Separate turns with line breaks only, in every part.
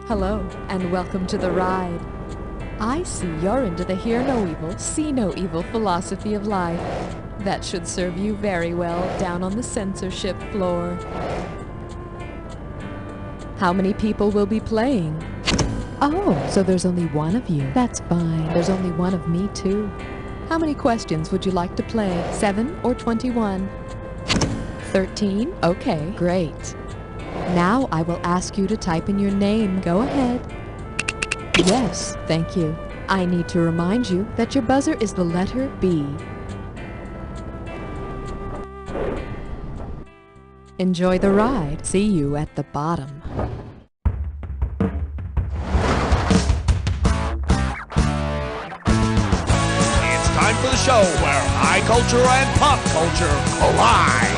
Hello, and welcome to the ride. I see you're into the hear no evil, see no evil philosophy of life. That should serve you very well down on the censorship floor. How many people will be playing? Oh, so there's only one of you. That's fine. There's only one of me, too. How many questions would you like to play? 7 or 21? 13? Okay, great. Now I will ask you to type in your name. Go ahead. Yes, thank you. I need to remind you that your buzzer is the letter B. Enjoy the ride. See you at the bottom.
It's time for the show where high culture and pop culture collide.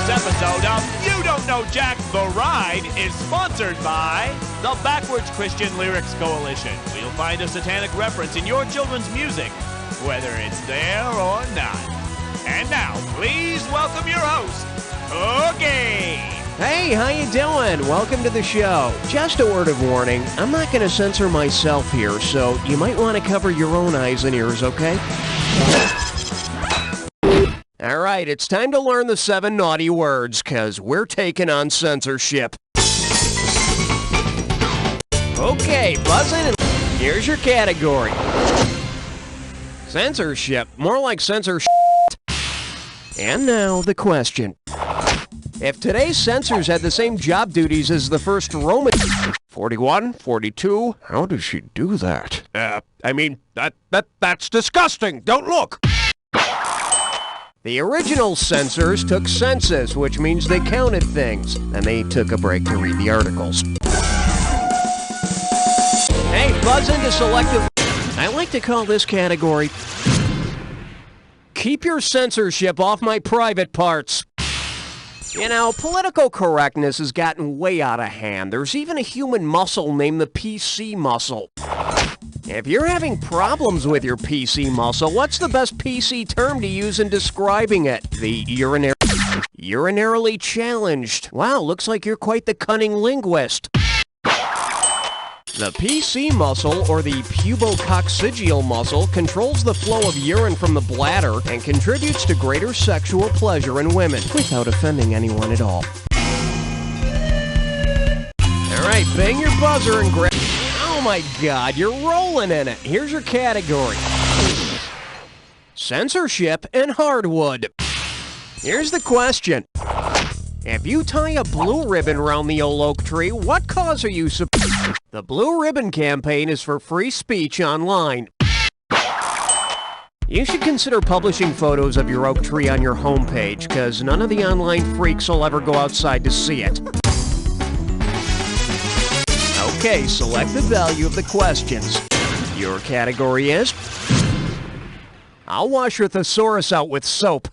This episode of You Don't Know Jack, The Ride is sponsored by the Backwards Christian Lyrics Coalition. We'll find a satanic reference in your children's music, whether it's there or not. And now, please welcome your host, Cookie!
Hey, how you doing? Welcome to the show. Just a word of warning, I'm not going to censor myself here, so you might want to cover your own eyes and ears, okay? All right, it's time to learn the 7 naughty words, because we're taking on censorship. Okay, buzzing, and here's your category. Censorship, more like censorship. And now, the question. If today's censors had the same job duties as the first Roman... 41, 42, how does she do that?
That's disgusting. Don't look.
The original censors took census, which means they counted things, and they took a break to read the articles. Hey, buzz into selective... I like to call this category... Keep your censorship off my private parts. You know, political correctness has gotten way out of hand. There's even a human muscle named the PC muscle. If you're having problems with your PC muscle, what's the best PC term to use in describing it? The urinarily challenged. Wow, looks like you're quite the cunning linguist. The PC muscle, or the pubococcygeal muscle, controls the flow of urine from the bladder and contributes to greater sexual pleasure in women, without offending anyone at all. All right, bang your buzzer and grab... Oh my God, you're rolling in it. Here's your category. Censorship and hardwood. Here's the question. If you tie a blue ribbon around the old oak tree, what cause are you supporting? The Blue Ribbon Campaign is for free speech online. You should consider publishing photos of your oak tree on your homepage, because none of the online freaks will ever go outside to see it. Okay, select the value of the questions. Your category is... I'll wash your thesaurus out with soap.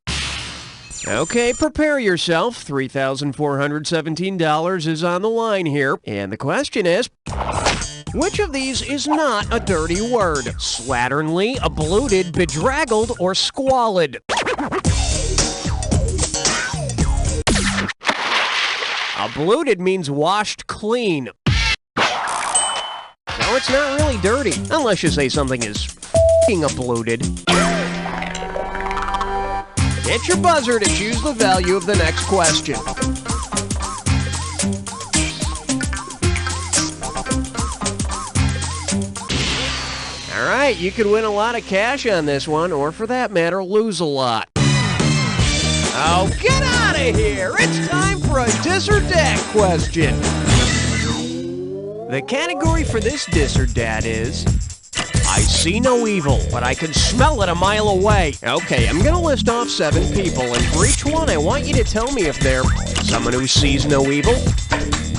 Okay, prepare yourself. $3,417 is on the line here. And the question is, which of these is not a dirty word? Slatternly, abluted, bedraggled, or squalid? Abluted means washed clean. No, it's not really dirty, unless you say something is f***ing abluted. Hit your buzzer to choose the value of the next question. All right, right, you could win a lot of cash on this one, or for that matter, lose a lot. Oh, get out of here! It's time for a dis or dat question. The category for this dis or dat is, I see no evil, but I can smell it a mile away. Okay, I'm gonna list off 7 people, and for each one, I want you to tell me if they're someone who sees no evil,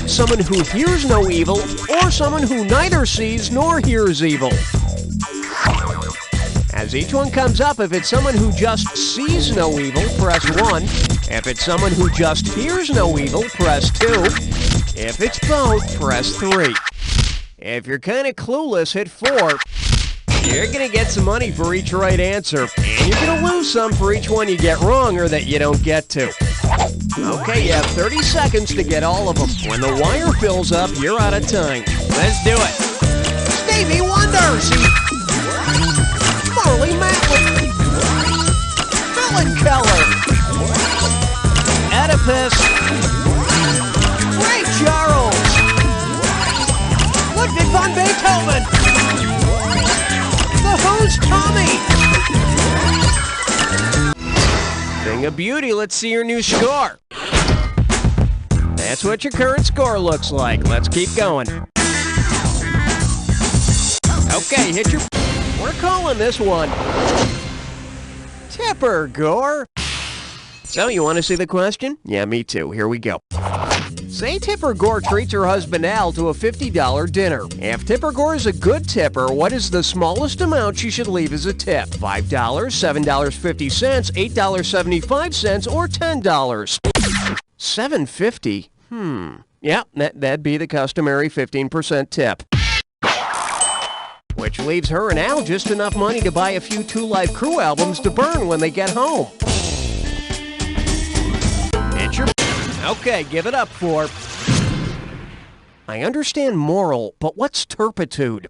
someone who hears no evil, or someone who neither sees nor hears evil. As each one comes up, if it's someone who just sees no evil, press 1. If it's someone who just hears no evil, press 2. If it's both, press 3. If you're kind of clueless, hit 4. You're going to get some money for each right answer, and you're going to lose some for each one you get wrong or that you don't get to. Okay, you have 30 seconds to get all of them. When the wire fills up, you're out of time. Let's do it. Stevie Wonder, Marley Matlin, Phil Keller, Oedipus, Ray Charles, Ludwig von Beethoven, The Who's Tommy. Thing of beauty, let's see your new score. That's what your current score looks like. Let's keep going. Okay, hit your... We're calling this one Tipper Gore. So, you want to see the question? Yeah, me too. Here we go. Say Tipper Gore treats her husband Al to a $50 dinner. If Tipper Gore is a good tipper, what is the smallest amount she should leave as a tip? $5, $7.50, $8.75, or $10? $7.50? Yeah, that'd be the customary 15% tip. Which leaves her and Al just enough money to buy a few Two Live Crew albums to burn when they get home. It's your... Okay, give it up for... I understand moral, but what's turpitude?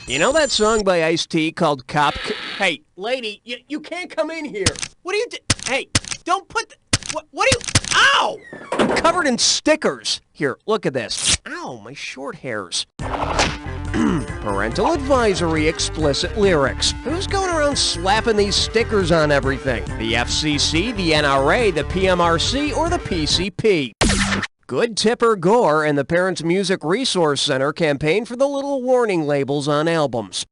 You know that song by Ice-T called Cop... Hey, lady, you can't come in here. What are you... Hey, don't put... What are you... Ow! I'm covered in stickers. Here, look at this. Ow, my short hairs. Parental advisory, explicit lyrics. Who's going around slapping these stickers on everything? The FCC, the NRA, the PMRC, or the PCP? Good Tipper Gore and the Parents Music Resource Center campaign for the little warning labels on albums.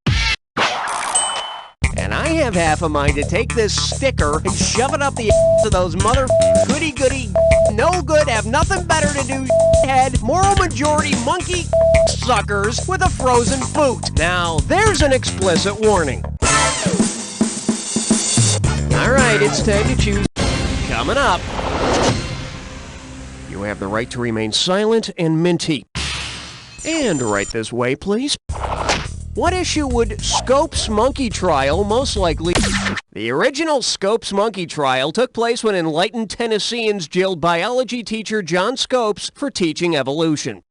And I have half a mind to take this sticker and shove it up the ass of those mother goody-goody, no good, have nothing better to do head, moral majority monkey suckers with a frozen boot. Now, there's an explicit warning. Alright, it's time to choose. Coming up. You have the right to remain silent and minty. And right this way, please. What issue would Scopes Monkey Trial most likely... The original Scopes Monkey Trial took place when enlightened Tennesseans jailed biology teacher John Scopes for teaching evolution.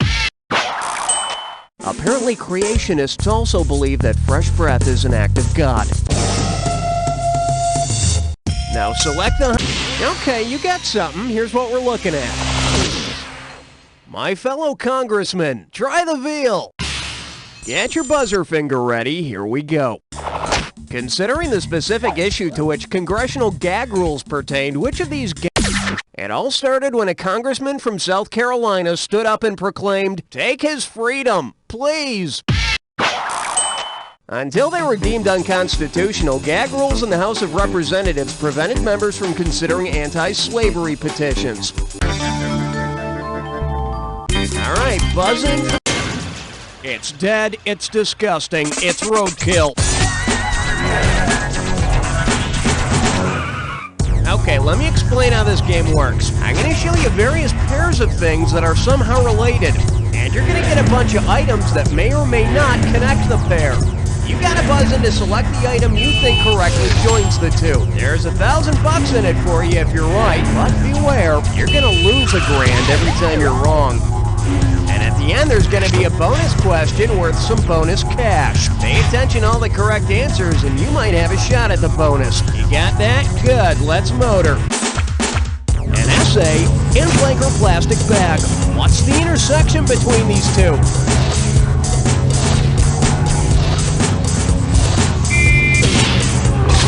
Apparently, creationists also believe that fresh breath is an act of God. Now select the... Okay, you got something. Here's what we're looking at. My fellow congressman, try the veal. Get your buzzer finger ready. Here we go. Considering the specific issue to which congressional gag rules pertained, which of these It all started when a congressman from South Carolina stood up and proclaimed, "Take his freedom, please." Until they were deemed unconstitutional, gag rules in the House of Representatives prevented members from considering anti-slavery petitions. All right, buzzing. It's dead, it's disgusting, it's roadkill. Okay, let me explain how this game works. I'm going to show you various pairs of things that are somehow related, and you're going to get a bunch of items that may or may not connect the pair. You got to buzz in to select the item you think correctly joins the two. There's $1,000 in it for you if you're right, but beware, you're going to lose $1,000 every time you're wrong. And at the end, there's going to be a bonus question worth some bonus cash. Pay attention to all the correct answers, and you might have a shot at the bonus. You got that? Good. Let's motor. An essay in blank or plastic bag. What's the intersection between these two?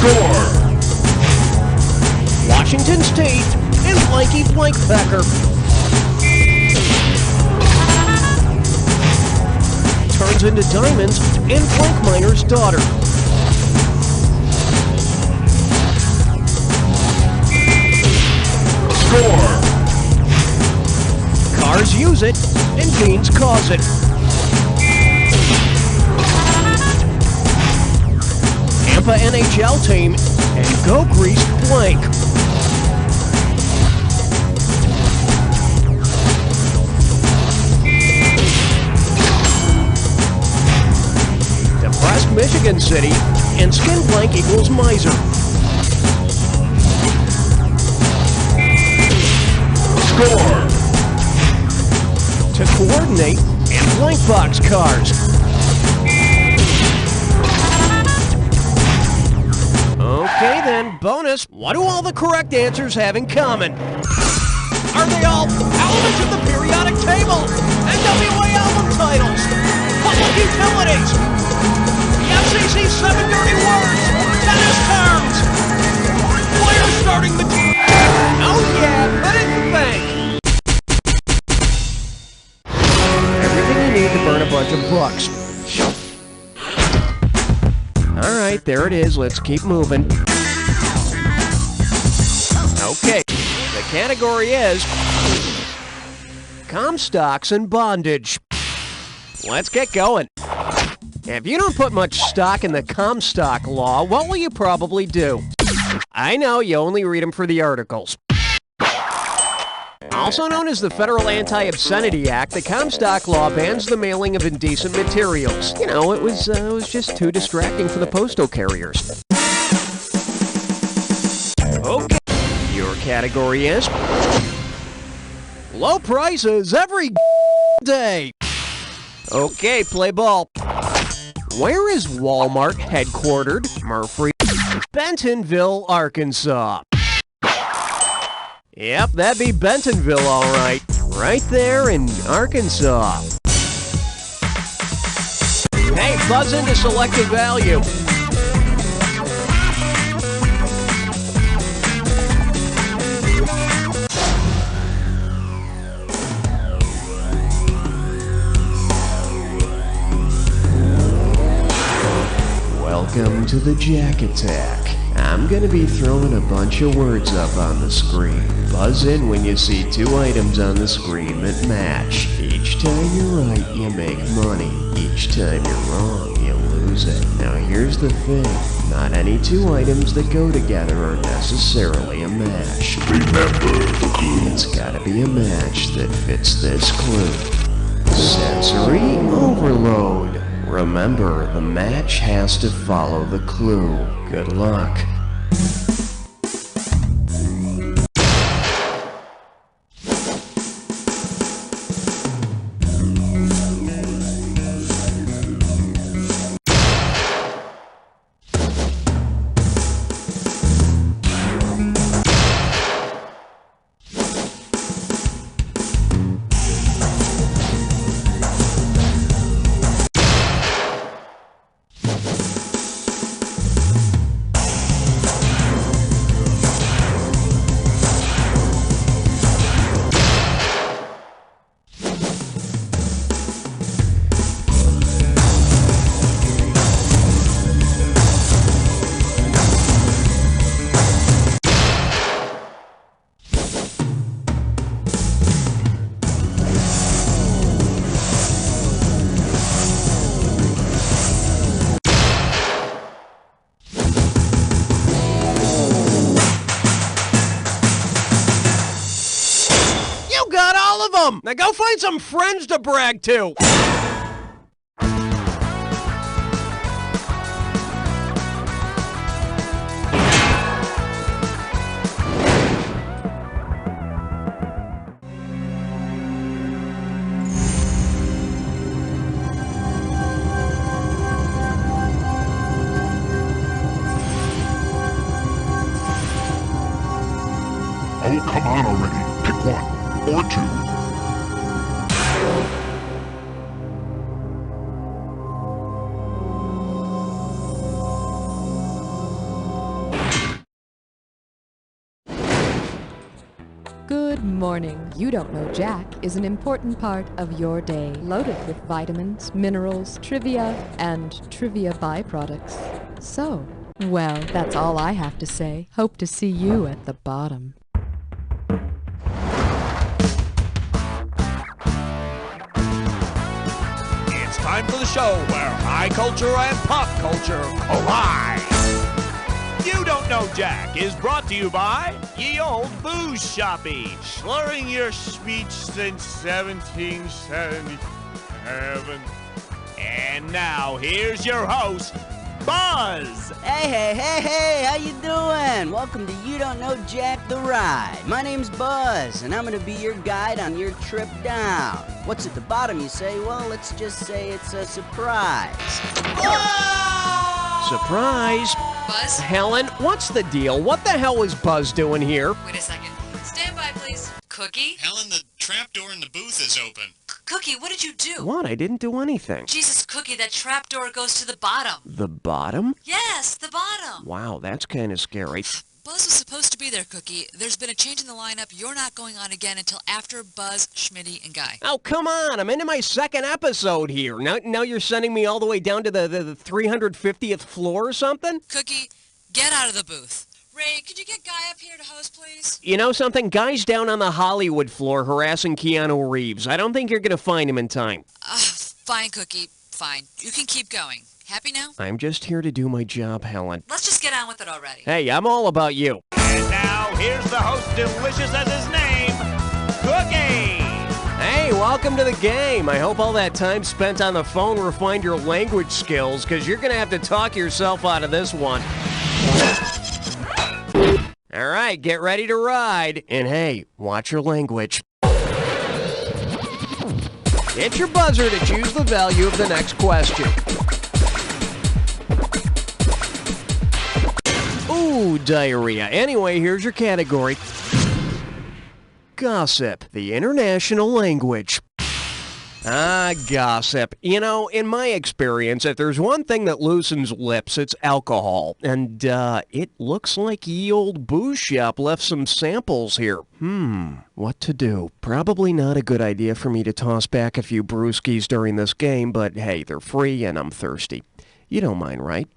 Score!
Washington State and Blanky Blankpecker. Turns into diamonds and Blank Miner's daughter.
Score!
Cars use it and beans cause it. Tampa NHL team and Go Grease Blank. Depressed Michigan City and Skin Blank equals miser.
Score!
To coordinate and blank box cars. Okay then, bonus. What do all the correct answers have in common? Are they all elements of the periodic table? NWA album titles? Public utilities? The FCC's 7 dirty words? Tennis terms? Players starting the... Oh yeah, put it in the bank. Everything you need to burn a bunch of bucks. Alright, there it is. Let's keep moving. Okay, the category is Comstocks and bondage. Let's get going. If you don't put much stock in the Comstock law, what will you probably do? I know, you only read them for the articles. Also known as the Federal Anti-Obscenity Act, the Comstock Law bans the mailing of indecent materials. You know, it was just too distracting for the postal carriers. Okay, your category is low prices every day. Okay, play ball. Where is Walmart headquartered? Murfree, Bentonville, Arkansas. Yep, that'd be Bentonville, all right. Right there in Arkansas. Hey, buzz into selected value. Welcome to the Jack Attack. I'm gonna be throwing a bunch of words up on the screen. Buzz in when you see 2 items on the screen that match. Each time you're right, you make money. Each time you're wrong, you lose it. Now here's the thing. Not any 2 items that go together are necessarily a match.
Remember the clue.
It's gotta be a match that fits this clue. Sensory overload. Remember, the match has to follow the clue. Good luck. Now go find some friends to brag to!
Oh, come on already. Pick 1 or 2.
Good morning. You Don't Know Jack is an important part of your day, loaded with vitamins, minerals, trivia, and trivia byproducts. So, well, that's all I have to say. Hope to see you at the bottom.
It's time for the show where high culture and pop culture collide. You Don't Know Jack is brought to you by Ye Old Booze Shoppy, slurring your speech since 1777. And now, here's your host, Buzz.
Hey, how you doing? Welcome to You Don't Know Jack the Ride. My name's Buzz, and I'm going to be your guide on your trip down. What's at the bottom, you say? Well, let's just say it's a surprise.
Whoa! Surprise!
Buzz?
Helen, what's the deal? What the hell is Buzz doing here?
Wait a second. Stand by, please. Cookie?
Helen, the trapdoor in the booth is open.
Cookie, what did you do?
What? I didn't do anything.
Jesus, Cookie, that trapdoor goes to the bottom.
The bottom?
Yes, the bottom.
Wow, that's kind of scary.
Buzz was supposed to be there, Cookie. There's been a change in the lineup. You're not going on again until after Buzz, Schmitty, and Guy.
Oh, come on. I'm into my second episode here. Now you're sending me all the way down to the 350th floor or something?
Cookie, get out of the booth. Ray, could you get Guy up here to host, please?
You know something? Guy's down on the Hollywood floor harassing Keanu Reeves. I don't think you're going to find him in time.
Fine, Cookie. Fine. You can keep going. Happy now?
I'm just here to do my job, Helen.
Let's just get on with it already.
Hey, I'm all about you.
And now, here's the host, delicious as his name, Cookie.
Hey, welcome to the game. I hope all that time spent on the phone refined your language skills, because you're going to have to talk yourself out of this one. All right, get ready to ride. And hey, watch your language. Hit your buzzer to choose the value of the next question. Ooh, diarrhea. Anyway, here's your category. Gossip, the international language. Ah, gossip. You know, in my experience, if there's one thing that loosens lips, it's alcohol. And, it looks like Ye Old Booze Shop left some samples here. What to do? Probably not a good idea for me to toss back a few brewskis during this game, but hey, they're free and I'm thirsty. You don't mind, right?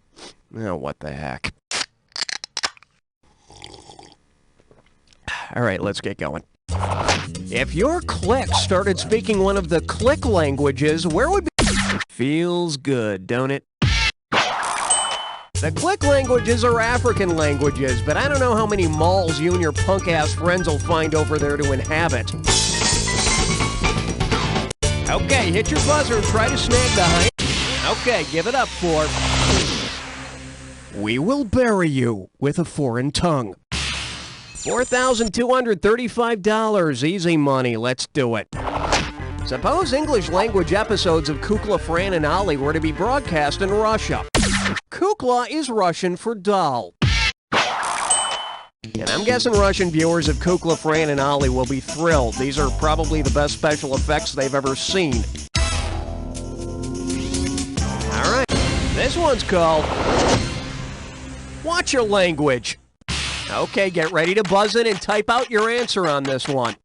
Oh, what the heck. All right, let's get going. If your clique started speaking one of the clique languages, where would be... Feels good, don't it? The clique languages are African languages, but I don't know how many malls you and your punk-ass friends will find over there to inhabit. Okay, hit your buzzer and try to snag the high... Okay, give it up for... We will bury you with a foreign tongue. $4,235, easy money, let's do it. Suppose English language episodes of Kukla, Fran, and Ollie were to be broadcast in Russia. Kukla is Russian for doll. And I'm guessing Russian viewers of Kukla, Fran, and Ollie will be thrilled. These are probably the best special effects they've ever seen. Alright, this one's called... Watch Your Language. Okay, get ready to buzz in and type out your answer on this one.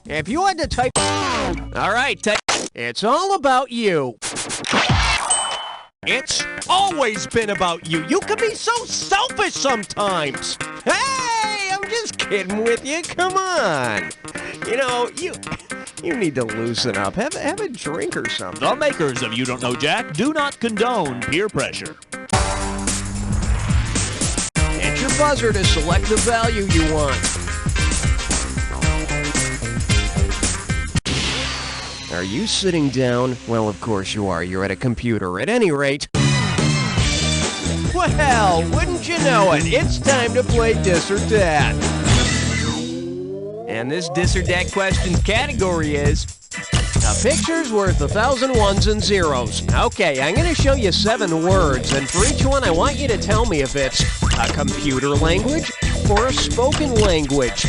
If you had to type... All right, it's all about you. It's always been about you. You can be so selfish sometimes. Hey, I'm just kidding with you. Come on. You know, you need to loosen up. Have a drink or something.
The makers of You Don't Know Jack do not condone peer pressure.
Hit your buzzer to select the value you want. Are you sitting down? Well, of course you are. You're at a computer. At any rate... Well, wouldn't you know it? It's time to play Dis or Dat. And this Dis or Dat questions category is... A picture's worth 1,000 ones and zeros. Okay, I'm going to show you 7 words, and for each one I want you to tell me if it's a computer language or a spoken language.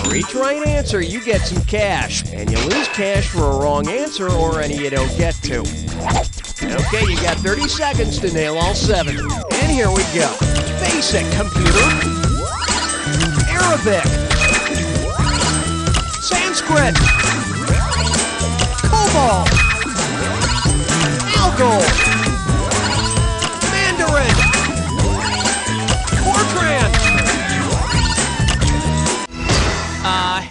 For each right answer, you get some cash, and you lose cash for a wrong answer or any you don't get to. Okay, you got 30 seconds to nail all 7. And here we go. Basic computer. Arabic. Sanskrit. COBOL. Algol. Mandarin. Fortran.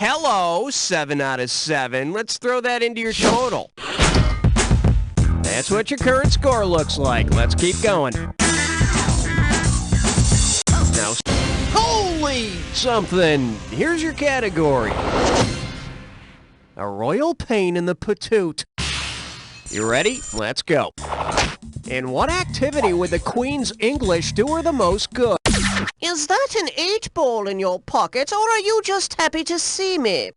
Hello, 7 out of 7. Let's throw that into your total. That's what your current score looks like. Let's keep going. Now, holy something! Here's your category. A royal pain in the patoot. You ready? Let's go. In what activity would the Queen's English do her the most good? Is that an 8-ball in your pocket, or are you just happy to see me?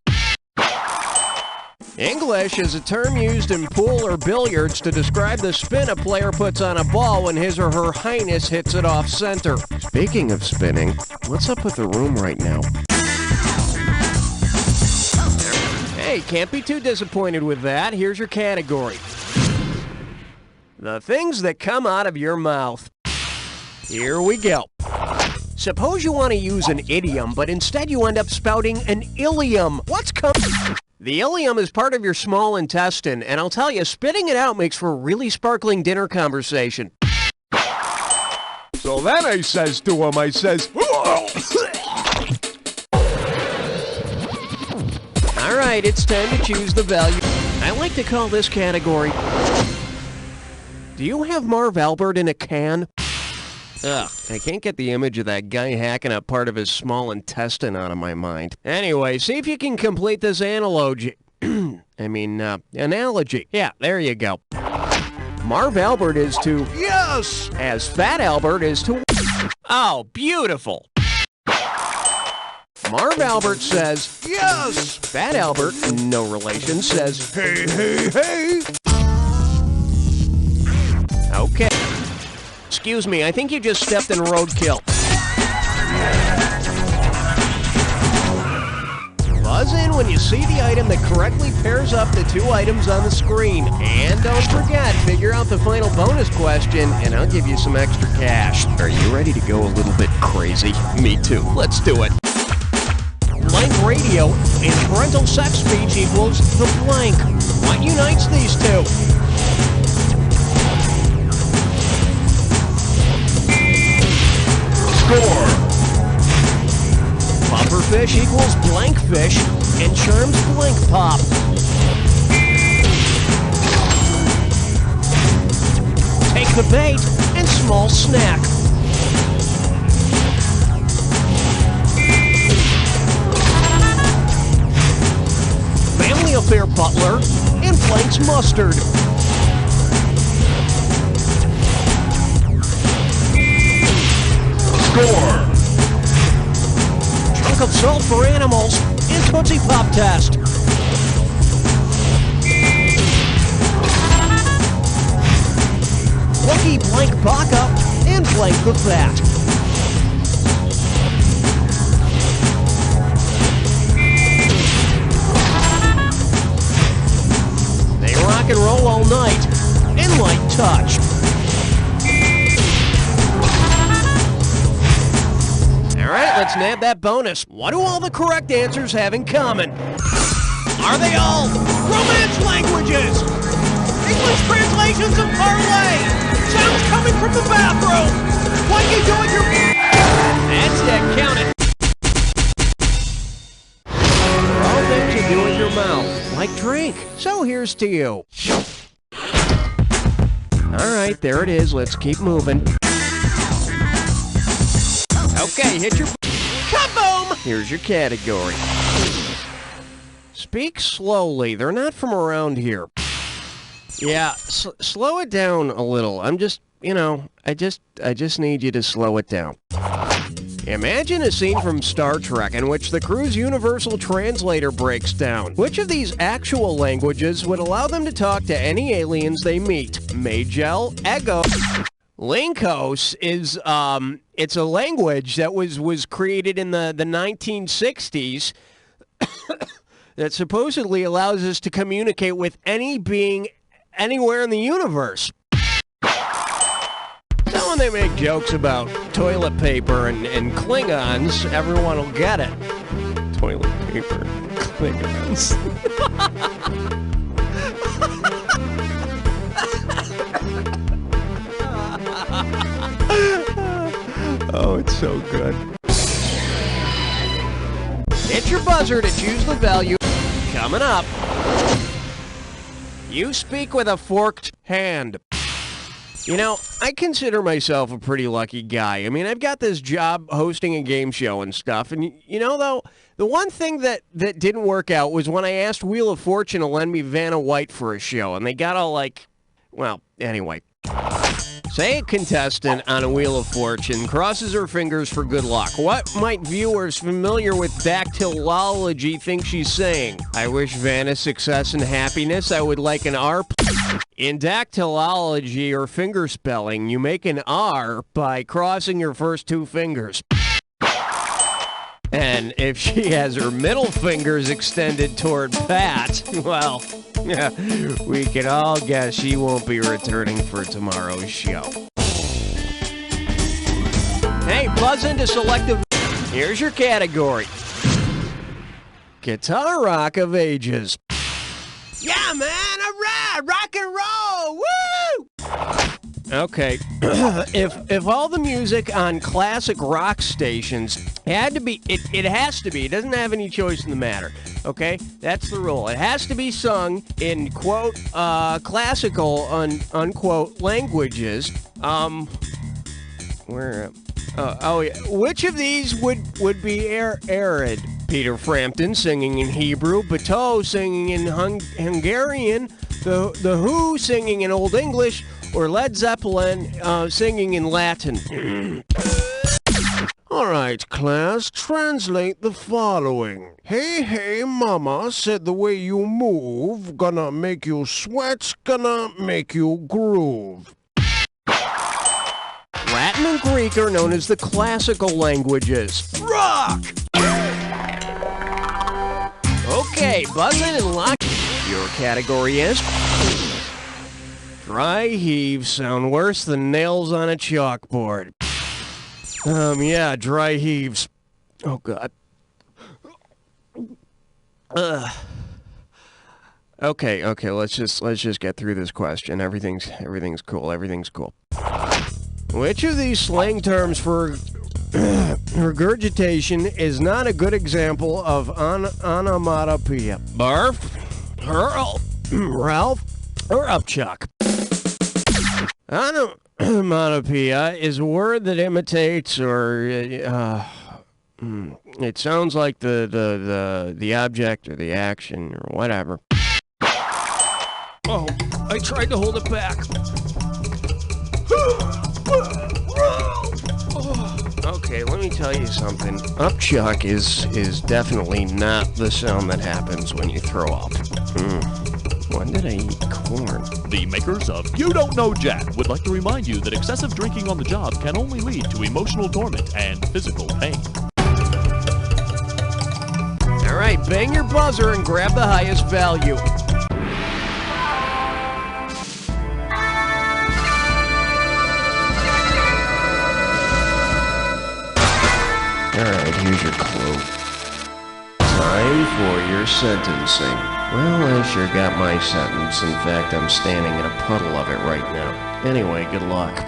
English is a term used in pool or billiards to describe the spin a player puts on a ball when his or her highness hits it off center. Speaking of spinning, what's up with the room right now? Hey, can't be too disappointed with that. Here's your category. The things that come out of your mouth. Here we go. Suppose you want to use an idiom, but instead you end up spouting an ilium. What's coming? The ilium is part of your small intestine, and I'll tell you, spitting it out makes for a really sparkling dinner conversation.
So then I says to him, I says,
All right, it's time to choose the value. I like to call this category, do you have Marv Albert in a can? Ugh, I can't get the image of that guy hacking up part of his small intestine out of my mind. Anyway, see if you can complete this analogy. Analogy. Yeah, there you go. Marv Albert is to yes, as Fat Albert is to oh, beautiful. Marv Albert says yes. Fat Albert, no relation, says hey, hey, hey. Okay. Excuse me, I think you just stepped in roadkill. Buzz in when you see the item that correctly pairs up the 2 items on the screen. And don't forget, figure out the final bonus question, and I'll give you some extra cash. Are you ready to go a little bit crazy? Me too. Let's do it. Blank radio and parental sex speech equals the blank. What unites these two? Score. Pufferfish equals blank fish, and charms blank pop. Take the bait and small snack. Family affair butler and Blank's mustard. Score. Chunk of salt for animals and Tootsie Pop test. Lucky blank baka and blank the fat. They rock and roll all night and light touch. Alright, let's nab that bonus. What do all the correct answers have in common? Are they all Romance languages? English translations of parlay? Sounds coming from the bathroom? What you doing your... That's it, count it. All things you do in your mouth, like drink. So here's to you. Alright, there it is. Let's keep moving. Okay, hit your... Kaboom! Here's your category. Speak slowly. They're not from around here. Yeah, slow it down a little. I'm just, I just need you to slow it down. Imagine a scene from Star Trek in which the crew's universal translator breaks down. Which of these actual languages would allow them to talk to any aliens they meet? Magel, Ego... Linkos is, it's a language that was created in the 1960s that supposedly allows us to communicate with any being anywhere in the universe. they make jokes about toilet paper and Klingons, everyone will get it. Toilet paper and Klingons. Oh, it's so good. Hit your buzzer to choose the value. Coming up. You speak with a forked hand. You know, I consider myself a pretty lucky guy. I mean, I've got this job hosting a game show and stuff. And, you know, though, the one thing that didn't work out was when I asked Wheel of Fortune to lend me Vanna White for a show. And they got all like, well, anyway. Say a contestant on a Wheel of Fortune crosses her fingers for good luck. What might viewers familiar with dactylology think she's saying? I wish Vanna success and happiness. I would like an R. In dactylology or finger spelling, you make an R by crossing your first two fingers. And if she has her middle fingers extended toward Pat, well, we can all guess she won't be returning for tomorrow's show. Hey, buzz into selective. Here's your category. Guitar rock of ages. Yeah, man, all right, rock and roll, woo! Okay, if all the music on classic rock stations had to be, it has to be, it doesn't have any choice in the matter, okay? That's the rule. It has to be sung in, quote, classical, unquote, languages. Which of these would be arid? Peter Frampton singing in Hebrew, Bateau singing in Hungarian, the Who singing in Old English, or Led Zeppelin singing in Latin. All right, class, translate the following. Hey, hey, mama said the way you move, gonna make you sweat, gonna make you groove. Latin and Greek are known as the classical languages. Rock! Okay, buzz in and lock. Your category is... Dry heaves sound worse than nails on a chalkboard. Yeah, dry heaves. Oh, God. Okay, let's just get through this question. Everything's cool. Which of these slang terms for regurgitation is not a good example of onomatopoeia? Barf, hurl, Ralph, or upchuck? Onomatopoeia is a word that imitates or it sounds like the object or the action or whatever. Oh, I tried to hold it back. Okay, let me tell you something. Upchuck is definitely not the sound that happens when you throw up. When did I eat corn?
The makers of You Don't Know Jack would like to remind you that excessive drinking on the job can only lead to emotional torment and physical pain.
All right, bang your buzzer and grab the highest value. All right, here's your clue. Time for your sentencing. Well, I sure got my sentence. In fact, I'm standing in a puddle of it right now. Anyway, good luck.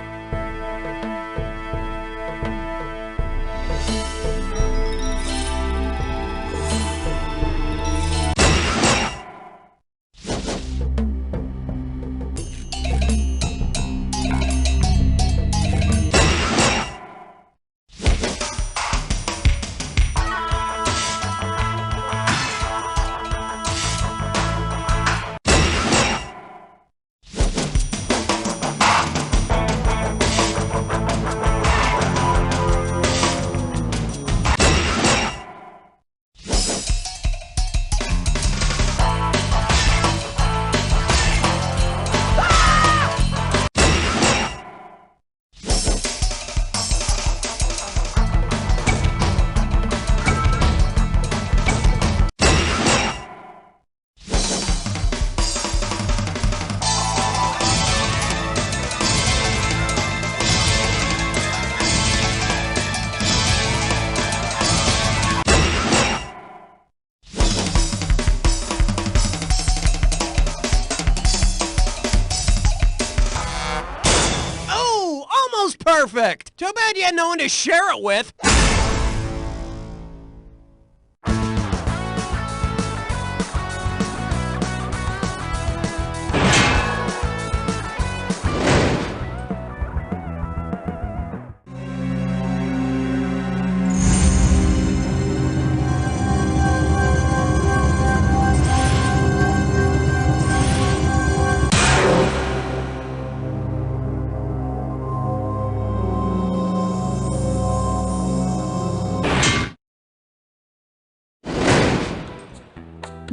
perfect! Too bad you had no one to share it with.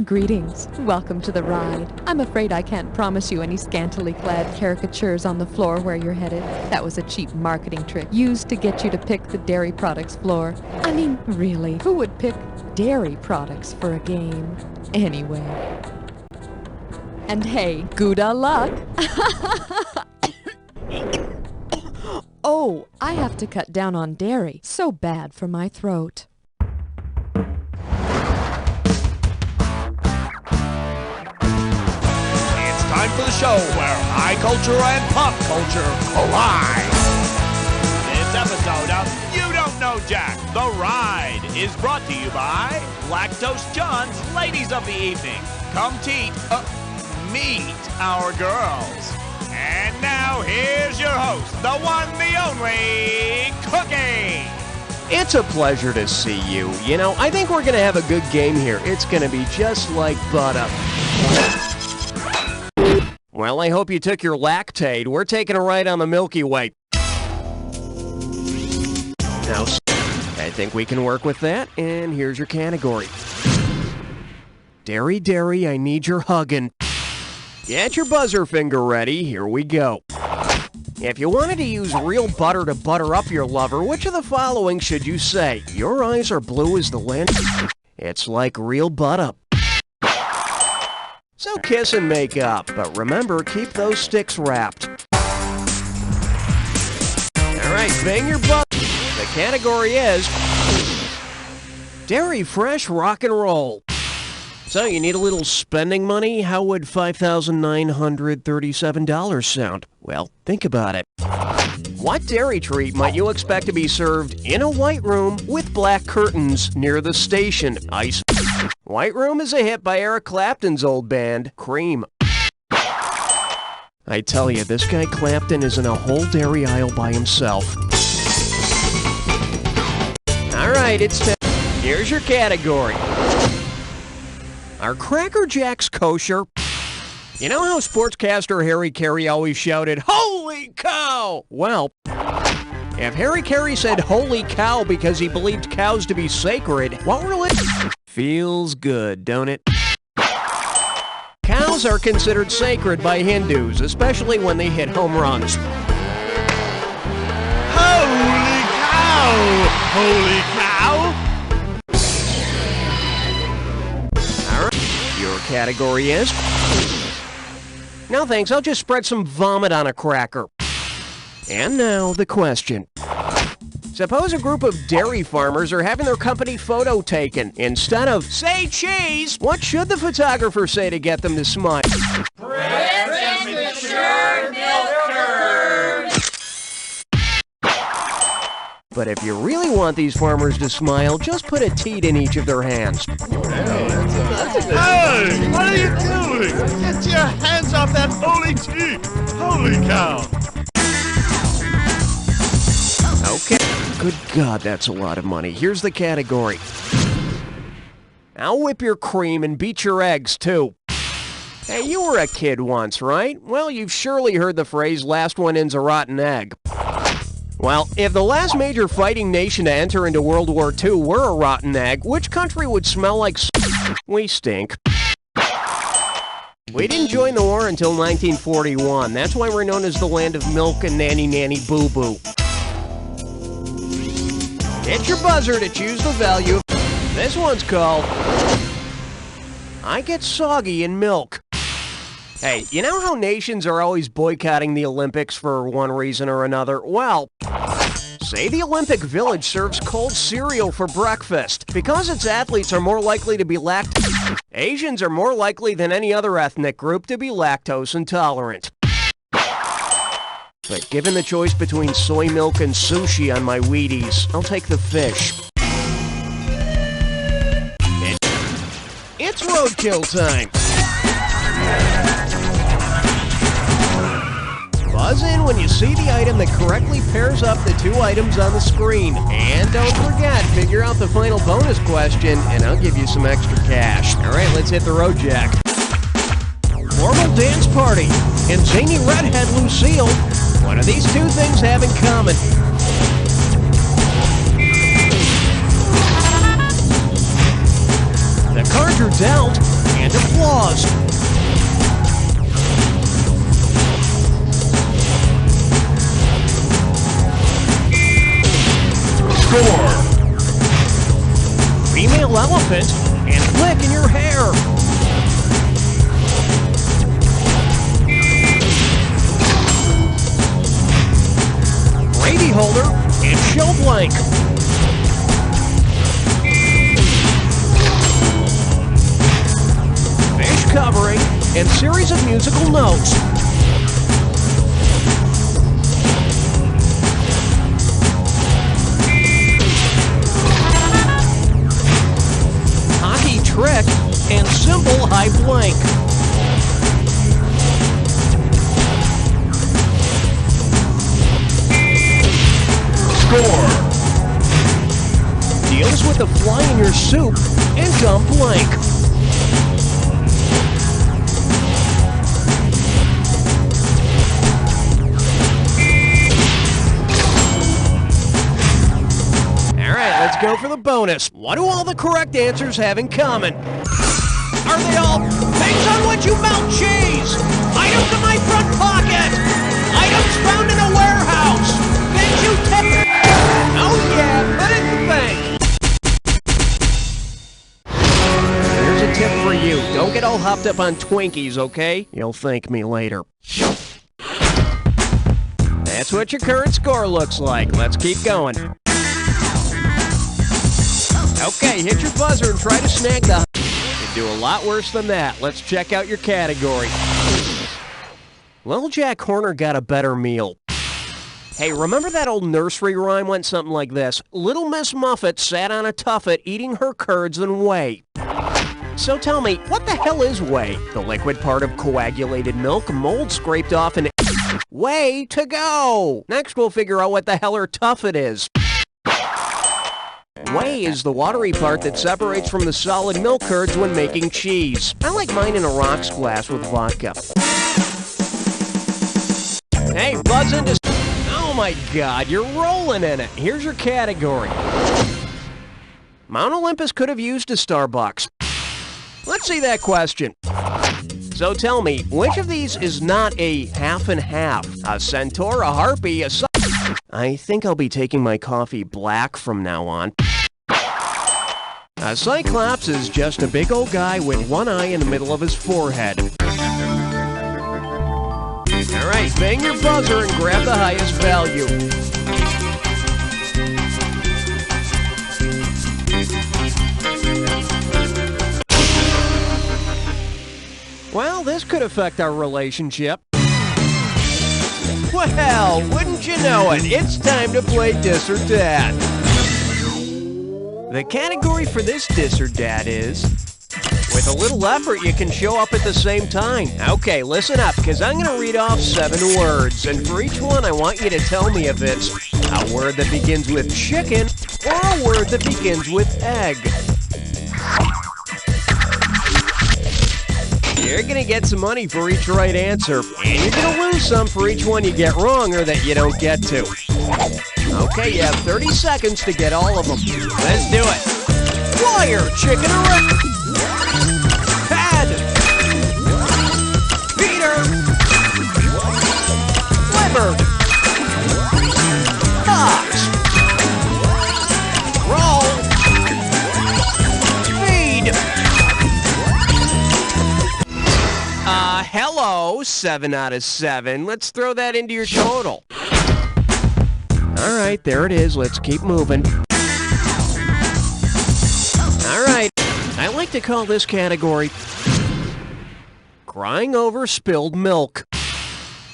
Greetings. Welcome to the ride. I'm afraid I can't promise you any scantily clad caricatures on the floor where you're headed. That was a cheap marketing trick used to get you to pick the dairy products floor. I mean, really, who would pick dairy products for a game? Anyway. And hey, Gouda luck! Oh, I have to cut down on dairy. So bad for my throat.
Time for the show where high culture and pop culture collide. This episode of You Don't Know Jack, The Ride, is brought to you by Lactose John's Ladies of the Evening. Come meet our girls. And now here's your host, the one, the only, Cookie.
It's a pleasure to see you. You know, I think we're going to have a good game here. It's going to be just like butter. Well, I hope you took your Lactaid. We're taking a ride on the Milky Way. Now, I think we can work with that, and here's your category. Dairy, dairy, I need your huggin'. Get your buzzer finger ready. Here we go. If you wanted to use real butter to butter up your lover, which of the following should you say? Your eyes are blue as the land. It's like real butter. So kiss and make up, but remember, keep those sticks wrapped. Alright, bang your butt. The category is Dairy Fresh Rock and Roll. So you need a little spending money? How would $5,937 sound? Well, think about it. What dairy treat might you expect to be served in a white room with black curtains near the station? Ice. White Room is a hit by Eric Clapton's old band, Cream. I tell you, this guy Clapton is in a whole dairy aisle by himself. Alright, it's time. Here's your category. Are Cracker Jacks kosher? You know how sportscaster Harry Carey always shouted, "Holy cow!" Well, if Harry Carey said holy cow because he believed cows to be sacred, what religion? Feels good, don't it? Cows are considered sacred by Hindus, especially when they hit home runs.
Holy cow! Holy cow!
Alright, your category is... No thanks, I'll just spread some vomit on a cracker. And now, the question. Suppose a group of dairy farmers are having their company photo taken. Instead of, say cheese, what should the photographer say to get them to smile?
Present mature milk curd.
But if you really want these farmers to smile, just put a teat in each of their hands.
Hey! What are you doing? Get your hands off that holy teeth! Holy cow!
Okay. Good God, that's a lot of money. Here's the category. I'll whip your cream and beat your eggs, too. Hey, you were a kid once, right? Well, you've surely heard the phrase, last one in's a rotten egg. Well, if the last major fighting nation to enter into World War II were a rotten egg, which country would smell like We stink. We didn't join the war until 1941. That's why we're known as the land of milk and nanny boo-boo. Hit your buzzer to choose the value. This one's called I Get Soggy in Milk. Hey, you know how nations are always boycotting the Olympics for one reason or another? Well, say the Olympic Village serves cold cereal for breakfast. Because its athletes are more likely to be Asians are more likely than any other ethnic group to be lactose intolerant. But given the choice between soy milk and sushi on my Wheaties, I'll take the fish. It's roadkill time! Buzz in when you see the item that correctly pairs up the two items on the screen. And don't forget, figure out the final bonus question, and I'll give you some extra cash. Alright, let's hit the road, Jack. Formal dance party and zany redhead Lucille. What do these two things have in common? The cards are dealt, and applause.
Score!
Female elephant and flick in your hair. Brady holder and shell blank. Fish covering and series of musical notes. Hockey trick and simple high blank.
Score!
Deals with the fly in your soup and dumb blank. Alright, let's go for the bonus. What do all the correct answers have in common? Are they all things on which you melt cheese? Items in my front pocket! Items found in a warehouse! Things you take... Oh yeah, put it in the bank! Here's a tip for you. Don't get all hopped up on Twinkies, okay? You'll thank me later. That's what your current score looks like. Let's keep going. Okay, hit your buzzer and try to snag the... You do a lot worse than that. Let's check out your category. Little Jack Horner got a better meal. Hey, remember that old nursery rhyme went something like this? Little Miss Muffet sat on a tuffet eating her curds and whey. So tell me, what the hell is whey? The liquid part of coagulated milk, mold scraped off, and way to go! Next we'll figure out what the hell her tuffet is. Whey is the watery part that separates from the solid milk curds when making cheese. I like mine in a rocks glass with vodka. Hey, buzz into... Oh my god, you're rolling in it. Here's your category. Mount Olympus could have used a Starbucks. Let's see that question. So tell me, which of these is not a half and half? A centaur, a harpy, a... I think I'll be taking my coffee black from now on. A cyclops is just a big old guy with one eye in the middle of his forehead. Alright, bang your buzzer and grab the highest value. Well, this could affect our relationship. Well, wouldn't you know it, it's time to play Dis or Dat. The category for this Dis or Dat is... With a little effort, you can show up at the same time. Okay, listen up, because I'm going to read off 7 words, and for each one, I want you to tell me if it's a word that begins with chicken or a word that begins with egg. You're going to get some money for each right answer, and you're going to lose some for each one you get wrong or that you don't get to. Okay, you have 30 seconds to get all of them. Let's do it. Wire, chicken or egg? Pad. Peter. Liver. Box. Roll. Feed. Hello, 7 out of 7. Let's throw that into your total. All right, there it is. Let's keep moving. All right, I like to call this category Crying Over Spilled Milk.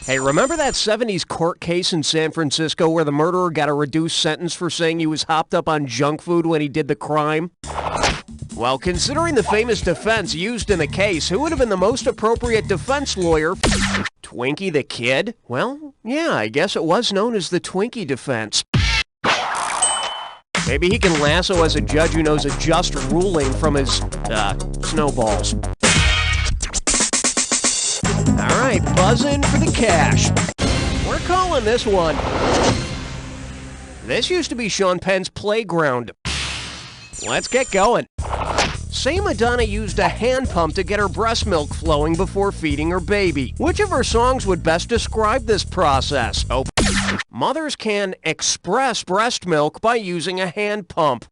Hey, remember that 70s court case in San Francisco where the murderer got a reduced sentence for saying he was hopped up on junk food when he did the crime? Well, considering the famous defense used in the case, who would have been the most appropriate defense lawyer? Twinkie the Kid? Well, yeah, I guess it was known as the Twinkie defense. Maybe he can lasso as a judge who knows a just ruling from his, snowballs. All right, buzz in for the cash. We're calling this one. This used to be Sean Penn's playground. Let's get going. Say Madonna used a hand pump to get her breast milk flowing before feeding her baby. Which of her songs would best describe this process? Oh, mothers can express breast milk by using a hand pump.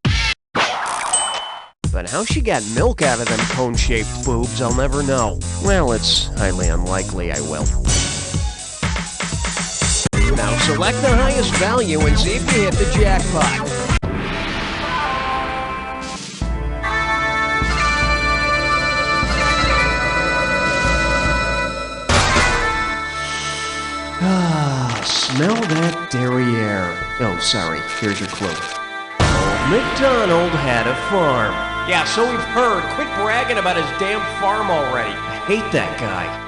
But how she got milk out of them cone-shaped boobs, I'll never know. Well, it's highly unlikely I will. Now select the highest value and see if you hit the jackpot. Smell that derriere. Oh, sorry. Here's your clue. Old MacDonald had a farm. Yeah, so we've heard. Quit bragging about his damn farm already. I hate that guy.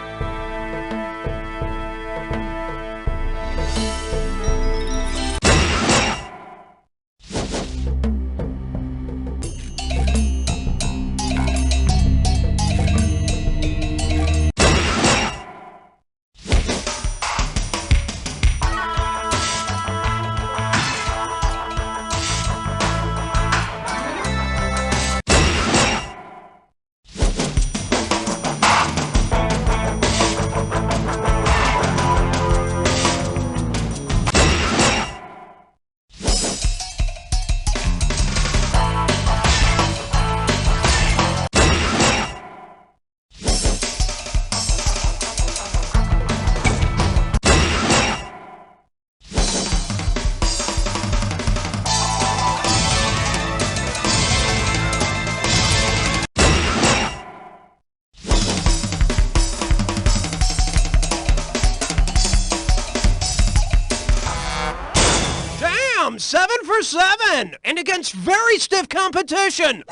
Damn, 7 for 7! And against very stiff competition!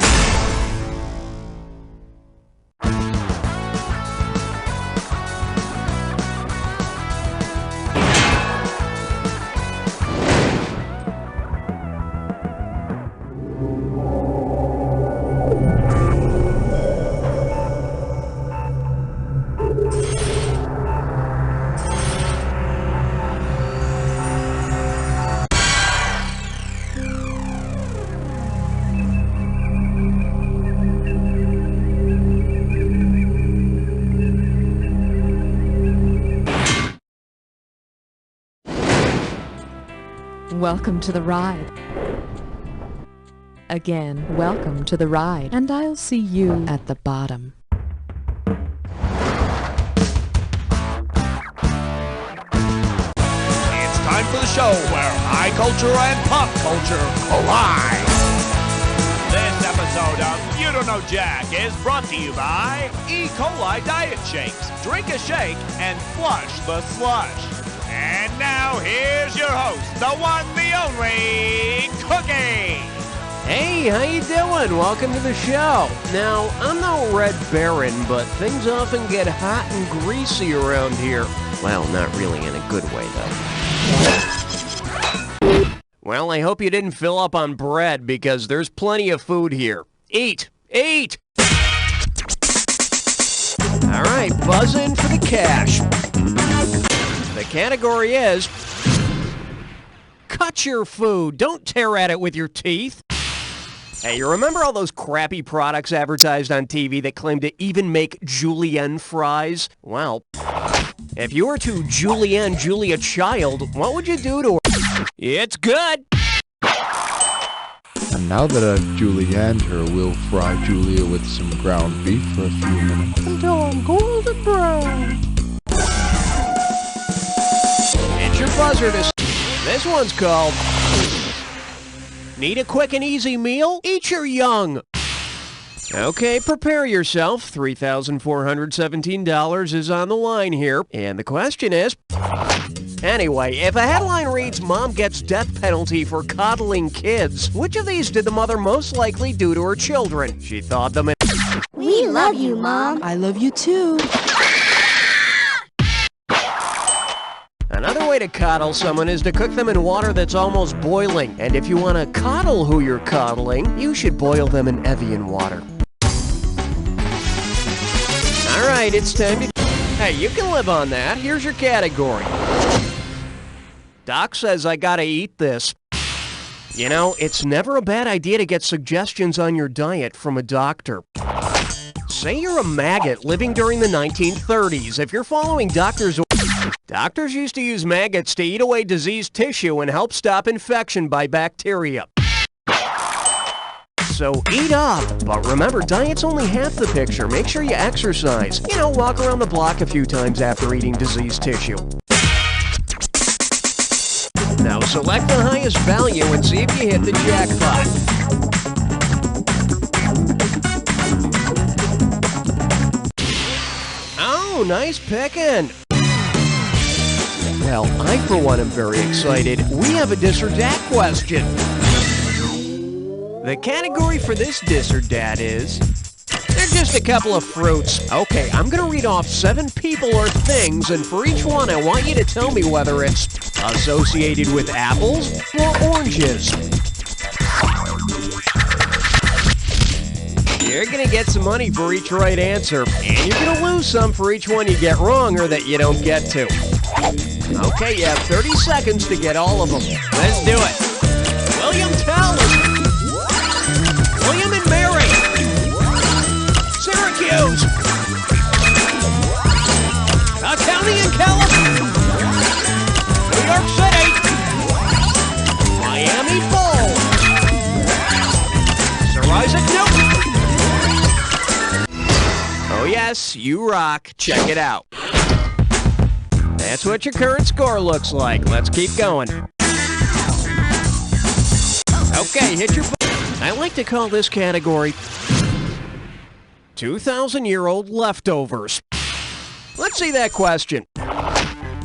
Welcome to the ride. Again, welcome to the ride, and I'll see you at the bottom.
It's time for the show where high culture and pop culture collide. This episode of You Don't Know Jack is brought to you by E. coli Diet Shakes. Drink a shake and flush the slush. And now, here's your host, the one, the only, Cookie!
Hey, how you doing? Welcome to the show. Now, I'm no Red Baron, but things often get hot and greasy around here. Well, not really in a good way, though. Well, I hope you didn't fill up on bread, because there's plenty of food here. Eat! Eat! All right, buzz in for the cash. The category is, cut your food. Don't tear at it with your teeth. Hey, you remember all those crappy products advertised on TV that claim to even make julienne fries? Well, if you were to julienne Julia Child, what would you do to her? It's good.
And now that I've julienned her, we'll fry Julia with some ground beef for a few minutes until I'm golden brown.
It's your buzzer to... This one's called... Need a quick and easy meal? Eat your young. Okay, prepare yourself. $3,417 is on the line here. And the question is... Anyway, if a headline reads, "Mom gets death penalty for coddling kids," which of these did the mother most likely do to her children? She thawed them in...
We love you, Mom.
I love you too.
Another way to coddle someone is to cook them in water that's almost boiling. And if you want to coddle who you're coddling, you should boil them in Evian water. All right, it's time to... Hey, you can live on that. Here's your category. Doc says I gotta eat this. You know, it's never a bad idea to get suggestions on your diet from a doctor. Say you're a maggot living during the 1930s. If you're following doctors used to use maggots to eat away diseased tissue and help stop infection by bacteria. So eat up. But remember, diet's only half the picture. Make sure you exercise. You know, walk around the block a few times after eating diseased tissue. Now select the highest value and see if you hit the jackpot. Oh, nice picking. Well, I for one am very excited. We have a dis or dat question. The category for this dis or dat is... They're just a couple of fruits. Okay, I'm gonna read off 7 people or things, and for each one I want you to tell me whether it's associated with apples or oranges. You're gonna get some money for each right answer, and you're gonna lose some for each one you get wrong or that you don't get to. Okay, you have 30 seconds to get all of them. Let's do it. William Tell. William and Mary. Syracuse. County and California. New York City. Miami Falls. Sir Isaac Newton. Oh yes, you rock. Check it out. That's what your current score looks like. Let's keep going. Okay, hit your... I like to call this category 2,000-year-old leftovers. Let's see that question.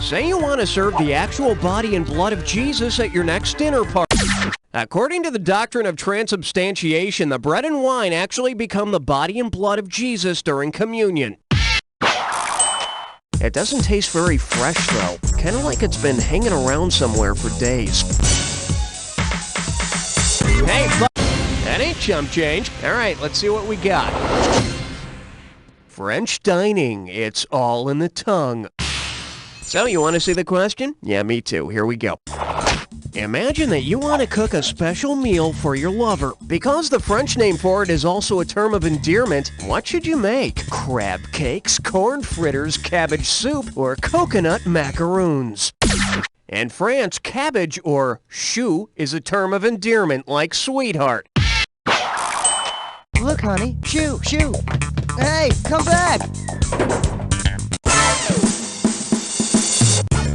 Say you want to serve the actual body and blood of Jesus at your next dinner party. According to the doctrine of transubstantiation, the bread and wine actually become the body and blood of Jesus during communion. It doesn't taste very fresh, though. Kind of like it's been hanging around somewhere for days. Hey, that ain't chump change. All right, let's see what we got. French dining. It's all in the tongue. So, you want to see the question? Yeah, me too. Here we go. Imagine that you want to cook a special meal for your lover. Because the French name for it is also a term of endearment, what should you make? Crab cakes, corn fritters, cabbage soup, or coconut macaroons? In France, cabbage or chou is a term of endearment like sweetheart.
Look, honey. Shoo, shoo. Hey, come back.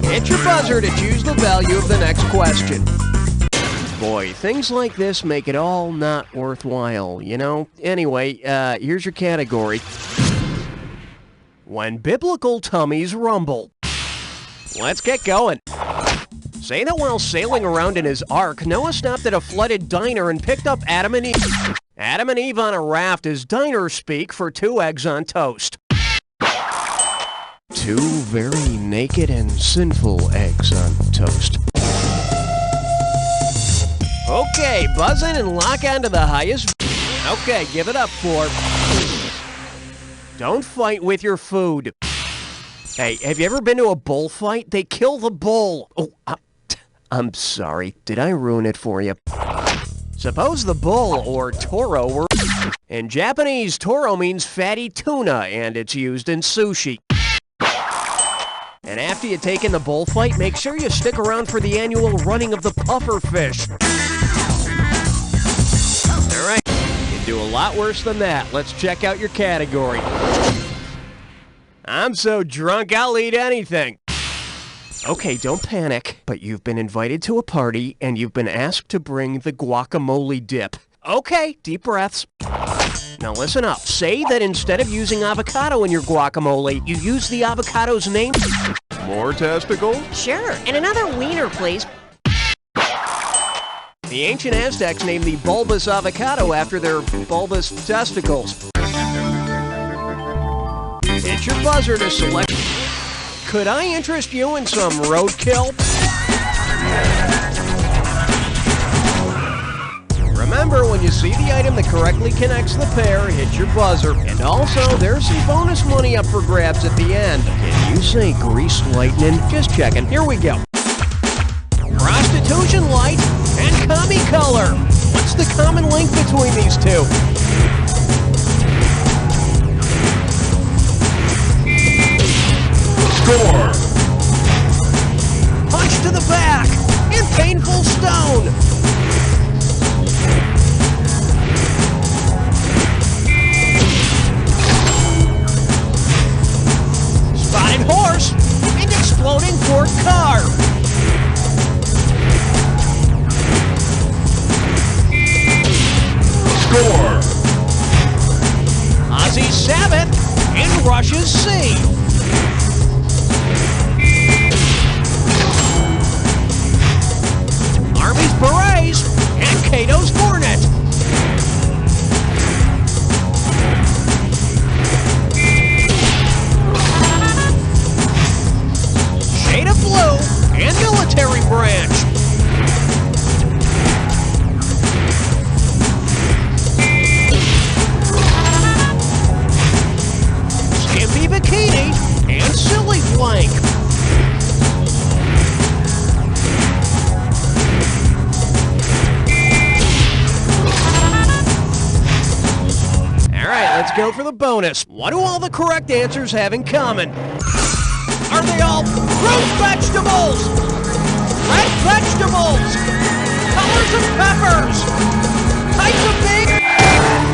Hit your buzzer to choose the value of the next question. Boy, things like this make it all not worthwhile, you know? Anyway, here's your category. When biblical tummies rumble. Let's get going. Say that while sailing around in his ark, Noah stopped at a flooded diner and picked up Adam and Eve. Adam and Eve on a raft is diner speak for 2 eggs on toast. 2 very naked and sinful eggs on toast. Okay, buzz in and lock onto the highest... Okay, give it up for... Don't fight with your food. Hey, have you ever been to a bullfight? They kill the bull. Oh, I'm sorry. Did I ruin it for you? Suppose the bull, or toro, were... In Japanese, toro means fatty tuna, and it's used in sushi. And after you take in the bullfight, make sure you stick around for the annual running of the puffer fish. All right, you do a lot worse than that. Let's check out your category. I'm so drunk, I'll eat anything. Okay, don't panic, but you've been invited to a party, and you've been asked to bring the guacamole dip. Okay, deep breaths. Now listen up. Say that instead of using avocado in your guacamole, you use the avocado's name.
More testicles?
Sure, and another wiener, please. The ancient Aztecs named the bulbous avocado after their bulbous testicles. Hit your buzzer to select. Could I interest you in some roadkill? Remember, when you see the item that correctly connects the pair, hit your buzzer. And also, there's some bonus money up for grabs at the end. Can you say grease lightning? Just checking. Here we go. Prostitution light and commie color. What's the common link between these two?
Score!
Punch to the back and painful stone. Spotted horse and exploding Ford car.
Score!
Ozzy Sabbath and Russia's sea. Army's berets and Cato's hornet. Shade of blue and military branch. Skimpy bikini and silly flank. Let's go for the bonus. What do all the correct answers have in common? Are they all root vegetables? Red vegetables? Colors of peppers? Types of beans?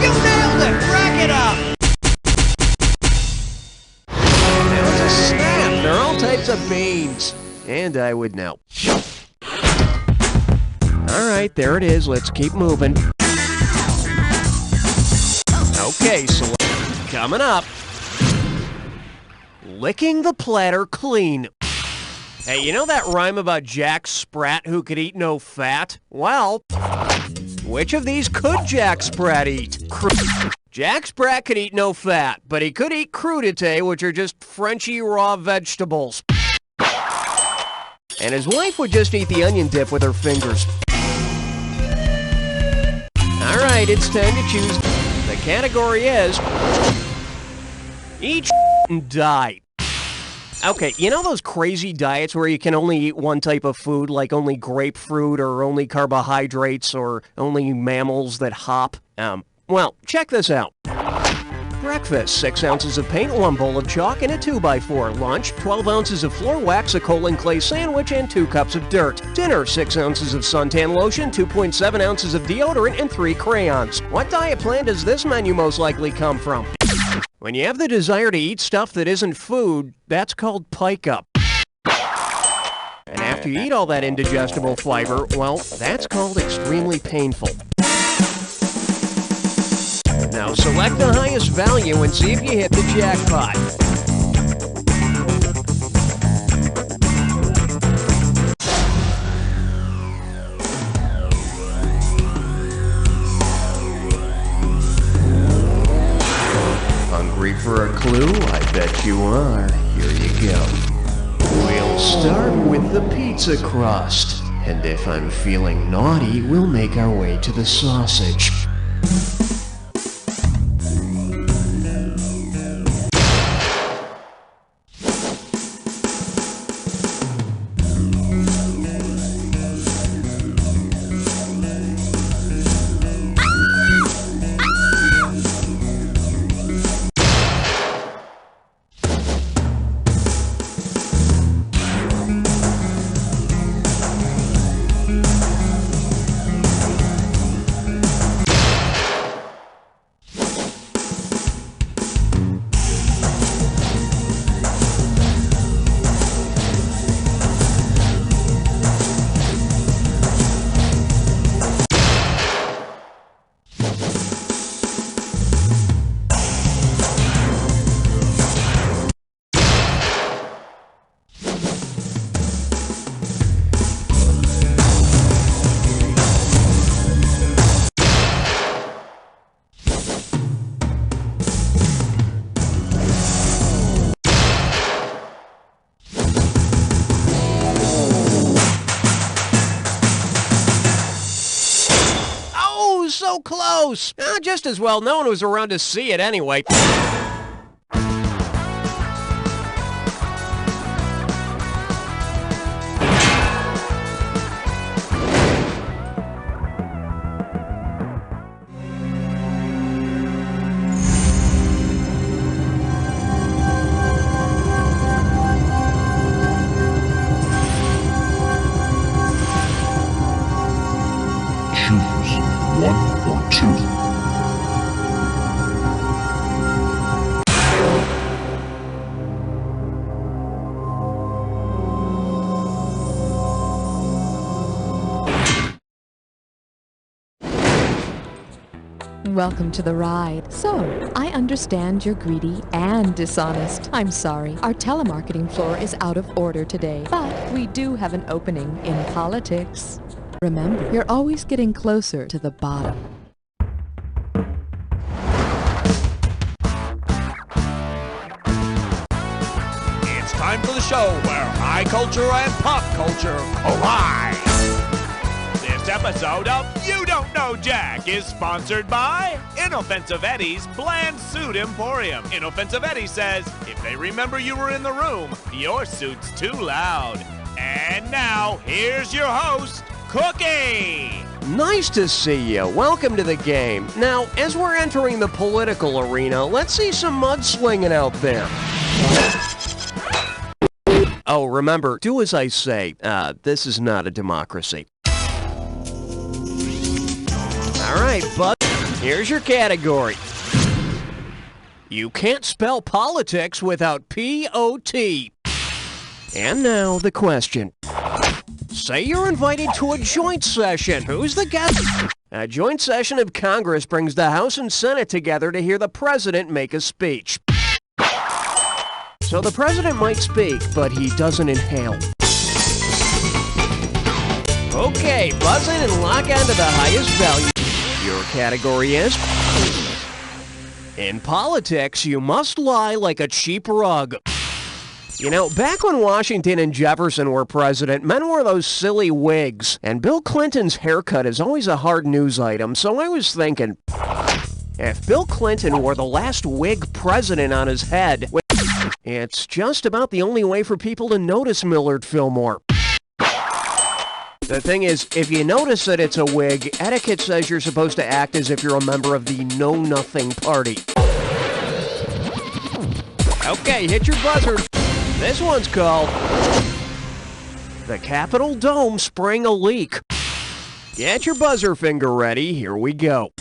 You nailed it! Rack it up! Now it's a snap. They're all types of beans. And I would know. Alright, there it is. Let's keep moving. Okay, so coming up, licking the platter clean. Hey, you know that rhyme about Jack Sprat who could eat no fat? Well, which of these could Jack Sprat eat? Jack Sprat could eat no fat, but he could eat crudité, which are just Frenchy raw vegetables. And his wife would just eat the onion dip with her fingers. All right, it's time to choose. The category is eat and die. Okay, you know those crazy diets where you can only eat one type of food, like only grapefruit or only carbohydrates or only mammals that hop? Well, check this out. Breakfast, 6 ounces of paint, 1 bowl of chalk, and a 2x4. Lunch, 12 ounces of floor wax, a coal and clay sandwich, and 2 cups of dirt. Dinner, 6 ounces of suntan lotion, 2.7 ounces of deodorant, and 3 crayons. What diet plan does this menu most likely come from? When you have the desire to eat stuff that isn't food, that's called pike up. And after you eat all that indigestible fiber, well, that's called extremely painful. Now select the highest value and see if you hit the jackpot. Hungry for a clue? I bet you are. Here you go. We'll start with the pizza crust. And if I'm feeling naughty, we'll make our way to the sausage. so close. Just as well no one was around to see it anyway.
Choose 1 or 2.
Welcome to the ride. So, I understand you're greedy and dishonest. I'm sorry. Our telemarketing floor is out of order today, but we do have an opening in politics. Remember, you're always getting closer to the bottom.
It's time for the show where high culture and pop culture collide. This episode of You Don't Know Jack is sponsored by Inoffensive Eddie's Bland Suit Emporium. Inoffensive Eddie says, if they remember you were in the room, your suit's too loud. And now, here's your host, Cookie!
Nice to see you. Welcome to the game. Now, as we're entering the political arena, let's see some mudslinging out there. Oh, remember, do as I say. This is not a democracy. All right, bud. Here's your category. You can't spell politics without P-O-T. And now, the question. Say you're invited to a joint session. Who's the guest? A joint session of Congress brings the House and Senate together to hear the president make a speech. So the president might speak, but he doesn't inhale. Okay, buzz in and lock on to the highest value. Your category is... In politics, you must lie like a cheap rug. You know, back when Washington and Jefferson were president, men wore those silly wigs. And Bill Clinton's haircut is always a hard news item, so I was thinking, if Bill Clinton wore the last wig president on his head, it's just about the only way for people to notice Millard Fillmore. The thing is, if you notice that it's a wig, etiquette says you're supposed to act as if you're a member of the Know-Nothing Party. Okay, hit your buzzer. This one's called The Capitol Dome Sprang a Leak. Get your buzzer finger ready, here we go.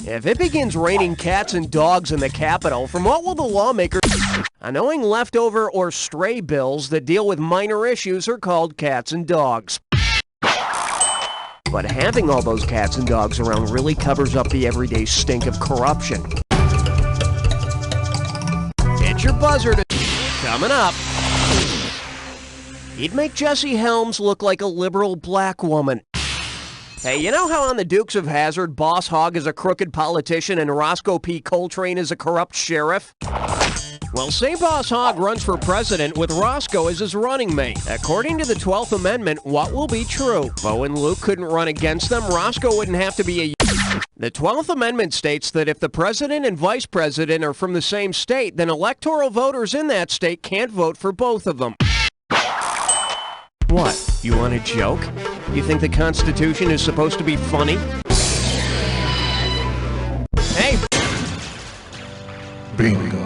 If it begins raining cats and dogs in the Capitol, from what will the lawmakers... Knowing leftover or stray bills that deal with minor issues are called cats and dogs. But having all those cats and dogs around really covers up the everyday stink of corruption. Hit your buzzer to... Coming up. He'd make Jesse Helms look like a liberal black woman. Hey, you know how on the Dukes of Hazzard, Boss Hogg is a crooked politician and Roscoe P. Coltrane is a corrupt sheriff? Well, say Boss Hogg runs for president with Roscoe as his running mate. According to the 12th Amendment, what will be true? Bo and Luke couldn't run against them. Roscoe wouldn't have to be a... The 12th Amendment states that if the president and vice president are from the same state, then electoral voters in that state can't vote for both of them. What? You want a joke? You think the Constitution is supposed to be funny? Hey!
Bingo.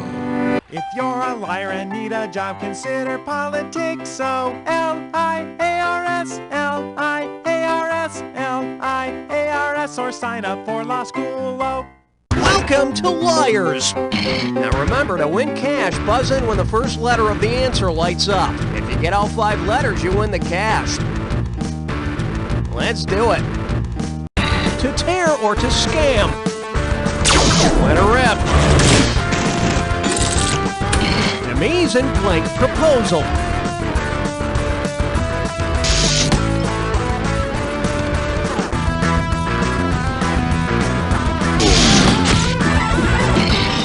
If you're a liar and need a job, consider politics. So L-I-A-R-S, L-I-A-R-S, L-I-A-R-S, or sign up for law school. Oh.
Welcome to Liars! Now remember, to win cash, buzz in when the first letter of the answer lights up. If you get all 5 letters, you win the cash. Let's do it. To tear or to scam? Let her rip. To mise en blank proposal.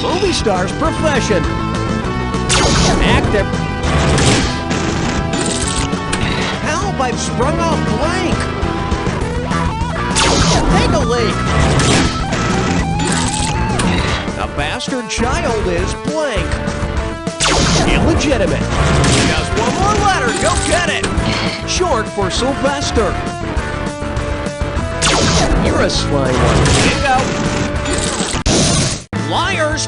Movie star's profession. Actor. Help, I've sprung off blank. Take a leak. unregistered child is blank. Illegitimate. Just one more letter, go get it! Short for Sylvester. You're a sly one. Bingo! Liars!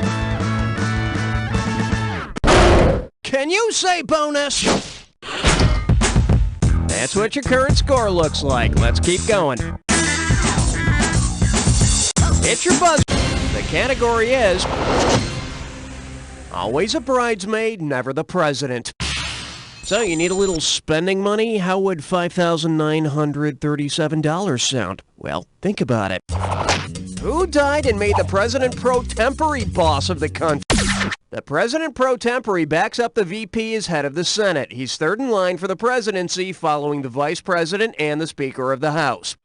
Can you say bonus? That's what your current score looks like. Let's keep going. It's your buzz. The category is always a bridesmaid, never the president. So you need a little spending money? How would $5,937 sound? Well, think about it. Who died and made the president pro tempore boss of the country? The president pro tempore backs up the VP as head of the Senate. He's third in line for the presidency, following the vice president and the Speaker of the House.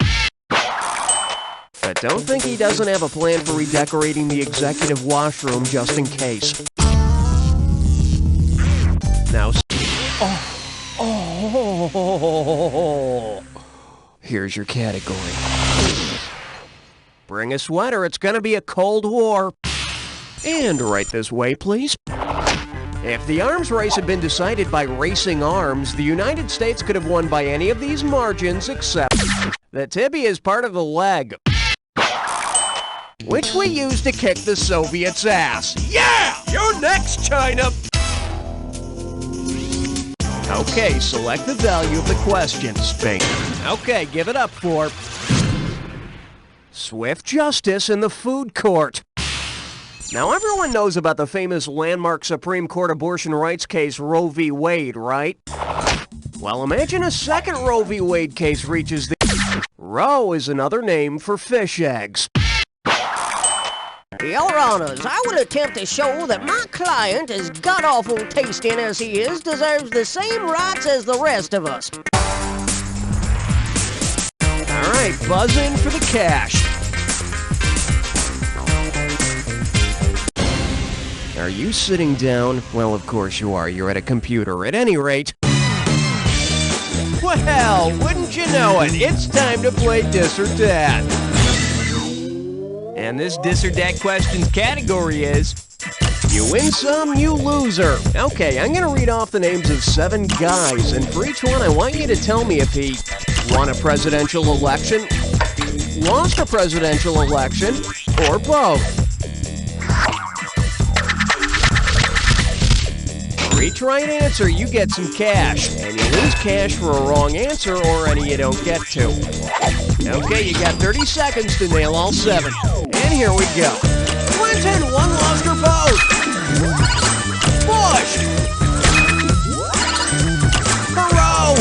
But don't think he doesn't have a plan for redecorating the executive washroom just in case. Now, here's your category. Bring a sweater, it's gonna be a Cold War. And right this way, please. If the arms race had been decided by racing arms, the United States could have won by any of these margins except the tibia is part of the leg, which we used to kick the Soviets' ass. Yeah! You're next, China! Okay, select the value of the question, Spink. Okay, give it up for swift justice in the food court. Now, everyone knows about the famous landmark Supreme Court abortion rights case Roe v. Wade, right? Well, imagine a second Roe v. Wade case reaches the... Roe is another name for fish eggs.
Your Honors, I would attempt to show that my client, as god-awful tasting as he is, deserves the same rights as the rest of us.
All right, buzz in for the cash. Are you sitting down? Well, of course you are. You're at a computer. At any rate... Well, wouldn't you know it? It's time to play Dis or Dat. And this Dis or Dat questions category is... You win some, you loser. Okay, I'm going to read off the names of 7 guys, and for each one I want you to tell me if he won a presidential election, lost a presidential election, or both. For each right answer, you get some cash, and you lose cash for a wrong answer or any you don't get to. Okay, you got 30 seconds to nail all 7. And here we go. Clinton won, lost, or both. Bush. Perot.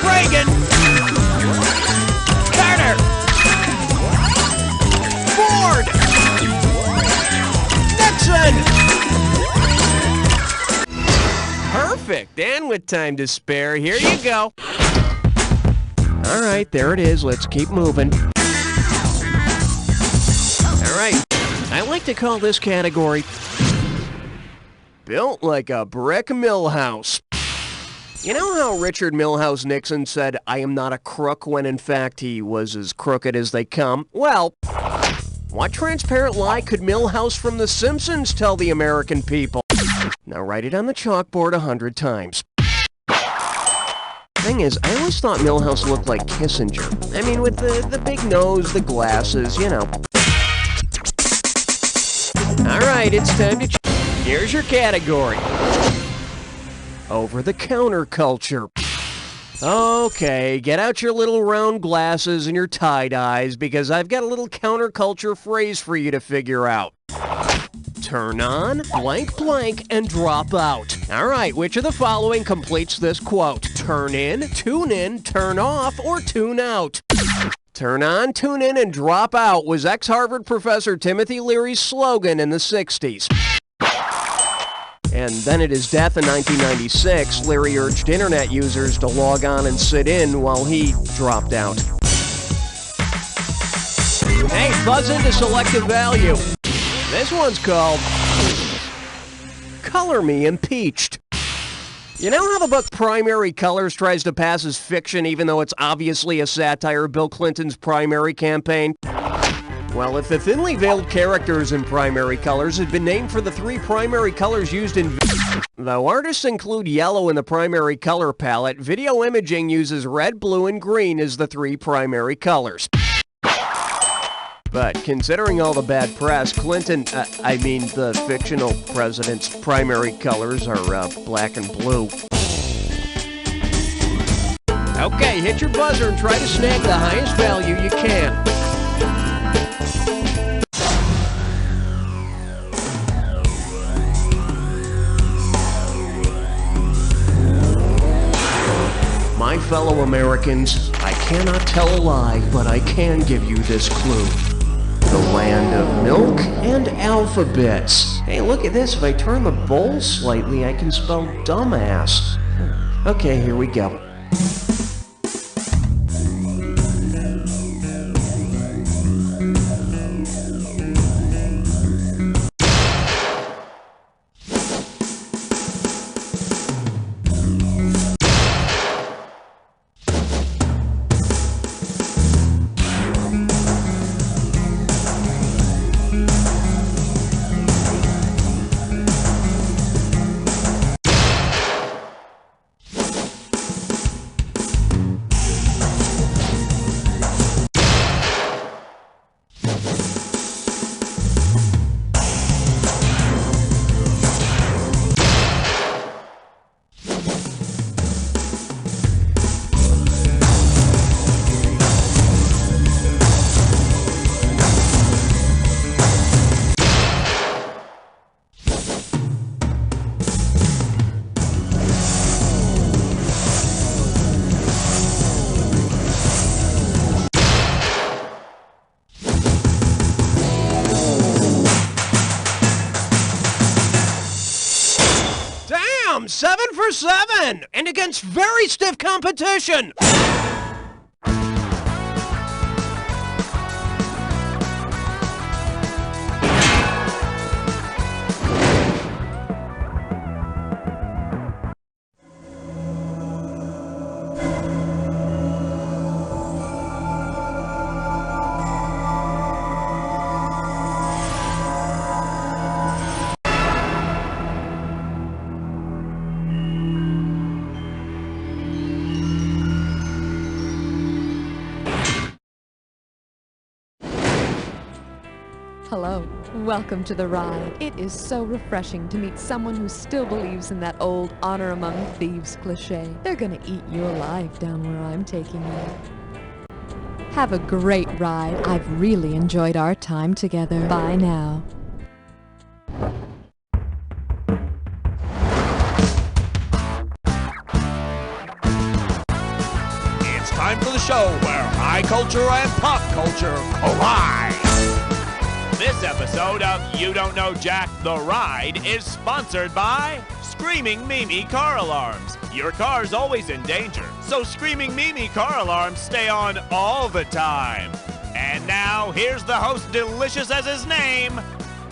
Reagan. Carter. Ford. Nixon. Perfect. And with time to spare, here you go. All right, there it is. Let's keep moving. All right. I like to call this category Built Like a Brick Millhouse. You know how Richard Milhouse Nixon said, "I am not a crook," when in fact he was as crooked as they come? Well, what transparent lie could Milhouse from The Simpsons tell the American people? Now write it on the chalkboard 100 times. Thing is, I always thought Milhouse looked like Kissinger. I mean, with the big nose, the glasses, you know. Alright, it's time to... Here's your category. Over-the-counter culture. Okay, get out your little round glasses and your tie-dyes, because I've got a little counterculture phrase for you to figure out. Turn on, blank blank, and drop out. Alright, which of the following completes this quote? Turn in, turn off, or tune out. Turn on, tune in, and drop out was ex-Harvard professor Timothy Leary's slogan in the 60s. And then at his death in 1996, Leary urged internet users to log on and sit in while he dropped out. Hey, buzz into selective value. This one's called Color Me Impeached. You know how the book Primary Colors tries to pass as fiction even though it's obviously a satire of Bill Clinton's primary campaign? Well, if the thinly veiled characters in primary colors had been named for the three primary colors used in though artists include yellow in the primary color palette, video imaging uses red, blue, and green as the three primary colors. But considering all the bad press, the fictional president's primary colors are black and blue. Okay, hit your buzzer and try to snag the highest value you can. My fellow Americans, I cannot tell a lie, but I can give you this clue. The land of milk and alphabets. Hey, look at this. If I turn the bowl slightly, I can spell dumbass. Okay, here we go. Damn, 7 for 7! And against very stiff competition!
Hello. Welcome to the ride. It is so refreshing to meet someone who still believes in that old honor among thieves cliche. They're gonna eat you alive down where I'm taking you. Have a great ride. I've really enjoyed our time together. Bye now.
It's time for the show where high culture and pop culture collide. This episode of You Don't Know Jack the Ride is sponsored by Screaming Mimi Car Alarms. Your car's always in danger, so Screaming Mimi Car Alarms stay on all the time. And now, here's the host, delicious as his name,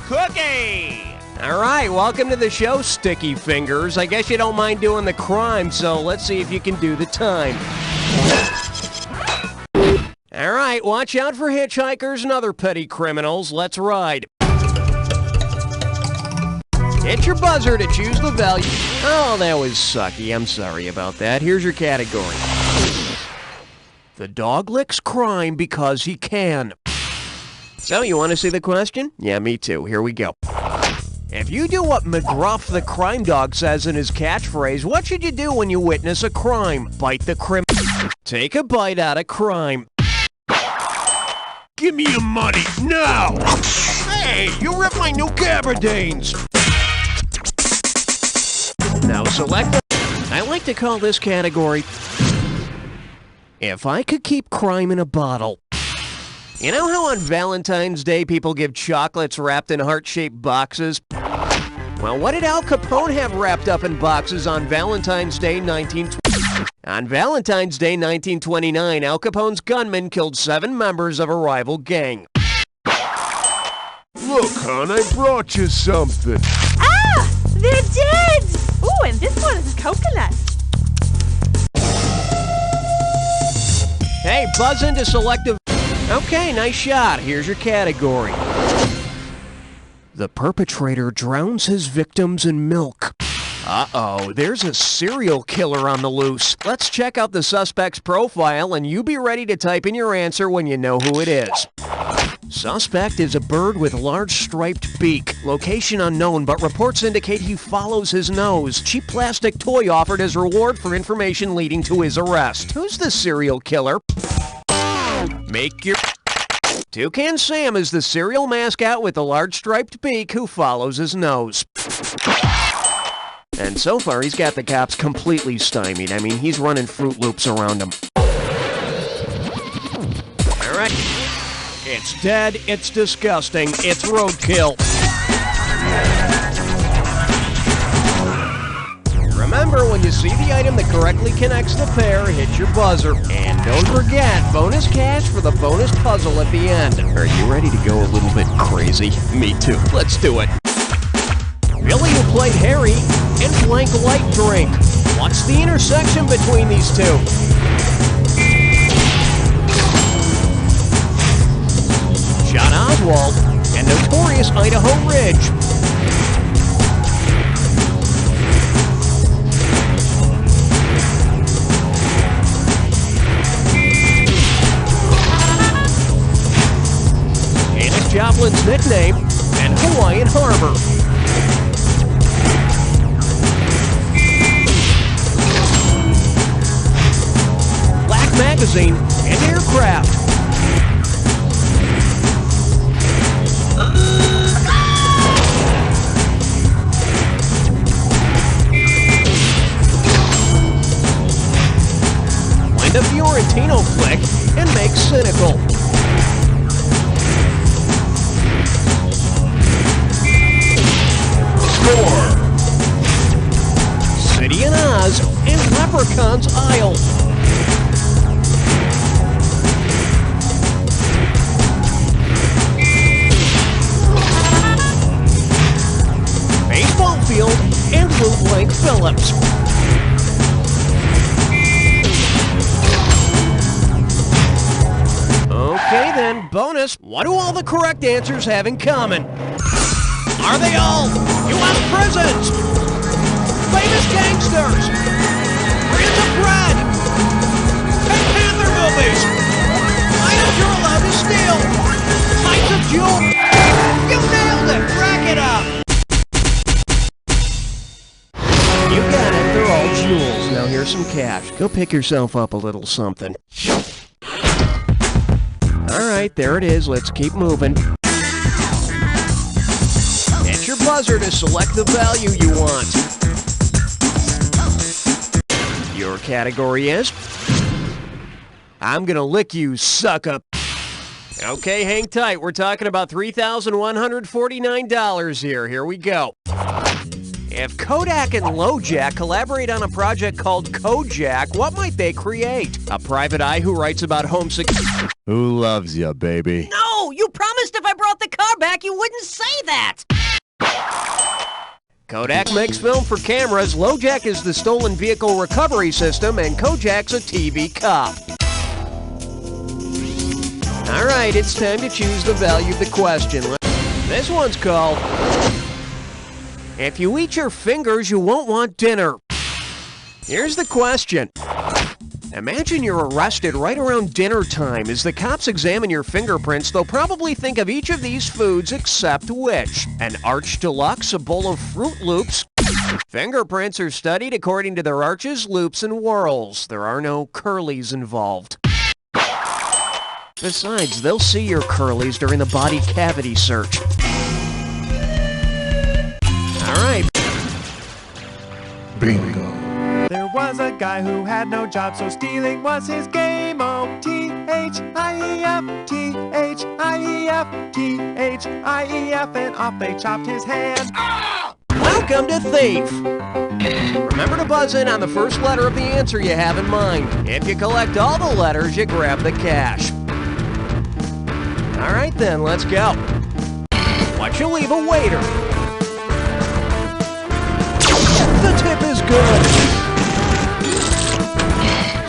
Cookie!
All right, welcome to the show, Sticky Fingers. I guess you don't mind doing the crime, so let's see if you can do the time. All right, watch out for hitchhikers and other petty criminals. Let's ride. Hit your buzzer to choose the value. Oh, that was sucky. I'm sorry about that. Here's your category. The dog licks crime because he can. So, you want to see the question? Yeah, me too. Here we go. If you do what McGruff the crime dog says in his catchphrase, what should you do when you witness a crime? Bite the Take a bite out of crime. Give me your money, now! Hey, you ripped my new gabardines! Now select I like to call this category, If I Could Keep Crime in a Bottle. You know how on Valentine's Day people give chocolates wrapped in heart-shaped boxes? Well, what did Al Capone have wrapped up in boxes on Valentine's Day 1920? On Valentine's Day 1929, Al Capone's gunmen killed 7 members of a rival gang.
Look, hon, I brought you something.
Ah! They're dead! Ooh, and this one is coconut.
Hey, buzz into selective... Okay, nice shot. Here's your category. The perpetrator drowns his victims in milk. Uh-oh, there's a serial killer on the loose. Let's check out the suspect's profile, and you be ready to type in your answer when you know who it is. Suspect is a bird with large striped beak. Location unknown, but reports indicate he follows his nose. Cheap plastic toy offered as reward for information leading to his arrest. Who's the serial killer? Make your... Toucan Sam is the serial mascot with the large striped beak who follows his nose. And so far, he's got the cops completely stymied. I mean, he's running Fruit Loops around him. All right. It's dead, it's disgusting, it's roadkill. Remember, when you see the item that correctly connects the pair, hit your buzzer. And don't forget, bonus cash for the bonus puzzle at the end. Are you ready to go a little bit crazy? Me too. Let's do it. Billy, who played Harry, and blank light drink. What's the intersection between these two? John Oswald and notorious Idaho Ridge. Janis Joplin's nickname and Hawaiian Harbor. Black Magazine and aircraft. Linda Fiorentino flick and make cynical. Score. City in Oz and Leprechaun's Isle. Baseball field and Lou Blank Phillips. Okay then, bonus. What do all the correct answers have in common? Are they all U.S. prisons? Famous gangsters? Brands of bread? Pink Panther movies? Items you're allowed to steal? Types of jewelry? You nailed it! Rack it up! You got it, they're all jewels. Now here's some cash. Go pick yourself up a little something. Alright, there it is. Let's keep moving. Hit your buzzer to select the value you want. Your category is... I'm gonna lick you, sucker. Okay, hang tight. We're talking about $3,149 here. Here we go. If Kodak and LoJack collaborate on a project called Kojak, what might they create? A private eye who writes about homesick...
Who loves ya, baby?
No! You promised if I brought the car back, you wouldn't say that!
Kodak makes film for cameras, LoJack is the stolen vehicle recovery system, and Kojak's a TV cop. Alright, it's time to choose the value of the question. This one's called... If you eat your fingers, you won't want dinner. Here's the question. Imagine you're arrested right around dinner time. As the cops examine your fingerprints, they'll probably think of each of these foods except which. An Arch Deluxe, a bowl of Fruit Loops. Fingerprints are studied according to their arches, loops, and whorls. There are no curlies involved. Besides, they'll see your curlies during the body cavity search. Alright.
Bingo.
There was a guy who had no job, so stealing was his game. Oh, T-H-I-E-F, T-H-I-E-F, T-H-I-E-F, and off they chopped his hand.
Welcome to Thief! Remember to buzz in on the first letter of the answer you have in mind. If you collect all the letters, you grab the cash. Alright then, let's go. What you leave a waiter? The tip is good.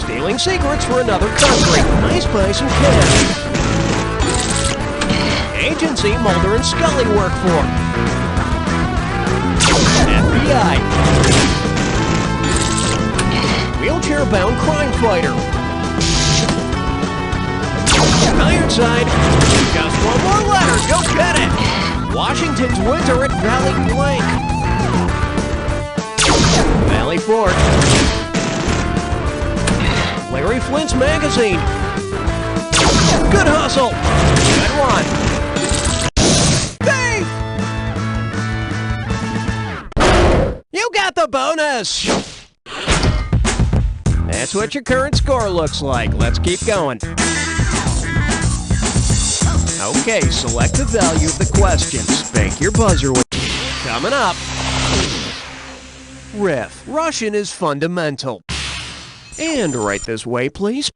Stealing secrets for another country. Nice buy some cash. Agency Mulder and Scully work for. FBI. Wheelchair-bound crime fighter. Ironside. Just one more letter. Go get it. Washington's winter at Valley Blank. Valley Fort. Larry Flint's magazine. Good hustle. Good one. Thief! You got the bonus. That's what your current score looks like. Let's keep going. Okay, select the value of the question. Spank your buzzer with. Coming up. Riff. Russian is fundamental. And right this way, please.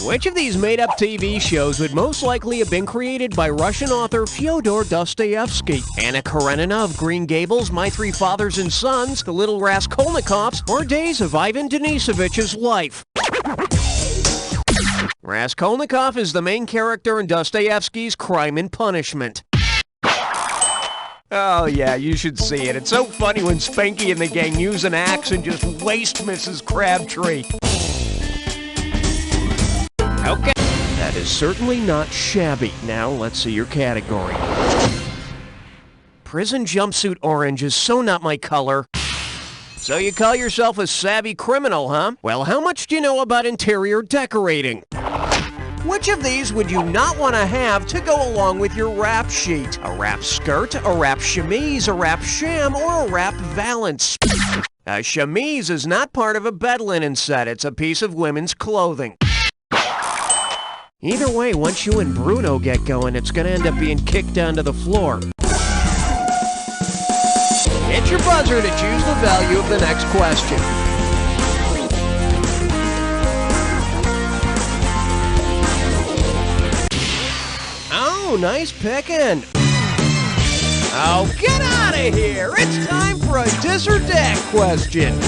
Which of these made-up TV shows would most likely have been created by Russian author Fyodor Dostoevsky? Anna Karenina of Green Gables, My Three Fathers and Sons, The Little Raskolnikovs, or Days of Ivan Denisovich's Life? Raskolnikov is the main character in Dostoevsky's Crime and Punishment. Oh yeah, you should see it. It's so funny when Spanky and the gang use an axe and just waste Mrs. Crabtree. Okay, that is certainly not shabby. Now let's see your category. Prison jumpsuit orange is so not my color. So you call yourself a savvy criminal, huh? Well, how much do you know about interior decorating? Which of these would you not want to have to go along with your rap sheet? A rap skirt, a rap chemise, a rap sham, or a rap valance? A chemise is not part of a bed linen set. It's a piece of women's clothing. Either way, once you and Bruno get going, it's going to end up being kicked down to the floor. Hit your buzzer to choose the value of the next question. Oh, nice picking. Oh, get out of here! It's time for a dis or dat question.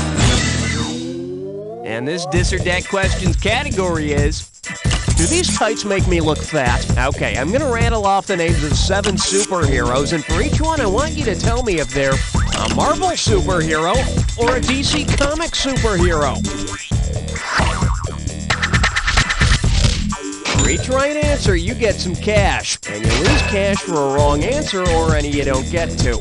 And this dis or dat questions category is... Do these tights make me look fat? Okay, I'm gonna rattle off the names of 7 superheroes, and for each one I want you to tell me if they're a Marvel superhero or a DC Comics superhero. For each right answer, you get some cash, and you lose cash for a wrong answer or any you don't get to.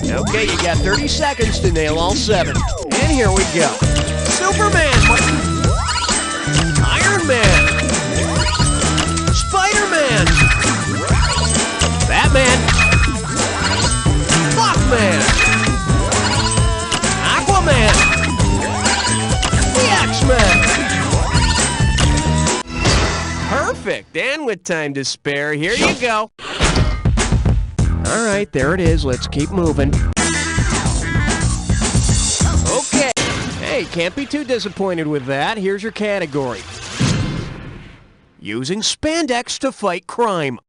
Okay, you got 30 seconds to nail all 7. And here we go. Superman! Iron Man! Spider-Man! Batman! Mothman! Aquaman! The X-Men! Perfect! And with time to spare, here you go. Alright, there it is. Let's keep moving. Okay. Hey, can't be too disappointed with that. Here's your category. Using spandex to fight crime.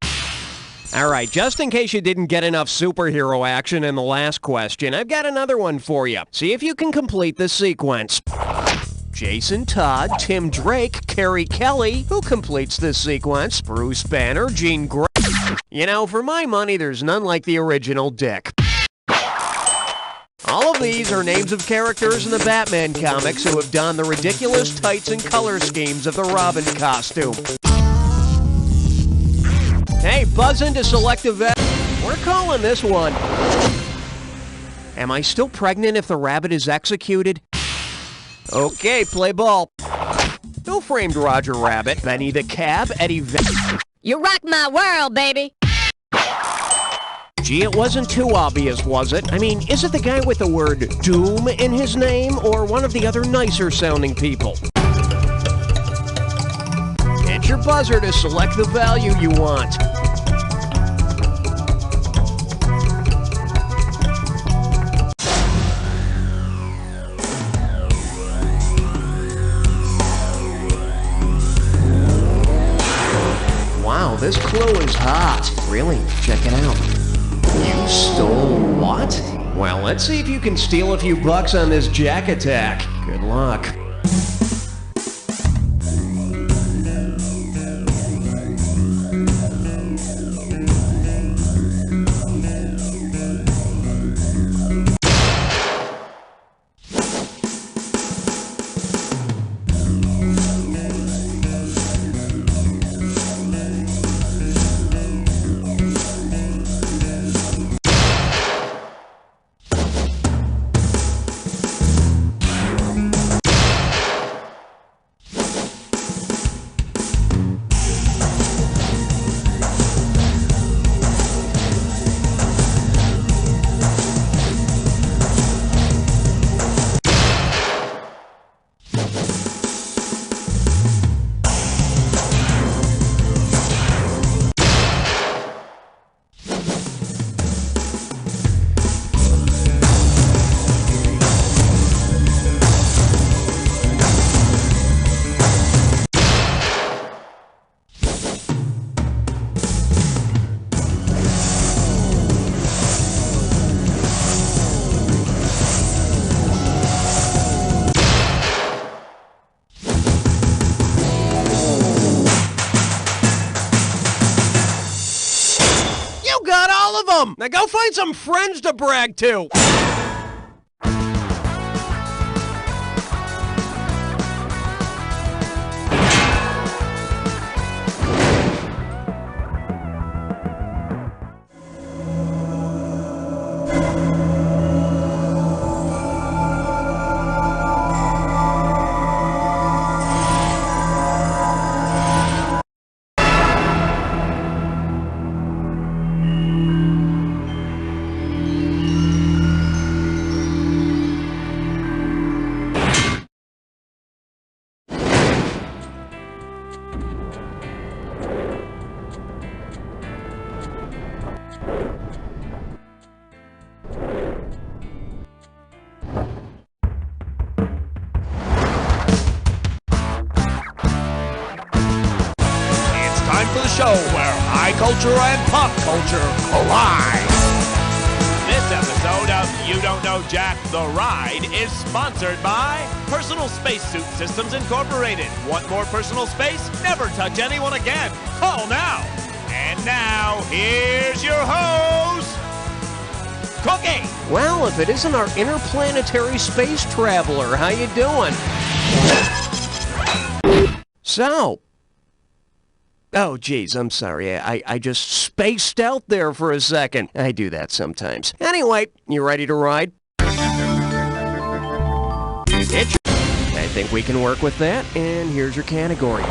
Alright, just in case you didn't get enough superhero action in the last question, I've got another one for you. See if you can complete the sequence. Jason Todd, Tim Drake, Carrie Kelly. Who completes this sequence? Bruce Banner, Jean Grey. You know, for my money, there's none like the original Dick. All of these are names of characters in the Batman comics who have donned the ridiculous tights and color schemes of the Robin costume. Hey, buzz in to select a vet. We're calling this one. Am I still pregnant if the rabbit is executed? Okay, play ball. Who framed Roger Rabbit? Benny the Cab, Eddie
You rock my world, baby!
Gee, it wasn't too obvious, was it? I mean, is it the guy with the word doom in his name, or one of the other nicer sounding people? Hit your buzzer to select the value you want. Wow, this clue is hot. Really? Check it out. You stole what? Well, let's see if you can steal a few bucks on this Jack Attack. Good luck. awesome! Now go find some friends to brag to!
For the show where high culture and pop culture collide. This episode of You Don't Know Jack the Ride is sponsored by Personal Spacesuit Systems Incorporated. Want more personal space? Never touch anyone again. Call now. And now, here's your host, Cookie.
Well, if it isn't our interplanetary space traveler, how you doing? So... Oh, geez, I'm sorry. I just spaced out there for a second. I do that sometimes. Anyway, you ready to ride? I think we can work with that, and here's your category.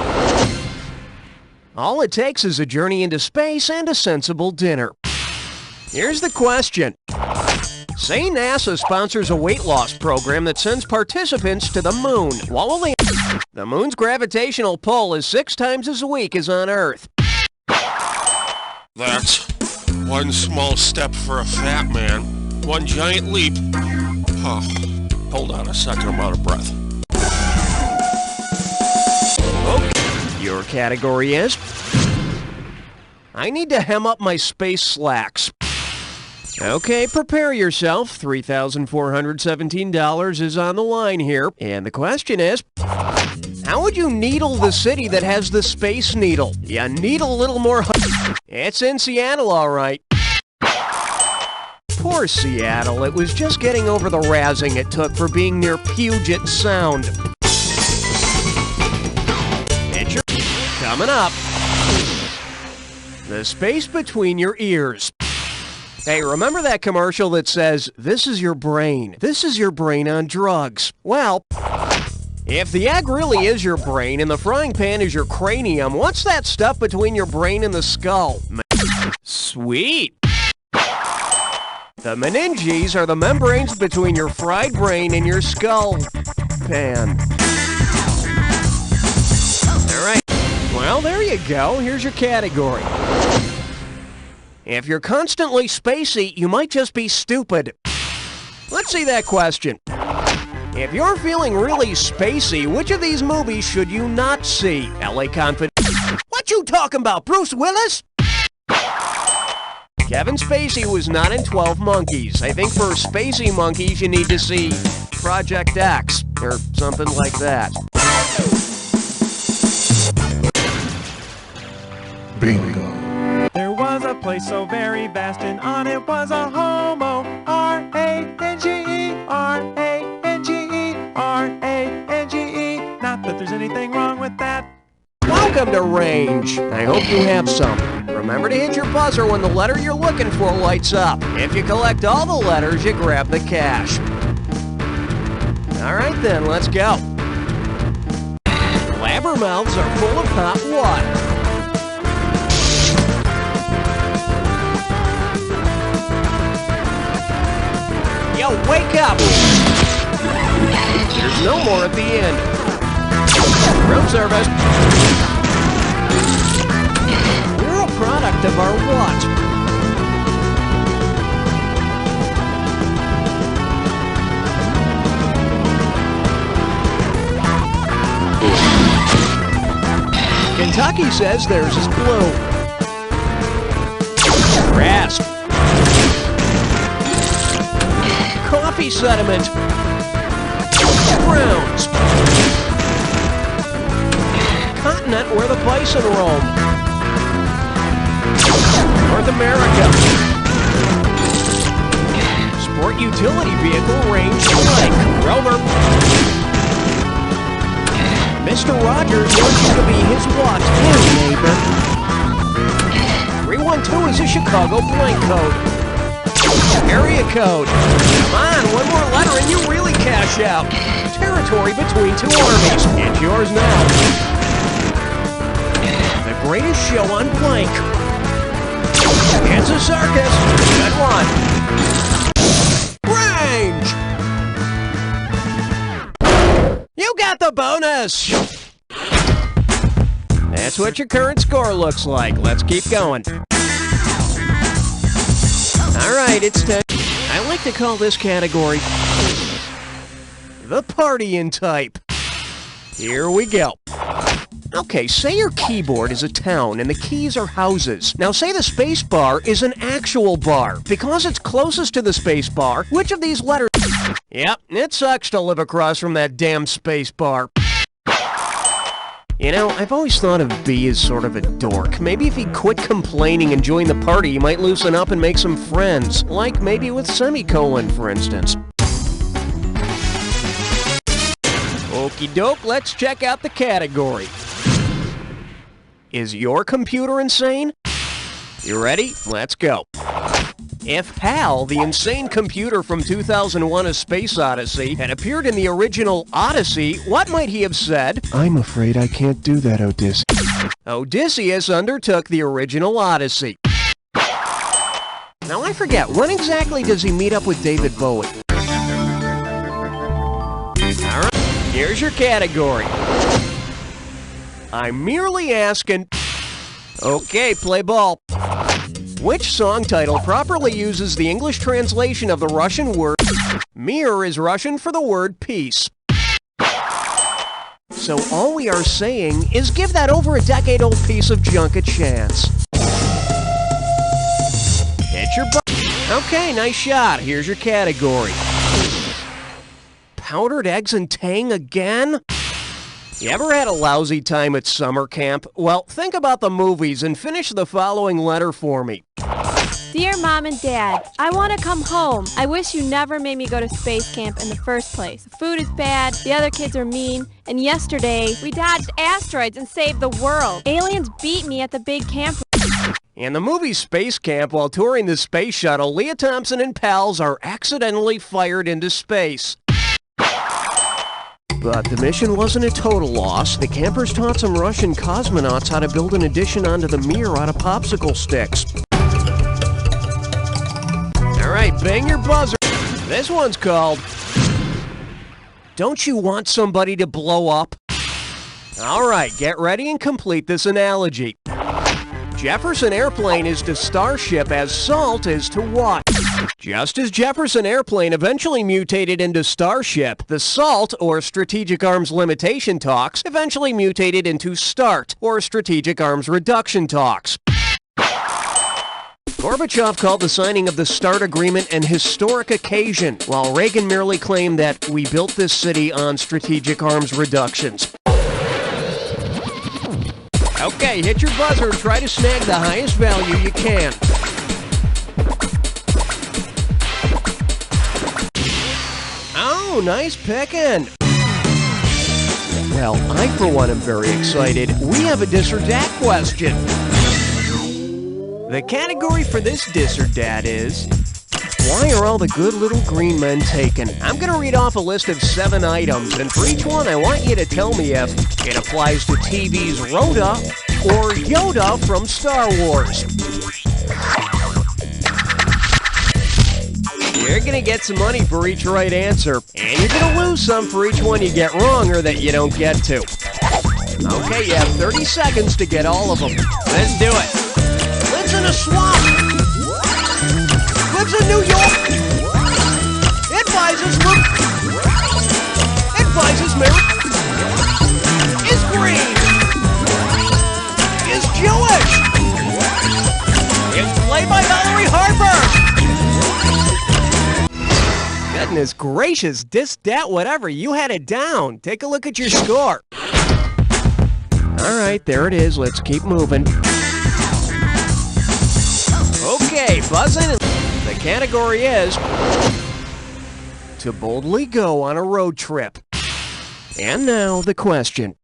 All it takes is a journey into space and a sensible dinner. Here's the question. Say NASA sponsors a weight loss program that sends participants to the moon. What will they... The moon's gravitational pull is 6 times as weak as on Earth.
That's one small step for a fat man, one giant leap. Oh, hold on a second, I'm out of breath.
Okay. Your category is... I need to hem up my space slacks. Okay, prepare yourself. $3,417 is on the line here. And the question is, how would you needle the city that has the Space Needle? You need a little more... It's in Seattle, all right. Poor Seattle. It was just getting over the razzing it took for being near Puget Sound. Picture coming up. The space between your ears. Hey, remember that commercial that says, this is your brain. This is your brain on drugs. Well, if the egg really is your brain and the frying pan is your cranium, what's that stuff between your brain and the skull? Sweet. The meninges are the membranes between your fried brain and your skull pan. All right. Well, there you go. Here's your category. If you're constantly spacey, you might just be stupid. Let's see that question. If you're feeling really spacey, which of these movies should you not see? LA Confidential. What you talking about, Bruce Willis? Kevin Spacey was not in 12 Monkeys. I think for spacey monkeys, you need to see Project X or something like that.
Bingo.
There was a place so very vast, and on it was a homo. R-A-N-G-E, R-A-N-G-E, R-A-N-G-E. Not that there's anything wrong with that.
Welcome to Range. I hope you have some. Remember to hit your buzzer when the letter you're looking for lights up. If you collect all the letters, you grab the cash. All right then, let's go. Blabbermouths are full of hot water. Yo, wake up! There's no more at the end. Room service. We're a product of our what? Kentucky says theirs is blue. Rasp. Coffee sediment. Browns. Continent where the bison roam. North America. Sport utility vehicle range blank. Rover. Mr. Rogers wants you to be his watch. Hey, neighbor. 312 is a Chicago blank code. Area code. Come on, one more letter and you really cash out. Territory between two armies. It's yours now. The greatest show on blank. It's a circus. Good one. Range! You got the bonus! That's what your current score looks like. Let's keep going. Alright, it's time. I like to call this category the partying type. Here we go. Okay, say your keyboard is a town and the keys are houses. Now say the space bar is an actual bar. Because it's closest to the space bar, which of these letters... Yep, it sucks to live across from that damn space bar. You know, I've always thought of B as sort of a dork. Maybe if he'd quit complaining and join the party, he might loosen up and make some friends. Like maybe with Semicolon, for instance. Okie doke, let's check out the category. Is your computer insane? You ready? Let's go. If HAL, the insane computer from 2001: A Space Odyssey, had appeared in the original Odyssey, what might he have said?
I'm afraid I can't do that, Odysseus.
Odysseus undertook the original Odyssey. Now I forget, when exactly does he meet up with David Bowie? Alright, here's your category. I'm merely asking... Okay, play ball. Which song title properly uses the English translation of the Russian word... Mir is Russian for the word peace. So all we are saying is give that over a decade-old piece of junk a chance. Hit your Okay, nice shot. Here's your category. Powdered eggs and tang again? You ever had a lousy time at summer camp? Well, think about the movies and finish the following letter for me.
Dear Mom and Dad, I want to come home. I wish you never made me go to space camp in the first place. The food is bad, the other kids are mean, and yesterday we dodged asteroids and saved the world. Aliens beat me at the big camp.
In the movie Space Camp, while touring the space shuttle, Leah Thompson and pals are accidentally fired into space. But the mission wasn't a total loss. The campers taught some Russian cosmonauts how to build an addition onto the Mir out of popsicle sticks. Alright, bang your buzzer. This one's called... Don't you want somebody to blow up? Alright, get ready and complete this analogy. Jefferson Airplane is to Starship as Salt is to what? Just as Jefferson Airplane eventually mutated into Starship, the SALT, or Strategic Arms Limitation Talks, eventually mutated into START, or Strategic Arms Reduction Talks. Gorbachev called the signing of the START agreement an historic occasion, while Reagan merely claimed that we built this city on strategic arms reductions. Okay, hit your buzzer and try to snag the highest value you can. Oh, nice picking. Well, I for one am very excited. We have a dis or dat question. The category for this dis or dat is... Why are all the good little green men taken? I'm going to read off a list of 7 items, and for each one I want you to tell me if it applies to TV's Rhoda or Yoda from Star Wars. You're going to get some money for each right answer, and you're going to lose some for each one you get wrong or that you don't get to. Okay, you have 30 seconds to get all of them. Let's do it. Lives in a swamp. Lives in New York. Advises Luke. Advises Mary. Is green. Is Jewish. Is played by Valerie Harper. Goodness gracious, dis, dat, whatever, you had it down. Take a look at your score. Alright, there it is. Let's keep moving. Okay, buzzing. The category is to boldly go on a road trip. And now the question.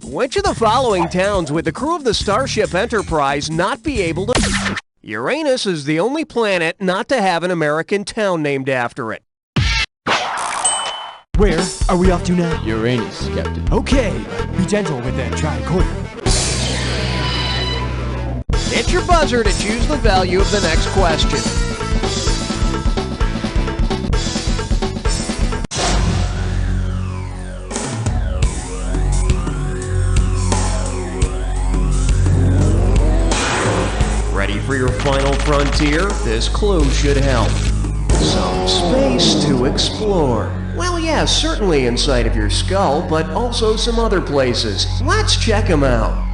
Which of the following towns would the crew of the Starship Enterprise not be able to... Uranus is the only planet not to have an American town named after it.
Where are we off to now?
Uranus, Captain.
Okay, be gentle with that tricorder.
Hit your buzzer to choose the value of the next question. Ready for your final frontier? This clue should help. Some space to explore. Well, yes, certainly inside of your skull, but also some other places. Let's check them out.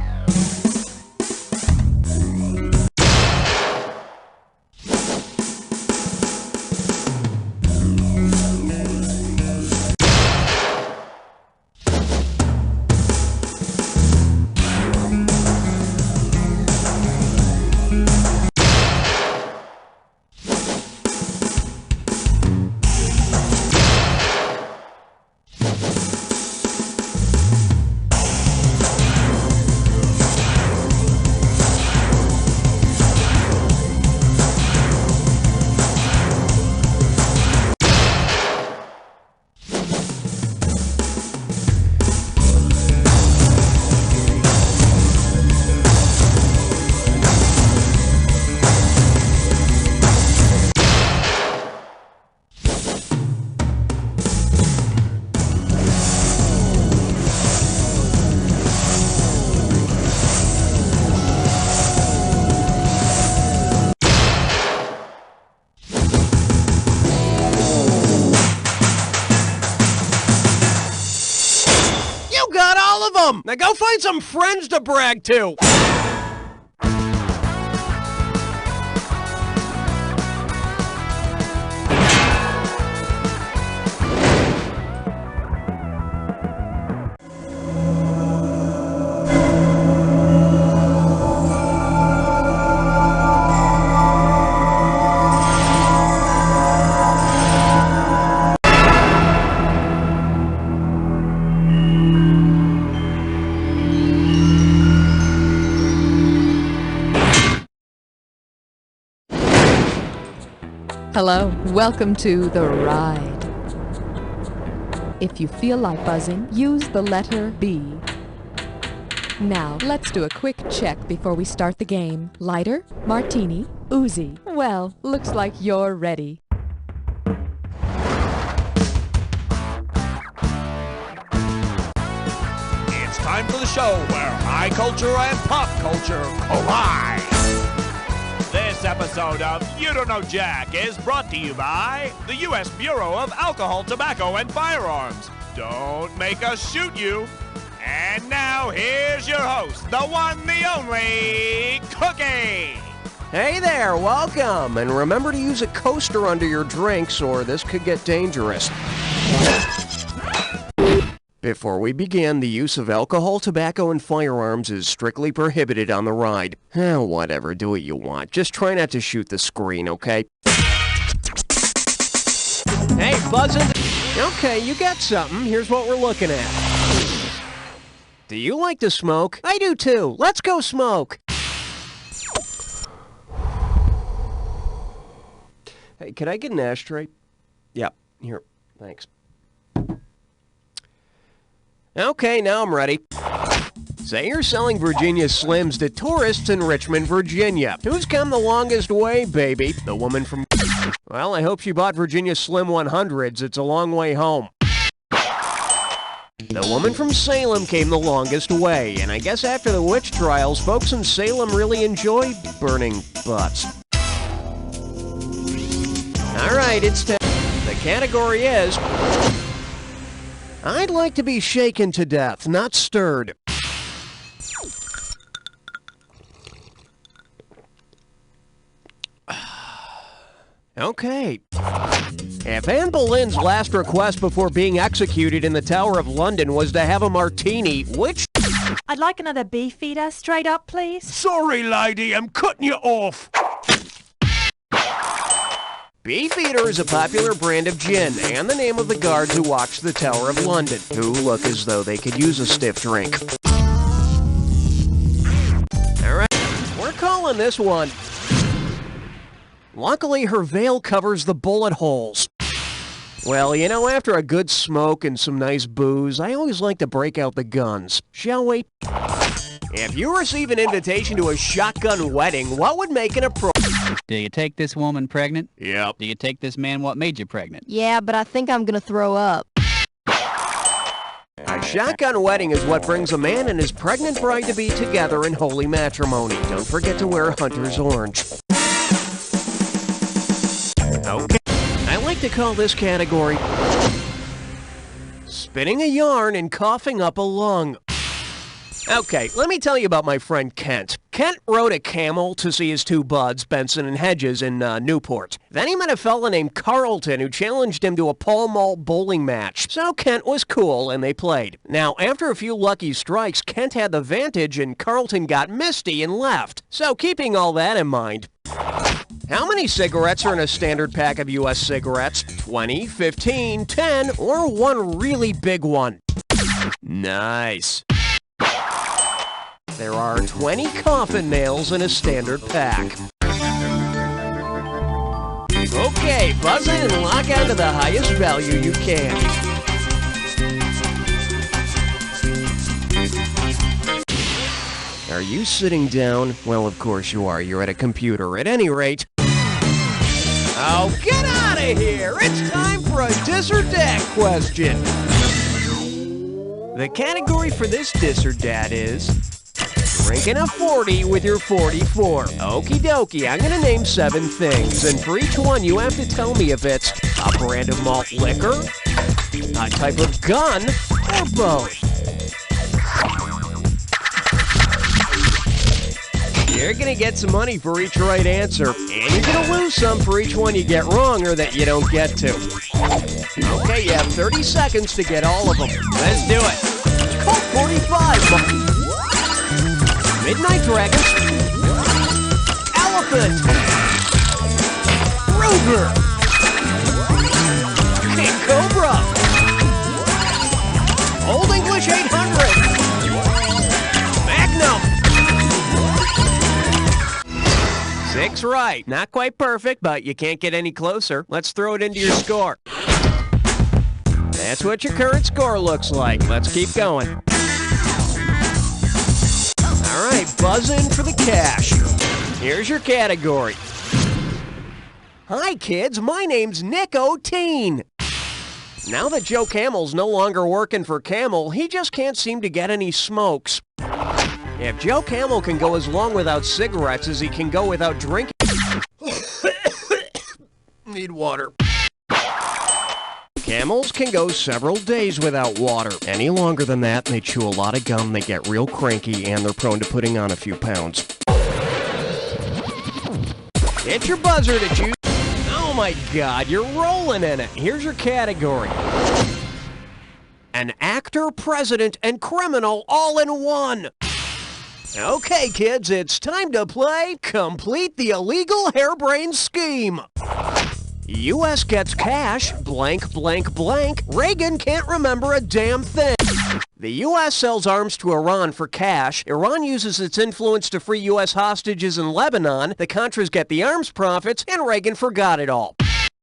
Now go find some friends to brag to!
Hello, welcome to The Ride. If you feel like buzzing, use the letter B. Now, let's do a quick check before we start the game. Lighter, martini, Uzi. Well, looks like you're ready.
It's time for the show where high culture and pop culture collide. This episode of You Don't Know Jack is brought to you by the U.S. Bureau of Alcohol, Tobacco, and Firearms. Don't make us shoot you. And now, here's your host, the one, the only, Cookie.
Hey there, welcome. And remember to use a coaster under your drinks or this could get dangerous. Before we begin, the use of alcohol, tobacco, and firearms is strictly prohibited on the ride. Whatever, do what you want. Just try not to shoot the screen, okay? Hey, buzzing. Okay, you got something. Here's what we're looking at. Do you like to smoke? I do too. Let's go smoke. Hey, can I get an ashtray? Yep, here. Thanks. Okay, now I'm ready. Say you're selling Virginia Slims to tourists in Richmond, Virginia. Who's come the longest way, baby? The woman from... Well, I hope she bought Virginia Slim 100s. It's a long way home. The woman from Salem came the longest way, and I guess after the witch trials, folks in Salem really enjoy burning butts. All right, it's time. The category is... I'd like to be shaken to death, not stirred. Okay. If Anne Boleyn's last request before being executed in the Tower of London was to have a martini, which...
I'd like another beefeater, straight up, please.
Sorry, lady, I'm cutting you off.
Beefeater is a popular brand of gin and the name of the guards who watch the Tower of London, who look as though they could use a stiff drink. Alright, we're calling this one. Luckily, her veil covers the bullet holes. Well, you know, after a good smoke and some nice booze, I always like to break out the guns. Shall we? If you receive an invitation to a shotgun wedding, what would make an appropriate...
Do you take this woman pregnant?
Yep.
Do you take this man what made you pregnant?
Yeah, but I think I'm gonna throw up.
A shotgun wedding is what brings a man and his pregnant bride-to-be together in holy matrimony. Don't forget to wear hunter's orange. Okay. I like to call this category spinning a yarn and coughing up a lung. Okay, let me tell you about my friend Kent. Kent rode a camel to see his two buds, Benson and Hedges, in Newport. Then he met a fella named Carlton who challenged him to a Pall Mall bowling match. So Kent was cool and they played. Now, after a few lucky strikes, Kent had the vantage and Carlton got misty and left. So keeping all that in mind, how many cigarettes are in a standard pack of U.S. cigarettes? 20, 15, 10, or one really big one? Nice. There are 20 coffin nails in a standard pack. Okay, buzz in and lock onto the highest value you can. Are you sitting down? Well, of course you are. You're at a computer. At any rate... Oh, get out of here! It's time for a dis or dat question. The category for this dis or dat is... drinking a 40 with your 44. Okie dokie, I'm gonna name 7 things, and for each one you have to tell me if it's a brand of malt liquor, a type of gun, or both. You're gonna get some money for each right answer, and you're gonna lose some for each one you get wrong or that you don't get to. Okay, you have 30 seconds to get all of them. Let's do it. Colt 45. Midnight Dragons, Elephant, Ruger, King Cobra, Old English 800, Magnum. 6 right. Not quite perfect, but you can't get any closer. Let's throw it into your score. That's what your current score looks like. Let's keep going. All right, buzz in for the cash. Here's your category. Hi, kids. My name's Nick O'Teen. Now that Joe Camel's no longer working for Camel, he just can't seem to get any smokes. If Joe Camel can go as long without cigarettes as he can go without drinking... Need water. Camels can go several days without water. Any longer than that, they chew a lot of gum, they get real cranky, and they're prone to putting on a few pounds. Hit your buzzer to choose. Oh my God, you're rolling in it. Here's your category. An actor, president, and criminal all in one. Okay, kids, it's time to play Complete the Illegal Harebrained Scheme. U.S. gets cash, blank, blank, blank. Reagan can't remember a damn thing. The U.S. sells arms to Iran for cash. Iran uses its influence to free U.S. hostages in Lebanon. The Contras get the arms profits, and Reagan forgot it all.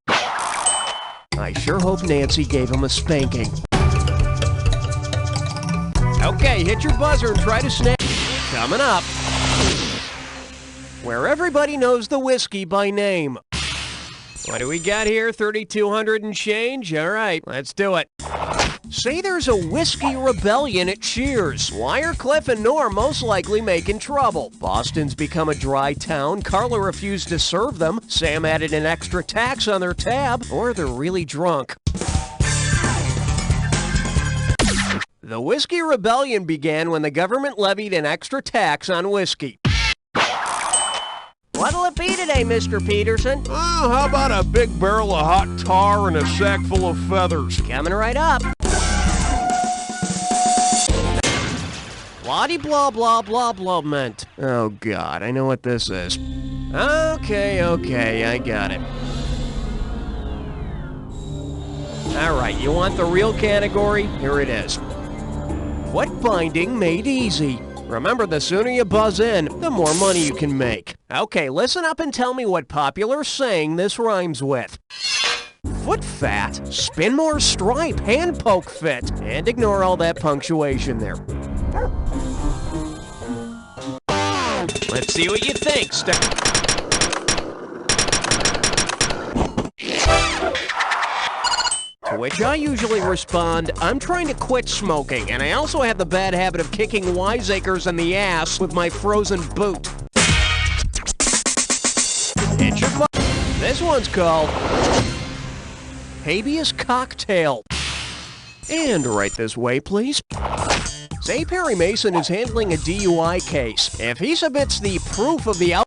I sure hope Nancy gave him a spanking. Okay, hit your buzzer and try to snap. Coming up. Where everybody knows the whiskey by name. What do we got here? 3,200 and change? All right, let's do it. Say there's a whiskey rebellion at Cheers. Why are Cliff and Norm most likely making trouble? Boston's become a dry town. Carla refused to serve them. Sam added an extra tax on their tab. Or they're really drunk. The Whiskey Rebellion began when the government levied an extra tax on whiskey. What'll it be today, Mr. Peterson?
Oh, how about a big barrel of hot tar and a sack full of feathers?
Coming right up. Blah-de-blah, blah, blah, blah, meant. Oh, God, I know what this is. Okay, I got it. All right, you want the real category? Here it is. Foot binding made easy. Remember, the sooner you buzz in, the more money you can make. Okay, listen up and tell me what popular saying this rhymes with. Foot fat, spin more stripe, hand poke fit, and ignore all that punctuation there. Let's see what you think, To which I usually respond, I'm trying to quit smoking, and I also have the bad habit of kicking wiseacres in the ass with my frozen boot. It's your This one's called Habeas Cocktail. And right this way, please. Say Perry Mason is handling a DUI case. If he submits the proof of the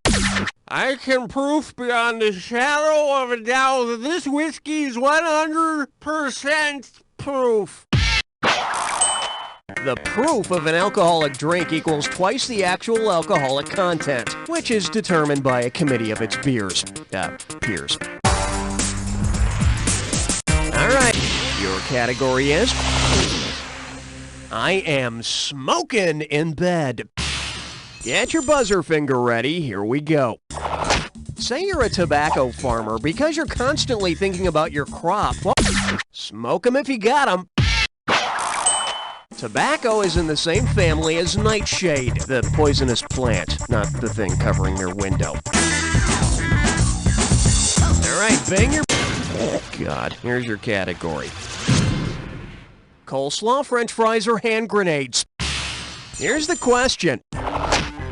I can prove beyond a shadow of a doubt that this whiskey is 100% proof. The proof of an alcoholic drink equals twice the actual alcoholic content, which is determined by a committee of its peers. All right, your category is I am smoking in bed. Get your buzzer finger ready, here we go. Say you're a tobacco farmer because you're constantly thinking about your crop. Well, smoke 'em if you got 'em. Tobacco is in the same family as nightshade, the poisonous plant, not the thing covering your window. All right, bang your... Oh, God, here's your category. Coleslaw, French fries, or hand grenades? Here's the question.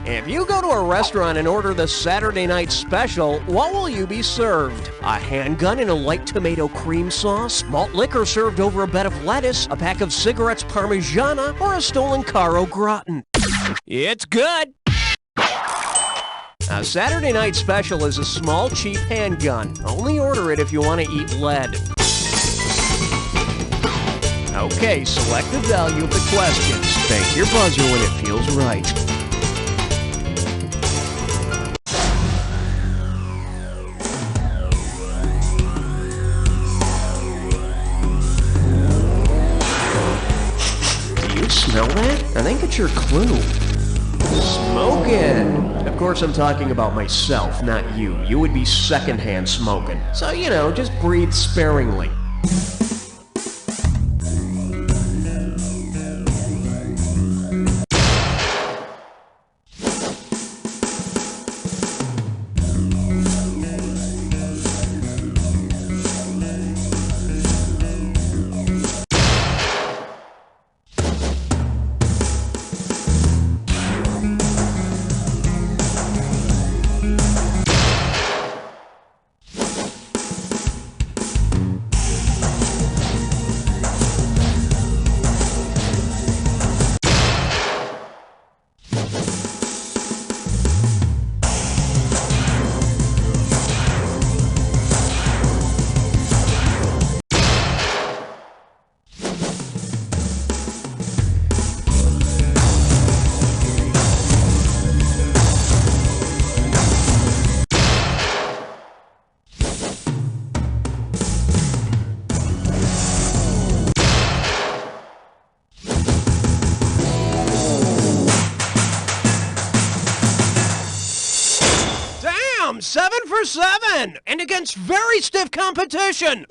If you go to a restaurant and order the Saturday night special, what will you be served? A handgun in a light tomato cream sauce? Malt liquor served over a bed of lettuce? A pack of cigarettes Parmigiana? Or a stolen car au gratin? It's good! A Saturday night special is a small, cheap handgun. Only order it if you want to eat lead. Okay, select the value of the questions. Thank your buzzer when it feels right. Smell that? I think it's your clue. Smoking! Of course I'm talking about myself, not you. You would be secondhand smoking. So, you know, just breathe sparingly. Damn, 7 for 7! And against very stiff competition!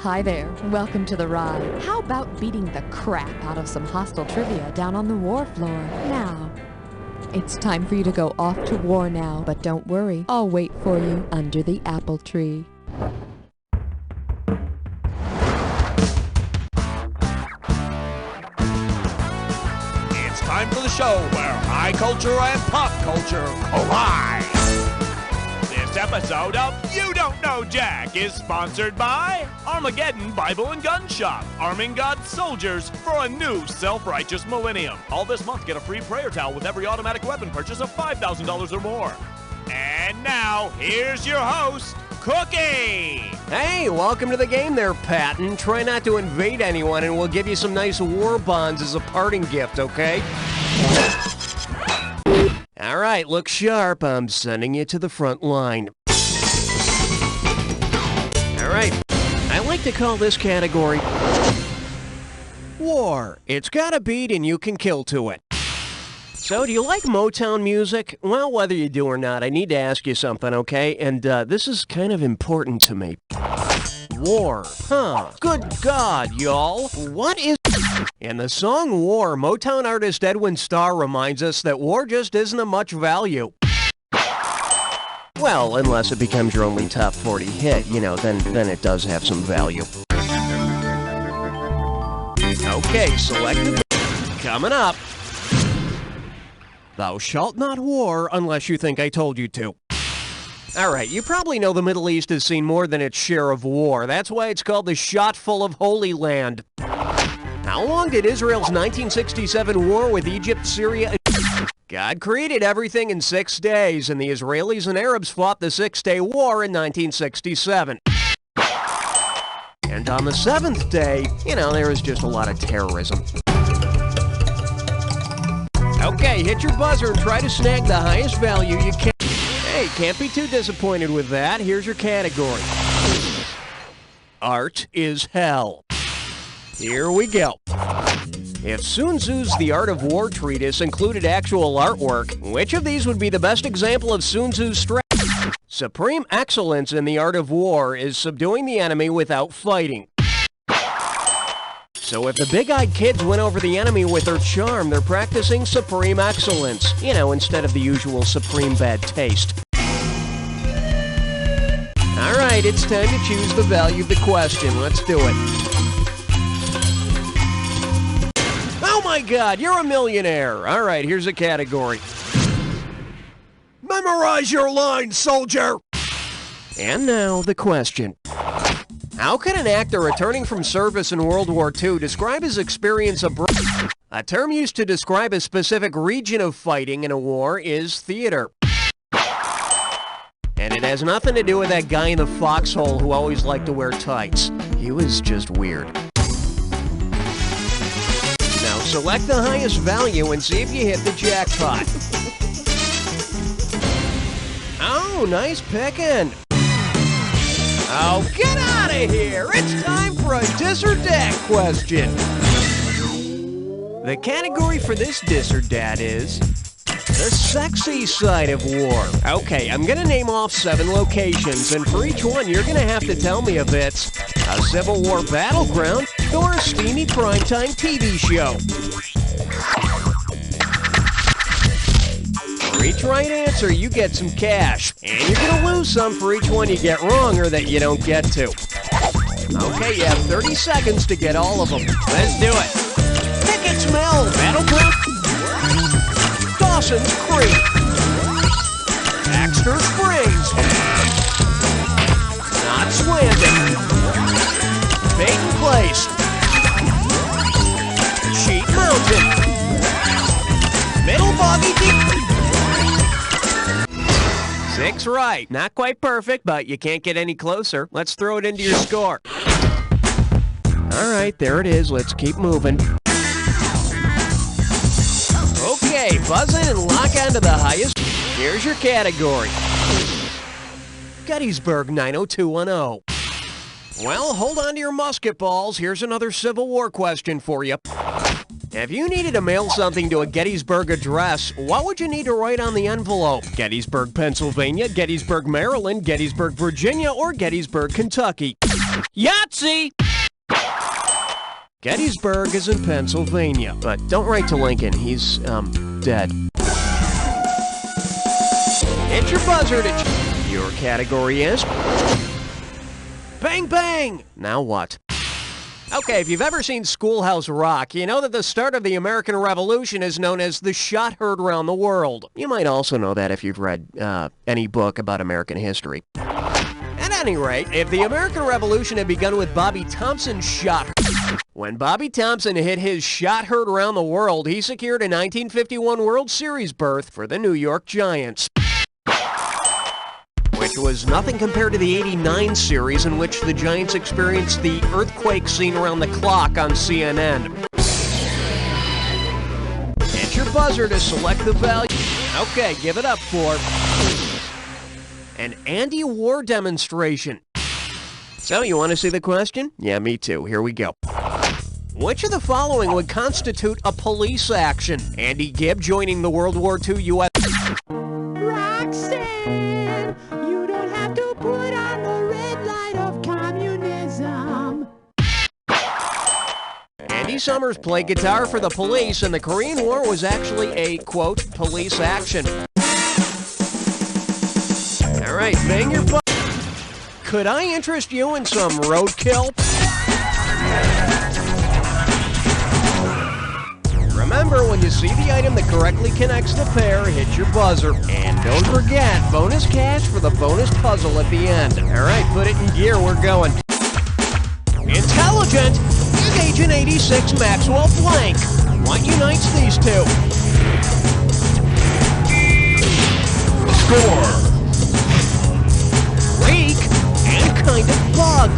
Hi there, welcome to the ride. How about beating the crap out of some hostile trivia down on the war floor? Now, it's time for you to go off to war now, but don't worry, I'll wait for you under the apple tree.
It's time for the show where high culture and pop culture collide. This This episode of You Don't Know Jack is sponsored by Armageddon Bible and Gun Shop, arming God's soldiers for a new self-righteous millennium. All this month, get a free prayer towel with every automatic weapon purchase of $5,000 or more. And now, here's your host, Cookie!
Hey, welcome to the game there, Patton. Try not to invade anyone and we'll give you some nice war bonds as a parting gift, okay? All right, look sharp. I'm sending you to the front line. All right, I like to call this category War. It's got a beat and you can kill to it. So, do you like Motown music? Well, whether you do or not, I need to ask you something, okay? And this is kind of important to me. War. Huh. Good God, y'all. What is... In the song War, Motown artist Edwin Starr reminds us that war just isn't of much value. Well, unless it becomes your only top 40 hit, you know, then it does have some value. Okay, select the... Coming up. Thou shalt not war unless you think I told you to. Alright, you probably know the Middle East has seen more than its share of war. That's why it's called the shot full of Holy Land. How long did Israel's 1967 war with Egypt, Syria, and... God created everything in 6 days, and the Israelis and Arabs fought the Six-Day War in 1967. And on the 7th day, you know, there was just a lot of terrorism. Okay, hit your buzzer and try to snag the highest value you can. Hey, can't be too disappointed with that. Here's your category. Art is hell. Here we go. If Sun Tzu's The Art of War treatise included actual artwork, which of these would be the best example of Sun Tzu's strategy? Supreme excellence in the art of war is subduing the enemy without fighting. So if the big-eyed kids win over the enemy with their charm, they're practicing supreme excellence, you know, instead of the usual supreme bad taste. All right, it's time to choose the value of the question. Let's do it. Oh my God, you're a millionaire. All right, here's a category. Memorize your lines, soldier! And now the question. How can an actor returning from service in World War II describe his experience abroad? A term used to describe a specific region of fighting in a war is theater. And it has nothing to do with that guy in the foxhole who always liked to wear tights. He was just weird. Now select the highest value and see if you hit the jackpot. Oh, nice picking. Oh, get out of here! It's time for a dis or dat question. The category for this dis or dat is the sexy side of war. Okay, I'm gonna name off 7 locations, and for each one, you're gonna have to tell me if it's a Civil War battleground or a steamy primetime TV show. For each right answer, you get some cash. And you're going to lose some for each one you get wrong or that you don't get to. Okay, you have 30 seconds to get all of them. Let's do it. Pickett's Mill, Battleground, Dawson's Creek, Baxter Springs, Not Swandon, Peyton Place, Sheep Mountain, Middle Boggy Deep. 6 right. Not quite perfect, but you can't get any closer. Let's throw it into your score. All right, there it is. Let's keep moving. Okay, buzz in and lock onto the highest. Here's your category. Gettysburg 90210. Well, hold on to your musket balls. Here's another Civil War question for you. If you needed to mail something to a Gettysburg address, what would you need to write on the envelope? Gettysburg, Pennsylvania, Gettysburg, Maryland, Gettysburg, Virginia, or Gettysburg, Kentucky? Yahtzee! Gettysburg is in Pennsylvania, but don't write to Lincoln. He's, dead. Hit your buzzer to... Your category is... Bang, bang! Now what? Okay, if you've ever seen Schoolhouse Rock, you know that the start of the American Revolution is known as the shot heard round the world. You might also know that if you've read any book about American history. At any rate, if the American Revolution had begun with Bobby Thompson's shot, when Bobby Thompson hit his shot heard around the world, he secured a 1951 World Series berth for the New York Giants, which was nothing compared to the '89 series in which the Giants experienced the earthquake scene around the clock on CNN. Hit your buzzer to select the value. Okay, give it up for an anti-war demonstration. So, you want to see the question? Yeah, me too. Here we go. Which of the following would constitute a police action? Andy Gibb joining the World War II U.S.
Roxanne, you don't have to put on the red light of communism.
Andy Summers played guitar for the Police, and the Korean War was actually a, quote, police action. All right, bang your butt. Could I interest you in some roadkill? Remember, when you see the item that correctly connects the pair, hit your buzzer. And don't forget, bonus cash for the bonus puzzle at the end. All right, put it in gear, we're going. Intelligent is Agent 86 Maxwell Blank. What unites these two?
Score!
Weak and kind of bug.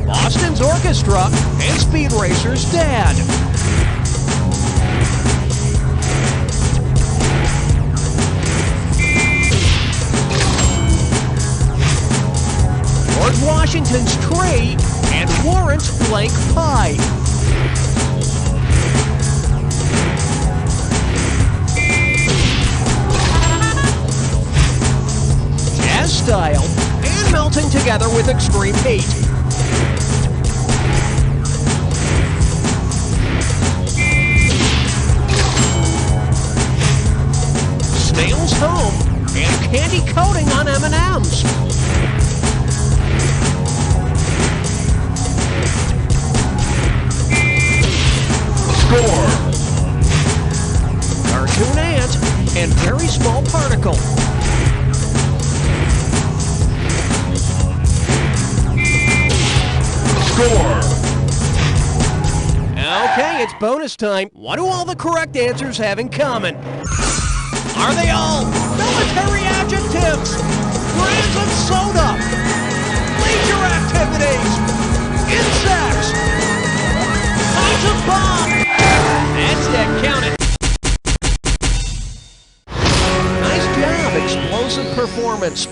Boston's Orchestra and Speed Racer's dad. George Washington's tree and Warrant's blank pie. Jazz style and melting together with extreme heat. Snail's home and candy coating on M&M's.
Score!
Cartoon ant and very small particle.
Score!
Okay, it's bonus time. What do all the correct answers have in common? Are they all military adjectives, brands of soda, leisure activities, insects, kinds of bomb? That's it, count it. Nice job, explosive performance.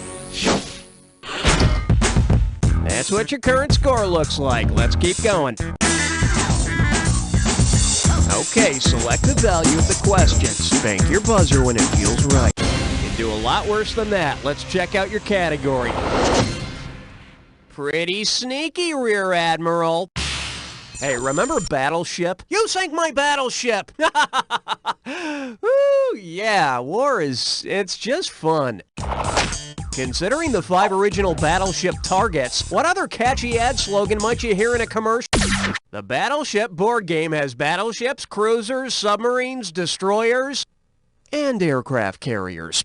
That's what your current score looks like. Let's keep going. Okay, select the value of the question. Spank your buzzer when it feels right. You can do a lot worse than that. Let's check out your category. Pretty sneaky, Rear Admiral. Hey, remember Battleship? You sank my battleship! Woo, yeah, war it's just fun. Considering the 5 original Battleship targets, what other catchy ad slogan might you hear in a commercial? The Battleship board game has battleships, cruisers, submarines, destroyers, and aircraft carriers.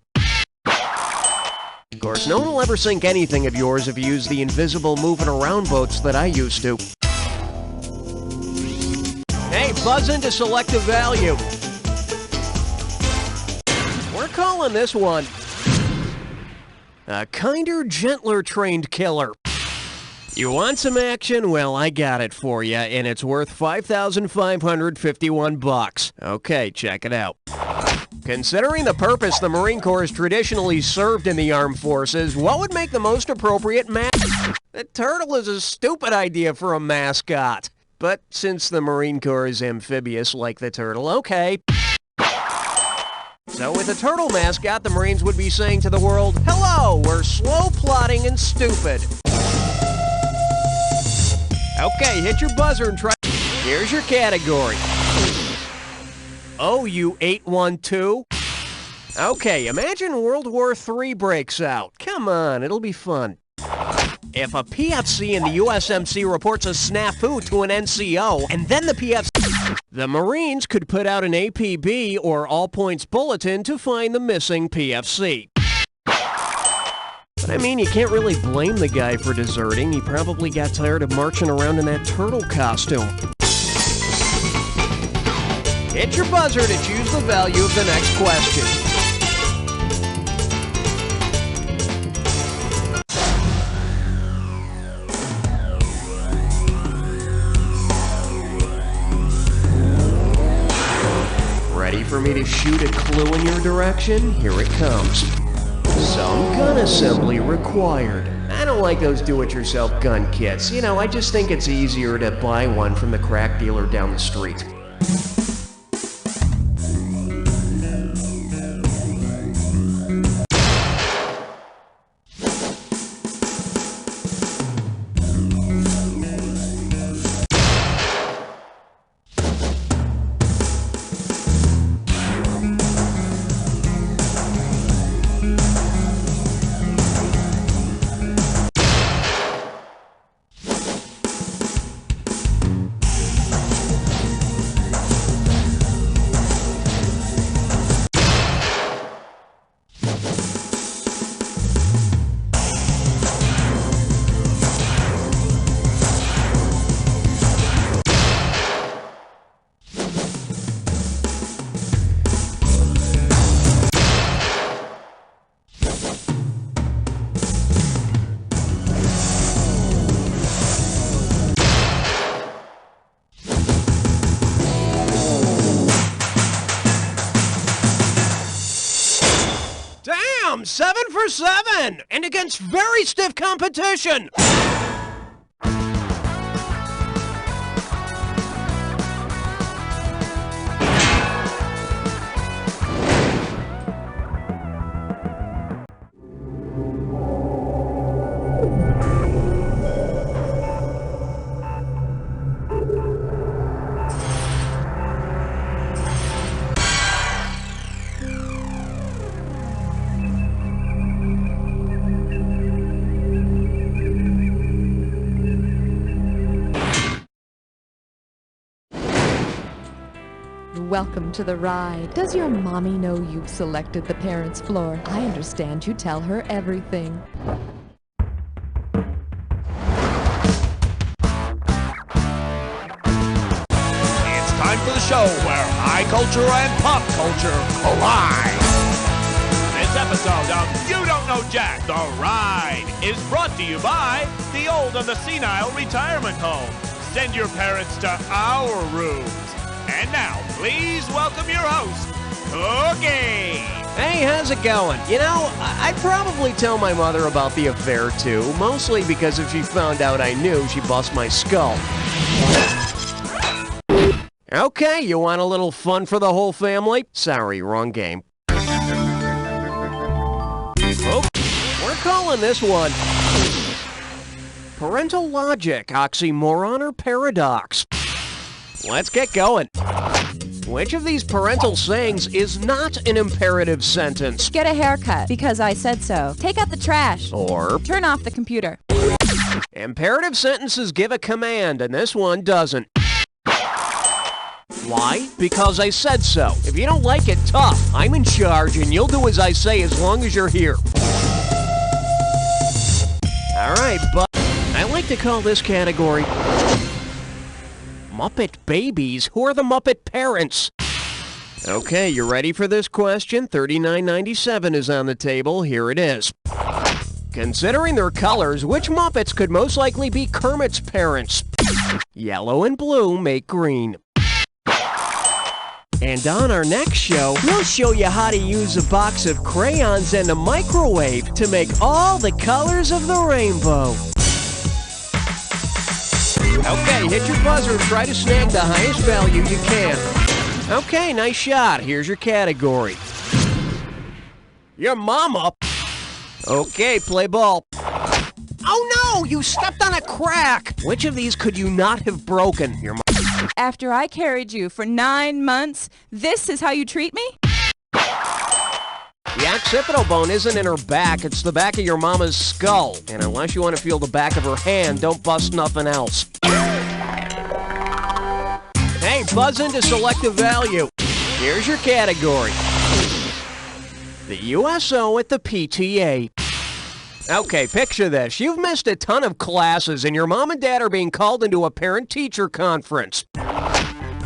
Of course, no one will ever sink anything of yours if you use the invisible moving around boats that I used to. Hey, buzz in to select a value. We're calling this one a kinder, gentler trained killer. You want some action? Well, I got it for you, and it's worth $5,551. Okay, check it out. Considering the purpose the Marine Corps has traditionally served in the armed forces, what would make the most appropriate mascot? The turtle is a stupid idea for a mascot. But since the Marine Corps is amphibious like the turtle, okay. So with a turtle mascot, the Marines would be saying to the world, "Hello, we're slow, plodding, and stupid." Okay, hit your buzzer and try. Here's your category. OU812. Okay, imagine World War III breaks out. Come on, it'll be fun. If a PFC in the USMC reports a snafu to an NCO, and then the PFC... The Marines could put out an APB or All Points Bulletin to find the missing PFC. But I mean, you can't really blame the guy for deserting. He probably got tired of marching around in that turtle costume. Hit your buzzer to choose the value of the next question. Ready for me to shoot a clue in your direction? Here it comes. Some gun assembly required. I don't like those do-it-yourself gun kits. You know, I just think it's easier to buy one from the crack dealer down the street. Damn, 7 for 7! And against very stiff competition!
Welcome to the ride. Does your mommy know you've selected the parents' floor? I understand you tell her everything.
It's time for the show where high culture and pop culture collide. This episode of You Don't Know Jack, The Ride, is brought to you by the Old and the Senile Retirement Home. Send your parents to our rooms. And now, please welcome your host, Cookie!
Hey, how's it going? You know, I'd probably tell my mother about the affair too, mostly because if she found out I knew, she'd bust my skull. Okay, you want a little fun for the whole family? Sorry, wrong game. Oh, we're calling this one Parental Logic, Oxymoron, or Paradox. Let's get going. Which of these parental sayings is not an imperative sentence?
Get a haircut, because I said so. Take out the trash.
Or
turn off the computer.
Imperative sentences give a command, and this one doesn't. Why? Because I said so. If you don't like it, tough. I'm in charge, and you'll do as I say as long as you're here. Alright, but I like to call this category Muppet Babies. Who are the Muppet parents? Okay, you ready for this question? $39.97 is on the table. Here it is. Considering their colors, which Muppets could most likely be Kermit's parents? Yellow and blue make green. And on our next show, we'll show you how to use a box of crayons and a microwave to make all the colors of the rainbow. Okay, hit your buzzer and try to snag the highest value you can. Okay, nice shot. Here's your category. Your mama. Okay, play ball. Oh no, you stepped on a crack. Which of these could you not have broken? Your mama.
After I carried you for 9 months, this is how you treat me?
The occipital bone isn't in her back, it's the back of your mama's skull. And unless you want to feel the back of her hand, don't bust nothing else. Hey, buzz into selective value. Here's your category. The USO at the PTA. Okay, picture this. You've missed a ton of classes and your mom and dad are being called into a parent-teacher conference.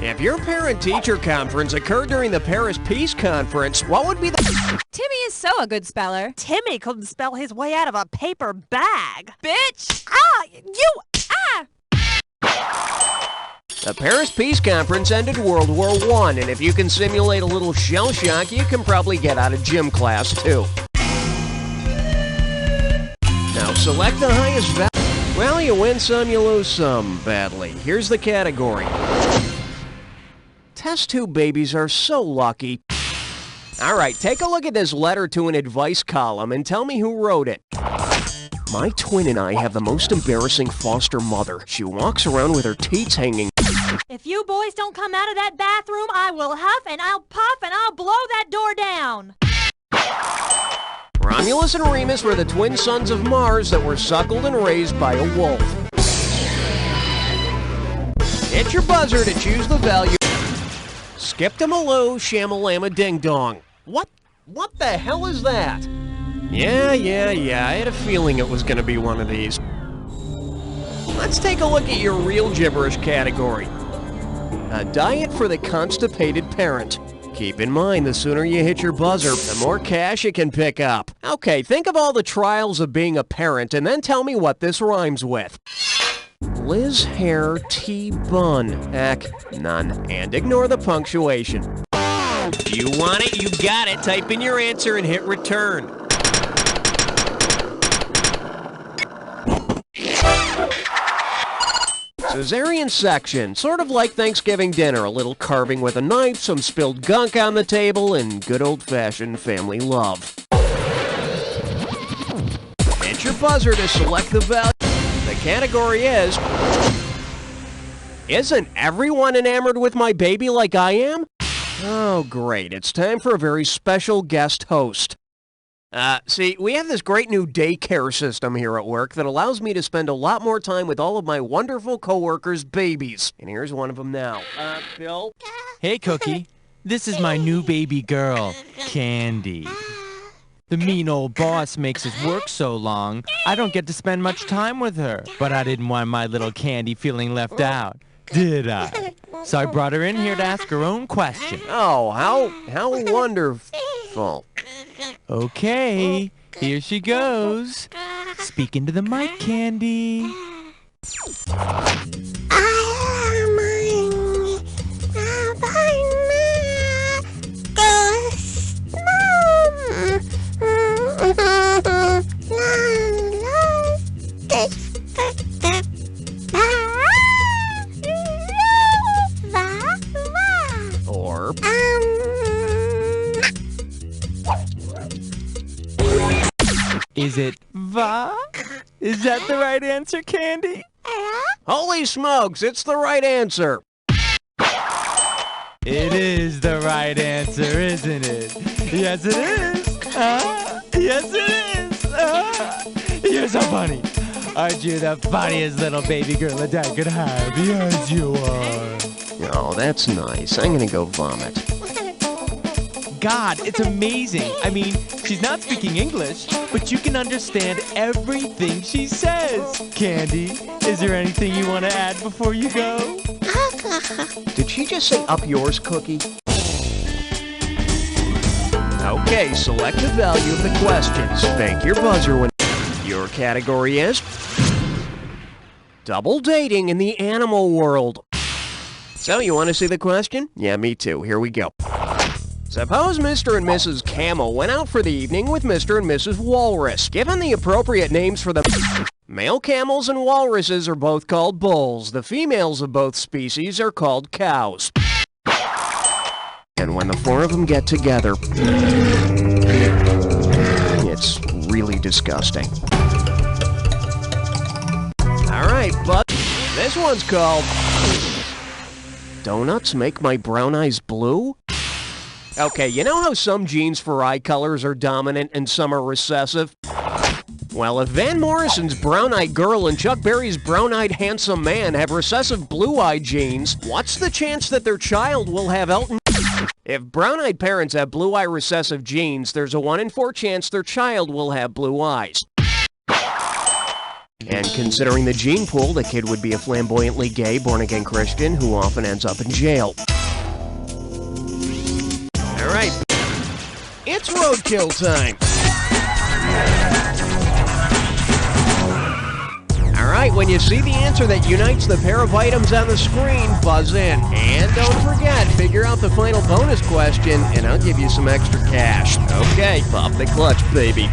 If your parent-teacher conference occurred during the Paris Peace Conference, what would be the...
Timmy is so a good speller.
Timmy couldn't spell his way out of a paper bag.
Bitch!
The Paris Peace Conference ended World War I, and if you can simulate a little shell shock, you can probably get out of gym class, too. Now select the highest value. Well, you win some, you lose some, badly. Here's the category. Test tube babies are so lucky. All right, take a look at this letter to an advice column and tell me who wrote it. My twin and I have the most embarrassing foster mother. She walks around with her teats hanging.
If you boys don't come out of that bathroom, I will huff and I'll puff and I'll blow that door down.
Romulus and Remus were the twin sons of Mars that were suckled and raised by a wolf. Hit your buzzer to choose the value. Skip-to-maloo, shamalama ding-dong. What the hell is that? Yeah, I had a feeling it was going to be one of these. Let's take a look at your real gibberish category. A diet for the constipated parent. Keep in mind, the sooner you hit your buzzer, the more cash you can pick up. Okay, think of all the trials of being a parent and then tell me what this rhymes with. Liz Hair T Bun. Heck, none. And ignore the punctuation. You want it, you got it. Type in your answer and hit return. Cesarean section, sort of like Thanksgiving dinner. A little carving with a knife, some spilled gunk on the table, and good old-fashioned family love. Hit your buzzer to select the value. The category is... Isn't everyone enamored with my baby like I am? Oh, great. It's time for a very special guest host. See, we have this great new daycare system here at work that allows me to spend a lot more time with all of my wonderful coworkers' babies. And here's one of them now. Bill?
Hey, Cookie. This is my new baby girl, Candy. The mean old boss makes us work so long, I don't get to spend much time with her. But I didn't want my little Candy feeling left out, did I? So I brought her in here to ask her own question.
Oh, how wonderful.
Okay, here she goes. Speak into the mic, Candy.
Or...
Is it va? Is that the right answer, Candy?
Holy smokes, it's the right answer.
It is the right answer, isn't it? Yes, it is. Yes, it is. You're so funny. Aren't you the funniest little baby girl a dad could have? Yes, you are.
Oh, that's nice. I'm gonna go vomit.
God, it's amazing. I mean, she's not speaking English, but you can understand everything she says. Candy, is there anything you want to add before you go?
Did she just say up yours, Cookie? Okay, select the value of the questions. Bank your buzzer when... Your category is... Double dating in the animal world. So, you want to see the question? Yeah, me too. Here we go. Suppose Mr. and Mrs. Camel went out for the evening with Mr. and Mrs. Walrus. Given the appropriate names for the... Male camels and walruses are both called bulls. The females of both species are called cows. And when the four of them get together... It's really disgusting. Alright, but this one's called... Donuts make my brown eyes blue? Okay, you know how some genes for eye colors are dominant and some are recessive? Well, if Van Morrison's brown-eyed girl and Chuck Berry's brown-eyed handsome man have recessive blue-eyed genes, what's the chance that their child will have Elton? If brown-eyed parents have blue-eye recessive genes, there's a 1 in 4 chance their child will have blue eyes. And considering the gene pool, the kid would be a flamboyantly gay, born-again Christian who often ends up in jail. All right, it's roadkill time. All right, when you see the answer that unites the pair of items on the screen, buzz in. And don't forget, figure out the final bonus question, and I'll give you some extra cash. Okay, pop the clutch, baby.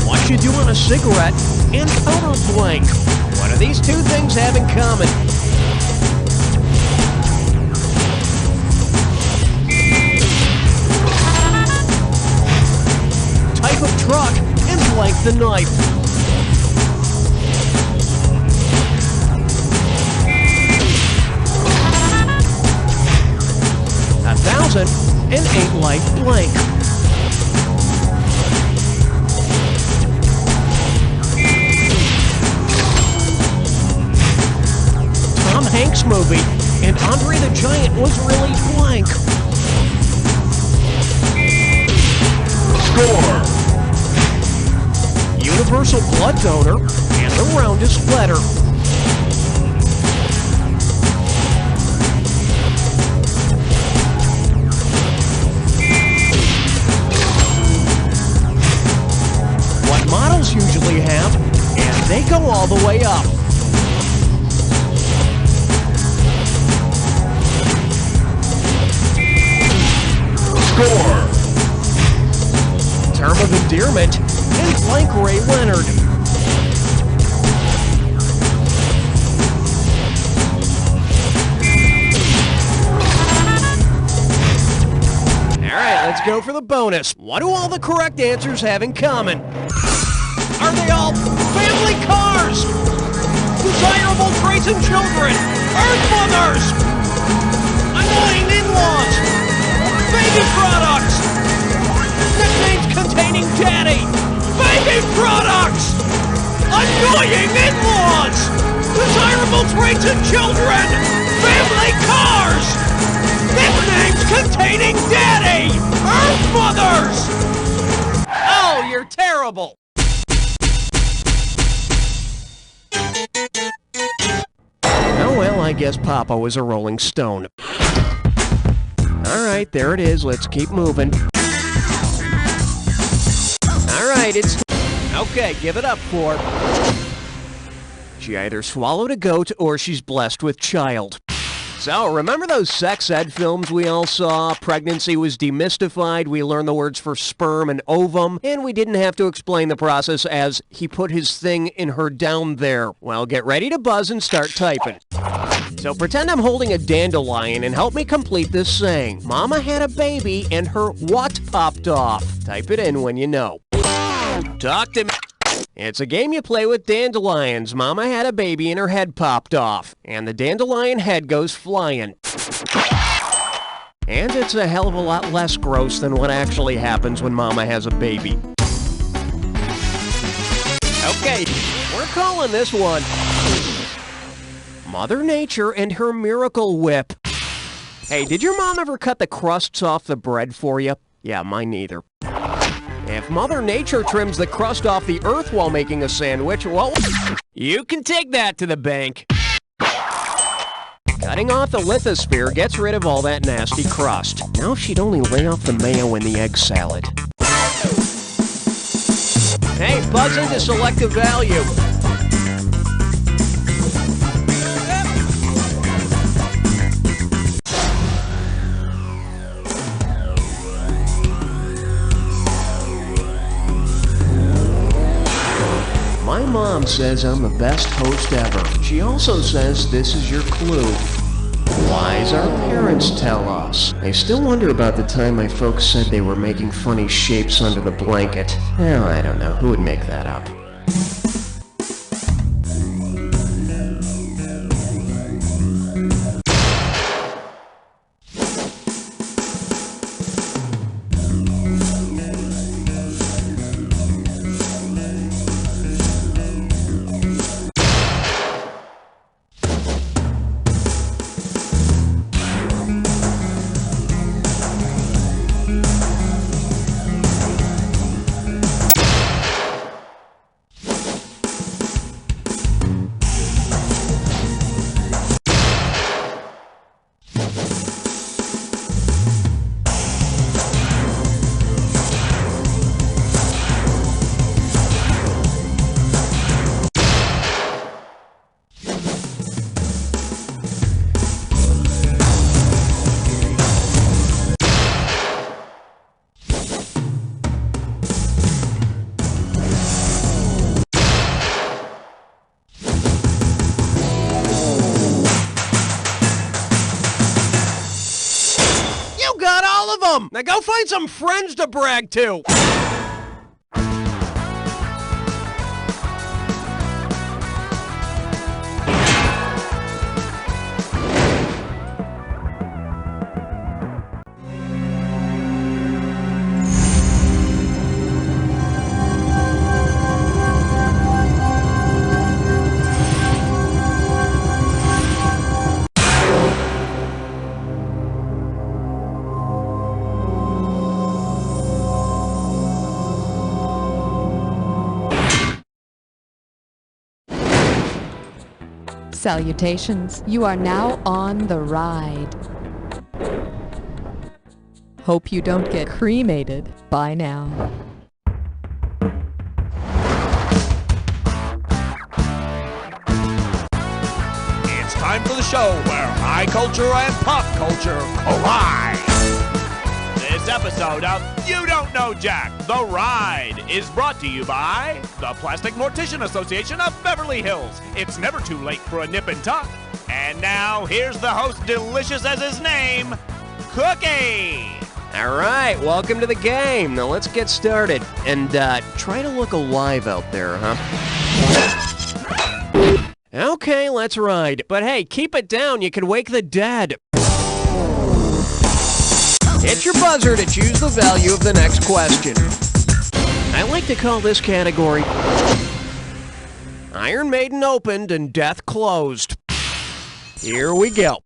What you do on a cigarette and powder blank? What do these two things have in common? Type of truck and blank the knife. And 8 life blank. Tom Hanks movie, and Andre the Giant was really blank. Score! Universal blood donor and the roundest letter. Models usually have, and they go all the way up. Score! Term of endearment and blank Ray Leonard. Alright, let's go for the bonus. What do all the correct answers have in common? Are they all family cars? Desirable traits in children? Earth mothers? Annoying in-laws? Baby products? Nicknames containing daddy? Baby products! Annoying in-laws! Desirable traits in children? Family cars! Nicknames containing daddy! Earth mothers! Oh, you're terrible! Oh, well, I guess Papa was a Rolling Stone. All right, there it is. Let's keep moving. All right, it's... Okay, give it up for... She either swallowed a goat or she's blessed with child. So, remember those sex ed films we all saw? Pregnancy was demystified, we learned the words for sperm and ovum, and we didn't have to explain the process as he put his thing in her down there. Well, get ready to buzz and start typing. So pretend I'm holding a dandelion and help me complete this saying. Mama had a baby and her what popped off? Type it in when you know. Talk to me. It's a game you play with dandelions. Mama had a baby and her head popped off, and the dandelion head goes flying. And it's a hell of a lot less gross than what actually happens when Mama has a baby. Okay, we're calling this one Mother Nature and her Miracle Whip. Hey, did your mom ever cut the crusts off the bread for you? Yeah, mine neither. If Mother Nature trims the crust off the earth while making a sandwich, well, you can take that to the bank. Cutting off the lithosphere gets rid of all that nasty crust. Now if she'd only lay off the mayo in the egg salad. Hey, buzz into selective value. My mom says I'm the best host ever. She also says this is your clue. Lies our parents tell us. I still wonder about the time my folks said they were making funny shapes under the blanket. Well, I don't know. Who would make that up? awesome! Now go find some friends to brag to!
Salutations. You are now on the ride. Hope you don't get cremated by now.
It's time for the show where high culture and pop culture collide. This episode of You Don't Know Jack, The Ride, is brought to you by the Plastic Mortician Association of Beverly Hills. It's never too late for a nip and tuck. And now, here's the host, delicious as his name, Cookie.
All right, welcome to the game. Now let's get started. And try to look alive out there, huh? Okay, let's ride. But hey, keep it down. You can wake the dead. Hit your buzzer to choose the value of the next question. I like to call this category Iron Maiden opened and Death closed. Here we go.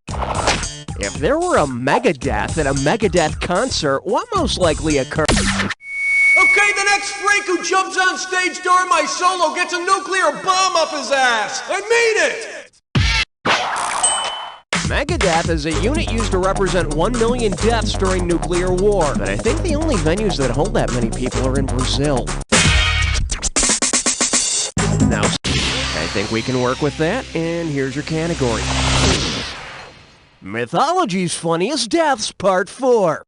If there were a Megadeth at a Megadeth concert, what most likely occurred?
Okay, the next freak who jumps on stage during my solo gets a nuclear bomb up his ass! I mean it!
Megadeth is a unit used to represent 1 million deaths during nuclear war, but I think the only venues that hold that many people are in Brazil. Now, I think we can work with that, and here's your category. Mythology's Funniest Deaths, Part 4.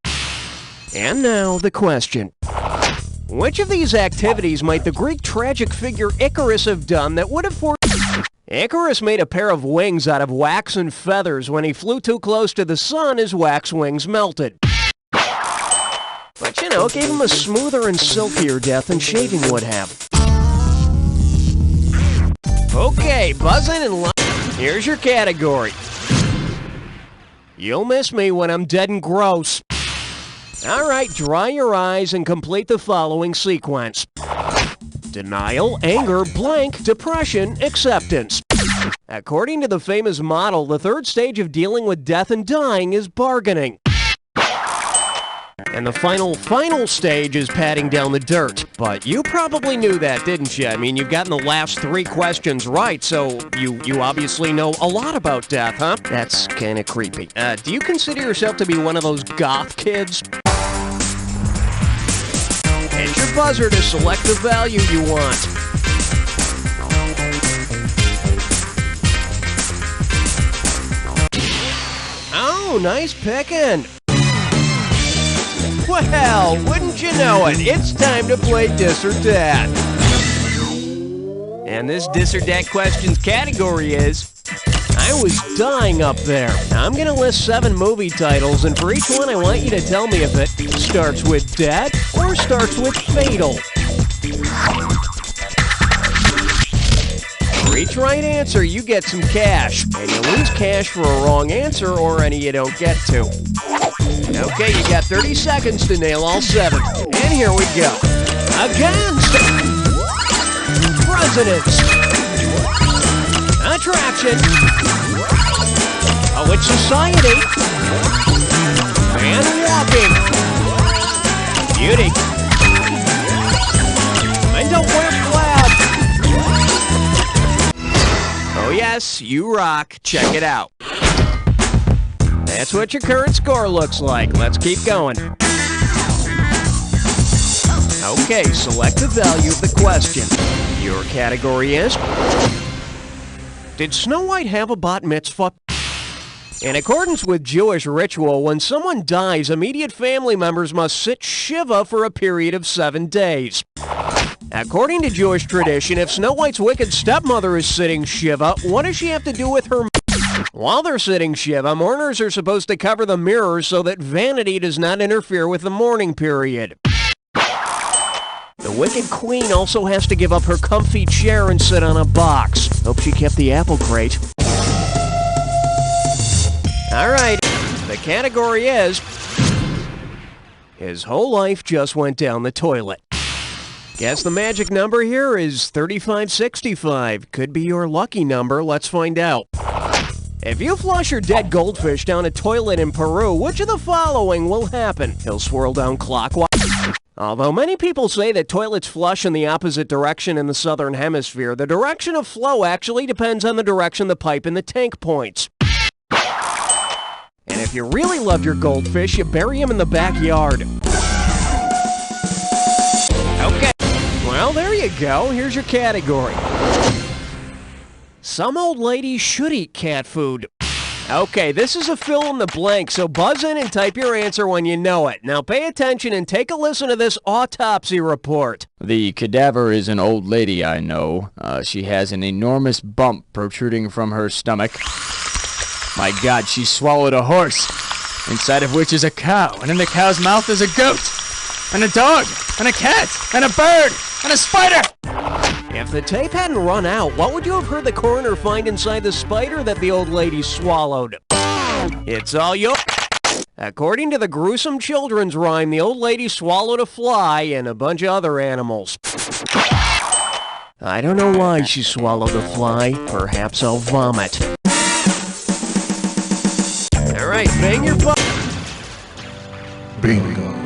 And now, the question. Which of these activities might the Greek tragic figure Icarus have done that would have forced... Icarus made a pair of wings out of wax and feathers. When he flew too close to the sun, his wax wings melted. But, you know, it gave him a smoother and silkier death than shaving would have. Okay, buzzing and here's your category. You'll miss me when I'm dead and gross. All right, dry your eyes and complete the following sequence. Denial, anger, blank, depression, acceptance. According to the famous model, the third stage of dealing with death and dying is bargaining. And the final stage is patting down the dirt. But you probably knew that, didn't you? I mean, you've gotten the last 3 questions right, so you obviously know a lot about death, huh? That's kind of creepy. Do you consider yourself to be one of those goth kids? Hit your buzzer to select the value you want. Oh, nice picking. Well, wouldn't you know it, it's time to play Dis or Dat. And this Dis or Dat questions category is, I was dying up there. Now, I'm going to list 7 movie titles, and for each one I want you to tell me if it starts with dead or starts with fatal. For each right answer, you get some cash, and you lose cash for a wrong answer or any you don't get to. Okay, you got 30 seconds to nail all 7. And here we go. Against Presidents. Attraction. A witch society. Man walking. Beauty. And don't wear plaid. Oh yes, you rock. Check it out. That's what your current score looks like. Let's keep going. Okay, select the value of the question. Your category is... Did Snow White have a bat mitzvah? In accordance with Jewish ritual, when someone dies, immediate family members must sit Shiva for a period of 7 days. According to Jewish tradition, if Snow White's wicked stepmother is sitting Shiva, what does she have to do with her... While they're sitting Shiva, mourners are supposed to cover the mirrors so that vanity does not interfere with the mourning period. The wicked queen also has to give up her comfy chair and sit on a box. Hope she kept the apple crate. Alright, the category is... his whole life just went down the toilet. Guess the magic number here is 3565. Could be your lucky number. Let's find out. If you flush your dead goldfish down a toilet in Peru, which of the following will happen? He'll swirl down clockwise. Although many people say that toilets flush in the opposite direction in the southern hemisphere, the direction of flow actually depends on the direction the pipe in the tank points. And if you really love your goldfish, you bury him in the backyard. Okay, well, there you go. Here's your category. Some old ladies should eat cat food. Okay, this is a fill in the blank, so buzz in and type your answer when you know it. Now pay attention and take a listen to this autopsy report.
The cadaver is an old lady I know. She has an enormous bump protruding from her stomach. My God, she swallowed a horse, inside of which is a cow, and in the cow's mouth is a goat, and a dog, and a cat, and a bird, and a spider!
If the tape hadn't run out, what would you have heard the coroner find inside the spider that the old lady swallowed? It's all yours. According to the gruesome children's rhyme, the old lady swallowed a fly and a bunch of other animals. I don't know why she swallowed a fly. Perhaps I'll vomit. Alright, bang your butt.
Bingo.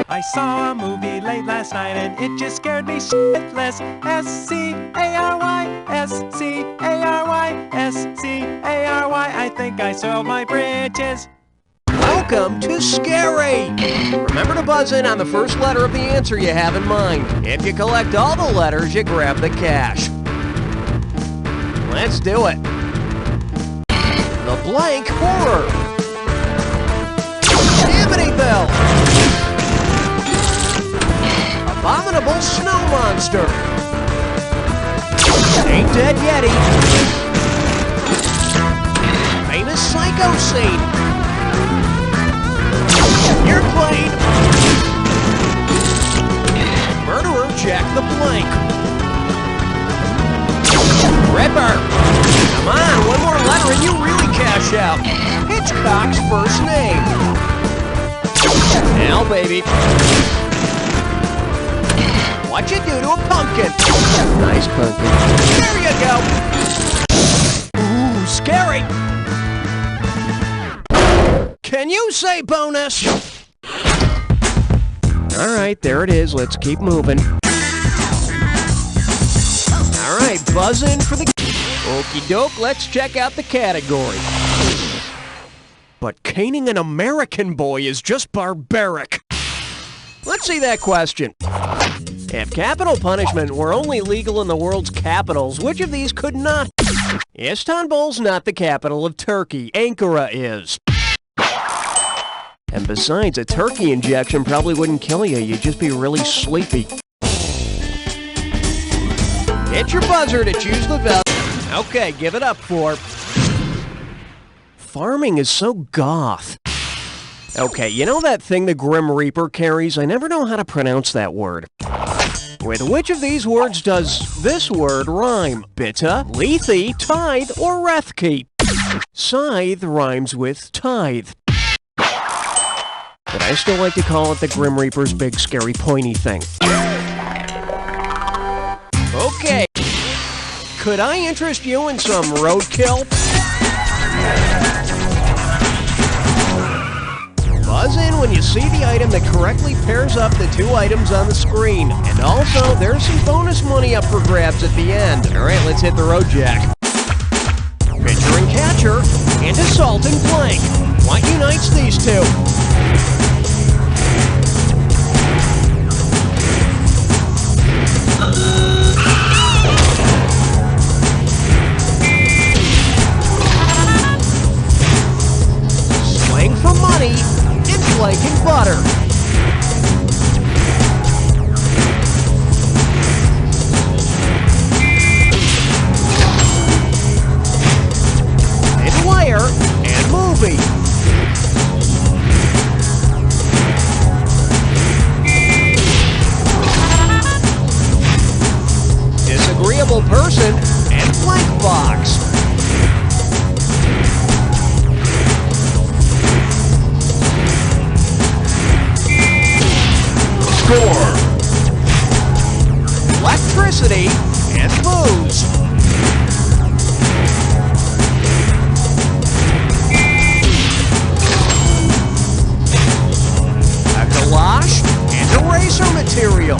I saw a movie late last night and it just scared me shitless. S-C-A-R-Y, S-C-A-R-Y, S-C-A-R-Y. I think I soiled my britches.
Welcome to Scary! Remember to buzz in on the first letter of the answer you have in mind. If you collect all the letters, you grab the cash. Let's do it. The blank horror. Amityville. Abominable snow monster. Ain't Dead Yeti. Famous psycho scene. You're playing Murderer Jack the Blank. Ripper. Come on, one more letter and you really cash out. Hitchcock's first name. Now, baby. What you do to a pumpkin?
Nice pumpkin.
There you go. Ooh, scary. Can you say bonus? Alright, there it is. Let's keep moving. Alright, buzz in for the... Okie doke, let's check out the category. But caning an American boy is just barbaric. Let's see that question. If capital punishment were only legal in the world's capitals, which of these could not? Istanbul's not the capital of Turkey. Ankara is. And besides, a turkey injection probably wouldn't kill you. You'd just be really sleepy. Hit your buzzer to choose the value. Okay, give it up for... Farming is so goth. Okay, you know that thing the Grim Reaper carries? I never know how to pronounce that word. With which of these words does this word rhyme? Bitta, lethe, tithe, or rethke? Scythe rhymes with tithe. But I still like to call it the Grim Reaper's big scary pointy thing. Okay. Could I interest you in some roadkill? Buzz in when you see the item that correctly pairs up the two items on the screen. And also, there's some bonus money up for grabs at the end. Alright, let's hit the road, Jack. Pitcher and catcher, and assault and blank. What unites these two? Slang for money. Blank and butter. Hidden wire. agreeable person, and blank box.
Score!
Electricity and booze. A gouache and eraser material.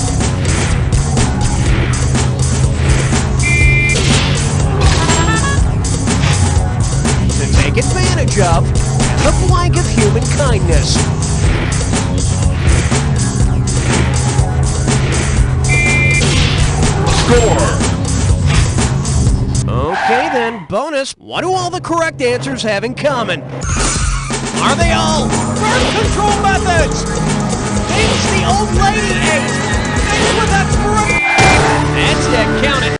To take advantage of, and the blank of human kindness. Okay then, bonus. What do all the correct answers have in common? Are they all birth control methods? Things the old lady ate. Things with expiration. That's it, count it.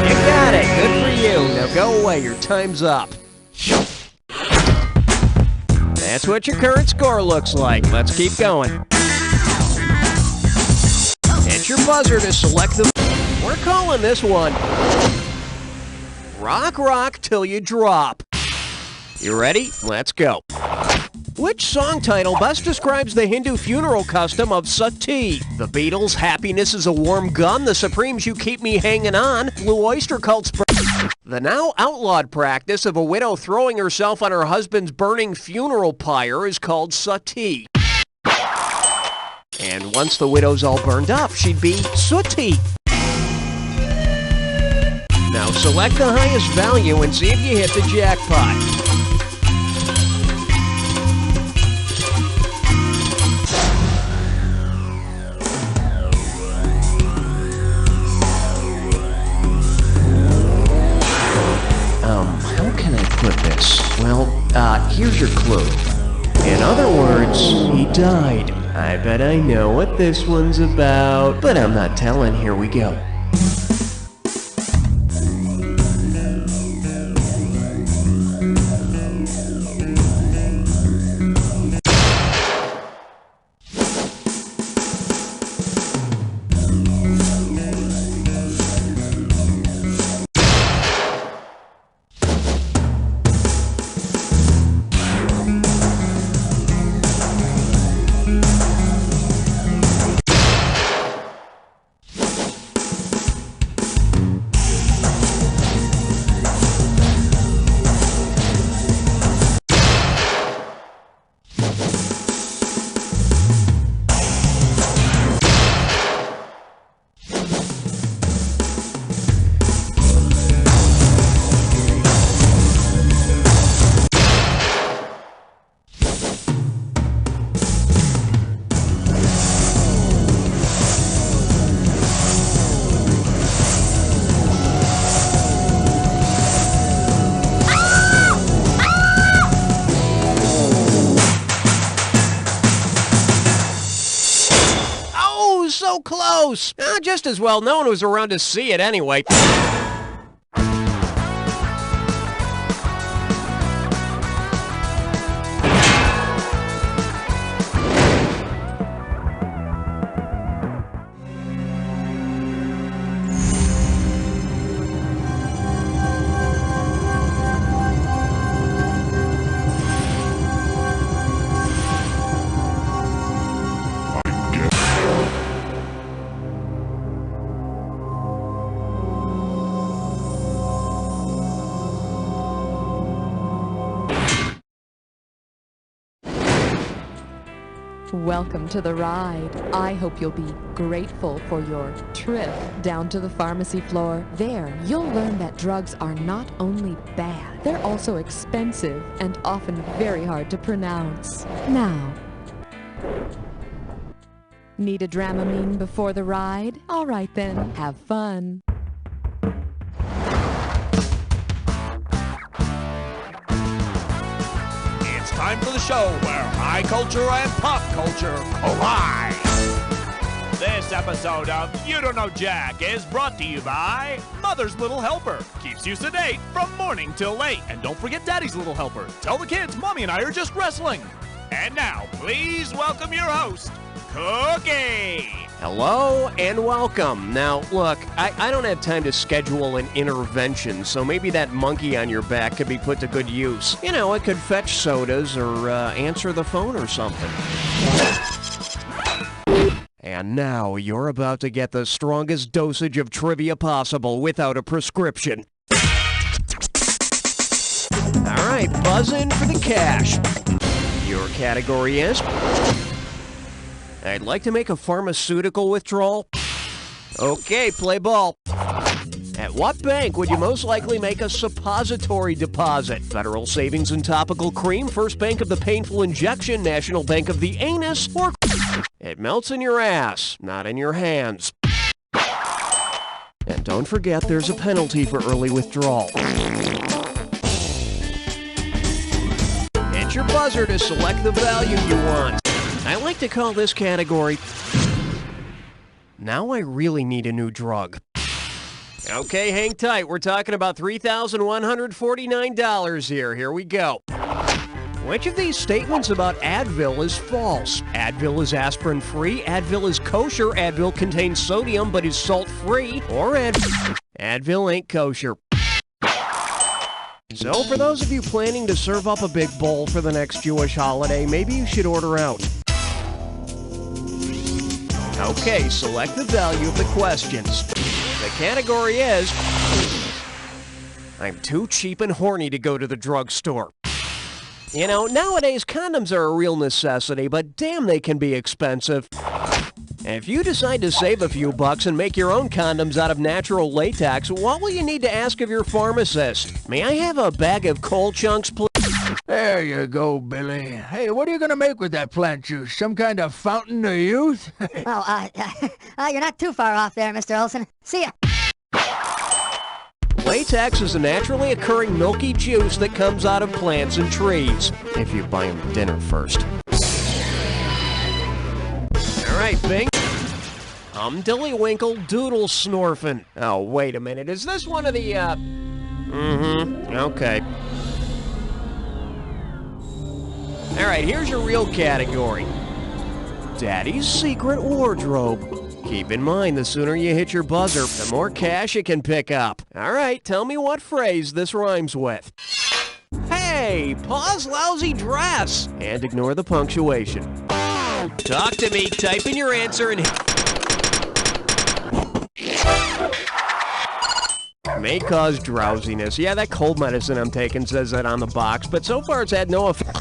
You got it, good for you. Now go away, your time's up. That's what your current score looks like. Let's keep going. Hit your buzzer to select the... We're calling this one Rock Rock Till You Drop. You ready? Let's go. Which song title best describes the Hindu funeral custom of sati? The Beatles' Happiness is a Warm Gun, The Supremes' You Keep Me Hanging On, Blue Oyster Cult's... The now outlawed practice of a widow throwing herself on her husband's burning funeral pyre is called sati. And once the widow's all burned up, she'd be sooty. Now select the highest value and see if you hit the jackpot. How can I put this? Well, here's your clue. In other words, he died. I bet I know what this one's about, but I'm not telling. Here we go. So close! Just as well no one was around to see it anyway.
Welcome to the ride. I hope you'll be grateful for your trip down to the pharmacy floor. There, you'll learn that drugs are not only bad, they're also expensive and often very hard to pronounce. Now, need a Dramamine before the ride? All right then, have fun.
Time for the show where high culture and pop culture collide. This episode of You Don't Know Jack is brought to you by Mother's Little Helper. Keeps you sedate from morning till late. And don't forget Daddy's Little Helper. Tell the kids Mommy and I are just wrestling. And now, please welcome your host, Cookie!
Hello and welcome. Now, look, I don't have time to schedule an intervention, so maybe that monkey on your back could be put to good use. You know, it could fetch sodas or answer the phone or something. And now you're about to get the strongest dosage of trivia possible without a prescription. All right, buzz in for the cash. Your category is... I'd like to make a pharmaceutical withdrawal. Okay, play ball. At what bank would you most likely make a suppository deposit? Federal Savings and Topical Cream, First Bank of the Painful Injection, National Bank of the Anus, or... It melts in your ass, not in your hands. And don't forget there's a penalty for early withdrawal. Hit your buzzer to select the value you want. I like to call this category, Now I Really Need a New Drug. Okay, hang tight. We're talking about $3,149 here. Here we go. Which of these statements about Advil is false? Advil is aspirin-free, Advil is kosher, Advil contains sodium but is salt-free, or Advil ain't kosher. So for those of you planning to serve up a big bowl for the next Jewish holiday, maybe you should order out. Okay, select the value of the questions. The category is... I'm too cheap and horny to go to the drugstore. You know, nowadays condoms are a real necessity, but damn they can be expensive. If you decide to save a few bucks and make your own condoms out of natural latex, what will you need to ask of your pharmacist? May I have a bag of coal chunks, please?
There you go, Billy. Hey, what are you going to make with that plant juice? Some kind of fountain of youth?
Well, you're not too far off there, Mr. Olson. See ya.
Latex is a naturally occurring milky juice that comes out of plants and trees. If you buy them dinner first. All right, Bing. Dilly-winkle doodle snorfin'. Oh, wait a minute. Is this one of the, Okay. All right, here's your real category. Daddy's secret wardrobe. Keep in mind, the sooner you hit your buzzer, the more cash you can pick up. All right, tell me what phrase this rhymes with. Hey, pause lousy dress. And ignore the punctuation. Talk to me, type in your answer, and... May cause drowsiness. Yeah, that cold medicine I'm taking says that on the box, but so far it's had no effect.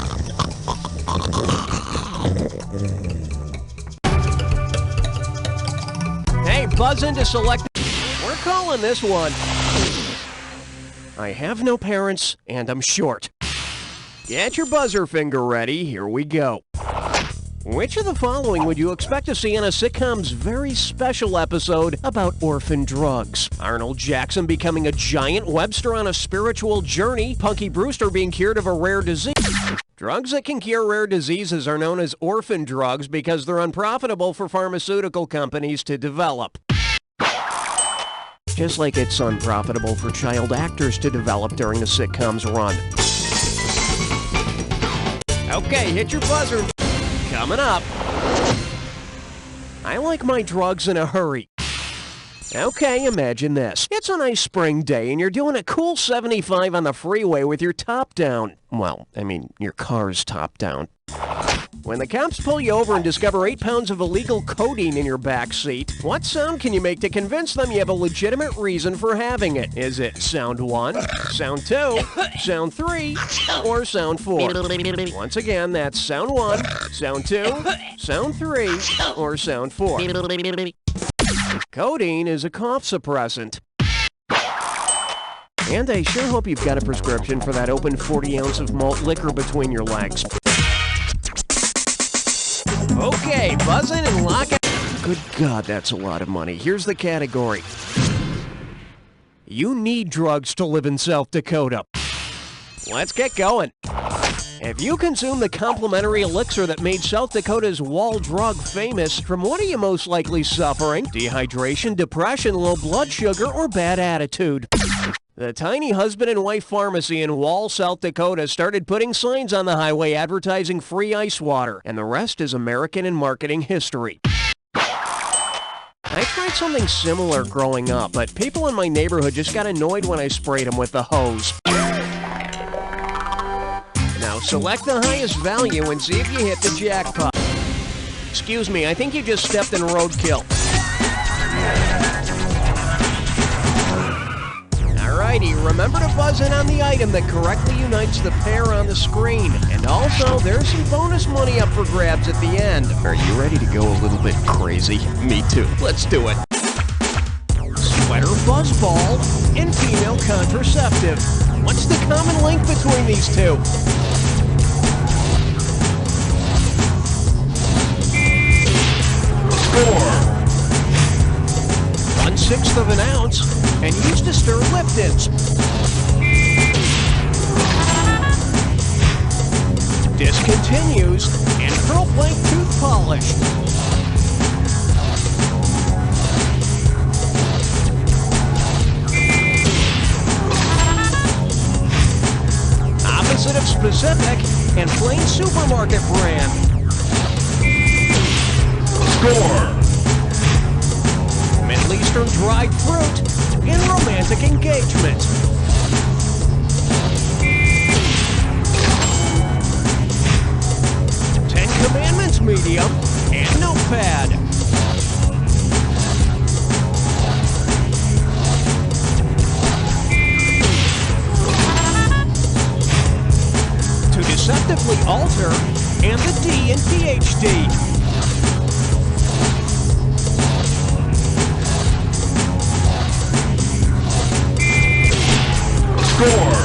Hey, buzz in to select... We're calling this one... I have no parents, and I'm short. Get your buzzer finger ready. Here we go. Which of the following would you expect to see in a sitcom's very special episode about orphan drugs? Arnold Jackson becoming a giant, Webster on a spiritual journey, Punky Brewster being cured of a rare disease. Drugs that can cure rare diseases are known as orphan drugs because they're unprofitable for pharmaceutical companies to develop. Just like it's unprofitable for child actors to develop during the sitcom's run. Okay, hit your buzzer. Coming up. I like my drugs in a hurry. Okay, imagine this. It's a nice spring day and you're doing a cool 75 on the freeway with your top down. Well, I mean, your car's top down. When the cops pull you over and discover 8 pounds of illegal codeine in your back seat, what sound can you make to convince them you have a legitimate reason for having it? Is it sound 1, sound 2, sound 3, or sound 4? Once again, that's sound 1, sound 2, sound 3, or sound 4. Codeine is a cough suppressant. And I sure hope you've got a prescription for that open 40 ounce of malt liquor between your legs. Okay, buzz in and lock it. Good God, that's a lot of money. Here's the category. You need drugs to live in South Dakota. Let's get going. If you consume the complimentary elixir that made South Dakota's wall drug famous, from what are you most likely suffering? Dehydration, depression, low blood sugar, or bad attitude? The tiny husband and wife pharmacy in Wall, South Dakota started putting signs on the highway advertising free ice water, and the rest is American and marketing history. I tried something similar growing up, but people in my neighborhood just got annoyed when I sprayed them with the hose. Now select the highest value and see if you hit the jackpot. Excuse me, I think you just stepped in roadkill. Alrighty, remember to buzz in on the item that correctly unites the pair on the screen. And also, there's some bonus money up for grabs at the end. Are you ready to go a little bit crazy? Me too. Let's do it. Sweater buzzball and female contraceptive. What's the common link between these two? Score! 1/6 of an ounce, and used to stir Liptons. Discontinues, and pearl blank tooth polish. Opposite of specific and plain supermarket brand. Score! Middle Eastern dried fruit in romantic engagement. Ten Commandments medium and notepad. To deceptively alter and the D in PhD. Score!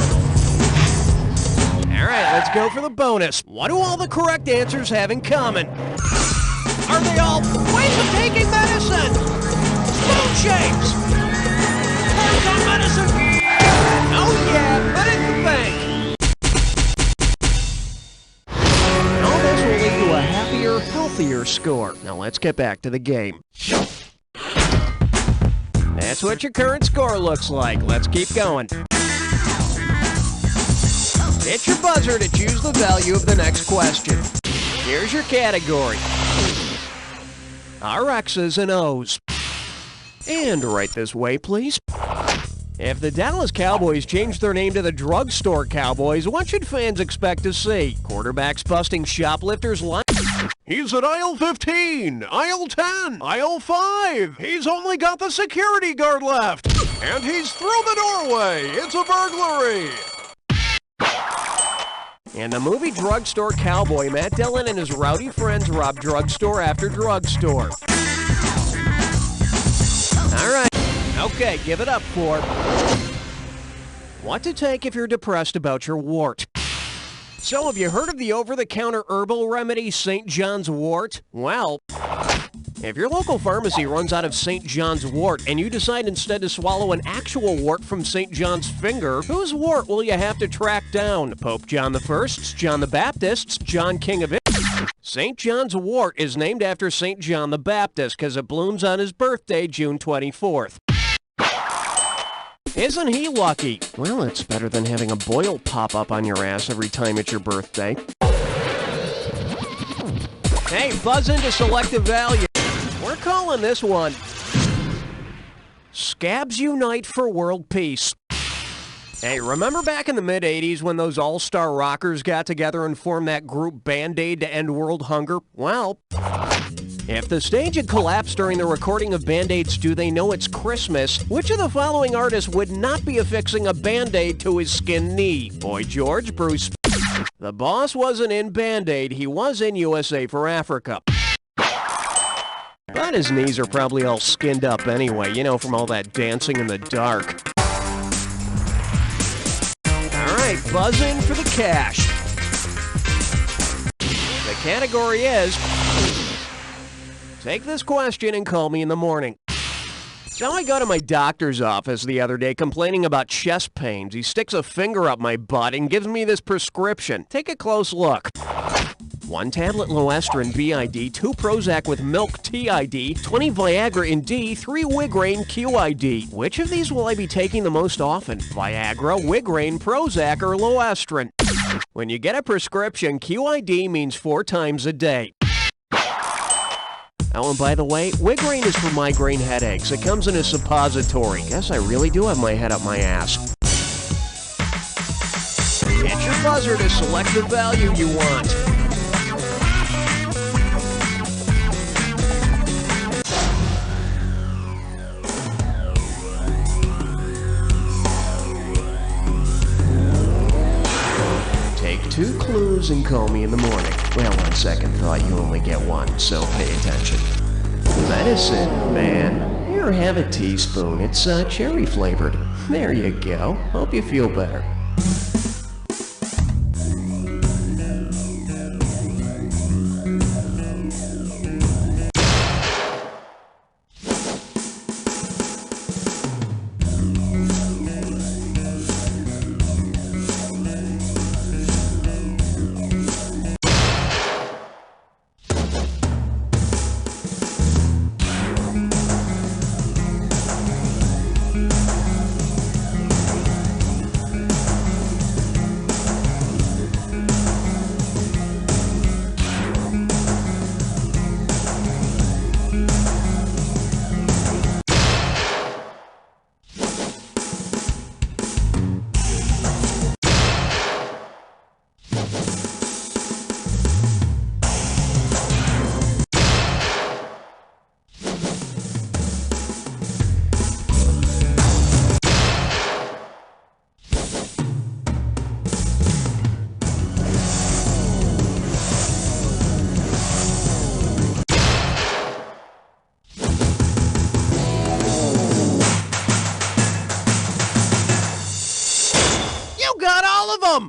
Alright, let's go for the bonus. What do all the correct answers have in common? Are they all ways of taking medicine? Spoon shapes! Words on medicine! Oh yeah, put it in the bank! All this will lead to a happier, healthier score. Now let's get back to the game. That's what your current score looks like. Let's keep going. Hit your buzzer to choose the value of the next question. Here's your category. RXs and O's. And right this way, please. If the Dallas Cowboys change their name to the Drugstore Cowboys, what should fans expect to see? Quarterbacks busting shoplifters' lines?
He's at aisle 15, aisle 10, aisle 5. He's only got the security guard left. And he's through the doorway. It's a burglary.
In the movie Drugstore Cowboy, Matt Dillon and his rowdy friends rob drugstore after drugstore. Alright, okay, give it up for what to take if you're depressed about your wart. So, have you heard of the over-the-counter herbal remedy St. John's wort? Well, if your local pharmacy runs out of St. John's wort and you decide instead to swallow an actual wart from St. John's finger, whose wart will you have to track down? Pope John I's, John the Baptist's, John King of Israel? St. John's wort is named after St. John the Baptist because it blooms on his birthday, June 24th. Isn't he lucky? Well, it's better than having a boil pop up on your ass every time it's your birthday. Hey, buzz into selective value. We're calling this one Scabs Unite for World Peace. Hey, remember back in the mid-'80s when those all-star rockers got together and formed that group Band-Aid to end world hunger? Well, if the stage had collapsed during the recording of Band-Aid's Do They Know It's Christmas, which of the following artists would not be affixing a Band-Aid to his skinned knee? Boy George, Bruce. The boss wasn't in Band-Aid, he was in USA for Africa. But his knees are probably all skinned up anyway, you know, from all that dancing in the dark. Alright, buzz in for the cash. The category is, take this question and call me in the morning. So I go to my doctor's office the other day complaining about chest pains. He sticks a finger up my butt and gives me this prescription. Take a close look. 1 tablet Loestrin BID, 2 Prozac with milk TID, 20 Viagra in D, 3 Wigraine QID. Which of these will I be taking the most often? Viagra, Wigraine, Prozac, or Loestrin? When you get a prescription, QID means 4 times a day. Oh, and by the way, Wigraine is for migraine headaches. It comes in a suppository. Guess I really do have my head up my ass. Hit your buzzer to select the value you want. Take 2 clues and call me in the morning. Well, on second thought, you only get 1, so pay attention. Medicine, man. Here, have a teaspoon. It's cherry flavored. There you go. Hope you feel better.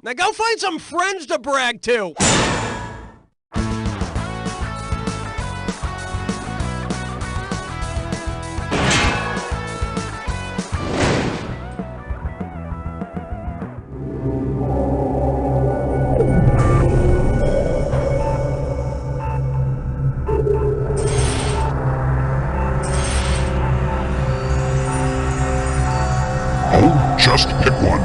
Now go find some friends to brag to!
Oh, just pick one.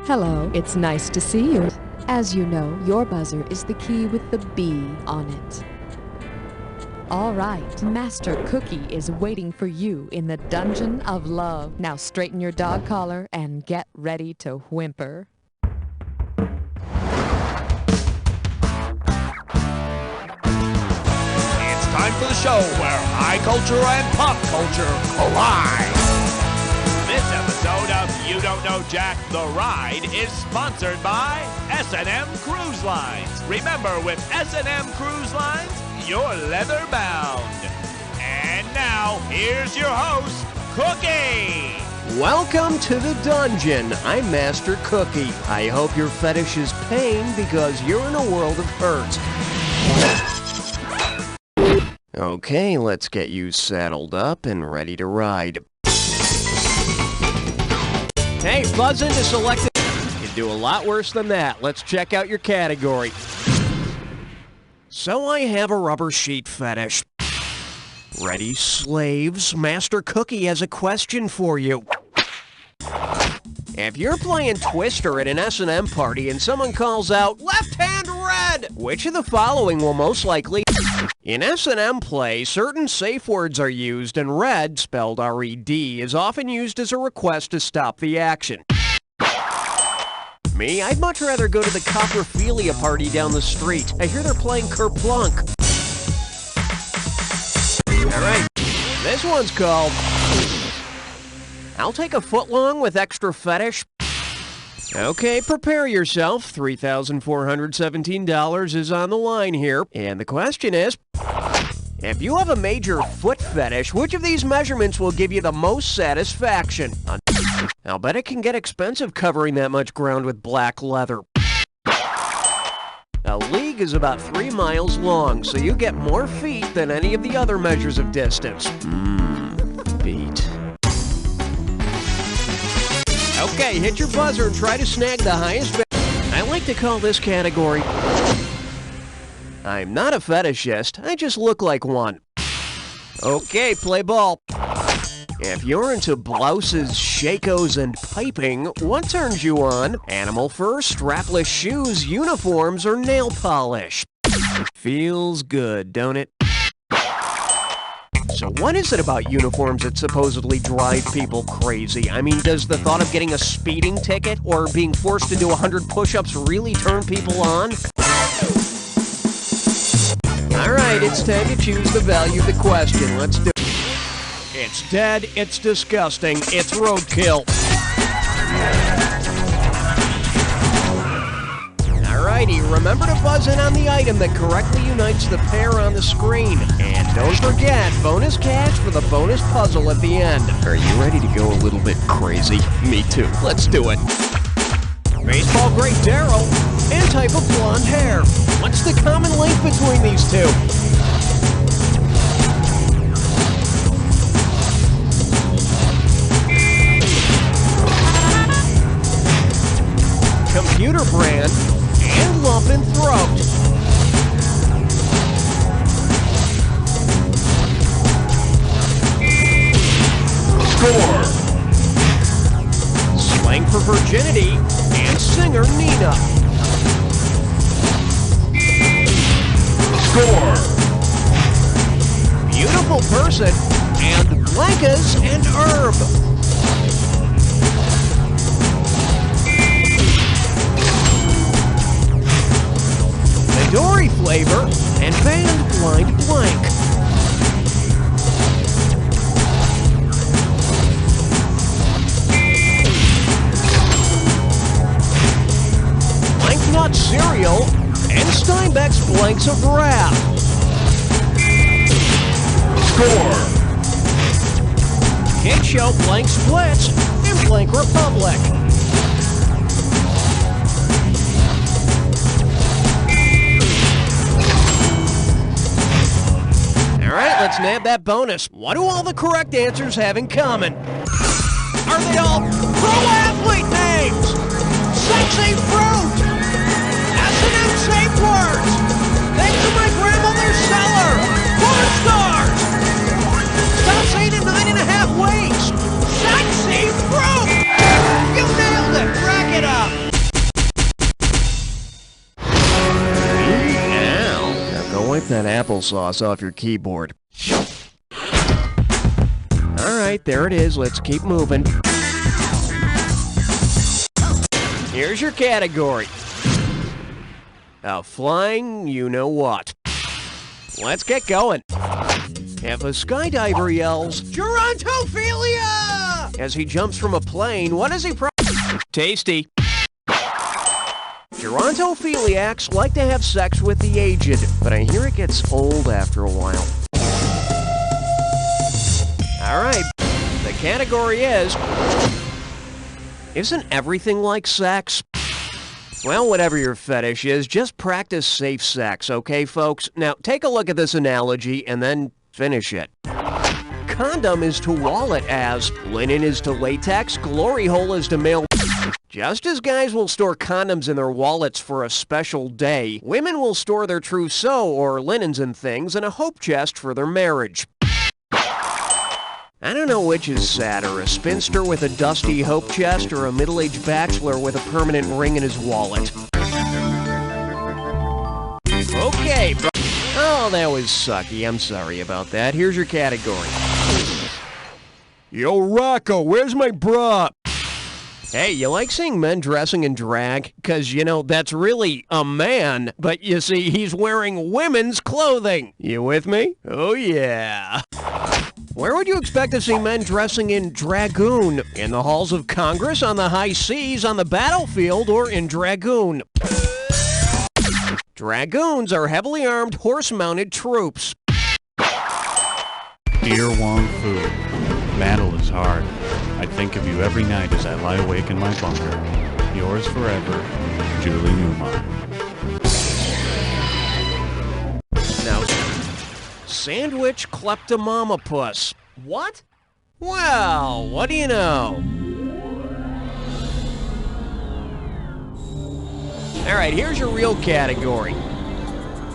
Hello, it's nice to see you. As you know, your buzzer is the key with the B on it. All right, Master Cookie is waiting for you in the Dungeon of Love. Now straighten your dog collar and get ready to whimper.
It's time for the show where high culture and pop culture collide. This episode of You Don't Know Jack the Ride is sponsored by S&M Cruise Lines. Remember, with S&M Cruise Lines, you're leather bound. And now, here's your host, Cookie.
Welcome to the dungeon. I'm Master Cookie. I hope your fetish is pain because you're in a world of hurt. Okay, let's get you saddled up and ready to ride. Hey, buzz in to select it. You can do a lot worse than that. Let's check out your category. So I have a rubber sheet fetish. Ready, slaves? Master Cookie has a question for you. If you're playing Twister at an S&M party and someone calls out, "Left hand red," which of the following will most likely... In S&M play, certain safe words are used, and red, spelled R-E-D, is often used as a request to stop the action. Me, I'd much rather go to the coprophilia party down the street. I hear they're playing Kerplunk. Alright, this one's called... I'll take a footlong with extra fetish. Okay, prepare yourself. $3,417 is on the line here. And the question is, if you have a major foot fetish, which of these measurements will give you the most satisfaction? I'll bet it can get expensive covering that much ground with black leather. A league is about 3 miles long, so you get more feet than any of the other measures of distance. Feet. Okay, hit your buzzer and try to snag the highest value. I like to call this category... I'm not a fetishist, I just look like one. Okay, play ball. If you're into blouses, shakos, and piping, what turns you on? Animal fur, strapless shoes, uniforms, or nail polish? Feels good, don't it? So what is it about uniforms that supposedly drive people crazy? I mean, does the thought of getting a speeding ticket or being forced to do 100 push-ups really turn people on? Alright, it's time to choose the value of the question. Let's do it. It's dead, it's disgusting, it's roadkill. Alrighty, remember to buzz in on the item that correctly unites the pair on the screen. And don't forget, bonus cash for the bonus puzzle at the end. Are you ready to go a little bit crazy? Me too. Let's do it. Baseball great Daryl and type of blonde hair. What's the common link between these two? Computer brand and lump in throat. Score. Slang for virginity and singer Nina. Score. Beautiful person and blancas and herb. Midori flavor and band blind blank. Blank nut cereal and Steinbeck's blanks of wrath. Score. Kid show blank splits and blank republic. Alright, let's nab that bonus. What do all the correct answers have in common? Are they all pro-athlete names? Sexy fruit! S&M safe words! Thanks to my grandmother's cellar! Porn stars! Stop saying it 9.5 weeks! Sexy fruit! You nailed it! Rack it up! Wipe that applesauce off your keyboard. Alright, there it is. Let's keep moving. Here's your category. A flying you-know-what. Let's get going. If a skydiver yells, Gerontophilia! As he jumps from a plane, what does he Tasty. Gerontophiliacs like to have sex with the aged, but I hear it gets old after a while. Alright, the category is... Isn't everything like sex? Well, whatever your fetish is, just practice safe sex, okay, folks? Now, take a look at this analogy and then finish it. Condom is to wallet as, linen is to latex, glory hole is to male... Just as guys will store condoms in their wallets for a special day, women will store their trousseau or linens and things in a hope chest for their marriage. I don't know which is sadder, a spinster with a dusty hope chest or a middle-aged bachelor with a permanent ring in his wallet. Okay, oh, that was sucky. I'm sorry about that. Here's your category. Yo, Rocco, where's my bra? Hey, you like seeing men dressing in drag? 'Cause, you know, that's really a man, but you see, he's wearing women's clothing. You with me? Oh, yeah. Where would you expect to see men dressing in dragoon? In the halls of Congress, on the high seas, on the battlefield, or in dragoon? Dragoons are heavily armed, horse-mounted troops.
Dear Wong Fu, battle is hard. I think of you every night as I lie awake in my bunker. Yours forever, Julie Newmar.
Sandwich kleptomamapus. What? Well, what do you know? All right, here's your real category.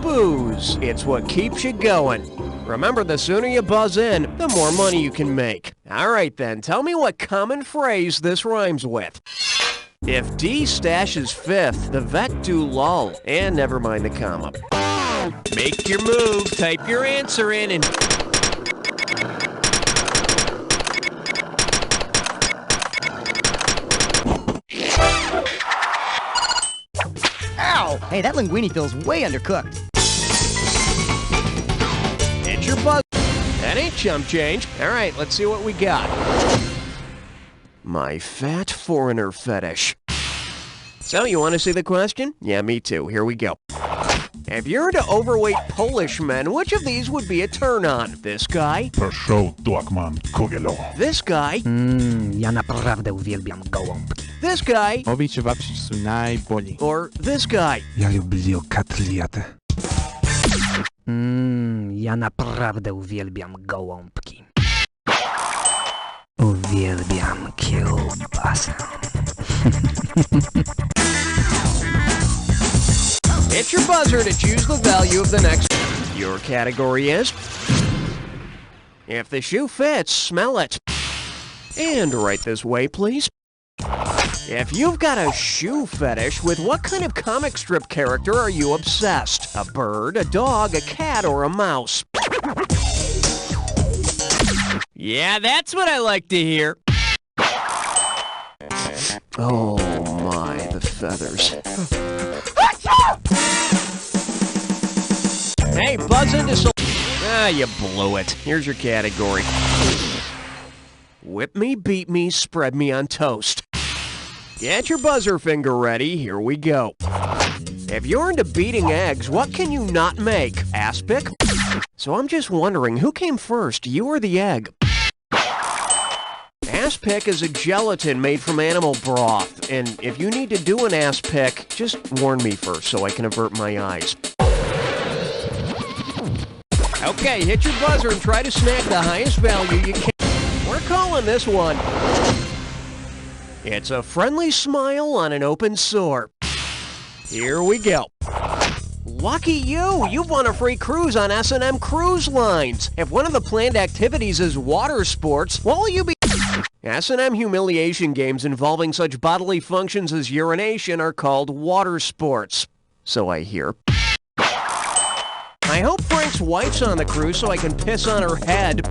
Booze. It's what keeps you going. Remember, the sooner you buzz in, the more money you can make. All right, then, tell me what common phrase this rhymes with. If D stashes fifth, the vet do lull. And never mind the comma. Make your move, type your answer in, and...
Ow! Hey, that linguine feels way undercooked.
Hit your buzz. That ain't chump change. All right, let's see what we got. My fat foreigner fetish. So, you want to see the question? Yeah, me too. Here we go. If you're into overweight Polish men, which of these would be a turn-on? This guy?
Proszę, Długman Kugelo.
This guy?
Ja naprawdę uwielbiam gołąbki.
This guy?
Obicie babci są najboli.
Or this guy?
Ja lubię kotletę.
Ja naprawdę uwielbiam gołąbki. Uwielbiam kiełbasę.
Hit your buzzer to choose the value of the next. Your category is... If the shoe fits, smell it. And right this way, please. If you've got a shoe fetish, with what kind of comic strip character are you obsessed? A bird, a dog, a cat, or a mouse? Yeah, that's what I like to hear. Oh my, the feathers. Hey, buzz into so... Ah, you blew it. Here's your category. Whip me, beat me, spread me on toast. Get your buzzer finger ready. Here we go. If you're into beating eggs, what can you not make? Aspic? So I'm just wondering, who came first, you or the egg? Aspic is a gelatin made from animal broth, and if you need to do an aspic, just warn me first so I can avert my eyes. Okay, hit your buzzer and try to snag the highest value you can. We're calling this one. It's a friendly smile on an open sore. Here we go. Lucky you! You've won a free cruise on S&M Cruise Lines. If one of the planned activities is water sports, what will you be... S&M humiliation games involving such bodily functions as urination are called water sports. So I hear. I hope Frank's wife's on the cruise so I can piss on her head.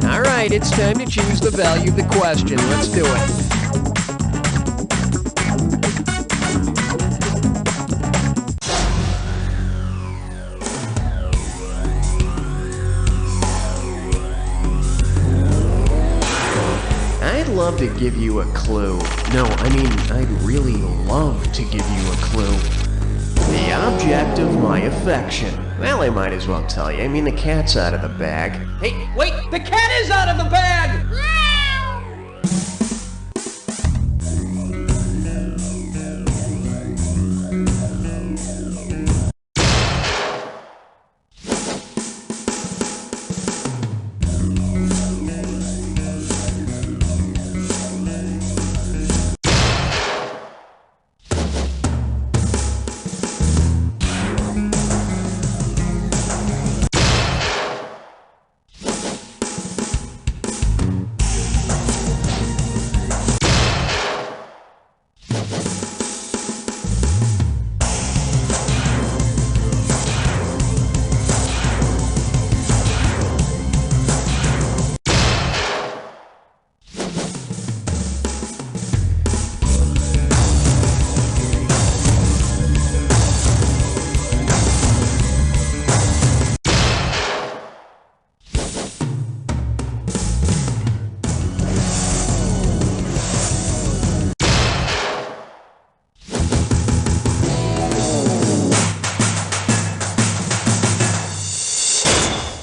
All right, it's time to choose the value of the question. Let's do it. I'd love to give you a clue. No, I mean, I'd really love to give you a clue. The object of my affection. Well, I might as well tell you. I mean, the cat's out of the bag. Hey, wait! The cat is out of the bag!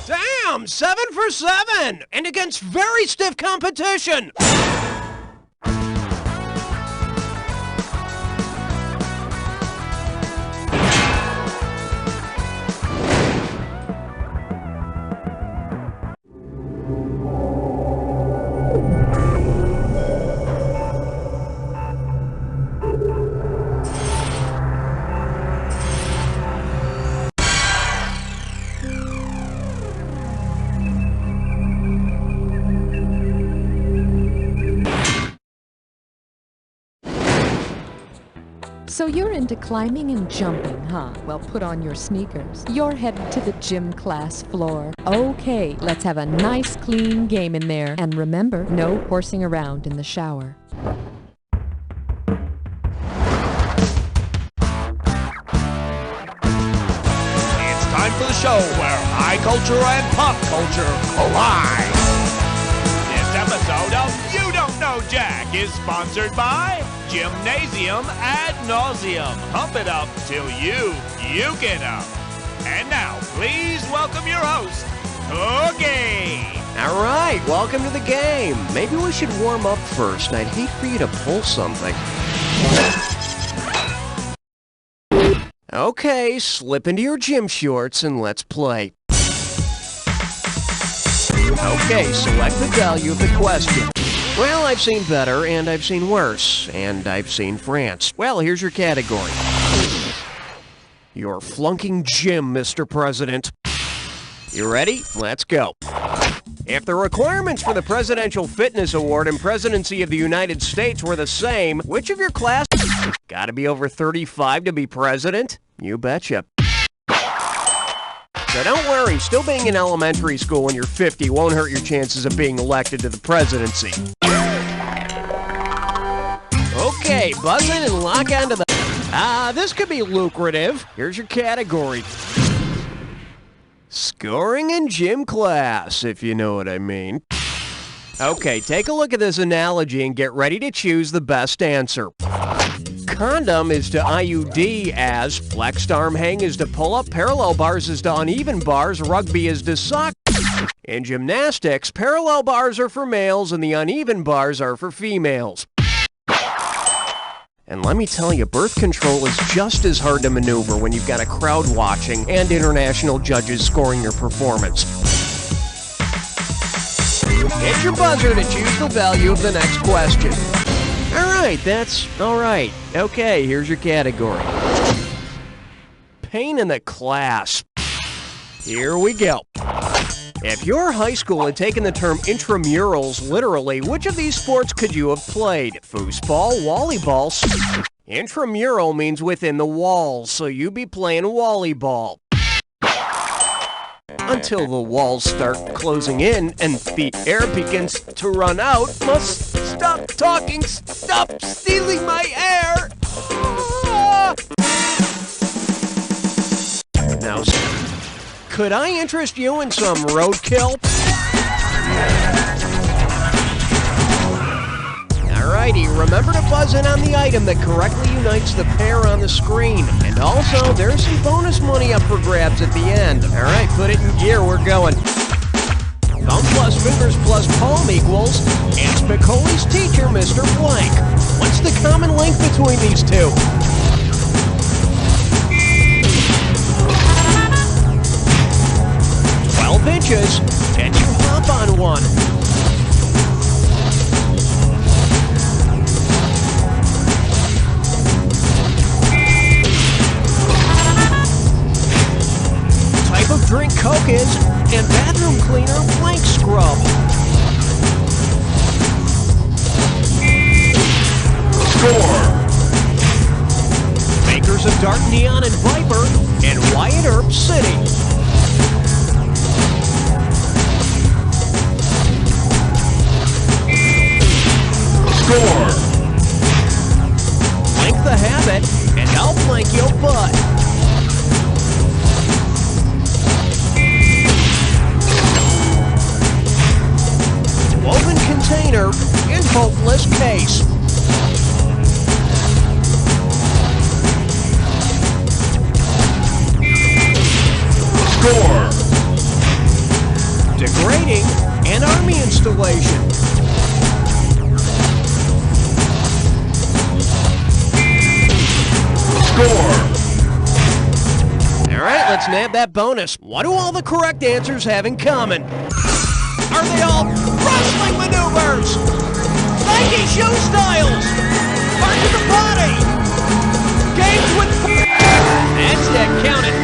Damn! 7 for 7! And against very stiff competition!
So you're into climbing and jumping, huh? Well, put on your sneakers. You're headed to the gym class floor. Okay, let's have a nice clean game in there. And remember, no horsing around in the shower.
It's time for the show where high culture and pop culture collide. This episode of You Don't Know Jack is sponsored by Gymnasium Ad Nauseum. Pump it up till you get up. And now, please welcome your host, Cookie.
All right, welcome to the game. Maybe we should warm up first. I'd hate for you to pull something. Okay, slip into your gym shorts and let's play. Okay, select the value of the question. Well, I've seen better, and I've seen worse, and I've seen France. Well, here's your category. You're flunking gym, Mr. President. You ready? Let's go. If the requirements for the Presidential Fitness Award and Presidency of the United States were the same, which of your class gotta be over 35 to be president? You betcha. So don't worry, still being in elementary school when you're 50 won't hurt your chances of being elected to the presidency. Okay, buzz in and lock onto the... this could be lucrative. Here's your category. Scoring in gym class, if you know what I mean. Okay, take a look at this analogy and get ready to choose the best answer. Condom is to IUD as flexed arm hang is to pull-up, parallel bars is to uneven bars, rugby is to sock. In gymnastics, parallel bars are for males and the uneven bars are for females. And let me tell you, birth control is just as hard to maneuver when you've got a crowd watching and international judges scoring your performance. Hit your buzzer to choose the value of the next question. Alright, that's alright. Okay, here's your category. Pain in the class. Here we go. If your high school had taken the term intramurals literally, which of these sports could you have played? Foosball, volleyball. Intramural means within the walls, so you'd be playing volleyball. Until the walls start closing in and the air begins to run out. Must stop talking, stop stealing my air. Now, could I interest you in some roadkill? Alrighty, remember to buzz in on the item that correctly unites the pair on the screen. And also, there's some bonus money up for grabs at the end. Alright, put it in gear, we're going. Thumb plus fingers plus palm equals, and Spicoli's teacher, Mr. Blank. What's the common link between these two? Inches, and you hop on one. Type of drink Coke is, and bathroom cleaner blank scrub. Score! Makers of Dark Neon and Viper, and Wyatt Earp City. Score! Blank the habit, and I'll blank your butt. Woven container in hopeless case. Score! Degrading and army installation. Alright, let's nab that bonus. What do all the correct answers have in common? Are they all wrestling maneuvers? Nike shoe styles? March of the body? Games with... That's it, count it.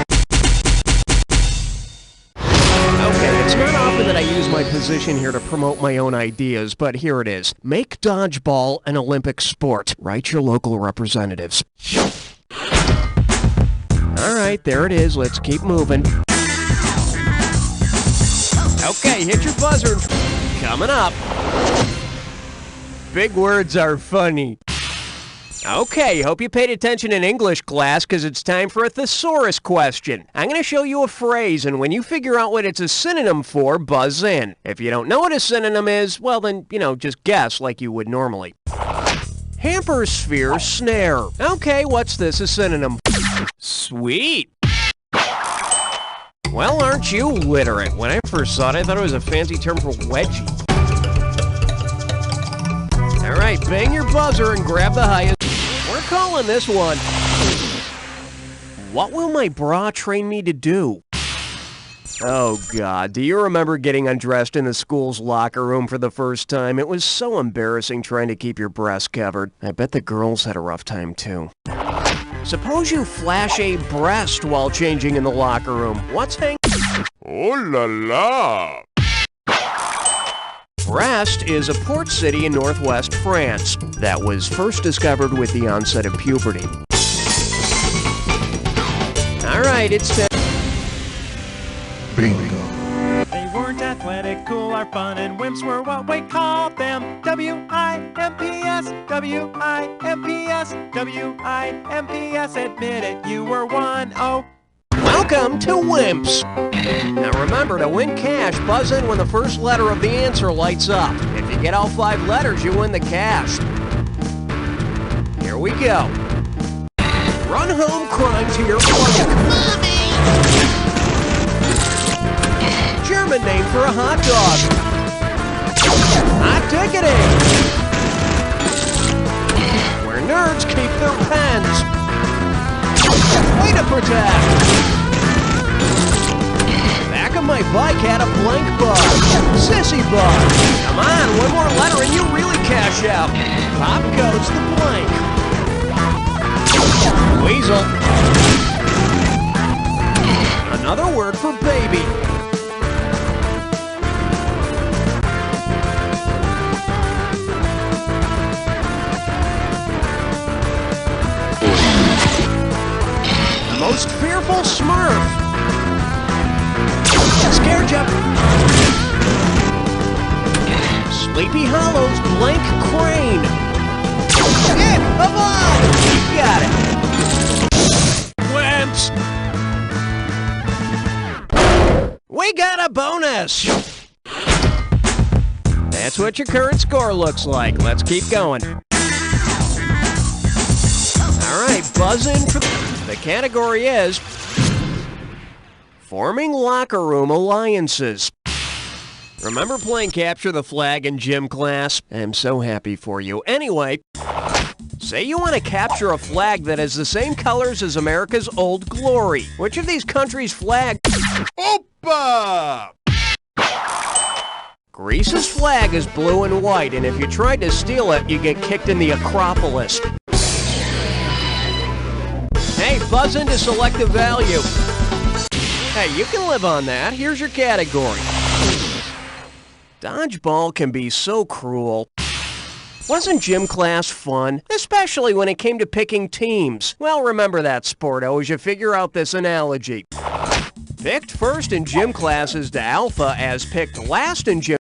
Okay, it's not often that I use my position here to promote my own ideas, but here it is. Make dodgeball an Olympic sport. Write your local representatives. All right, there it is. Let's keep moving. Okay, hit your buzzer. Coming up. Big words are funny. Okay, hope you paid attention in English class, because it's time for a thesaurus question. I'm going to show you a phrase, and when you figure out what it's a synonym for, buzz in. If you don't know what a synonym is, well then, just guess like you would normally. Hamper sphere snare. Okay, what's this a synonym? Sweet. Well, aren't you literate? When I first saw it, I thought it was a fancy term for wedgie. All right, bang your buzzer and grab the highest. We're calling this one. What will my bra train me to do? Oh, God. Do you remember getting undressed in the school's locker room for the first time? It was so embarrassing trying to keep your breasts covered. I bet the girls had a rough time, too. Suppose you flash a breast while changing in the locker room. What's hanging?
Oh la la!
Brest is a port city in northwest France that was first discovered with the onset of puberty. All right, it's time.
Bingo.
They weren't athletic, cool, or fun, and wimps were what we called them. W-I-M-P-S, W-I-M-P-S, W-I-M-P-S. Admit it, you were one. Oh.
Welcome to Wimps. Now remember, to win cash, buzz in when the first letter of the answer lights up. If you get all 5 letters, you win the cash. Here we go. Run home crying to your mother. German name for a hot dog. Hot ticketing. Where nerds keep their pens. Way to protect. Back of my bike had a blank bar. Sissy bar. Come on, one more letter and you really cash out. Pop goes the blank. Weasel. Another word for baby. Most fearful Smurf. Scare jump. Sleepy Hollow's blank crane. Come on! You got it. Wimps. We got a bonus. That's what your current score looks like. Let's keep going. All right, buzz in for the category is forming locker room alliances. Remember playing Capture the Flag in gym class? I'm so happy for you. Anyway, say you want to capture a flag that has the same colors as America's Old Glory. Which of these countries' flag? Opa! Greece's flag is blue and white, and if you tried to steal it, you get kicked in the Acropolis. Hey, buzz into selective value. Hey, you can live on that. Here's your category. Dodgeball can be so cruel. Wasn't gym class fun? Especially when it came to picking teams. Well, remember that, sporto, as you figure out this analogy. Picked first in gym class is to alpha, as picked last in gym.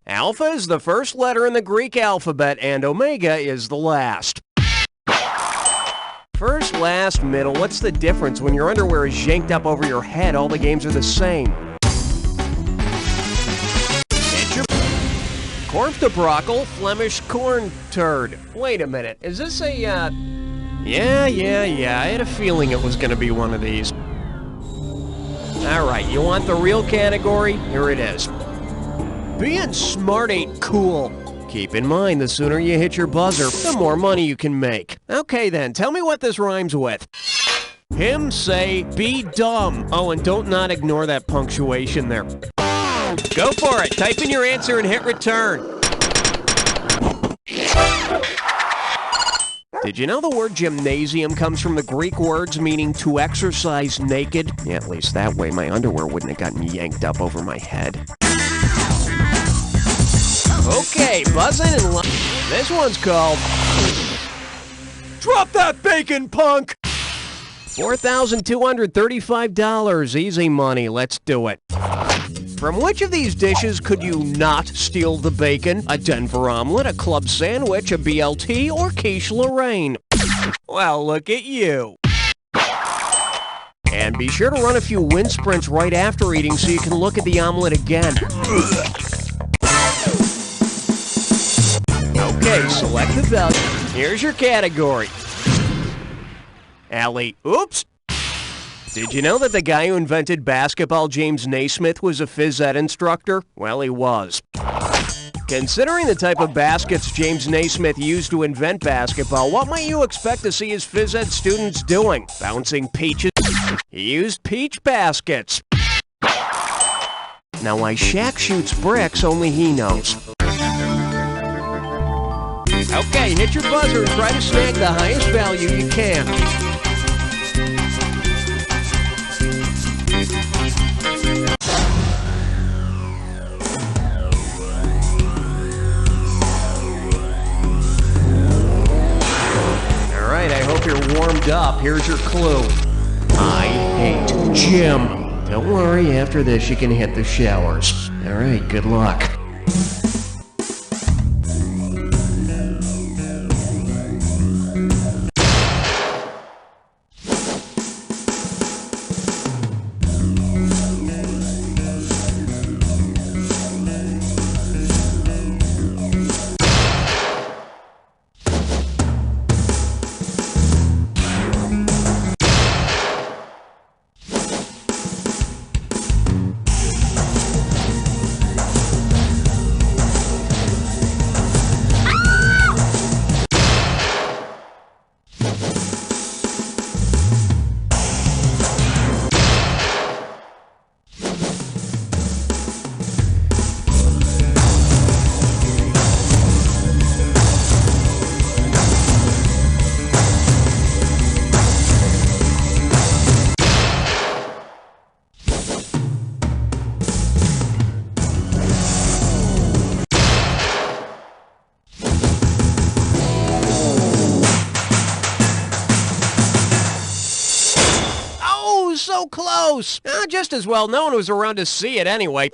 Alpha is the first letter in the Greek alphabet, and omega is the last. First, last, middle, what's the difference? When your underwear is yanked up over your head, all the games are the same. Get your corpse de broccoli, Flemish corn turd. Wait a minute, is this a, Yeah, I had a feeling it was gonna be one of these. Alright, you want the real category? Here it is. Being smart ain't cool. Keep in mind, the sooner you hit your buzzer, the more money you can make. Okay then, tell me what this rhymes with. Him say, be dumb. Oh, and don't not ignore that punctuation there. Go for it. Type in your answer and hit return. Did you know the word gymnasium comes from the Greek words meaning to exercise naked? Yeah, at least that way my underwear wouldn't have gotten yanked up over my head. Okay, buzzing and this one's called Drop That Bacon, Punk! $4,235, easy money, let's do it. From which of these dishes could you not steal the bacon? A Denver omelet, a club sandwich, a BLT, or quiche Lorraine? Well, look at you. And be sure to run a few wind sprints right after eating so you can look at the omelet again. Okay, select the value. Here's your category. Allie, oops. Did you know that the guy who invented basketball, James Naismith, was a phys ed instructor? Well, he was. Considering the type of baskets James Naismith used to invent basketball, what might you expect to see his phys ed students doing? Bouncing peaches? He used peach baskets. Now why Shaq shoots bricks, only he knows. Okay, hit your buzzer and try to snag the highest value you can. Alright, I hope you're warmed up. Here's your clue. I hate gym. Don't worry, after this you can hit the showers. Alright, good luck. So close! Just as well no one was around to see it anyway.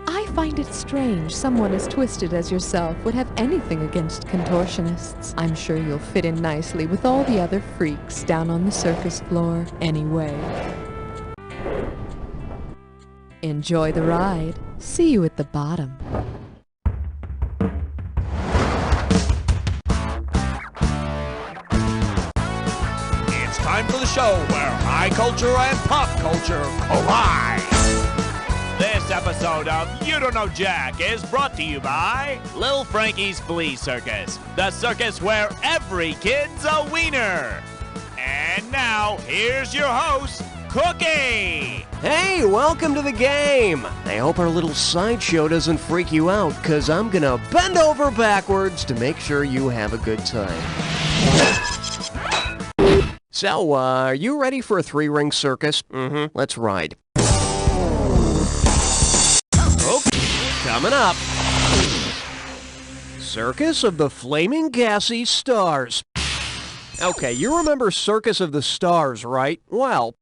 I find it strange someone as twisted as yourself would have anything against contortionists. I'm sure you'll fit in nicely with all the other freaks down on the circus floor anyway. Enjoy the ride. See you at the bottom.
It's time for the show where high culture and pop culture collide. This episode of You Don't Know Jack is brought to you by Lil Frankie's Flea Circus, the circus where every kid's a wiener. And now, here's your host, Cookie!
Hey, welcome to the game! I hope our little sideshow doesn't freak you out, because I'm gonna bend over backwards to make sure you have a good time. So, are you ready for a three-ring circus? Let's ride. Coming up, Circus of the Flaming Gassy Stars. Okay, you remember Circus of the Stars, right? Well,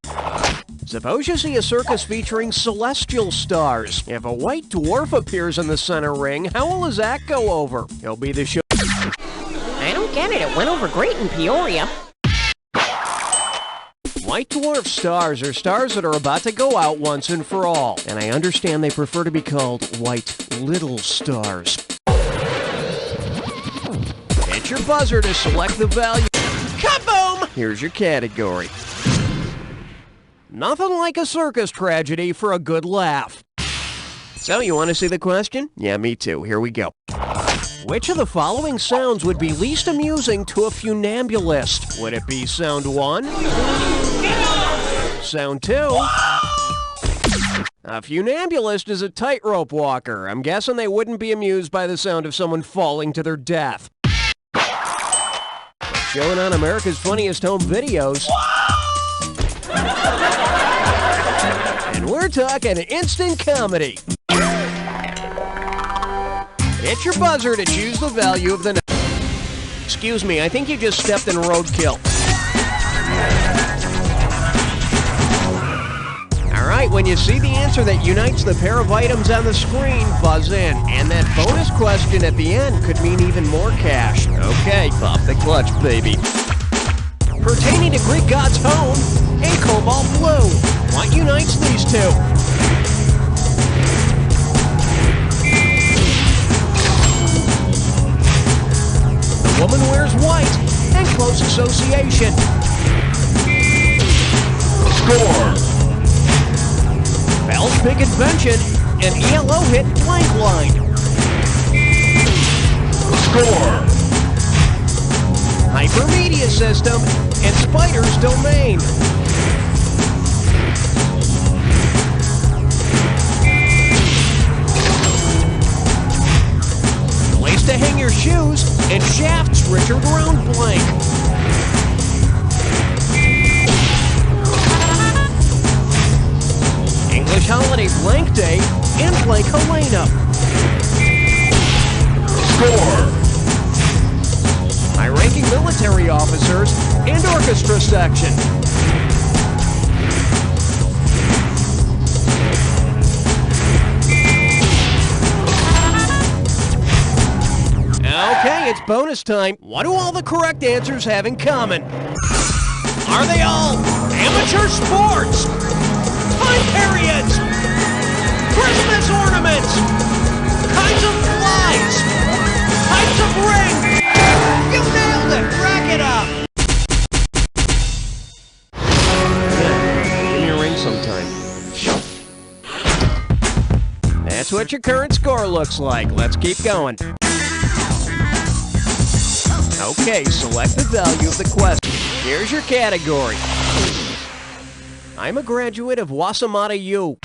suppose you see a circus featuring celestial stars. If a white dwarf appears in the center ring, how will that go over? He'll be the show.
I don't get it. It went over great in Peoria.
White dwarf stars are stars that are about to go out once and for all, and I understand they prefer to be called white little stars. Hit your buzzer to select the value. Kaboom! Here's your category. Nothing like a circus tragedy for a good laugh. So, you want to see the question? Yeah, me too. Here we go. Which of the following sounds would be least amusing to a funambulist? Would it be sound 1? Sound 2? A funambulist is a tightrope walker. I'm guessing they wouldn't be amused by the sound of someone falling to their death. Showing on America's Funniest Home Videos. And we're talking instant comedy. Hit your buzzer to choose the value of the night. Excuse me, I think you just stepped in roadkill. Alright, when you see the answer that unites the pair of items on the screen, buzz in. And that bonus question at the end could mean even more cash. Okay, pop the clutch, baby. Pertaining to Greek god's home, a cobalt blue. What unites these two? The woman wears white and close association.
Score!
Bell's big invention, an ELO hit blank line.
Score!
Hypermedia system and Spider's domain. Place to hang your shoes and Shaft's Richard Round blank. English holiday blank day and blank Helena.
Score!
High-ranking military officers and orchestra section. Okay, it's bonus time. What do all the correct answers have in common? Are they all amateur sports? Time periods? Christmas ornaments? Kinds of flies? Types of ring? You nailed it! Rack it up! Yeah, give me a ring sometime. That's what your current score looks like. Let's keep going. Okay, select the value of the question. Here's your category. I'm a graduate of Wasamata U.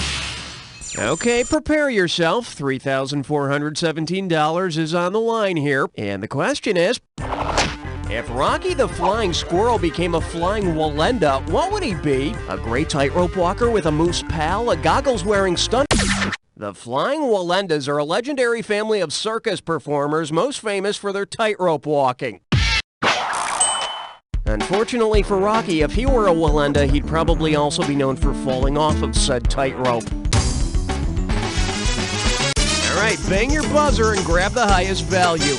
Okay, prepare yourself. $3,417 is on the line here. And the question is, if Rocky the Flying Squirrel became a flying Walenda, what would he be? A great tightrope walker with a moose pal? A goggles-wearing stunt? The Flying Walendas are a legendary family of circus performers most famous for their tightrope walking. Unfortunately for Rocky, if he were a Walenda, he'd probably also be known for falling off of said tightrope. Alright, bang your buzzer and grab the highest value.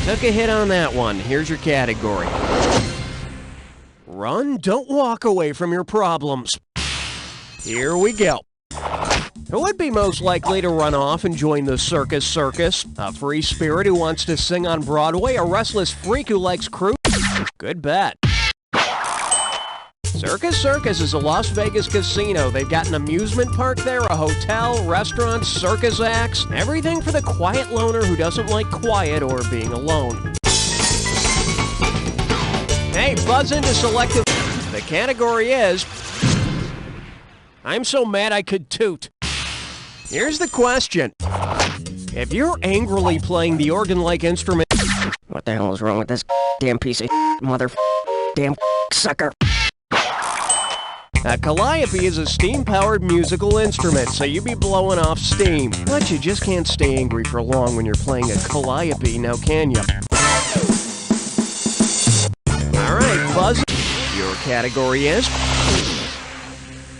Took a hit on that one. Here's your category. Run, don't walk away from your problems. Here we go. Who would be most likely to run off and join the Circus? A free spirit who wants to sing on Broadway? A restless freak who likes cruise? Good bet. Circus is a Las Vegas casino. They've got an amusement park there, a hotel, restaurants, circus acts, everything for the quiet loner who doesn't like quiet or being alone. Hey, buzz into selective. The category is, I'm so mad I could toot. Here's the question. If you're angrily playing the organ-like instrument...
What the hell is wrong with this damn piece of mother damn sucker?
A calliope is a steam-powered musical instrument, so you be blowing off steam. But you just can't stay angry for long when you're playing a calliope, now can you? Alright, buzz. Your category is...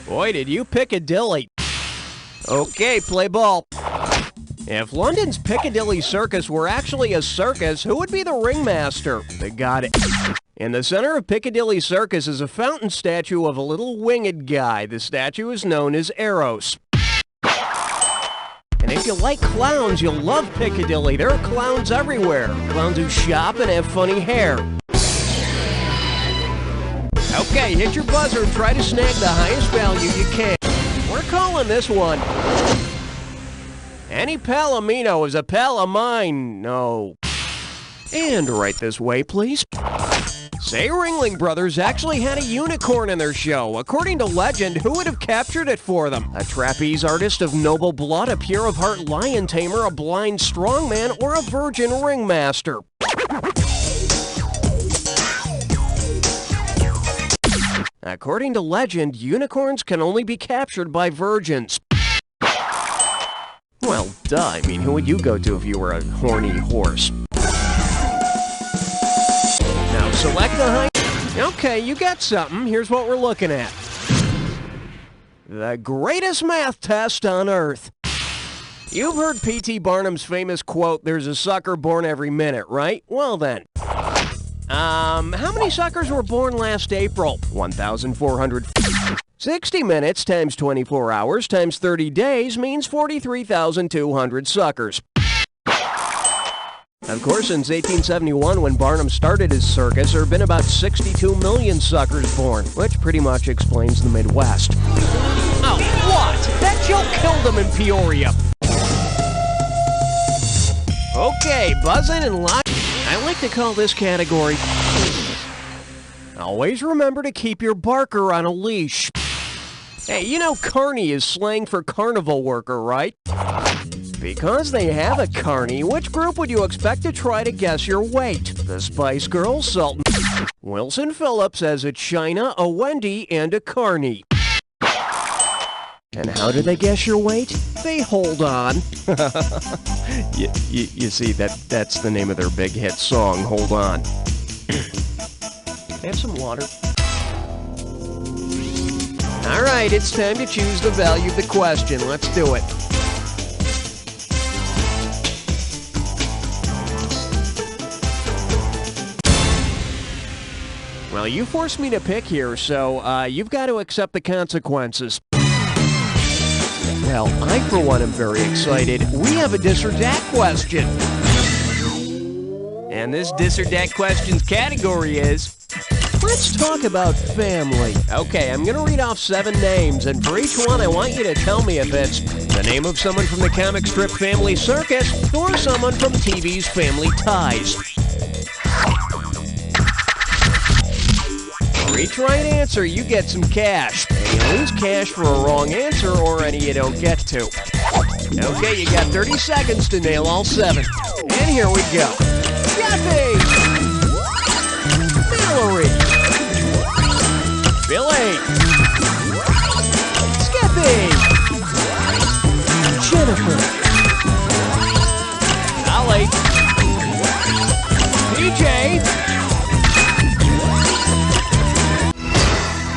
Boy, did you pick a dilly. Okay, play ball. If London's Piccadilly Circus were actually a circus, who would be the ringmaster? They got it. In the center of Piccadilly Circus is a fountain statue of a little winged guy. The statue is known as Eros. And if you like clowns, you'll love Piccadilly. There are clowns everywhere. Clowns who shop and have funny hair. Okay, hit your buzzer and try to snag the highest value you can. We're calling this one. Any palomino is a pal of mine. No. And right this way, please. Say Ringling Brothers actually had a unicorn in their show. According to legend, who would have captured it for them? A trapeze artist of noble blood, a pure of heart lion tamer, a blind strongman, or a virgin ringmaster? According to legend, unicorns can only be captured by virgins. Well, duh. I mean, who would you go to if you were a horny horse? Now select the high... Okay, you got something. Here's what we're looking at. The greatest math test on Earth. You've heard P.T. Barnum's famous quote, "There's a sucker born every minute," right? Well then. How many suckers were born last April? 1,400. 60 minutes times 24 hours times 30 days means 43,200 suckers. Of course, since 1871, when Barnum started his circus, there have been about 62 million suckers born, which pretty much explains the Midwest. Oh, what? That joke killed him in Peoria. Okay, buzzing and lock. I like to call this category... Always remember to keep your barker on a leash. Hey, you know carny is slang for carnival worker, right? Because they have a carny, which group would you expect to try to guess your weight? The Spice Girls, Sultan... Wilson Phillips has a China, a Wendy, and a carny. And how do they guess your weight? They hold on. you see, that's the name of their big hit song, Hold On. Have some water. All right, it's time to choose the value of the question. Let's do it. Well, you forced me to pick here, so you've got to accept the consequences. Well, I, for one, am very excited. We have a dis or dat question. And this dis or dat questions category is... Let's talk about family. Okay, I'm going to read off 7 names, and for each one, I want you to tell me if it's the name of someone from the comic strip Family Circus or someone from TV's Family Ties. For each right answer, you get some cash. And you lose cash for a wrong answer or any you don't get to. Okay, you got 30 seconds to nail all 7. And here we go. Jeffy! Mallory! Billy! Skippy! Jennifer! Ollie! PJ!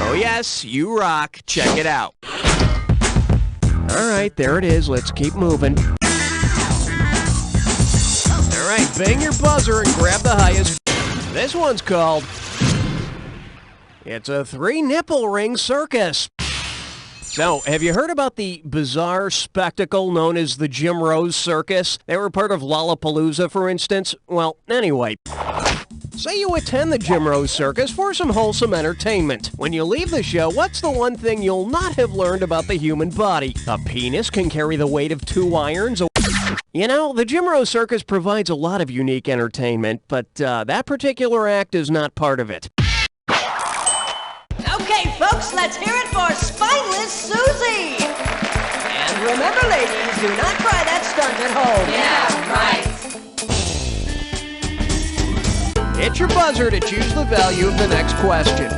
Oh yes, you rock. Check it out. All right, there it is. Let's keep moving. All right, bang your buzzer and grab the highest. This one's called... It's a 3-nipple ring circus. So, have you heard about the bizarre spectacle known as the Jim Rose Circus? They were part of Lollapalooza, for instance. Well, anyway... Say you attend the Jim Rose Circus for some wholesome entertainment. When you leave the show, what's the one thing you'll not have learned about the human body? A penis can carry the weight of 2 irons. You know, the Jim Rose Circus provides a lot of unique entertainment, but that particular act is not part of it.
Okay, folks, let's hear it for Spineless Susie! And remember, ladies, do not try that stunt at home. Yeah, right.
Hit your buzzer to choose the value of the next question.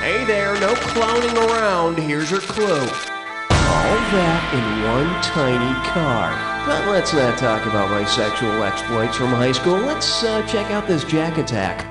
Hey there, no clowning around. Here's your clue. All that in one tiny car. But let's not talk about my sexual exploits from high school. Let's check out this Jack Attack.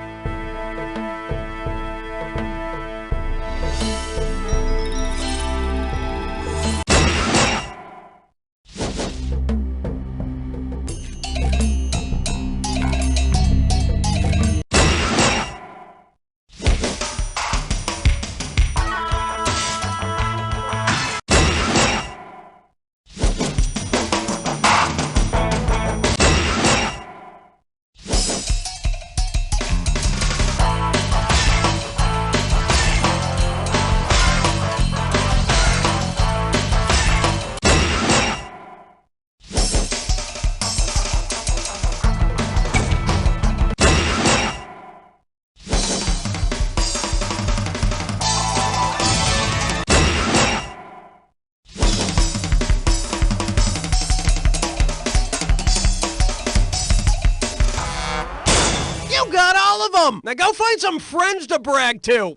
awesome! Now go find some friends to brag to!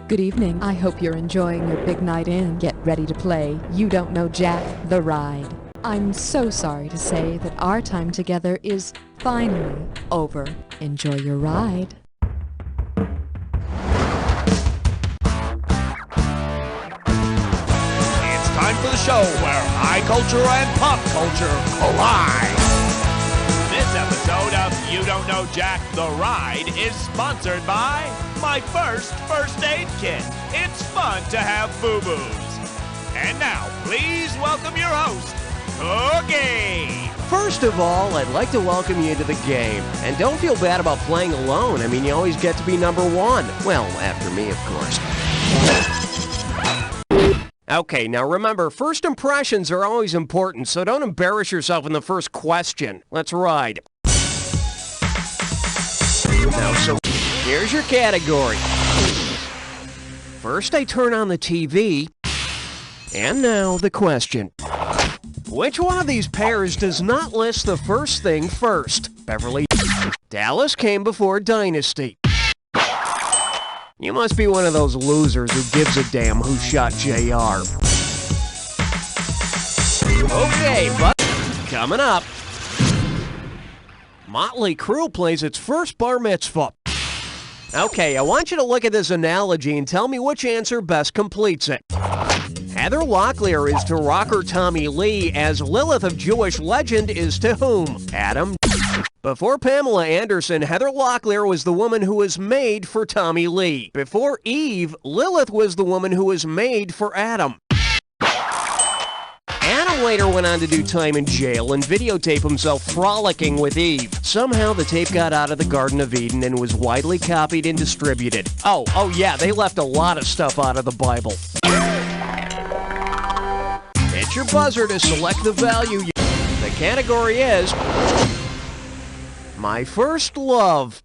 Good evening. I hope you're enjoying your big night in. Get ready to play You Don't Know Jack, the Ride. I'm so sorry to say that our time together is finally over. Enjoy your ride.
It's time for the show where high culture and pop culture collide. This episode of You Don't Know Jack, the Ride is sponsored by My First Aid Kit. It's fun to have boo-boos. And now, please welcome your host, Cookie.
First of all, I'd like to welcome you to the game. And don't feel bad about playing alone. I mean, you always get to be number one. Well, after me, of course. Okay, now remember, first impressions are always important, so don't embarrass yourself in the first question. Let's ride. Now, so here's your category. First, I turn on the TV. And now, the question. Which one of these pairs does not list the first thing first? Beverly, Dallas came before Dynasty. You must be one of those losers who gives a damn who shot JR. Okay, but coming up. Motley Crue plays its first bar mitzvah. Okay, I want you to look at this analogy and tell me which answer best completes it. Heather Locklear is to rocker Tommy Lee as Lilith of Jewish legend is to whom? Adam. Before Pamela Anderson, Heather Locklear was the woman who was made for Tommy Lee. Before Eve, Lilith was the woman who was made for Adam. Adam later went on to do time in jail and videotape himself frolicking with Eve. Somehow the tape got out of the Garden of Eden and was widely copied and distributed. Oh yeah, they left a lot of stuff out of the Bible. Hit your buzzer to select the value. The category is My First Love.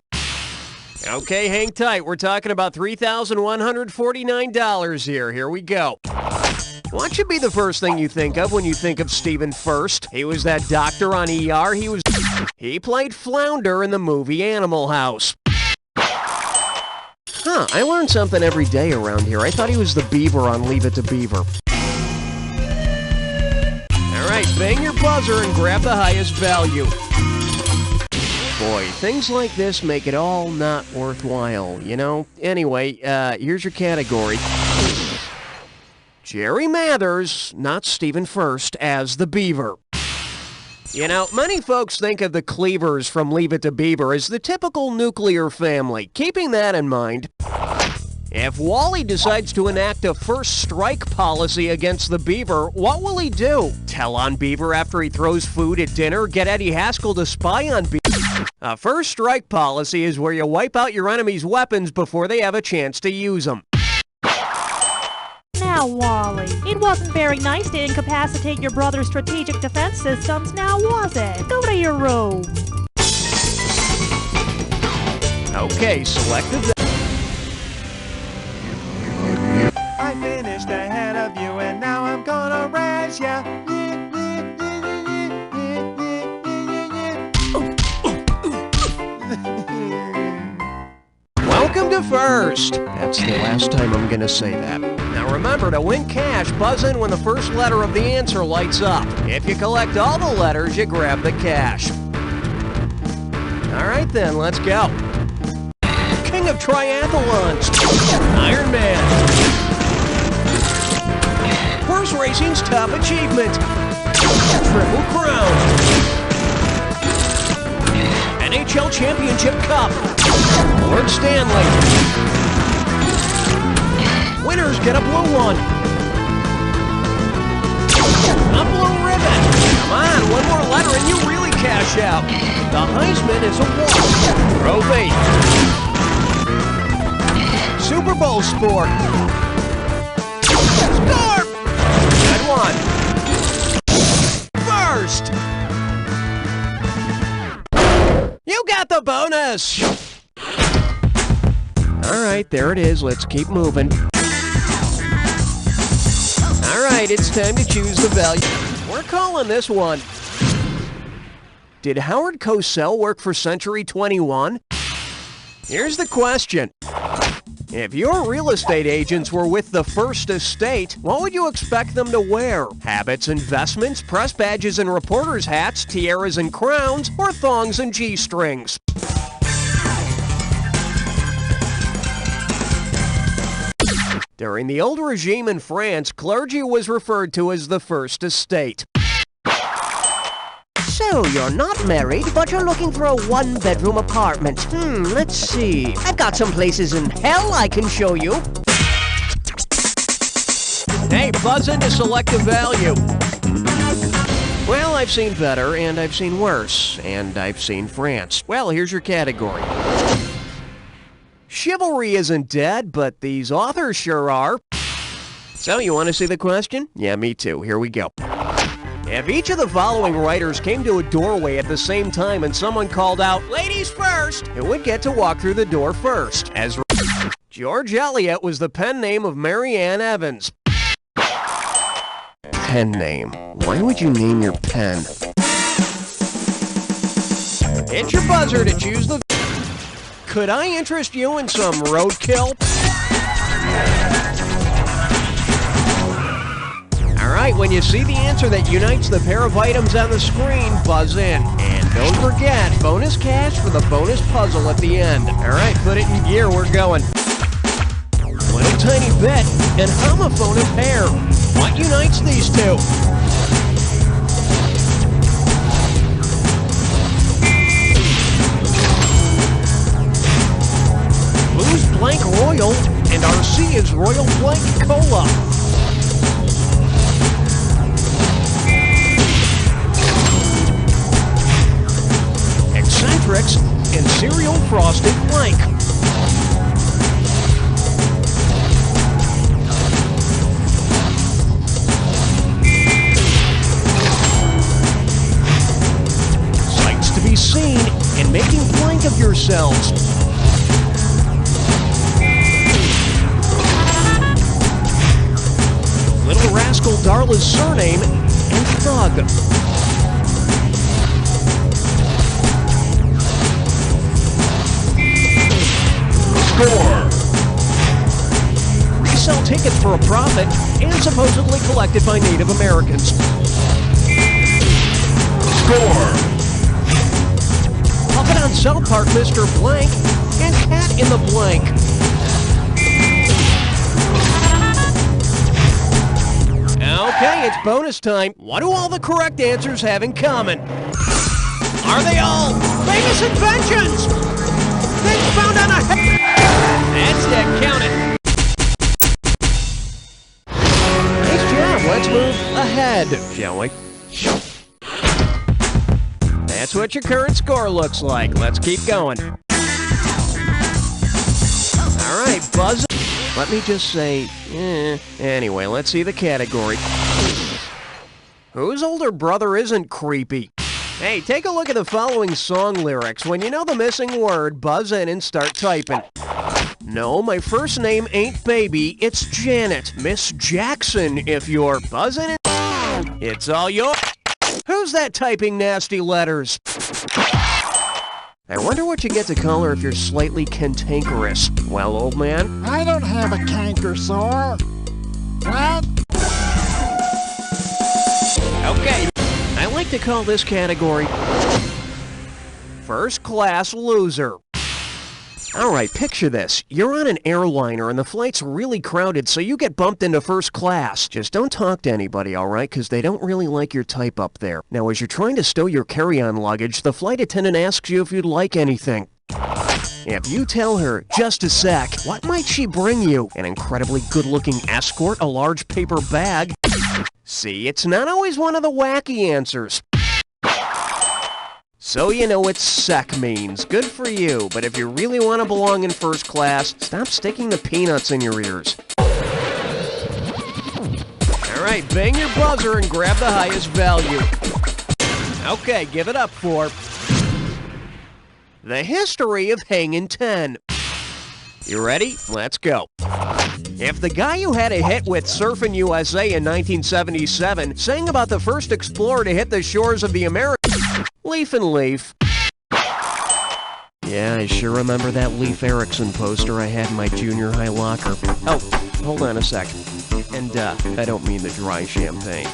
Okay, hang tight. We're talking about $3,149 here. Here we go. What should be the first thing you think of when you think of Stephen Furst? He was that doctor on ER. He played Flounder in the movie Animal House. I learn something every day around here. I thought he was the beaver on Leave It to Beaver. All right, bang your buzzer and grab the highest value. Boy, things like this make it all not worthwhile, you know? Anyway, here's your category. Jerry Mathers, not Stephen Furst, as the Beaver. You know, many folks think of the Cleavers from Leave It to Beaver as the typical nuclear family. Keeping that in mind, if Wally decides to enact a first strike policy against the Beaver, what will he do? Tell on Beaver after he throws food at dinner? Get Eddie Haskell to spy on Beaver? A first strike policy is where you wipe out your enemy's weapons before they have a chance to use them.
Now, Wally, it wasn't very nice to incapacitate your brother's strategic defense systems, now was it? Go to your room.
Okay, select the...
I finished ahead of you and now I'm gonna razz ya.
Welcome to First. That's the last time I'm gonna say that. Now remember, to win cash, buzz in when the first letter of the answer lights up. If you collect all the letters, you grab the cash. All right then, let's go. King of triathlons, Iron Man. Horse racing's top achievement, Triple Crown. NHL Championship Cup, Lord Stanley. Winners get a blue one. A blue ribbon. Come on, one more letter and you really cash out. The Heisman is a walk. Trophy. Super Bowl sport. Score! Good one. First. You got the bonus. All right, there it is. Let's keep moving. All right, it's time to choose the value. We're calling this one. Did Howard Cosell work for Century 21? Here's the question. If your real estate agents were with the First Estate, what would you expect them to wear? Habits and vestments, press badges and reporters' hats, tiaras and crowns, or thongs and G-strings? During the old regime in France, clergy was referred to as the First Estate.
So, you're not married, but you're looking for a one-bedroom apartment. Let's see. I've got some places in hell I can show you.
Hey, buzz into selective value. Well, I've seen better, and I've seen worse, and I've seen France. Well, here's your category. Chivalry isn't dead, but these authors sure are. So, you want to see the question? Yeah, me too. Here we go. If each of the following writers came to a doorway at the same time and someone called out, "Ladies first," who would get to walk through the door first? As George Eliot was the pen name of Mary Ann Evans. Pen name. Why would you name your pen? Hit your buzzer to choose the... Could I interest you in some roadkill? Alright, when you see the answer that unites the pair of items on the screen, buzz in. And don't forget, bonus cash for the bonus puzzle at the end. Alright, put it in gear, we're going. Little tiny bit, and homophone of hair. What unites these two? Blue's Blank Royal, and RC is Royal Blank Cola. Eccentrics and Cereal Frosted Blank. Sights to be seen and making blank of yourselves. Little Rascal Darla's surname and Thug. Score! Resell tickets for a profit and supposedly collected by Native Americans. Score! Puppet on South Park, Mr. Blank, and Cat in the Blank. Okay, it's bonus time. What do all the correct answers have in common? Are they all famous inventions? Things found on a head. That's it, count it. Nice job. Let's move ahead, shall we? That's what your current score looks like. Let's keep going. All right, buzz. Let me just say, Anyway, let's see the category. Whose older brother isn't creepy? Hey, take a look at the following song lyrics. When you know the missing word, buzz in and start typing. No, my first name ain't Baby, it's Janet. Miss Jackson, if you're buzzing in. It's all yours. Who's that typing nasty letters? I wonder what you get to call her if you're slightly cantankerous. Well, old man?
I don't have a canker sore. What?
Okay, I like to call this category First Class Loser. Alright, picture this. You're on an airliner and the flight's really crowded, so you get bumped into first class. Just don't talk to anybody, alright? Because they don't really like your type up there. Now, as you're trying to stow your carry-on luggage, the flight attendant asks you if you'd like anything. If you tell her, just a sec, what might she bring you? An incredibly good-looking escort, a large paper bag? See, it's not always one of the wacky answers. So you know what sec means. Good for you, but if you really want to belong in first class, stop sticking the peanuts in your ears. Alright, bang your buzzer and grab the highest value. Okay, give it up for the history of Hangin' 10. You ready? Let's go. If the guy you had a hit with surfing USA in 1977 sang about the first explorer to hit the shores of the Americas, Leaf and Leaf. Yeah, I sure remember that Leif Erikson poster I had in my junior high locker. Oh, hold on a sec. And, I don't mean the dry champagne.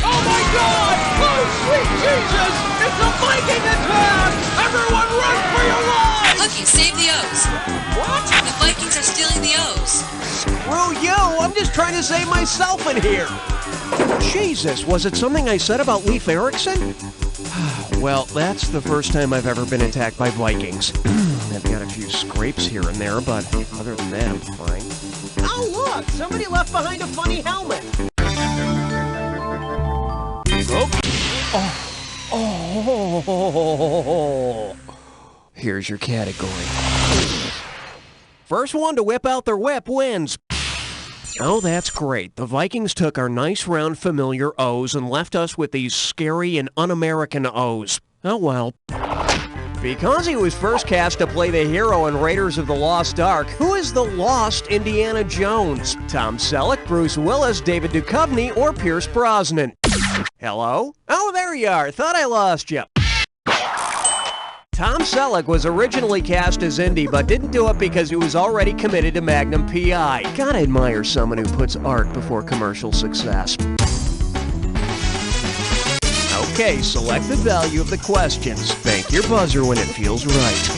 Oh my God! Oh sweet Jesus! It's a Viking attack! Everyone run for your lives!
Lucky, save the O's.
What?
The Vikings are stealing the O's.
Screw you! I'm just trying to save myself in here! Jesus, was it something I said about Leif Erikson? Well, that's the first time I've ever been attacked by Vikings. I've got a few scrapes here and there, but other than that, I'm fine. Oh, look! Somebody left behind a funny helmet! Oh. Here's your category. First one to whip out their whip wins. Oh, that's great. The Vikings took our nice, round, familiar O's and left us with these scary and un-American O's. Oh, well. Because he was first cast to play the hero in Raiders of the Lost Ark, who is the lost Indiana Jones? Tom Selleck, Bruce Willis, David Duchovny, or Pierce Brosnan? Hello? Oh, there you are. Thought I lost you. Tom Selleck was originally cast as Indy, but didn't do it because he was already committed to Magnum P.I. Gotta admire someone who puts art before commercial success. Okay, select the value of the questions. Bank your buzzer when it feels right.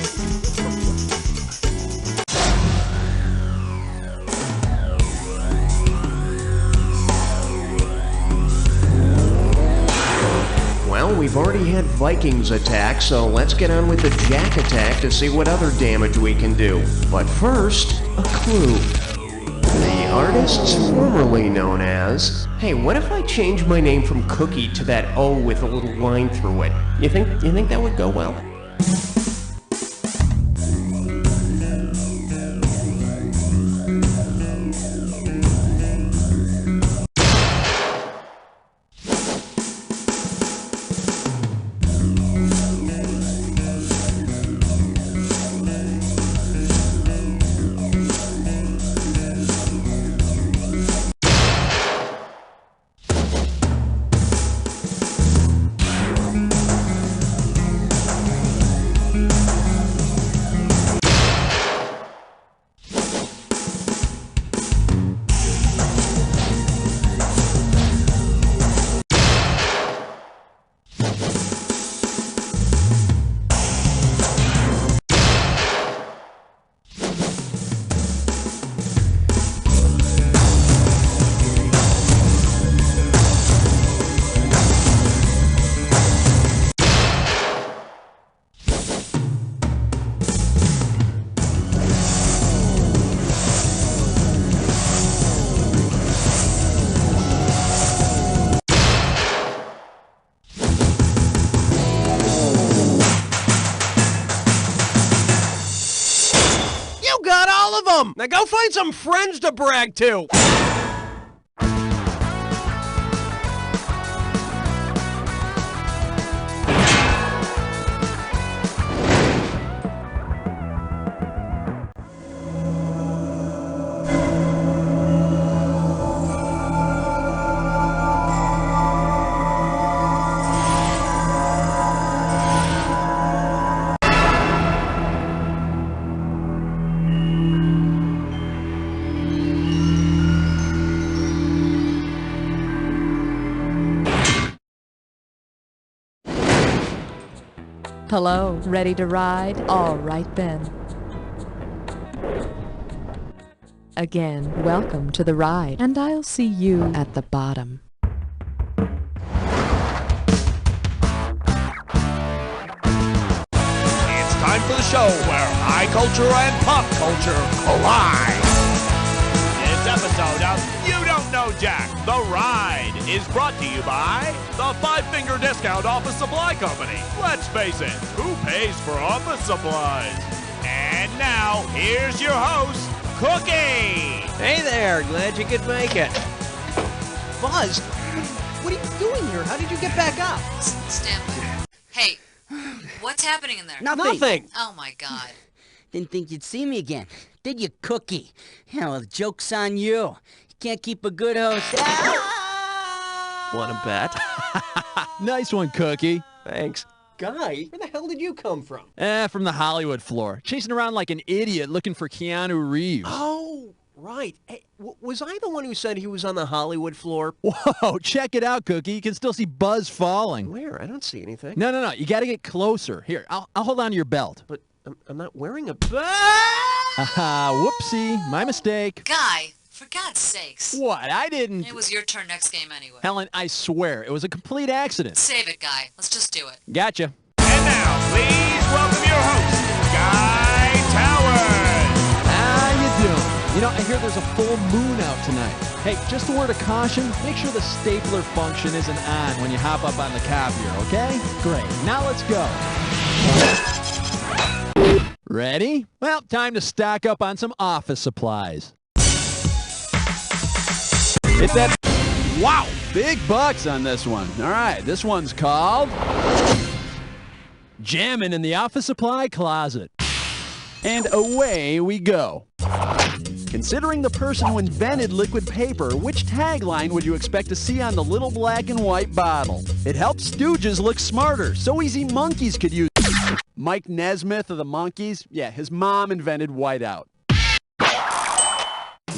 Well, we've already had Vikings attack, so let's get on with the Jack attack to see what other damage we can do. But first, a clue. The artists formerly known as... Hey, what if I change my name from Cookie to that O with a little line through it? You think that would go well? Now go find some friends to brag to!
Hello, ready to ride? All right then. Again, welcome to the ride, and I'll see you at the bottom.
It's time for the show where high culture and pop culture collide. This This episode of You Don't Know Jack, The Ride, is brought to you by the Five Finger Discount Office Supply Company. Let's face it, who pays for office supplies? And now, here's your host, Cookie!
Hey there, glad you could make it. Buzz, what are you doing here? How did you get back up?
Stand by. Hey, what's happening in there?
Nothing.
Oh my God.
Didn't think you'd see me again, did you, Cookie? Yeah, well, the joke's on you. You can't keep a good host.
Want to bet?
Nice one, Cookie.
Thanks. Guy, where the hell did you come from?
From the Hollywood floor. Chasing around like an idiot looking for Keanu Reeves.
Oh, right. Hey, was I the one who said he was on the Hollywood floor?
Whoa, check it out, Cookie. You can still see Buzz falling.
Where? I don't see anything.
No. You got to get closer. Here, I'll hold on to your belt.
But I'm not wearing a...
Aha, whoopsie. My mistake.
Guy, for God's sakes.
What? I didn't...
It was your turn next game anyway.
Helen, I swear, it was a complete accident.
Save it, Guy. Let's just do it.
Gotcha.
And now, please welcome your host, Guy Towers.
How you doing? You know, I hear there's a full moon out tonight. Hey, just a word of caution, make sure the stapler function isn't on when you hop up on the copier, okay? Great. Now let's go. Ready? Well, time to stock up on some office supplies. Hit that. Wow, big bucks on this one. All right, this one's called Jammin' in the Office Supply Closet. And away we go. Considering the person who invented liquid paper, which tagline would you expect to see on the little black and white bottle? It helps stooges look smarter, so easy monkeys could use it. Mike Nesmith of the Monkees? Yeah, his mom invented whiteout.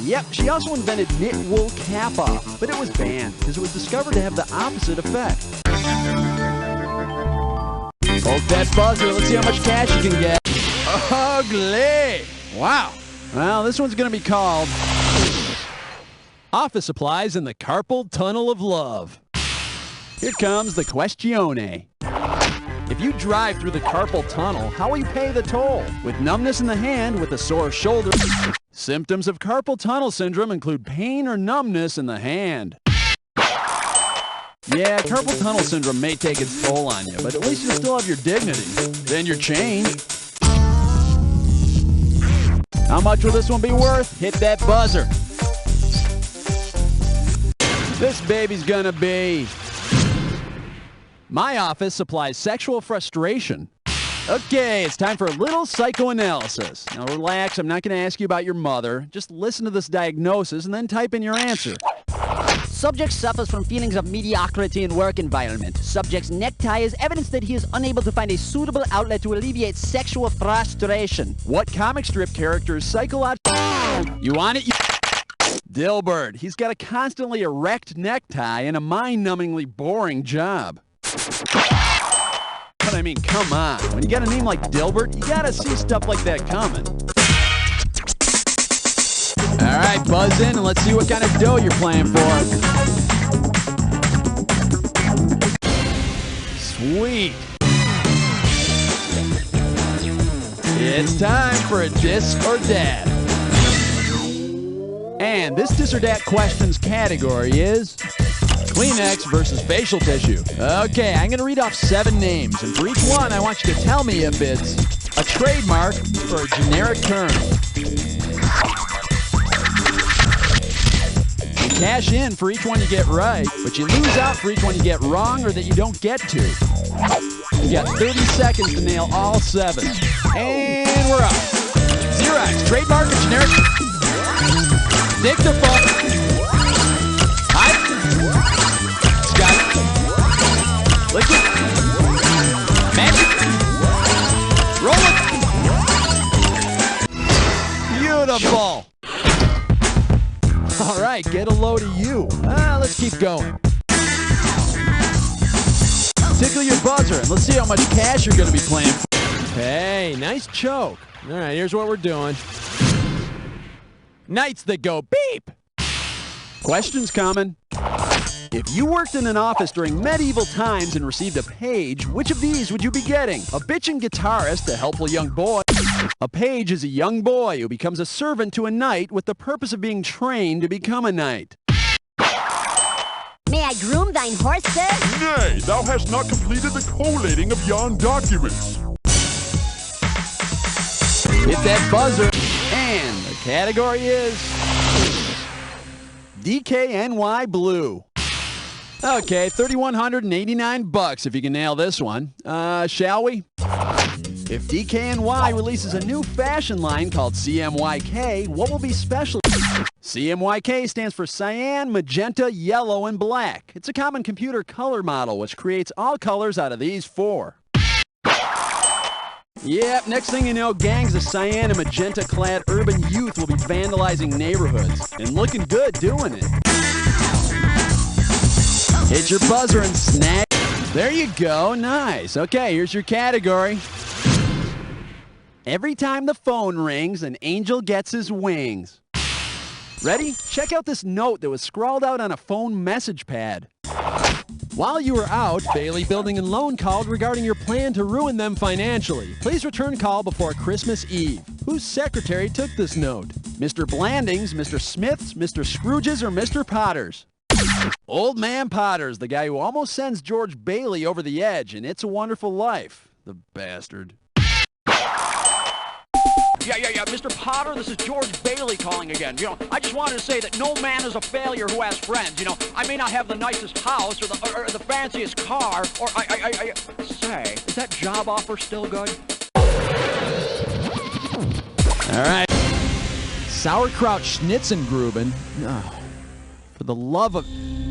Yep, she also invented knit wool cap-off, but it was banned because it was discovered to have the opposite effect. Hold that buzzer, let's see how much cash you can get. Ugly! Wow. Well, this one's going to be called Office Supplies in the Carpal Tunnel of Love. Here comes the questione. If you drive through the carpal tunnel, how will you pay the toll? With numbness in the hand, with a sore shoulder. Symptoms of carpal tunnel syndrome include pain or numbness in the hand. Yeah, carpal tunnel syndrome may take its toll on you, but at least you'll still have your dignity. Then your change. How much will this one be worth? Hit that buzzer. This baby's gonna be... My office supplies sexual frustration. Okay, it's time for a little psychoanalysis. Now relax, I'm not going to ask you about your mother. Just listen to this diagnosis and then type in your answer.
Subject suffers from feelings of mediocrity in work environment. Subject's necktie is evidence that he is unable to find a suitable outlet to alleviate sexual frustration.
What comic strip character is psychological? You want it? Dilbert. He's got a constantly erect necktie and a mind-numbingly boring job. But I mean, come on. When you got a name like Dilbert, you gotta see stuff like that coming. All right, buzz in and let's see what kind of dough you're playing for. Sweet. It's time for a Dis or Dat. And this Dis or Dat questions category is Kleenex versus facial tissue. Okay, I'm going to read off 7 names, and for each one, I want you to tell me if it's a trademark or a generic term. You cash in for each one you get right, but you lose out for each one you get wrong or that you don't get to. You got 30 seconds to nail all 7. And we're up. Xerox, trademark or generic? Dictaphone. Liquid. Magic. Roll it. Beautiful. All right, get a load of you. Let's keep going. Tickle your buzzer and let's see how much cash you're going to be playing for. Hey, nice choke. All right, here's what we're doing. Nights that go beep. Questions coming. If you worked in an office during medieval times and received a page, which of these would you be getting? A bitchin' guitarist, a helpful young boy,
A page is a young boy who becomes a servant to a knight with the purpose of being trained to become a knight.
May I groom thine horses?
Nay, thou hast not completed the collating of yon documents.
Hit that buzzer. And the category is DKNY Blue. Okay, $3,189 if you can nail this one. Shall we? If DKNY releases a new fashion line called CMYK, what will be special? CMYK stands for cyan, magenta, yellow, and black. It's a common computer color model which creates all colors out of these four. Yep, next thing you know, gangs of cyan and magenta-clad urban youth will be vandalizing neighborhoods. And looking good doing it. Hit your buzzer and snag. There you go, nice. Okay, here's your category. Every time the phone rings, an angel gets his wings. Ready? Check out this note that was scrawled out on a phone message pad. While you were out, Bailey Building and Loan called regarding your plan to ruin them financially. Please return call before Christmas Eve. Whose secretary took this note? Mr. Blandings, Mr. Smith's, Mr. Scrooge's, or Mr. Potter's? Old Man Potter's, the guy who almost sends George Bailey over the edge in It's a Wonderful Life. The bastard.
Yeah, Mr. Potter, this is George Bailey calling again. You know, I just wanted to say that no man is a failure who has friends. You know, I may not have the nicest house or the fanciest car, or say, is that job offer still good?
All right. Sauerkraut Schnitzengruben. Oh, for the love of...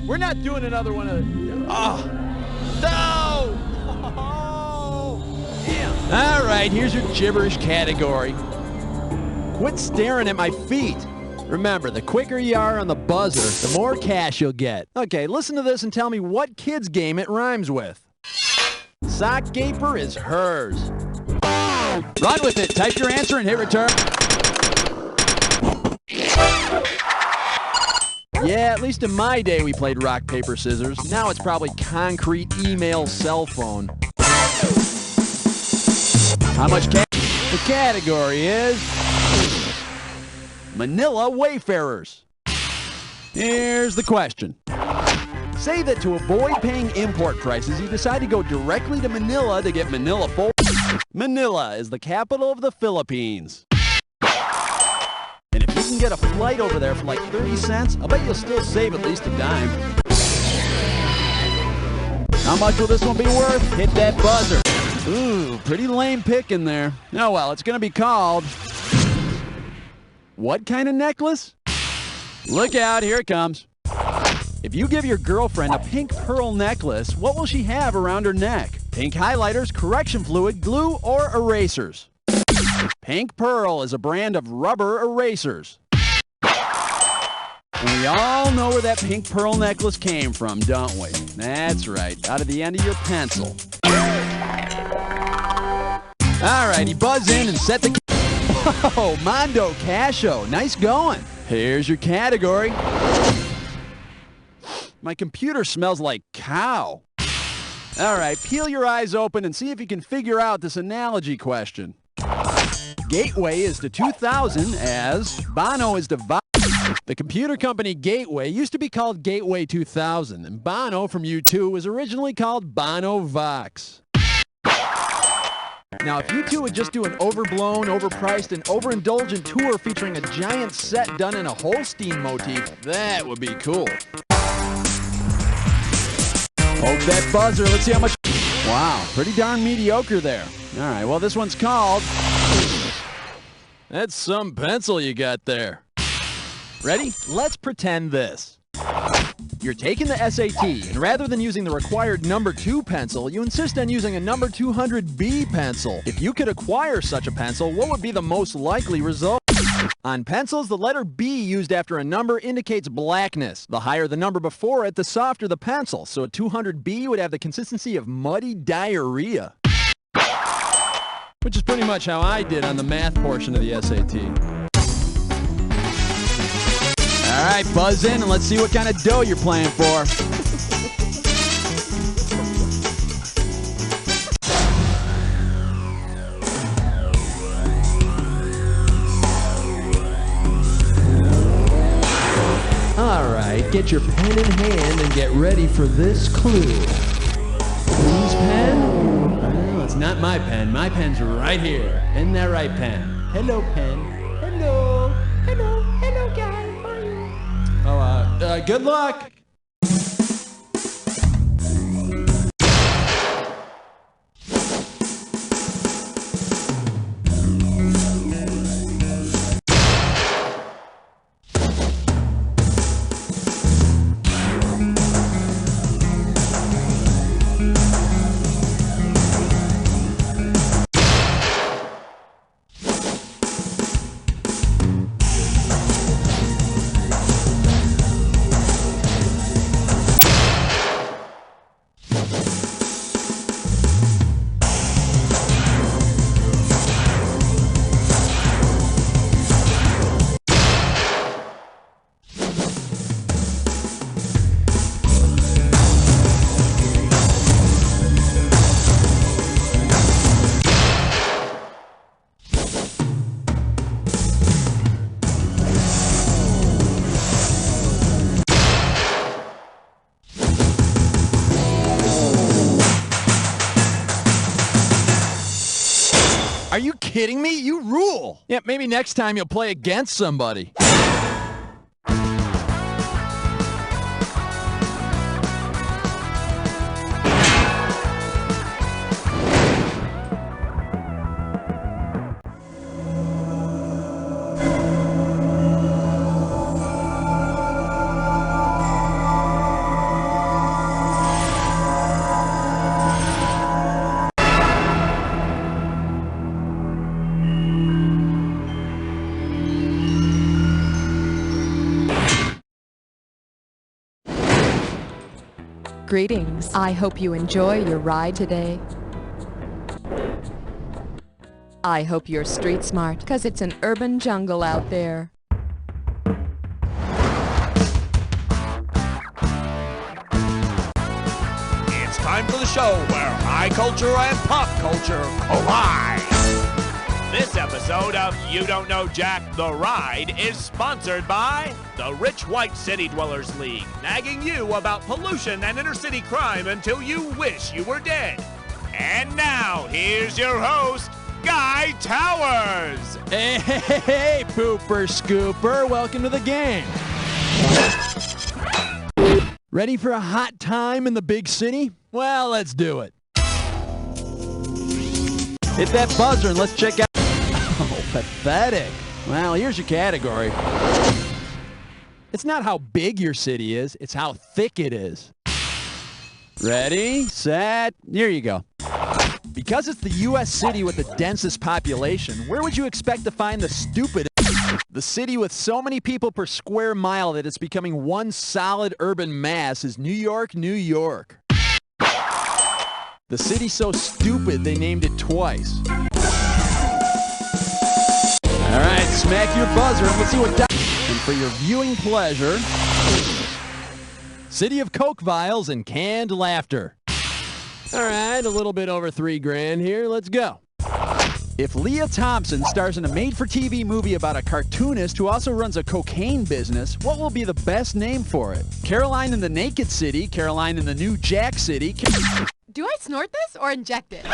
We're not doing another one of... Oh. No! Oh, yeah. All right, here's your gibberish category. Quit staring at my feet. Remember, the quicker you are on the buzzer, the more cash you'll get. Okay, listen to this and tell me what kid's game it rhymes with. Sock gaper is hers. Run with it. Type your answer and hit return. Yeah, at least in my day we played rock, paper, scissors. Now it's probably concrete, email, cell phone. How much cash? The category is Manila Wayfarers. Here's the question. Say that to avoid paying import prices, you decide to go directly to Manila to get Manila full. Manila is the capital of the Philippines. And if you can get a flight over there for like 30 cents, I'll bet you'll still save at least a dime. How much will this one be worth? Hit that buzzer. Ooh, pretty lame pick in there. Oh well, it's gonna be called... What kind of necklace? Look out, here it comes. If you give your girlfriend a pink pearl necklace, what will she have around her neck? Pink highlighters, correction fluid, glue, or erasers? Pink Pearl is a brand of rubber erasers. And we all know where that pink pearl necklace came from, don't we? That's right, out of the end of your pencil. All righty, buzz in and set the... Oh, Mondo Casho, nice going. Here's your category. My computer smells like cow. All right, peel your eyes open and see if you can figure out this analogy question. Gateway is to 2000 as Bono is to... The computer company Gateway used to be called Gateway 2000, and Bono from U2 was originally called Bono Vox. Now, if you two would just do an overblown, overpriced, and overindulgent tour featuring a giant set done in a Holstein motif, that would be cool. Hold that buzzer. Let's see how much... Wow, pretty darn mediocre there. All right, well, this one's called... That's some pencil you got there. Ready? Let's pretend this. You're taking the SAT, and rather than using the required number 2 pencil, you insist on using a number 200B pencil. If you could acquire such a pencil, what would be the most likely result? On pencils, the letter B used after a number indicates blackness. The higher the number before it, the softer the pencil. So a 200B would have the consistency of muddy diarrhea. Which is pretty much how I did on the math portion of the SAT. All right, buzz in and let's see what kind of dough you're playing for. get your pen in hand and get ready for this clue. Whose pen? Well, it's not my pen. My pen's right here. Isn't that right, pen? Hello, pen. Hello. Hello. Hello, guy. How are you? Good luck. Are you kidding me? You rule. Yeah, maybe next time you'll play against somebody.
Greetings. I hope you enjoy your ride today. I hope you're street smart, because it's an urban jungle out there.
It's time for the show where high culture and pop culture collide. This episode of You Don't Know Jack the Ride is sponsored by the Rich White City Dwellers League, nagging you about pollution and inner-city crime until you wish you were dead. And now, here's your host, Guy Towers.
Hey, pooper scooper. Welcome to the game. Ready for a hot time in the big city? Well, let's do it. Hit that buzzer and let's check out. Oh, pathetic. Well, here's your category. It's not how big your city is, it's how thick it is. Ready, set, here you go. Because it's the U.S. city with the densest population, where would you expect to find the stupidest? The city with so many people per square mile that it's becoming one solid urban mass is New York, New York. The city's so stupid they named it twice. All right, smack your buzzer and let's see what. And for your viewing pleasure, City of Coke vials and canned laughter. All right, a little bit over $3,000 here. Let's go. If Leah Thompson stars in a made-for-TV movie about a cartoonist who also runs a cocaine business, what will be the best name for it? Caroline in the Naked City, Caroline in the New Jack City.
Do I snort this or inject it?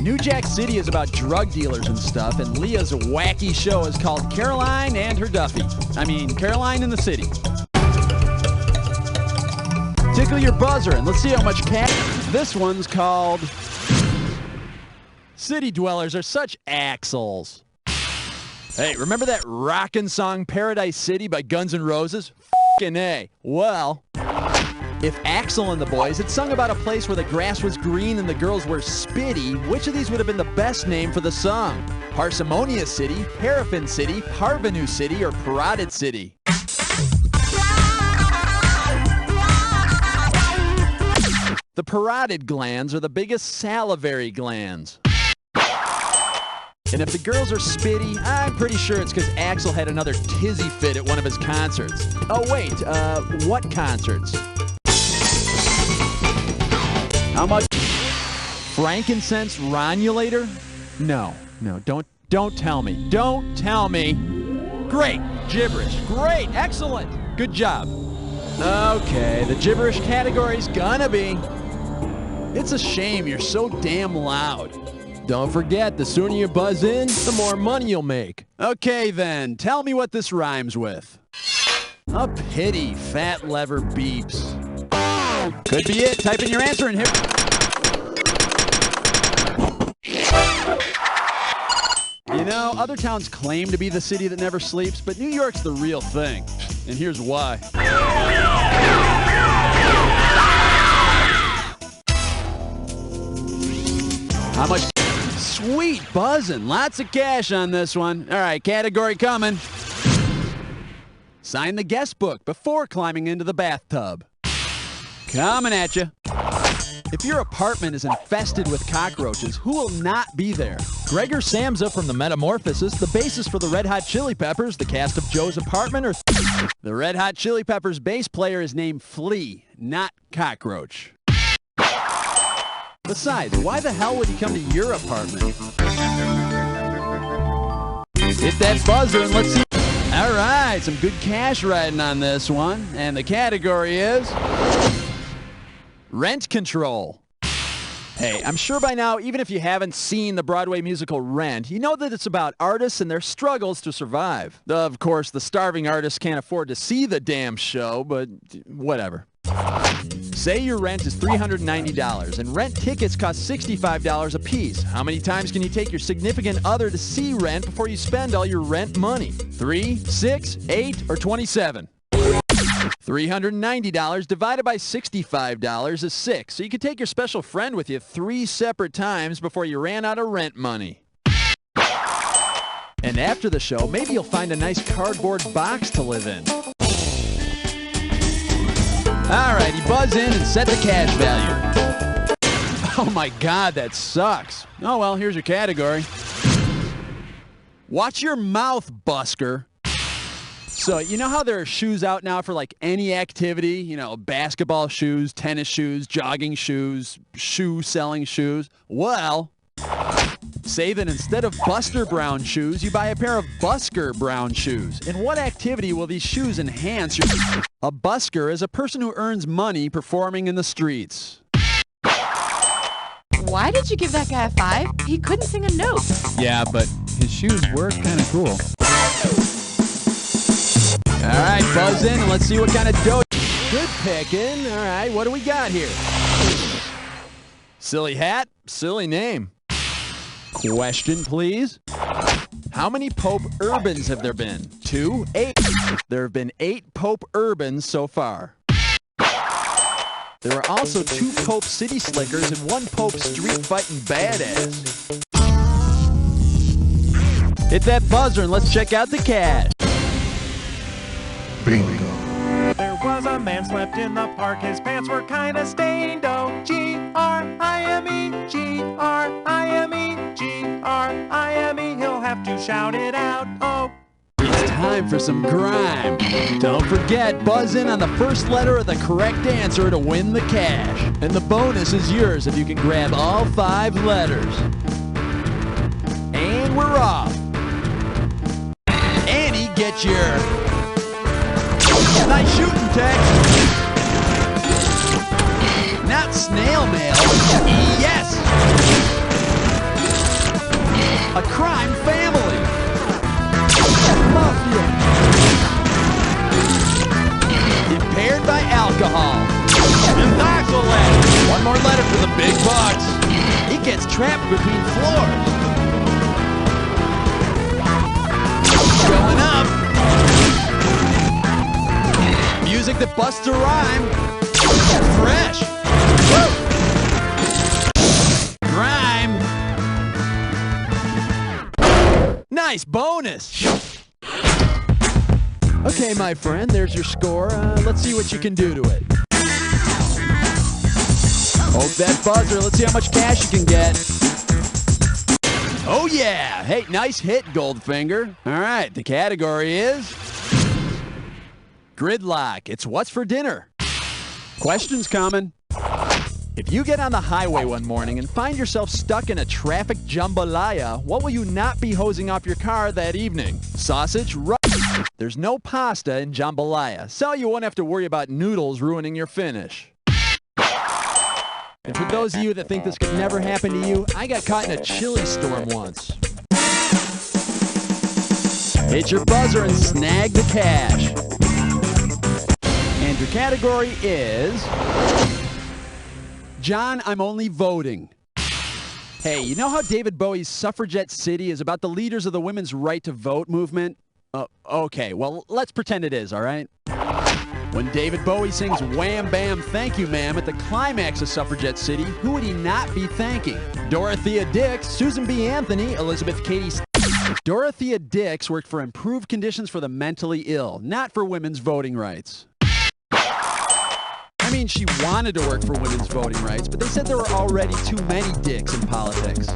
New Jack City is about drug dealers and stuff, and Leah's wacky show is called Caroline and Her Duffy. I mean, Caroline in the City. Tickle your buzzer, and let's see how much cash. This one's called City Dwellers Are Such Axles. Hey, remember that rockin' song Paradise City by Guns N' Roses? F***ing A. Well, if Axl and the Boys had sung about a place where the grass was green and the girls were spitty, which of these would have been the best name for the song? Parsimonious City, Paraffin City, Parvenu City, or Parotid City? The parotid glands are the biggest salivary glands. And if the girls are spitty, I'm pretty sure it's because Axl had another tizzy fit at one of his concerts. Oh wait, what concerts? How much? Frankincense Ronulator? No, don't tell me. Don't tell me. Great. Gibberish. Great. Excellent. Good job. Okay, the gibberish category's gonna be... It's a shame you're so damn loud. Don't forget, the sooner you buzz in, the more money you'll make. Okay then, tell me what this rhymes with. A pity, fat lever beeps. Could be it. Type in your answer and hit... You know, other towns claim to be the city that never sleeps, but New York's the real thing. And here's why. How much? Sweet buzzing. Lots of cash on this one. All right, category coming. Sign the guest book before climbing into the bathtub. Coming at you. If your apartment is infested with cockroaches, who will not be there? Gregor Samsa from the Metamorphosis, the basis for the Red Hot Chili Peppers, the cast of Joe's Apartment, or... The Red Hot Chili Peppers bass player is named Flea, not Cockroach. Besides, why the hell would he come to your apartment? Hit that buzzer and let's see. All right, some good cash riding on this one. And the category is... Rent control. Hey, I'm sure by now, even if you haven't seen the Broadway musical Rent, you know that it's about artists and their struggles to survive. Of course, the starving artists can't afford to see the damn show, but whatever. Say your rent is $390 and rent tickets cost $65 a piece. How many times can you take your significant other to see Rent before you spend all your rent money? 3, 6, 8, or 27? $390 divided by $65 is 6. So you could take your special friend with you 3 separate times before you ran out of rent money. And after the show, maybe you'll find a nice cardboard box to live in. All right, you buzz in and set the cash value. Oh my God, that sucks. Oh well, here's your category. Watch your mouth, busker. So, you know how there are shoes out now for like any activity? You know, basketball shoes, tennis shoes, jogging shoes, shoe-selling shoes. Well, say that instead of Buster Brown shoes, you buy a pair of Busker Brown shoes. In what activity will these shoes enhance your... A busker is a person who earns money performing in the streets.
Why did you give that guy a 5? He couldn't sing a note.
Yeah, but his shoes were kind of cool. All right, buzz in and let's see what kind of dough. Good picking. All right, what do we got here? Silly hat, silly name. Question, please. How many Pope Urbans have there been? 2, 8. There have been 8 Pope Urbans so far. There are also 2 Pope City Slickers and 1 Pope Street Fighting Badass. Hit that buzzer and let's check out the cash.
Bingo.
There was a man slept in the park, his pants were kinda stained, oh, G-R-I-M-E, G-R-I-M-E, G-R-I-M-E, he'll have to shout it out, oh.
It's time for some grime. Don't forget, buzz in on the first letter of the correct answer to win the cash. And the bonus is yours if you can grab all 5 letters. And we're off. Annie, get your... Nice shooting, Tex. Not snail mail. Yes. A crime family. Mafia. Impaired by alcohol. Intoxicated. 1 more letter for the big bucks. He gets trapped between floors. Going up. Music that busts a rhyme. Fresh. Woo. Grime. Nice bonus. Okay, my friend, there's your score. Let's see what you can do to it. Hold that buzzer. Let's see how much cash you can get. Oh, yeah. Hey, nice hit, Goldfinger. All right, the category is... Gridlock. It's what's for dinner. Questions coming. If you get on the highway one morning and find yourself stuck in a traffic jambalaya, what will you not be hosing off your car that evening? Sausage, There's no pasta in jambalaya, so you won't have to worry about noodles ruining your finish. And for those of you that think this could never happen to you, I got caught in a chili storm once. Hit your buzzer and snag the cash. And your category is... John, I'm only voting. Hey, you know how David Bowie's Suffragette City is about the leaders of the women's right to vote movement? Okay, well, let's pretend it is, all right? When David Bowie sings Wham Bam Thank You Ma'am at the climax of Suffragette City, who would he not be thanking? Dorothea Dix, Susan B. Anthony, Elizabeth Cady... Dorothea Dix worked for improved conditions for the mentally ill, not for women's voting rights. I mean, she wanted to work for women's voting rights, but they said there were already too many dicks in politics.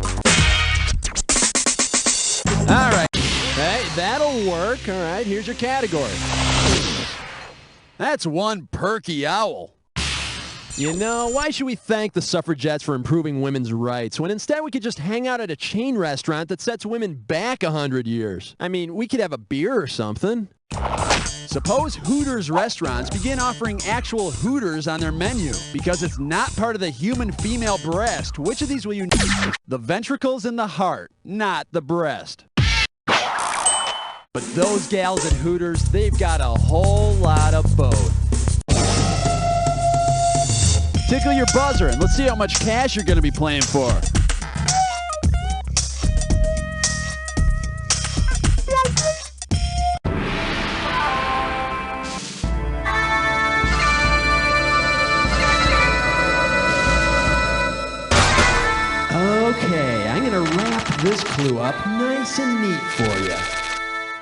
All right. Hey, that'll work. All right, here's your category. That's one perky owl. You know, why should we thank the suffragettes for improving women's rights when instead we could just hang out at a chain restaurant that sets women back 100 years? I mean, we could have a beer or something. Suppose Hooters restaurants begin offering actual Hooters on their menu because it's not part of the human female breast. Which of these will you need? The ventricles and the heart, not the breast. But those gals at Hooters, they've got a whole lot of both. Tickle your buzzer and let's see how much cash you're going to be playing for. Okay, I'm going to wrap this clue up nice and neat for you.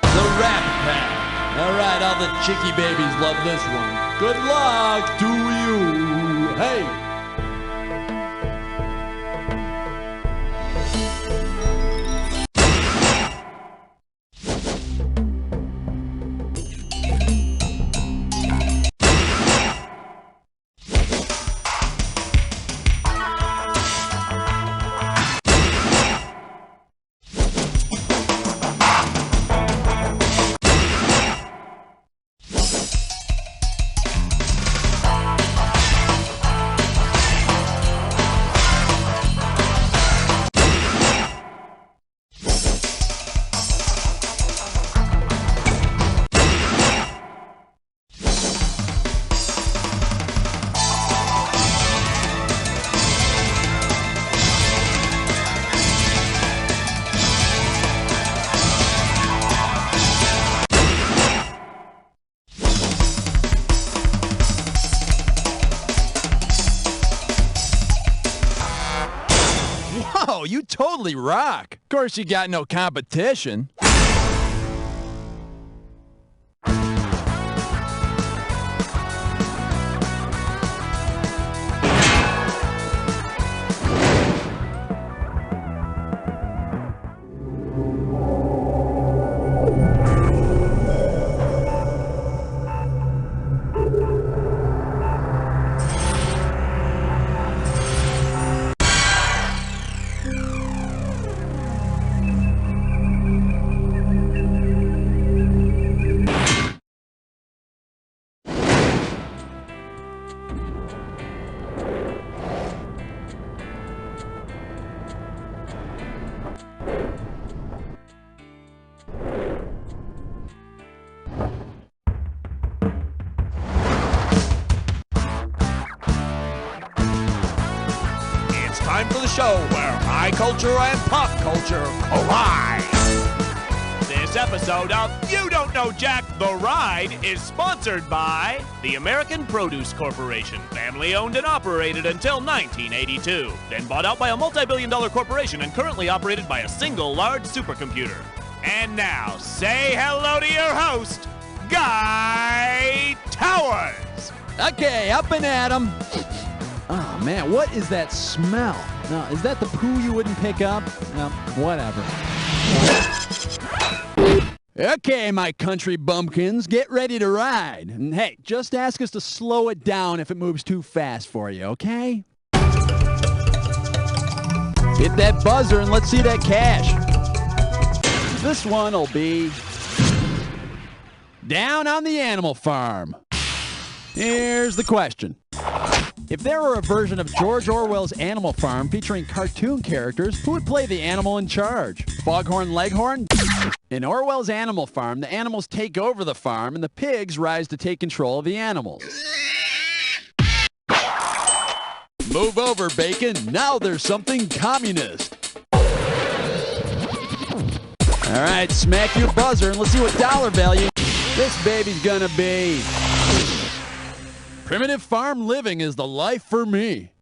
The Rat Pack. All right, all the chicky babies love this one. Good luck to you. Hey.
Whoa, you totally rock. Of course, you got no competition.
Time for the show where high culture and pop culture collide. This episode of You Don't Know Jack, The Ride is sponsored by the American Produce Corporation, family owned and operated until 1982, then bought out by a multi-billion-dollar corporation and currently operated by a single large supercomputer. And now, say hello to your host, Guy Towers.
Okay, up and at 'em. Oh, man, what is that smell? No, is that the poo you wouldn't pick up? No, whatever. Okay, my country bumpkins, get ready to ride. And hey, just ask us to slow it down if it moves too fast for you, okay? Hit that buzzer and let's see that cash. This one'll be Down on the animal farm. Here's the question. If there were a version of George Orwell's Animal Farm featuring cartoon characters, who would play the animal in charge? Foghorn Leghorn? In Orwell's Animal Farm, the animals take over the farm and the pigs rise to take control of the animals. Move over, Bacon. Now there's something communist. All right, smack your buzzer and let's see what dollar value this baby's gonna be. Primitive farm living is the life for me.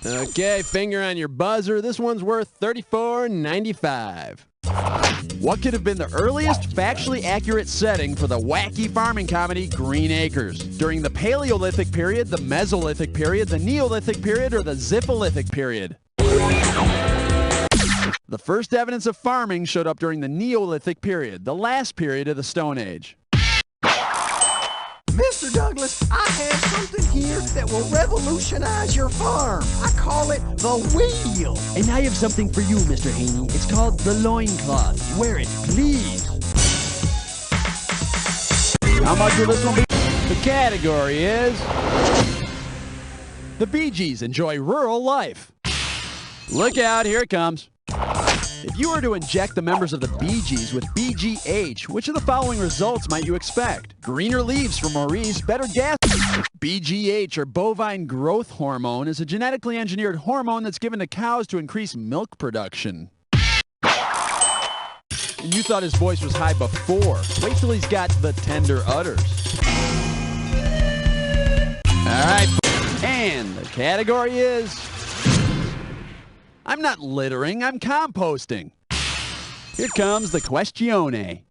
Okay, finger on your buzzer. This one's worth $34.95. What could have been the earliest factually accurate setting for the wacky farming comedy Green Acres? During the Paleolithic period, the Mesolithic period, the Neolithic period, or the Ziphilithic period? The first evidence of farming showed up during the Neolithic period, the last period of the Stone Age.
Mr. Douglas, I have something here that will revolutionize your farm. I call it the wheel.
And I have something for you, Mr. Haney. It's called the loincloth. Wear it, please.
How much will this one be? The category is... The Bee Gees enjoy rural life. Look out, here it comes. If you were to inject the members of the Bee Gees with BGH, which of the following results might you expect? Greener leaves for Maurice, better gas. BGH, or bovine growth hormone, is a genetically engineered hormone that's given to cows to increase milk production. And you thought his voice was high before. Wait till he's got the tender udders. All right, and the category is... I'm not littering, I'm composting. Here comes the questione.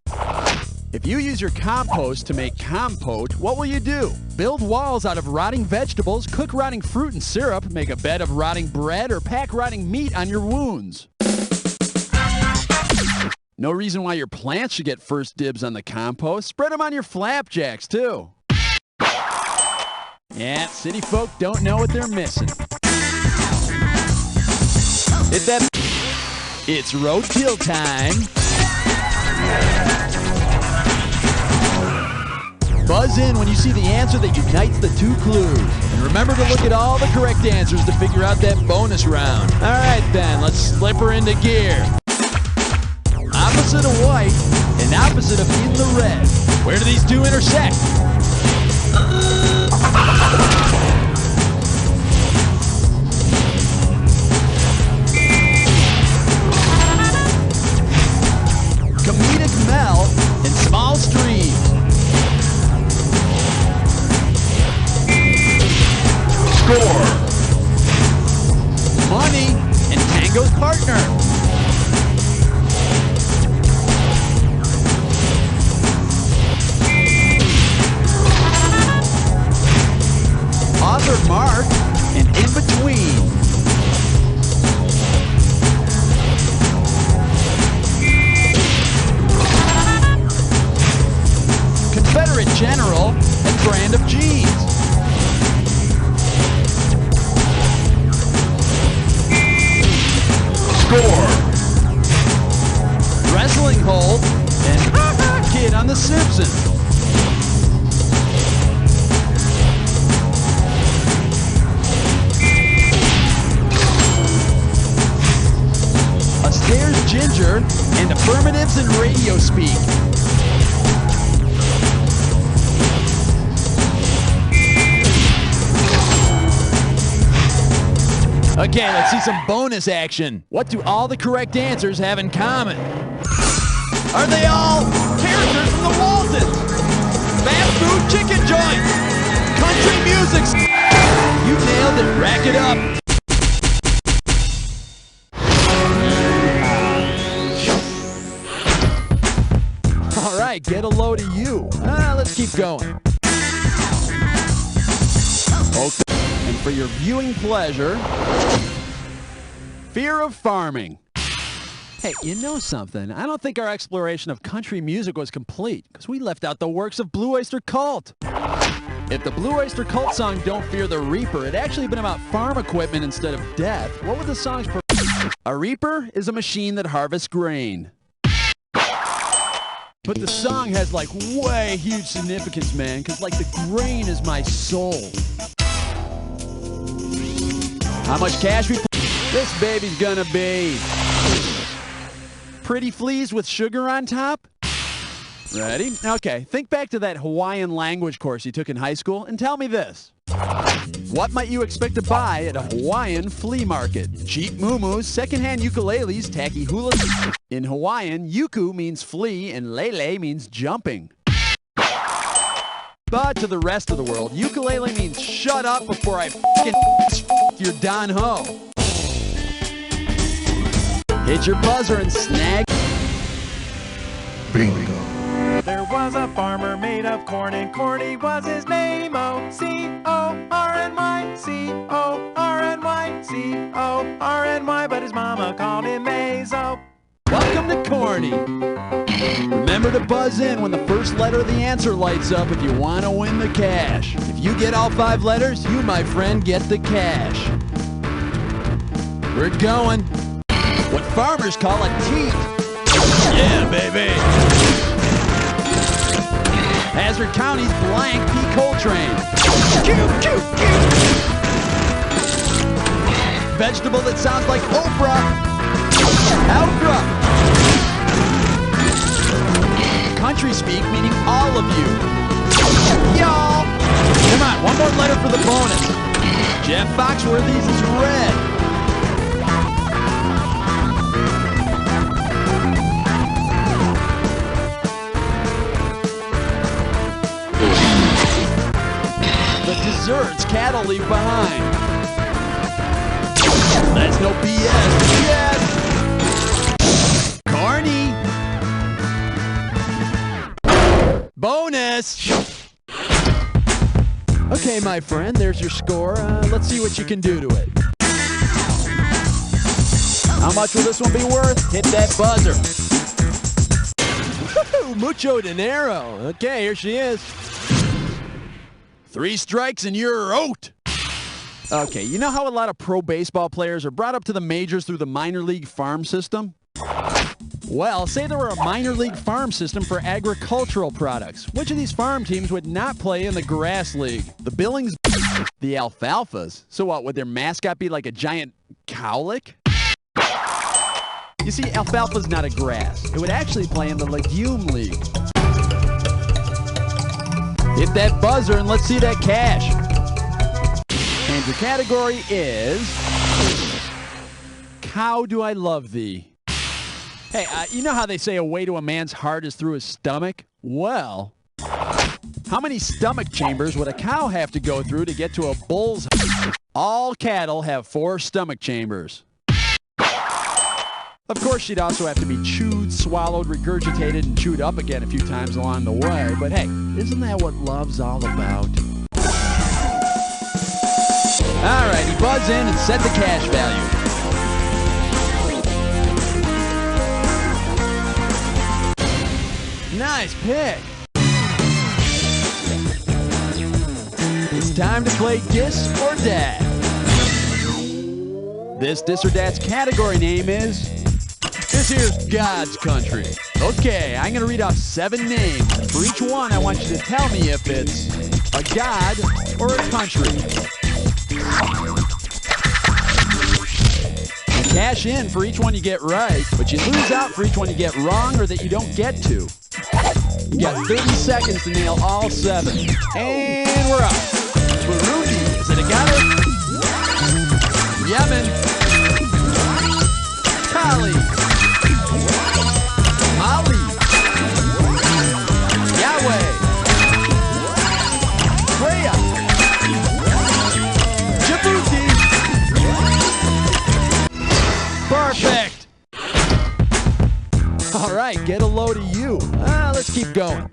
If you use your compost to make compote, what will you do? Build walls out of rotting vegetables, cook rotting fruit and syrup, make a bed of rotting bread, or pack rotting meat on your wounds? No reason why your plants should get first dibs on the compost. Spread them on your flapjacks, too. Yeah, city folk don't know what they're missing. It's roadkill time. Buzz in when you see the answer that unites the two clues. And remember to look at all the correct answers to figure out that bonus round. All right, then, let's slip her into gear. Opposite of white and opposite of in the red. Where do these two intersect? Comedic mel in small streams. Score. Money and Tango's partner. Author Mark and In Between. Confederate general and brand of jeans. Score. Wrestling hold and kid on The Simpsons. Stairs ginger and affirmatives in radio speak. Okay, let's see some bonus action. What do all the correct answers have in common? Are they all characters from the Waltons? Fast food chicken joints? Country music? You nailed it. Rack it up. All right, get a load of you. Let's keep going. Okay, and for your viewing pleasure, fear of farming. Hey, you know something? I don't think our exploration of country music was complete, because we left out the works of Blue Oyster Cult. If the Blue Oyster Cult song Don't Fear the Reaper had actually been about farm equipment instead of death, what would the songs... A reaper is a machine that harvests grain. But the song has like way huge significance, man, because like the grain is my soul. How much cash we... This baby's gonna be... Pretty fleas with sugar on top? Ready? Okay, think back to that Hawaiian language course you took in high school and tell me this. What might you expect to buy at a Hawaiian flea market? Cheap moo-moos, secondhand ukuleles, tacky hula... In Hawaiian, yuku means flea and lele means jumping. But to the rest of the world, ukulele means shut up before I f***ing your Don Ho. Hit your buzzer and snag...
Bingo.
There was a farmer made of corn, and Corny was his name. O-C-O-R-N-Y, C-O-R-N-Y, C-O-R-N-Y, but his mama called him Mazo.
Welcome to Corny. Remember to buzz in when the first letter of the answer lights up if you want to win the cash. If you get all 5 letters, you, my friend, get the cash. We're going. What farmers call a teat. Yeah, baby. Hazard County's blank P. Coltrane. Vegetable that sounds like Oprah. Outbra. Country speak meaning all of you. Y'all. Come on, one more letter for the bonus. Jeff Foxworthy's is red. The desserts cattle leave behind. That's no BS. Yes. Corny. Bonus. Okay, my friend, there's your score. Let's see what you can do to it. How much will this one be worth? Hit that buzzer. Woo-hoo, mucho dinero. Okay, here she is. 3 strikes and you're out. Okay, you know how a lot of pro baseball players are brought up to the majors through the minor league farm system? Well, say there were a minor league farm system for agricultural products. Which of these farm teams would not play in the grass league? The Billings, the Alfalfas. So what, would their mascot be like a giant cowlick? You see, alfalfa's not a grass. It would actually play in the legume league. Hit that buzzer and let's see that cash. And your category is... How do I love thee? Hey, you know how they say a way to a man's heart is through his stomach? Well, how many stomach chambers would a cow have to go through to get to a bull's heart? All cattle have 4 stomach chambers. Of course, she'd also have to be chewed, swallowed, regurgitated, and chewed up again a few times along the way. But hey, isn't that what love's all about? All right, you buzz in and set the cash value. Nice pick. It's time to play Dis or Dat. This Dis or Dat's category name is... This here's God's country. Okay, I'm going to read off 7 names. For each one, I want you to tell me if it's a god or a country. You cash in for each one you get right, but you lose out for each one you get wrong or that you don't get to. You got 30 seconds to nail all 7. And we're up. Burundi, is it a god? Yemen. Mali. Mali. Yahweh. Freya. Djibouti. Perfect. All right, get a load of you. Let's keep going.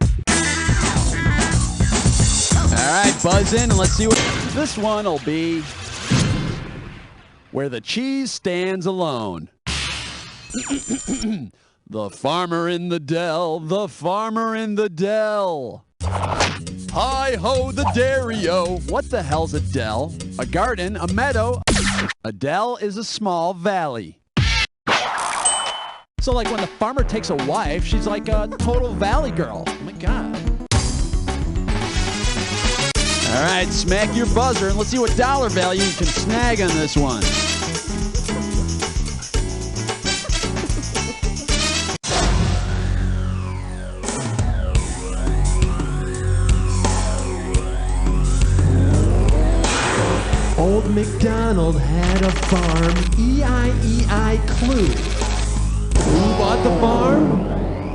All right, buzz in and let's see what this one will be. Where the cheese stands alone. The farmer in the dell, the farmer in the dell. Hi-ho, the dairy-o. What the hell's a dell? A garden, a meadow. A dell is a small valley. So like when the farmer takes a wife, she's like a total valley girl. Oh my God. All right, smack your buzzer and let's see what dollar value you can snag on this one.
Old MacDonald had a farm, E-I-E-I clue. Who bought the farm?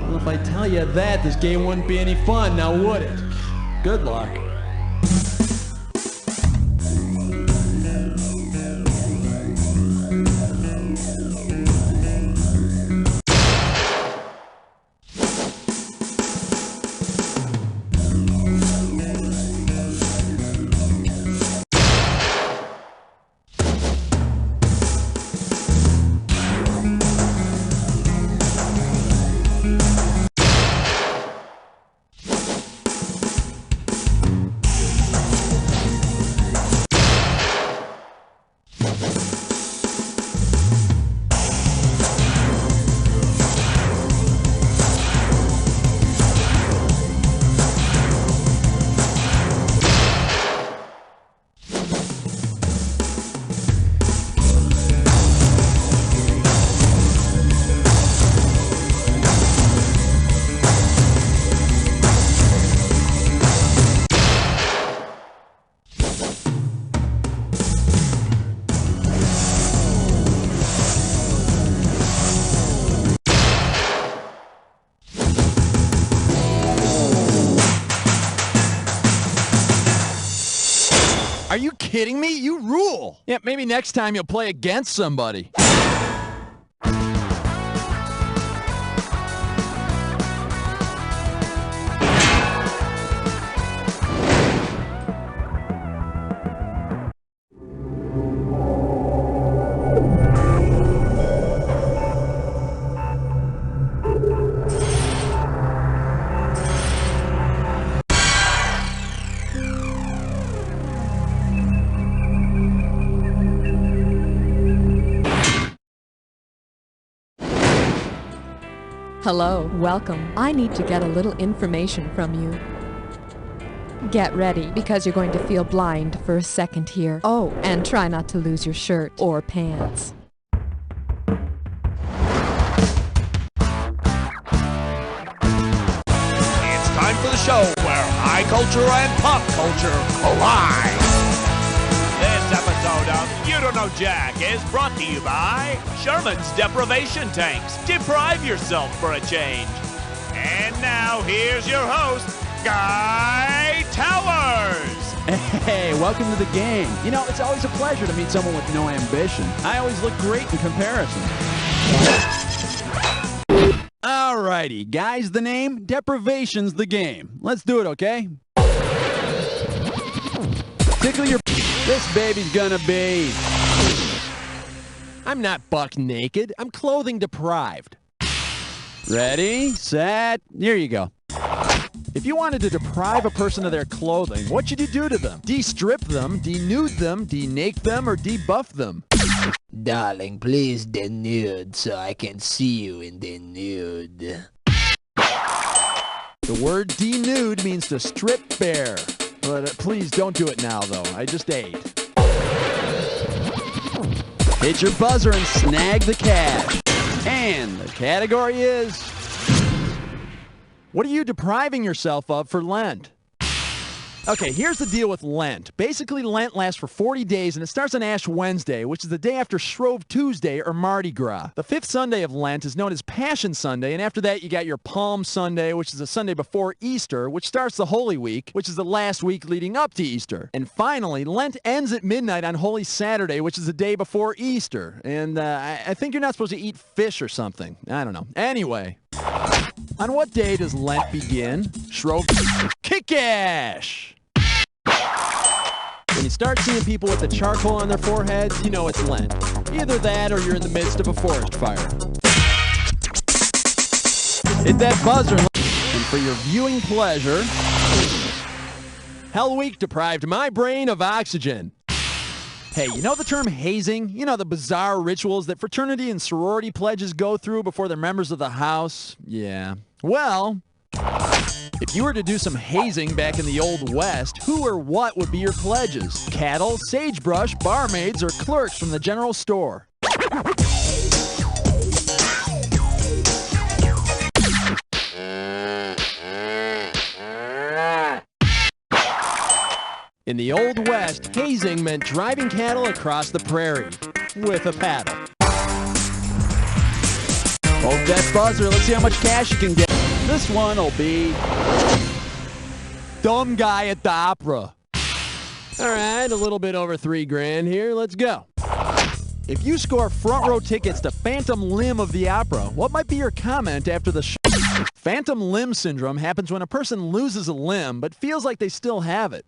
Well, if I tell you that, this game wouldn't be any fun, now would it? Good luck. Are you kidding me? You rule. Yeah, maybe next time you'll play against somebody.
Hello, welcome. I need to get a little information from you. Get ready, because you're going to feel blind for a second here. Oh, and try not to lose your shirt or pants.
It's time for the show where high culture and pop culture collide. This episode of You Don't Know Jack is brought to you by Sherman's Deprivation Tanks. Deprive yourself for a change. And now, here's your host, Guy Towers.
Hey, welcome to the game. You know, it's always a pleasure to meet someone with no ambition. I always look great in comparison. Alrighty, guys, the name, Deprivation's the game. Let's do it, okay? Tickle your... This baby's gonna be... I'm not buck naked. I'm clothing deprived. Ready, set, here you go. If you wanted to deprive a person of their clothing, what should you do to them? De-strip them, denude them, denake them, or debuff them?
Darling, please denude so I can see you in the nude.
The word denude means to strip bare. But please don't do it now, though. I just ate. Hit your buzzer and snag the cash. And the category is... What are you depriving yourself of for Lent? Okay, here's the deal with Lent. Basically, Lent lasts for 40 days, and it starts on Ash Wednesday, which is the day after Shrove Tuesday or Mardi Gras. The fifth Sunday of Lent is known as Passion Sunday, and after that, you got your Palm Sunday, which is the Sunday before Easter, which starts the Holy Week, which is the last week leading up to Easter. And finally, Lent ends at midnight on Holy Saturday, which is the day before Easter. And I think you're not supposed to eat fish or something. I don't know. Anyway, on what day does Lent begin? Shrove Kick-Ash! When you start seeing people with the charcoal on their foreheads, you know it's Lent. Either that or you're in the midst of a forest fire. Hit that buzzer. And for your viewing pleasure, Hell Week deprived my brain of oxygen. Hey, you know the term hazing? You know the bizarre rituals that fraternity and sorority pledges go through before they're members of the house? Yeah. Well, if you were to do some hazing back in the Old West, who or what would be your pledges? Cattle, sagebrush, barmaids, or clerks from the general store? In the Old West, hazing meant driving cattle across the prairie with a paddle. Hold that buzzer. Let's see how much cash you can get. This one will be dumb guy at the opera. All right, a little bit over $3,000 here. Let's go. If you score front row tickets to Phantom Limb of the Opera, what might be your comment after the show? Phantom limb syndrome happens when a person loses a limb but feels like they still have it.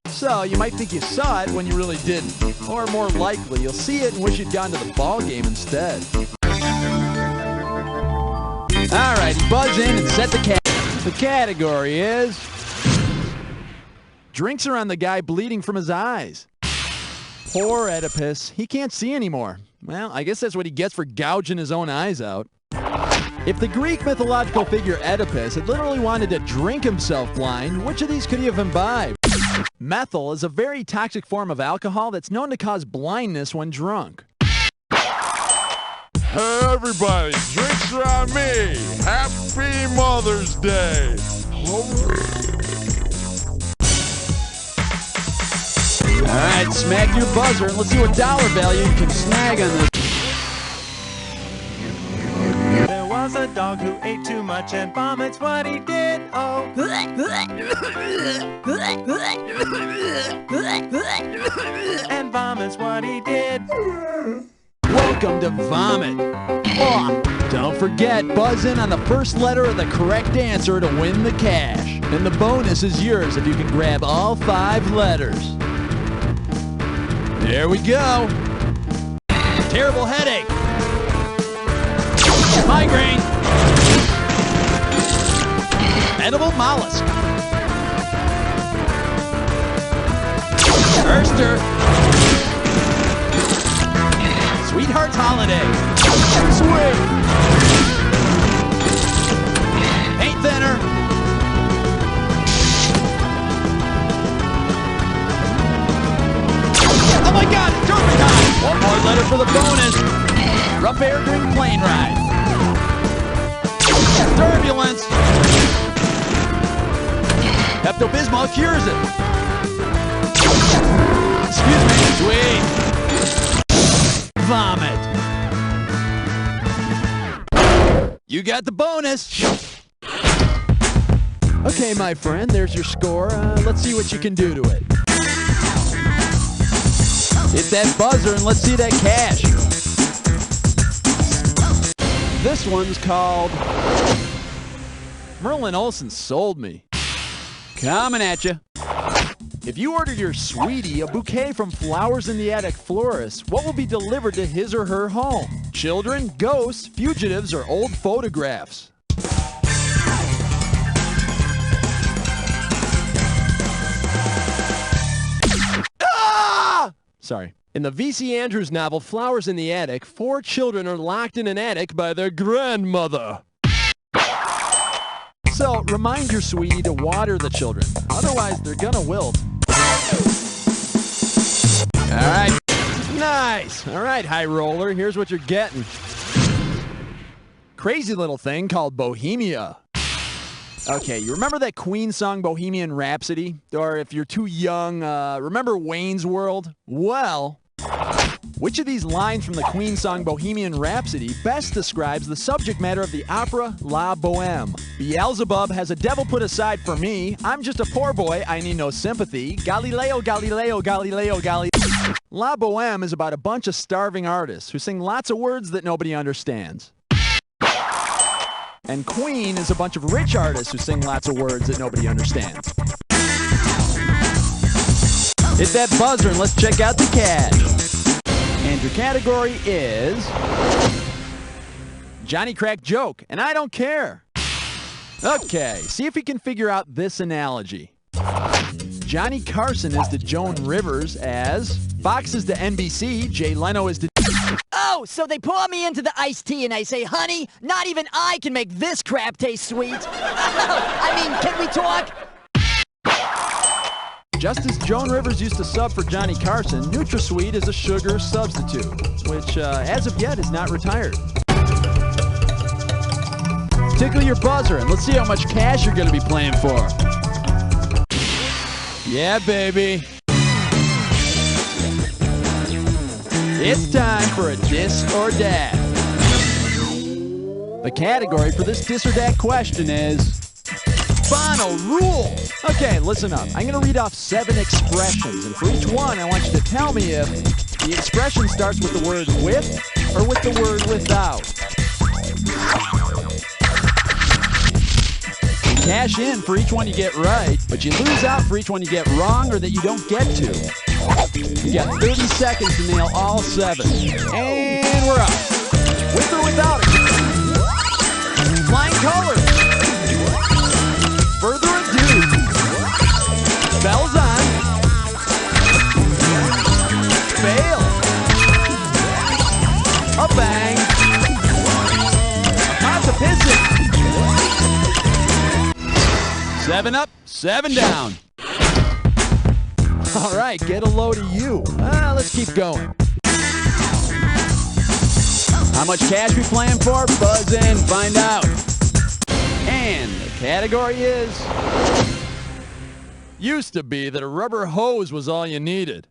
So you might think you saw it when you really didn't. Or more likely, you'll see it and wish you'd gone to the ball game instead. All right, buzz in and set the The category is drinks are on the guy bleeding from his eyes. Poor Oedipus. He can't see anymore. Well, I guess that's what he gets for gouging his own eyes out. If the Greek mythological figure Oedipus had literally wanted to drink himself blind, which of these could he have imbibed? Methyl is a very toxic form of alcohol that's known to cause blindness when drunk.
Hey everybody, drinks are on me. Happy Mother's Day.
All right, smack your buzzer and let's see what dollar value you can snag on this.
There was a dog who ate too much and vomits what he did. Oh. And vomits what he did.
Welcome to Vomit. Oh, don't forget, buzz in on the first letter of the correct answer to win the cash. And the bonus is yours if you can grab all 5 letters. There we go. Terrible headache. Migraine. Edible mollusk. Erster. Sweetheart's holiday. Sweet. Paint thinner. Oh my God, turpentine. One more letter for the bonus. Rough air during plane ride. Turbulence. Pepto-Bismol cures it. Excuse me. Sweet. Vomit. You got the bonus. Okay, my friend, there's your score. Let's see what you can do to it. Hit that buzzer and let's see that cash. This one's called Merlin Olsen Sold Me. Coming at you. If you ordered your sweetie a bouquet from Flowers in the Attic florist, what will be delivered to his or her home? Children, ghosts, fugitives, or old photographs? Ah! Sorry. In the V.C. Andrews novel Flowers in the Attic, 4 children are locked in an attic by their grandmother. So, remind your sweetie to water the children. Otherwise, they're gonna wilt. All right. Nice. All right, high roller. Here's what you're getting. Crazy little thing called Bohemia. Okay, you remember that Queen song Bohemian Rhapsody? Or if you're too young, remember Wayne's World? Well, which of these lines from the Queen song Bohemian Rhapsody best describes the subject matter of the opera La Bohème? Beelzebub has a devil put aside for me. I'm just a poor boy, I need no sympathy. Galileo, Galileo, Galileo, Galileo. La Bohème is about a bunch of starving artists who sing lots of words that nobody understands. And Queen is a bunch of rich artists who sing lots of words that nobody understands. Hit that buzzer and let's check out the cash. And your category is Johnny Crack Joke, and I don't care. Okay, see if you can figure out this analogy. Johnny Carson is to Joan Rivers as, Fox is to NBC, Jay Leno is to...
Oh, so they pour me into the iced tea and I say, honey, not even I can make this crap taste sweet. I mean, can we talk?
Just as Joan Rivers used to sub for Johnny Carson, NutraSweet is a sugar substitute, which, as of yet, is not retired. Tickle your buzzer and let's see how much cash you're going to be playing for. Yeah, baby. It's time for a Dis or Dat. The category for this Dis or Dat question is Bono Rule. Okay, listen up. I'm going to read off 7 expressions, and for each one, I want you to tell me if the expression starts with the word with or with the word without. You cash in for each one you get right, but you lose out for each one you get wrong or that you don't get to. You got 30 seconds to nail all 7. And we're up. With or without it. Flying colors. Further ado. Bells on. Fail. A bang. How's the piston? 7 up, 7 down. All right, get a load of you. Let's keep going. How much cash we playing for? Buzz in, find out. And the category is... Used to be that a rubber hose was all you needed.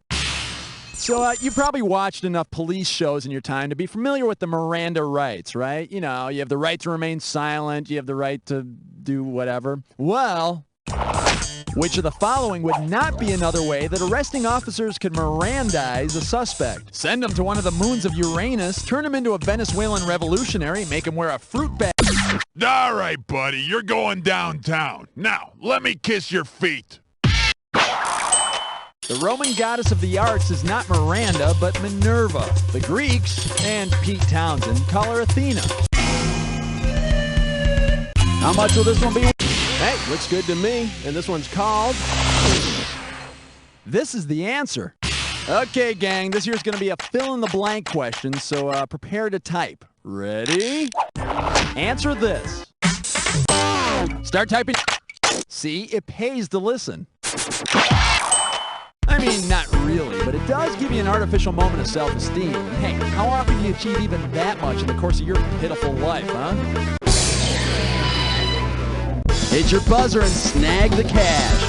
So you probably watched enough police shows in your time to be familiar with the Miranda rights, right? You know, you have the right to remain silent, you have the right to do whatever. Well... which of the following would not be another way that arresting officers could Mirandize a suspect? Send him to one of the moons of Uranus, turn him into a Venezuelan revolutionary, make him wear a fruit bag.
All right, buddy, you're going downtown. Now, let me kiss your feet.
The Roman goddess of the arts is not Miranda, but Minerva. The Greeks, and Pete Townsend, call her Athena. How much will this one be?
Hey, looks good to me. And this one's called...
This is the answer. Okay, gang, this here's going to be a fill-in-the-blank question, so prepare to type. Ready? Answer this. Start typing. See, it pays to listen. I mean, not really, but it does give you an artificial moment of self-esteem. Hey, how often do you achieve even that much in the course of your pitiful life, huh? Hit your buzzer and snag the cash.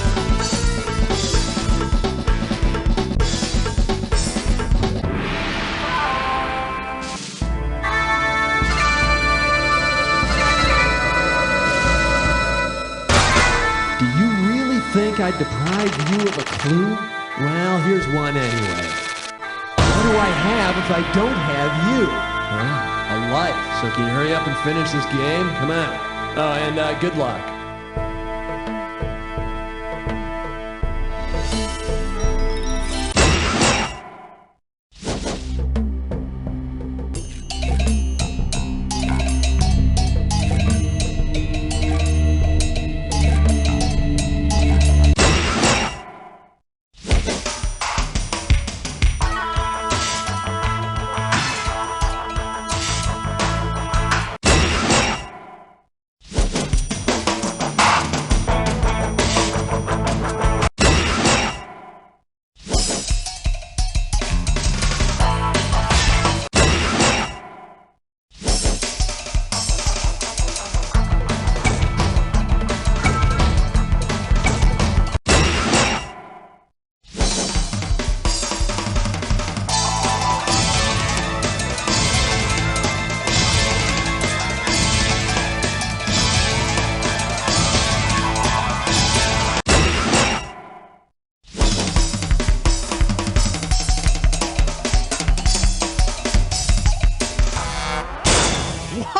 Do you really think I'd deprive you of a clue? Well, here's one anyway. What do I have if I don't have you? A life. So can you hurry up and finish this game? Come on. Oh, and good luck.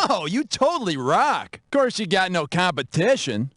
Whoa, you totally rock. Of course, you got no competition.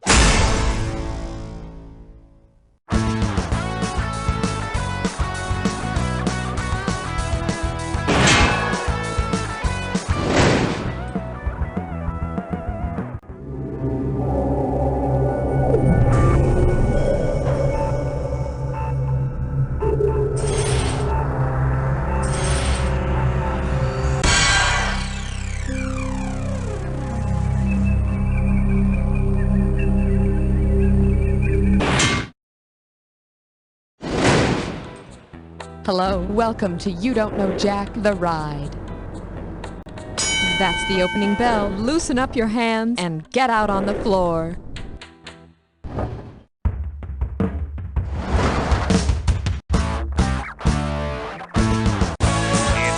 Hello, welcome to You Don't Know Jack, the ride. That's the opening bell. Loosen up your hands and get out on the floor.
It's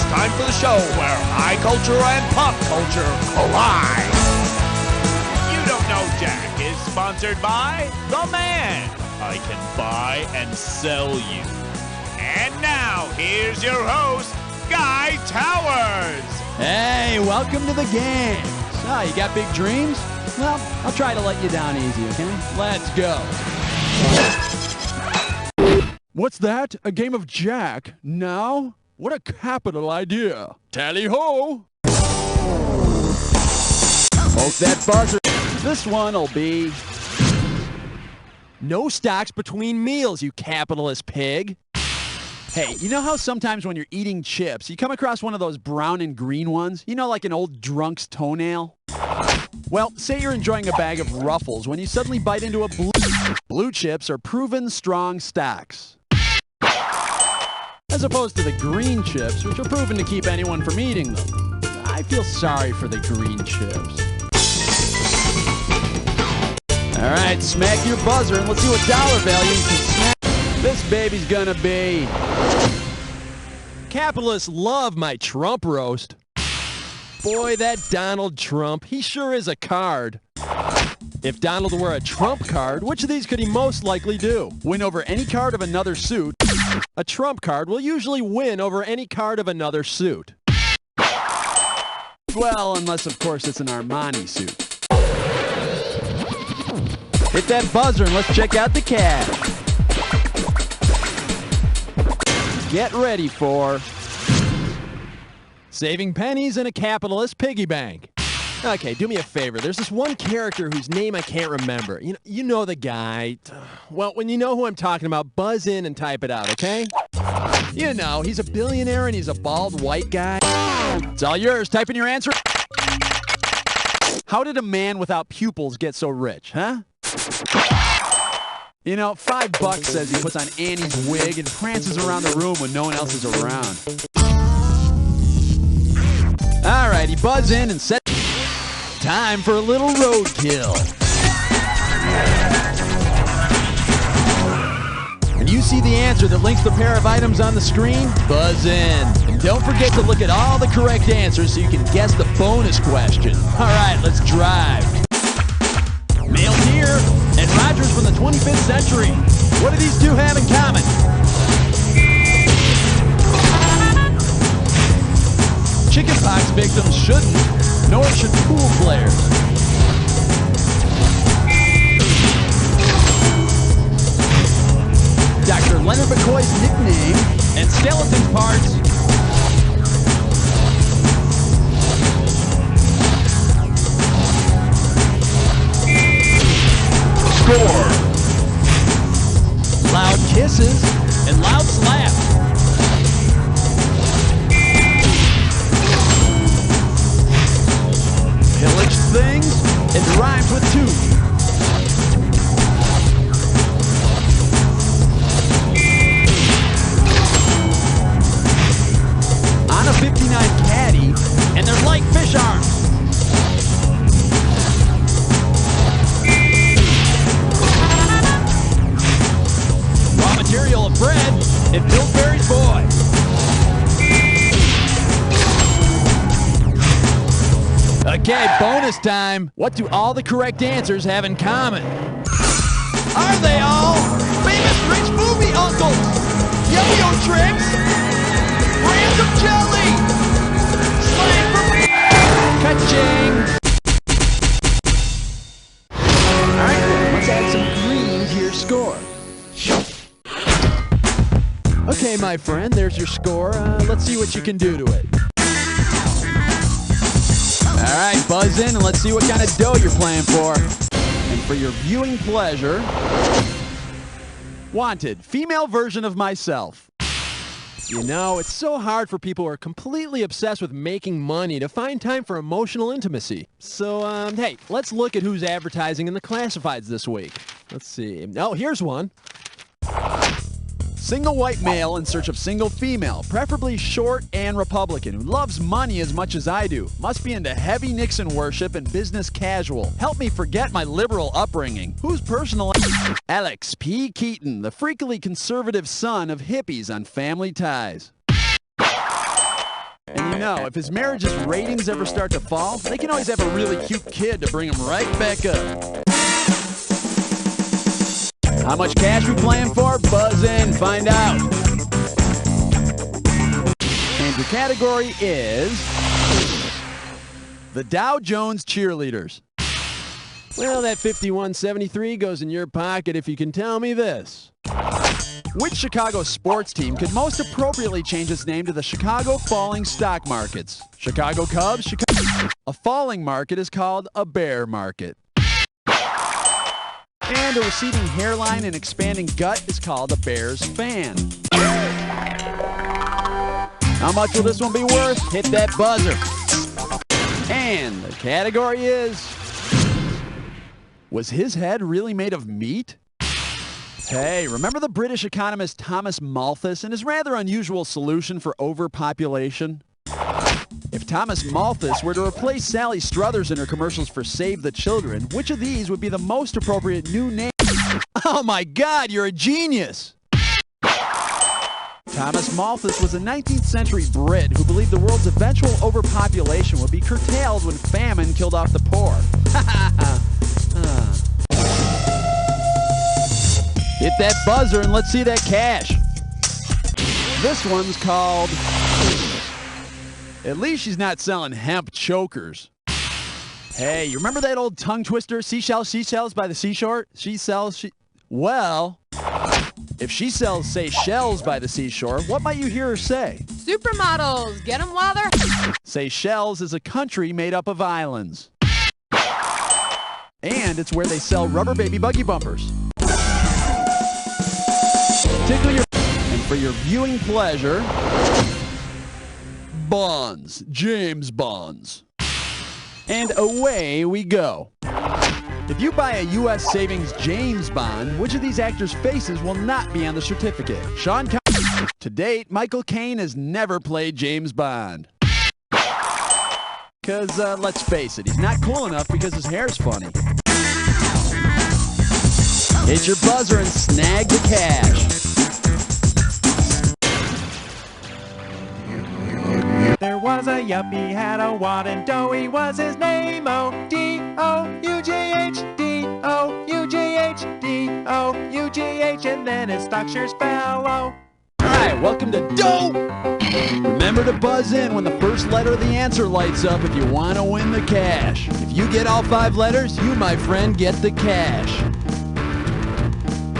time for the show where high culture and pop culture collide. You Don't Know Jack is sponsored by The Man. I can buy and sell you. And now, here's your host, Guy Towers.
Hey, welcome to the game. So, you got big dreams? Well, I'll try to let you down easy, okay? Let's go. What's that? A game of Jack? Now? What a capital idea. Tally-ho! Poke that buzzer. This one'll be...
No stocks between meals, you capitalist pig.
Hey, you know how sometimes when you're eating chips, you come across one of those brown and green ones? You know, like an old drunk's toenail? Well, say you're enjoying a bag of Ruffles when you suddenly bite into a blue... Blue chips are proven strong stocks. As opposed to the green chips, which are proven to keep anyone from eating them. I feel sorry for the green chips. All right, smack your buzzer and let's see what dollar value you can smack. This baby's gonna be...
Capitalists love my Trump roast. Boy, that Donald Trump, he sure is a card. If Donald were a Trump card, which of these could he most likely do?
Win over any card of another suit.
A Trump card will usually win over any card of another suit.
Well, unless, of course, it's an Armani suit. Hit that buzzer and let's check out the cash. Get ready for...
Saving pennies in a capitalist piggy bank. Okay, do me a favor. There's this one character whose name I can't remember. You know the guy. Well, when you know who I'm talking about, buzz in and type it out, okay? You know, he's a billionaire and he's a bald white guy.
It's all yours. Type in your answer. How did a man without pupils get so rich, huh? You know, $5 says he puts on Annie's wig and prances around the room when no one else is around. All right, he buzz in and set... Time for a little roadkill. When you see the answer that links the pair of items on the screen, buzz in. And don't forget to look at all the correct answers so you can guess the bonus question. All right, let's drive. Mail here and Rogers from the 25th century. What do these two have in common? Chickenpox victims shouldn't, nor should pool players. Dr. Leonard McCoy's nickname and skeleton parts. Score. Loud kisses and loud slaps. Pillaged things and rhymes with two. On a 59 caddy, and they're like fish arms. Raw material of bread and Pillsbury's boy. Okay, bonus time. What do all the correct answers have in common? Are they all famous rich movie uncles? Yo-yo tricks? Brands of jelly? Slang for... Ka-ching! Alright, let's add some green to your score. Okay, my friend, there's your score. Let's see what you can do to it. All right, buzz in and let's see what kind of dough you're playing for. And for your viewing pleasure, wanted, female version of myself. You know, it's so hard for people who are completely obsessed with making money to find time for emotional intimacy. So, hey, let's look at who's advertising in the classifieds this week. Let's see. Oh, here's one. Single white male in search of single female, preferably short and Republican, who loves money as much as I do. Must be into heavy Nixon worship and business casual. Help me forget my liberal upbringing. Who's personal? Alex P. Keaton, the freakily conservative son of hippies on Family Ties. And you know, if his marriage's ratings ever start to fall, they can always have a really cute kid to bring him right back up. How much cash we playing for? Buzz in, find out. And your category is the Dow Jones Cheerleaders. Well, that 5173 goes in your pocket if you can tell me this. Which Chicago sports team could most appropriately change its name to the Chicago Falling Stock Markets? Chicago Cubs? A falling market is called a bear market. And a receding hairline and expanding gut is called a Bears fan. How much will this one be worth? Hit that buzzer. And the category is... Was his head really made of meat? Hey, remember the British economist Thomas Malthus and his rather unusual solution for overpopulation? If Thomas Malthus were to replace Sally Struthers in her commercials for Save the Children, which of these would be the most appropriate new name? Oh my God, you're a genius! Thomas Malthus was a 19th century Brit who believed the world's eventual overpopulation would be curtailed when famine killed off the poor. Hit that buzzer and let's see that cash. This one's called... At least she's not selling hemp chokers. Hey, you remember that old tongue twister, seashells by the seashore? Well, if she sells Seychelles by the seashore, what might you hear her say?
Supermodels, get them while they're...
Seychelles is a country made up of islands. And it's where they sell rubber baby buggy bumpers. Tickle your... And for your viewing pleasure... Bonds. James Bonds. And away we go. If you buy a U.S. Savings James Bond, which of these actors' faces will not be on the certificate? Sean Connery. To date, Michael Caine has never played James Bond. Because, let's face it, he's not cool enough because his hair's funny. Hit your buzzer and snag the cash.
There was a yuppie, had a wad, and Doughy was his name. O-D-O-U-G-H, D-O-U-G-H, D-O-U-G-H, and then his stock shares fell. All
right, welcome to Dough. Remember to buzz in when the first letter of the answer lights up if you want to win the cash. If you get all 5 letters, you, my friend, get the cash.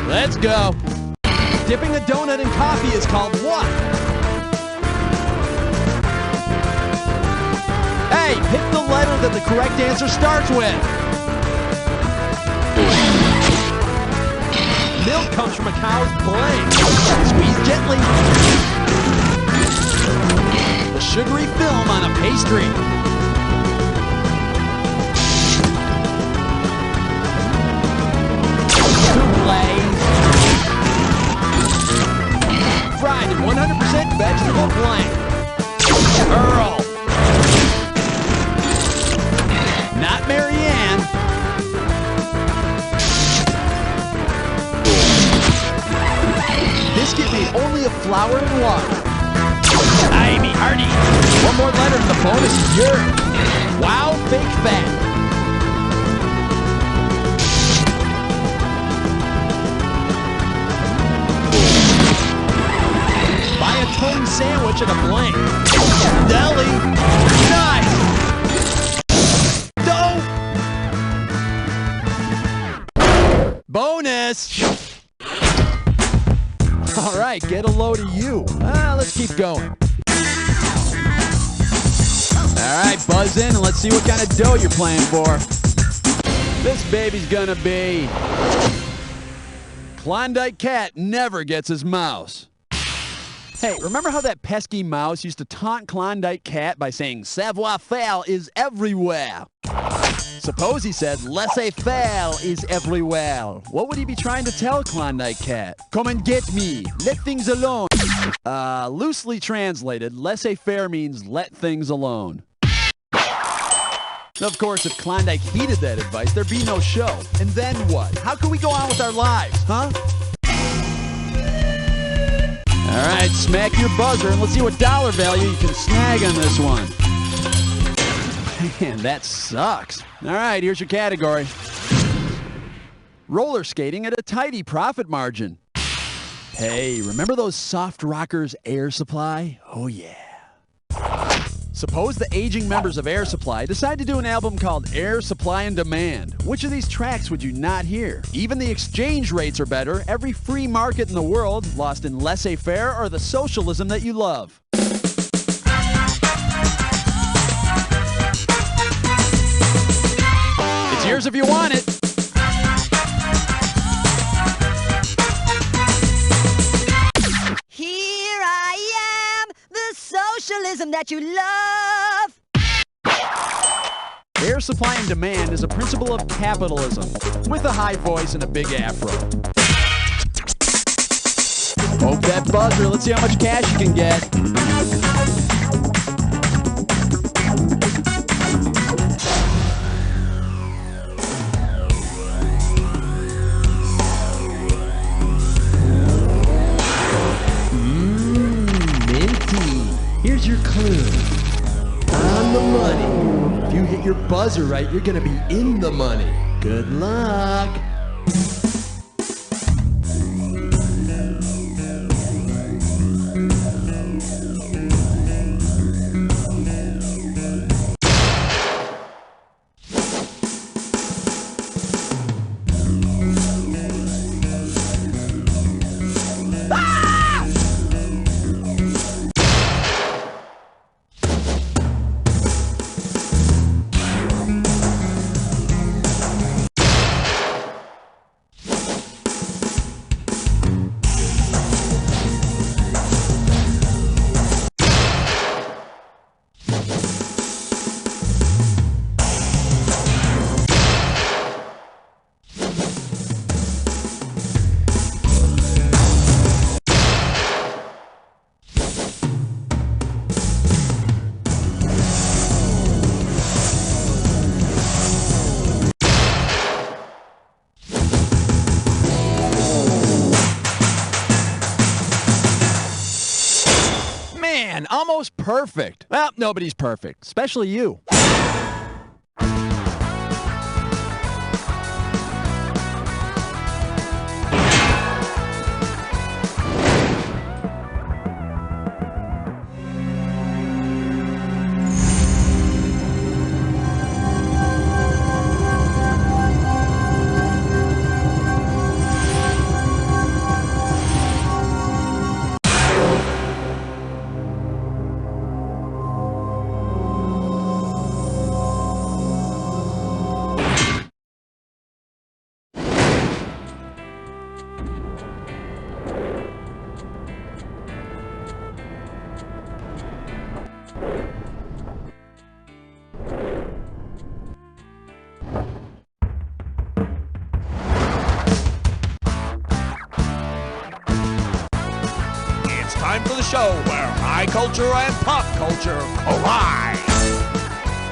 Let's go. Dipping a donut in coffee is called what? Hey, pick the letter that the correct answer starts with. Milk comes from a cow's blade. Squeeze gently. The sugary film on a pastry. Souffles. Fried in 100% vegetable blank. Earl. Not Marianne. Biscuit made only of flour and water. Ivy Hardy. One more letter and the bonus is yours. Wow, fake fat. Buy a tongue sandwich at a blank. Deli. Nice. Bonus! All right, get a load of you. Let's keep going. All right, buzz in and let's see what kind of dough you're playing for. This baby's gonna be... Klondike Cat never gets his mouse. Hey, remember how that pesky mouse used to taunt Klondike Cat by saying savoir-faire is everywhere? Suppose he said, laissez-faire is everywhere. What would he be trying to tell Klondike Cat? Come and get me. Let things alone. Loosely translated, laissez-faire means let things alone. Of course, if Klondike heeded that advice, there'd be no show. And then what? How can we go on with our lives, huh? All right, smack your buzzer and let's see what dollar value you can snag on this one. Man, that sucks. All right, here's your category. Roller skating at a tidy profit margin. Hey, remember those Soft Rockers Air Supply? Oh, yeah. Suppose the aging members of Air Supply decide to do an album called Air Supply and Demand. Which of these tracks would you not hear? Even the exchange rates are better. Every free market in the world, lost in laissez-faire or the socialism that you love. It's yours if you want it.
Here I am, the socialism that you love.
Air Supply and Demand is a principle of capitalism, with a high voice and a big afro. Poke that buzzer, let's see how much cash you can get.
Here's your clue. On the money. If you hit your buzzer right, you're gonna be in the money. Good luck.
Almost perfect. Well, nobody's perfect, especially you.
Time for the show where high culture and pop culture collide.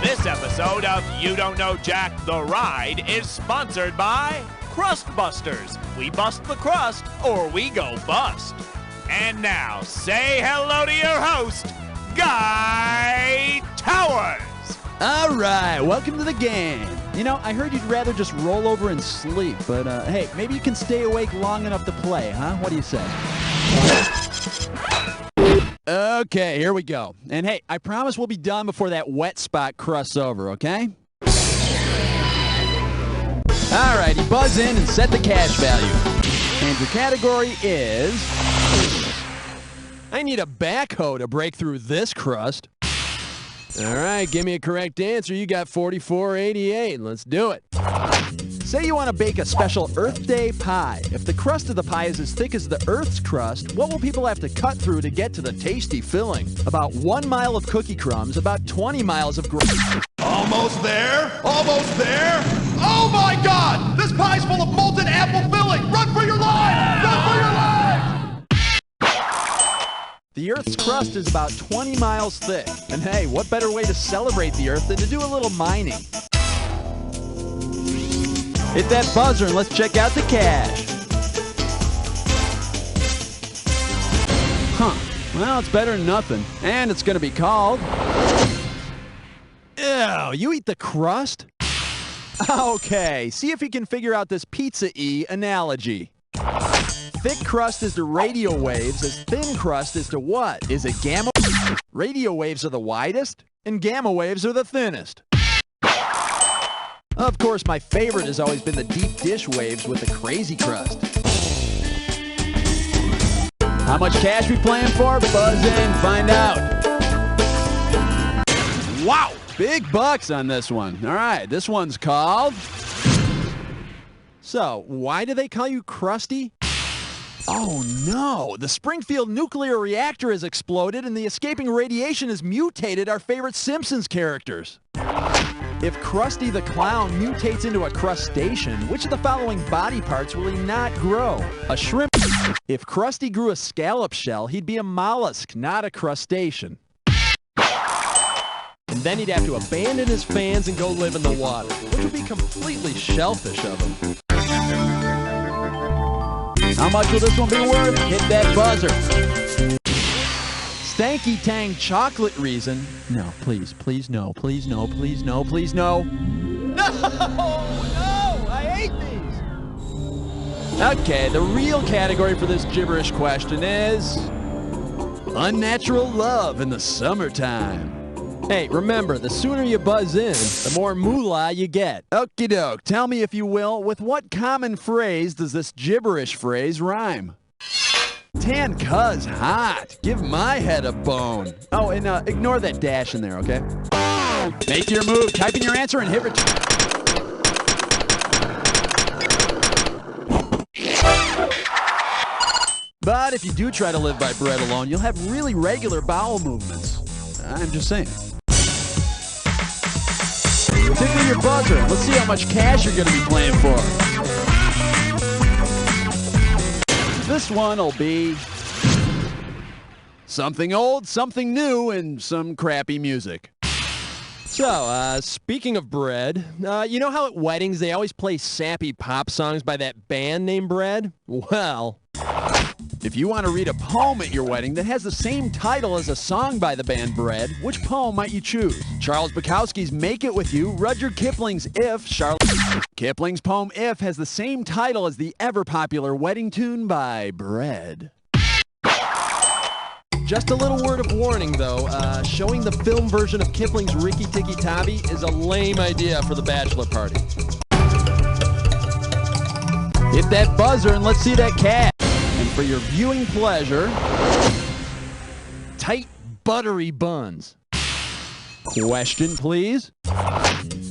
This episode of You Don't Know Jack the Ride is sponsored by Crust Busters. We bust the crust or we go bust. And now, say hello to your host, Guy Towers.
All right, welcome to the game. You know, I heard you'd rather just roll over and sleep, but hey, maybe you can stay awake long enough to play, huh? What do you say? Okay, here we go. And hey, I promise we'll be done before that wet spot crusts over, okay? All righty, buzz in and set the cash value. And your category is... I need a backhoe to break through this crust. All right, give me a correct answer. You got $44.88. Let's do it. Say you want to bake a special Earth Day pie. If the crust of the pie is as thick as the Earth's crust, what will people have to cut through to get to the tasty filling? About 1 mile of cookie crumbs, about 20 miles of
Almost there. Almost there. Oh my God! This pie's full of molten apple filling. Run for your life! Run for your life!
The Earth's crust is about 20 miles thick. And hey, what better way to celebrate the Earth than to do a little mining? Hit that buzzer and let's check out the cash. Huh. Well, it's better than nothing. And it's going to be called... Ew, you eat the crust? Okay, see if you can figure out this pizza-y analogy. Thick crust is to radio waves as thin crust is to what? Is it gamma? Radio waves are the widest, and gamma waves are the thinnest. Of course, my favorite has always been the deep dish waves with the crazy crust. How much cash we playing for? Buzz in, find out. Wow, big bucks on this one. All right, this one's called... So, why do they call you Crusty? Oh no, the Springfield nuclear reactor has exploded and the escaping radiation has mutated our favorite Simpsons characters. If Krusty the Clown mutates into a crustacean, which of the following body parts will he not grow? A shrimp. If Krusty grew a scallop shell, he'd be a mollusk, not a crustacean. And then he'd have to abandon his fans and go live in the water, which would be completely shellfish of him. How much will this one be worth? Hit that buzzer. Stanky Tang chocolate reason. No, please, please no, please no, please no, please no. No, I hate these. Okay, the real category for this gibberish question is unnatural love in the summertime. Hey, remember, the sooner you buzz in, the more moolah you get. Okie doke, tell me if you will, with what common phrase does this gibberish phrase rhyme? Tan cuz hot. Give my head a bone. Oh, and ignore that dash in there, okay? Make your move. Type in your answer and hit return. But if you do try to live by bread alone, you'll have really regular bowel movements. I'm just saying. Tickle your buzzer. Let's see how much cash you're going to be playing for. This one will be something old, something new, and some crappy music. So, speaking of bread, you know how at weddings they always play sappy pop songs by that band named Bread? Well, if you want to read a poem at your wedding that has the same title as a song by the band Bread, which poem might you choose? Charles Bukowski's Make It With You, Rudyard Kipling's If, Kipling's poem If has the same title as the ever-popular wedding tune by Bread. Just a little word of warning, though. Showing the film version of Kipling's Rikki Tikki Tavi is a lame idea for the bachelor party. Hit that buzzer and let's see that cash. And for your viewing pleasure, tight, buttery buns. Question, please.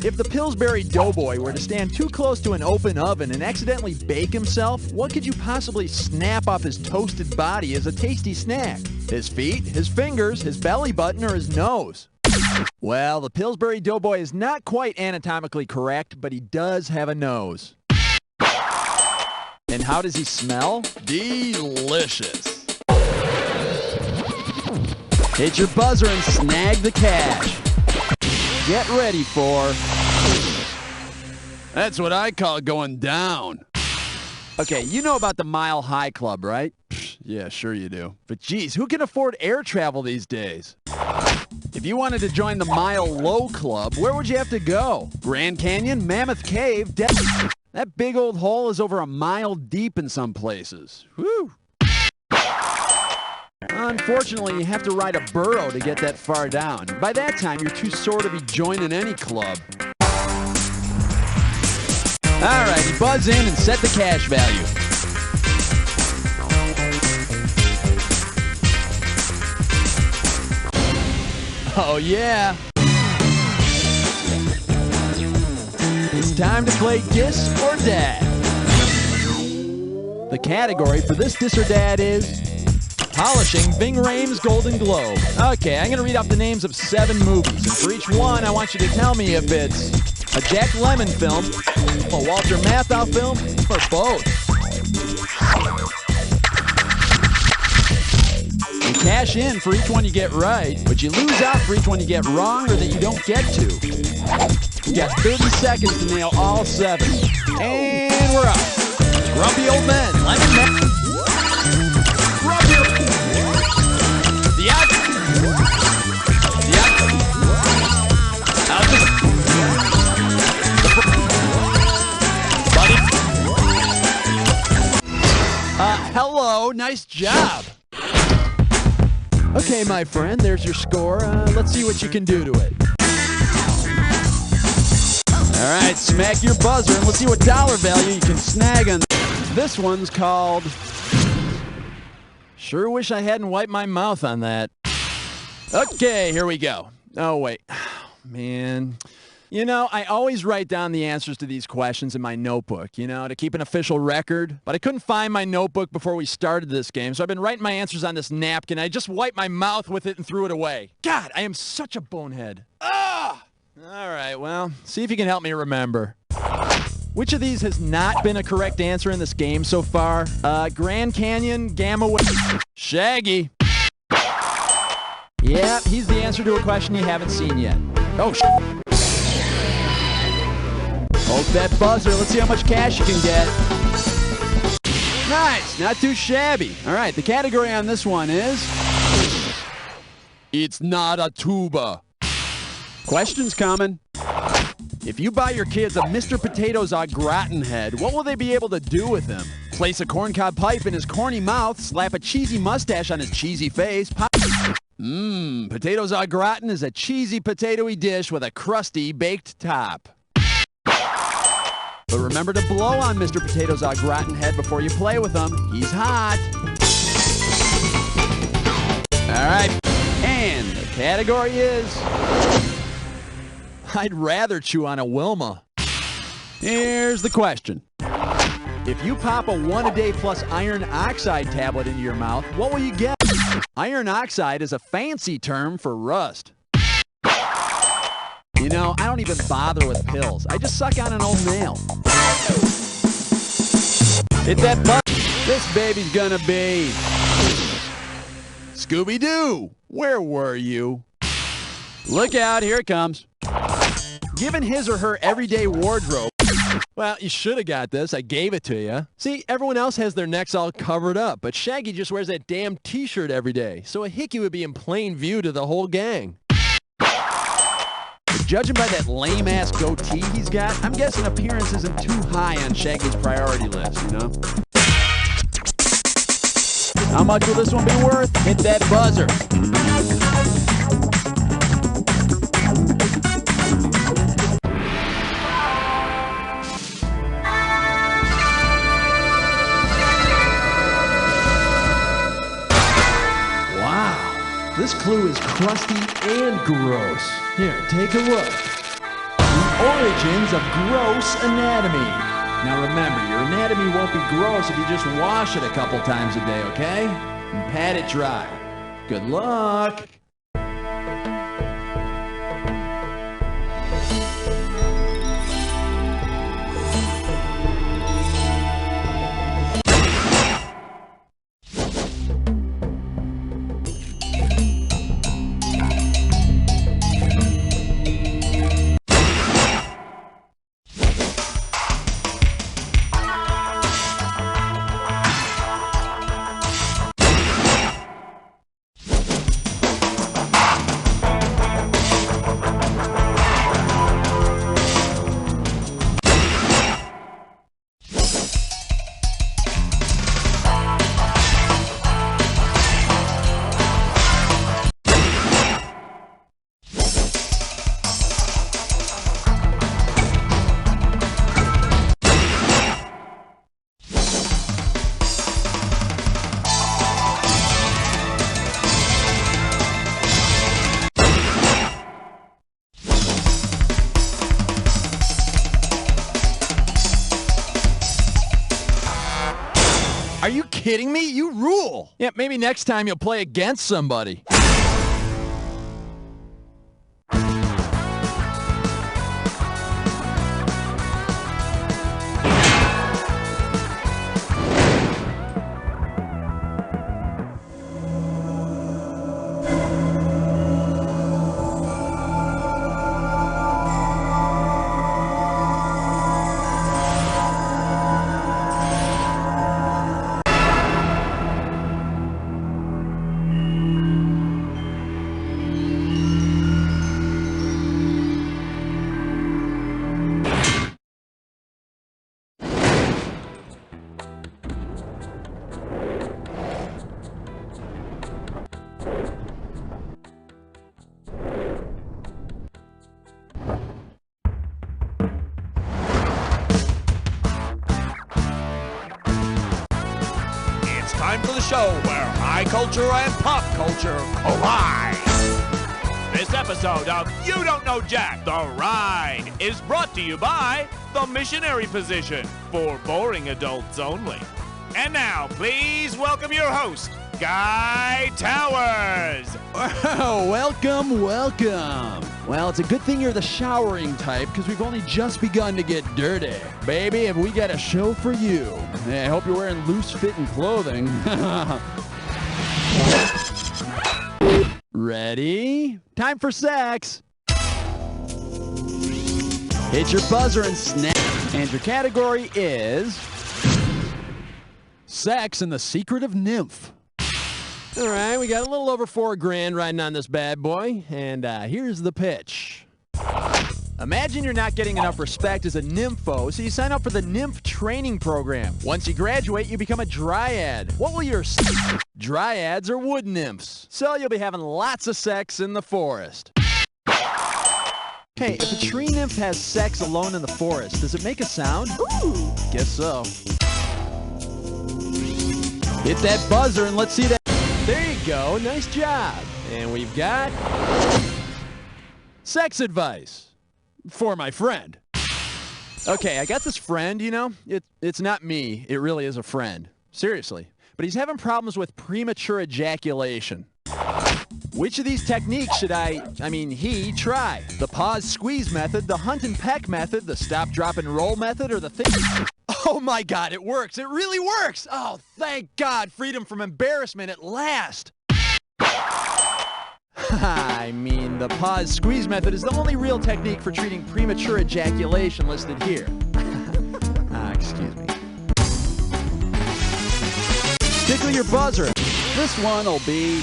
If the Pillsbury Doughboy were to stand too close to an open oven and accidentally bake himself, what could you possibly snap off his toasted body as a tasty snack? His feet, his fingers, his belly button, or his nose? Well, the Pillsbury Doughboy is not quite anatomically correct, but he does have a nose. And how does he smell? Delicious. Hit your buzzer and snag the cash. Get ready for... That's what I call going down. Okay, you know about the Mile High Club, right? Yeah, sure you do. But geez, who can afford air travel these days? If you wanted to join the Mile Low Club, where would you have to go? Grand Canyon, Mammoth Cave, that big old hole is over a mile deep in some places. Whew. Unfortunately, you have to ride a burro to get that far down. By that time, you're too sore to be joining any club. Alrighty, buzz in and set the cash value. Oh yeah. It's time to play Dis or Dad. The category for this Dis or Dad is polishing Ving Rhames Golden Globe. Okay, I'm going to read off the names of 7 movies, and for each one, I want you to tell me if it's a Jack Lemmon film, a Walter Matthau film, or both. You cash in for each one you get right, but you lose out for each one you get wrong or that you don't get to. You got 30 seconds to nail all 7. And we're up. Grumpy old men, lemon man. Rub your... The out... The out... Out the... Buddy. Hello, nice job. Okay, my friend, there's your score. Let's see what you can do to it. All right, smack your buzzer, and let's see what dollar value you can snag on. This one's called... Sure wish I hadn't wiped my mouth on that. Okay, here we go. Oh, wait. Oh, man. You know, I always write down the answers to these questions in my notebook, you know, to keep an official record. But I couldn't find my notebook before we started this game, so I've been writing my answers on this napkin. I just wiped my mouth with it and threw it away. God, I am such a bonehead. Ah! All right, well, see if you can help me remember. Which of these has not been a correct answer in this game so far? Grand Canyon, Gamma Wave, Shaggy. Yeah, he's the answer to a question you haven't seen yet. Oh, hold that buzzer. Let's see how much cash you can get. Nice, not too shabby. All right, the category on this one is... It's not a tuba. Questions coming. If you buy your kids a Mr. Potatoes au gratin head, what will they be able to do with him? Place a corncob pipe in his corny mouth, slap a cheesy mustache on his cheesy face, pop... Potatoes au gratin is a cheesy potatoy dish with a crusty baked top. But remember to blow on Mr. Potatoes au gratin head before you play with him. He's hot. All right, and the category is... I'd rather chew on a Wilma. Here's the question. If you pop a 1-a-day plus iron oxide tablet into your mouth, what will you get? Iron oxide is a fancy term for rust. You know, I don't even bother with pills. I just suck on an old nail. Hit that button. This baby's gonna be... Scooby-Doo, where were you? Look out, here it comes. Given his or her everyday wardrobe, well, you should have got this. I gave it to you. See, everyone else has their necks all covered up, but Shaggy just wears that damn t-shirt every day, so a hickey would be in plain view to the whole gang. Judging by that lame-ass goatee he's got, I'm guessing appearance isn't too high on Shaggy's priority list, you know? How much will this one be worth? Hit that buzzer.
This clue is crusty and gross. Here, take a look. The origins of gross anatomy. Now remember, your anatomy won't be gross if you just wash it a couple times a day, okay? And pat it dry. Good luck.
Are you kidding me? You rule. Yeah, maybe next time you'll play against somebody.
Time for the show where high culture and pop culture collide. This episode of You Don't Know Jack, The Ride, is brought to you by the Missionary Position for boring adults only. And now, please welcome your host, Guy Towers.
Oh, welcome. Well, it's a good thing you're the showering type, because we've only just begun to get dirty. Baby, have we got a show for you. I hope you're wearing loose-fitting clothing. Ready? Time for sex. Hit your buzzer and snap. And your category is Sex and the Secret of Nymph. All right, we got a little over $4,000 riding on this bad boy, and here's the pitch. Imagine you're not getting enough respect as a nympho, so you sign up for the nymph training program. Once you graduate, you become a dryad. What will your dryads are wood nymphs, so you'll be having lots of sex in the forest. Hey, if a tree nymph has sex alone in the forest, does it make a sound? Ooh. Guess so. Hit that buzzer and let's see that. There you go. Nice job. And we've got sex advice for my friend. Okay, I got this friend, you know. It's not me. It really is a friend. Seriously. But he's having problems with premature ejaculation. Which of these techniques should he try? The pause squeeze method, the hunt and peck method, the stop, drop, and roll method, or the thing? Oh my God, it works. It really works. Oh, thank God. Freedom from embarrassment at last. I mean, the pause squeeze method is the only real technique for treating premature ejaculation listed here. Excuse me. Tickle your buzzer. This one'll be...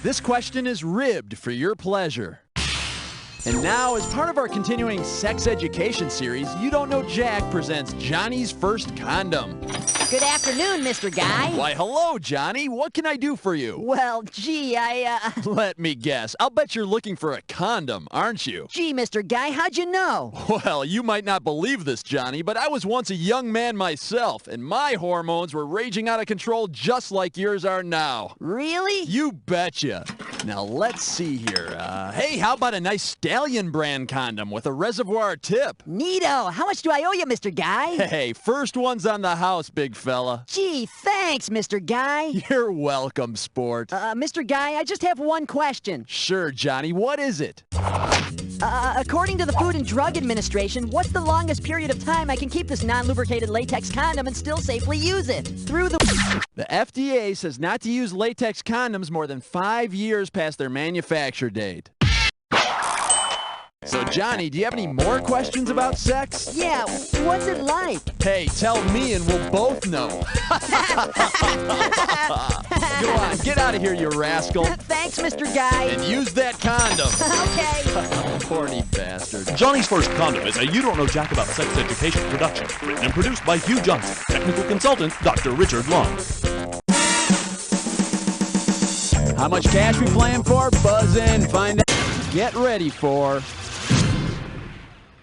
This question is ribbed for your pleasure. And now, as part of our continuing sex education series, You Don't Know Jack presents Johnny's First Condom.
Good afternoon, Mr. Guy.
Why, hello, Johnny. What can I do for you?
Well, gee,
Let me guess. I'll bet you're looking for a condom, aren't you?
Gee, Mr. Guy, how'd you know?
Well, you might not believe this, Johnny, but I was once a young man myself, and my hormones were raging out of control just like yours are now.
Really?
You betcha. Now, let's see here. Hey, how about a nice Stallion brand condom with a reservoir tip?
Neato. How much do I owe you, Mr. Guy?
Hey, first one's on the house, big fella.
Gee, thanks, Mr. Guy.
You're welcome, sport.
Mr. Guy, I just have one question.
Sure, Johnny. What is it?
According to the Food and Drug Administration, what's the longest period of time I can keep this non-lubricated latex condom and still safely use it?
The FDA says not to use latex condoms more than 5 years past their manufacture date. So, Johnny, do you have any more questions about sex?
Yeah, what's it like?
Hey, tell me and we'll both know. Go on, get out of here, you rascal.
Thanks, Mr. Guy.
And use that condom.
Okay.
Horny bastard.
Johnny's First Condom is a You Don't Know Jack About Sex Education production, written and produced by Hugh Johnson, technical consultant, Dr. Richard Long.
How much cash we playing for? Buzz in, find out. Get ready for...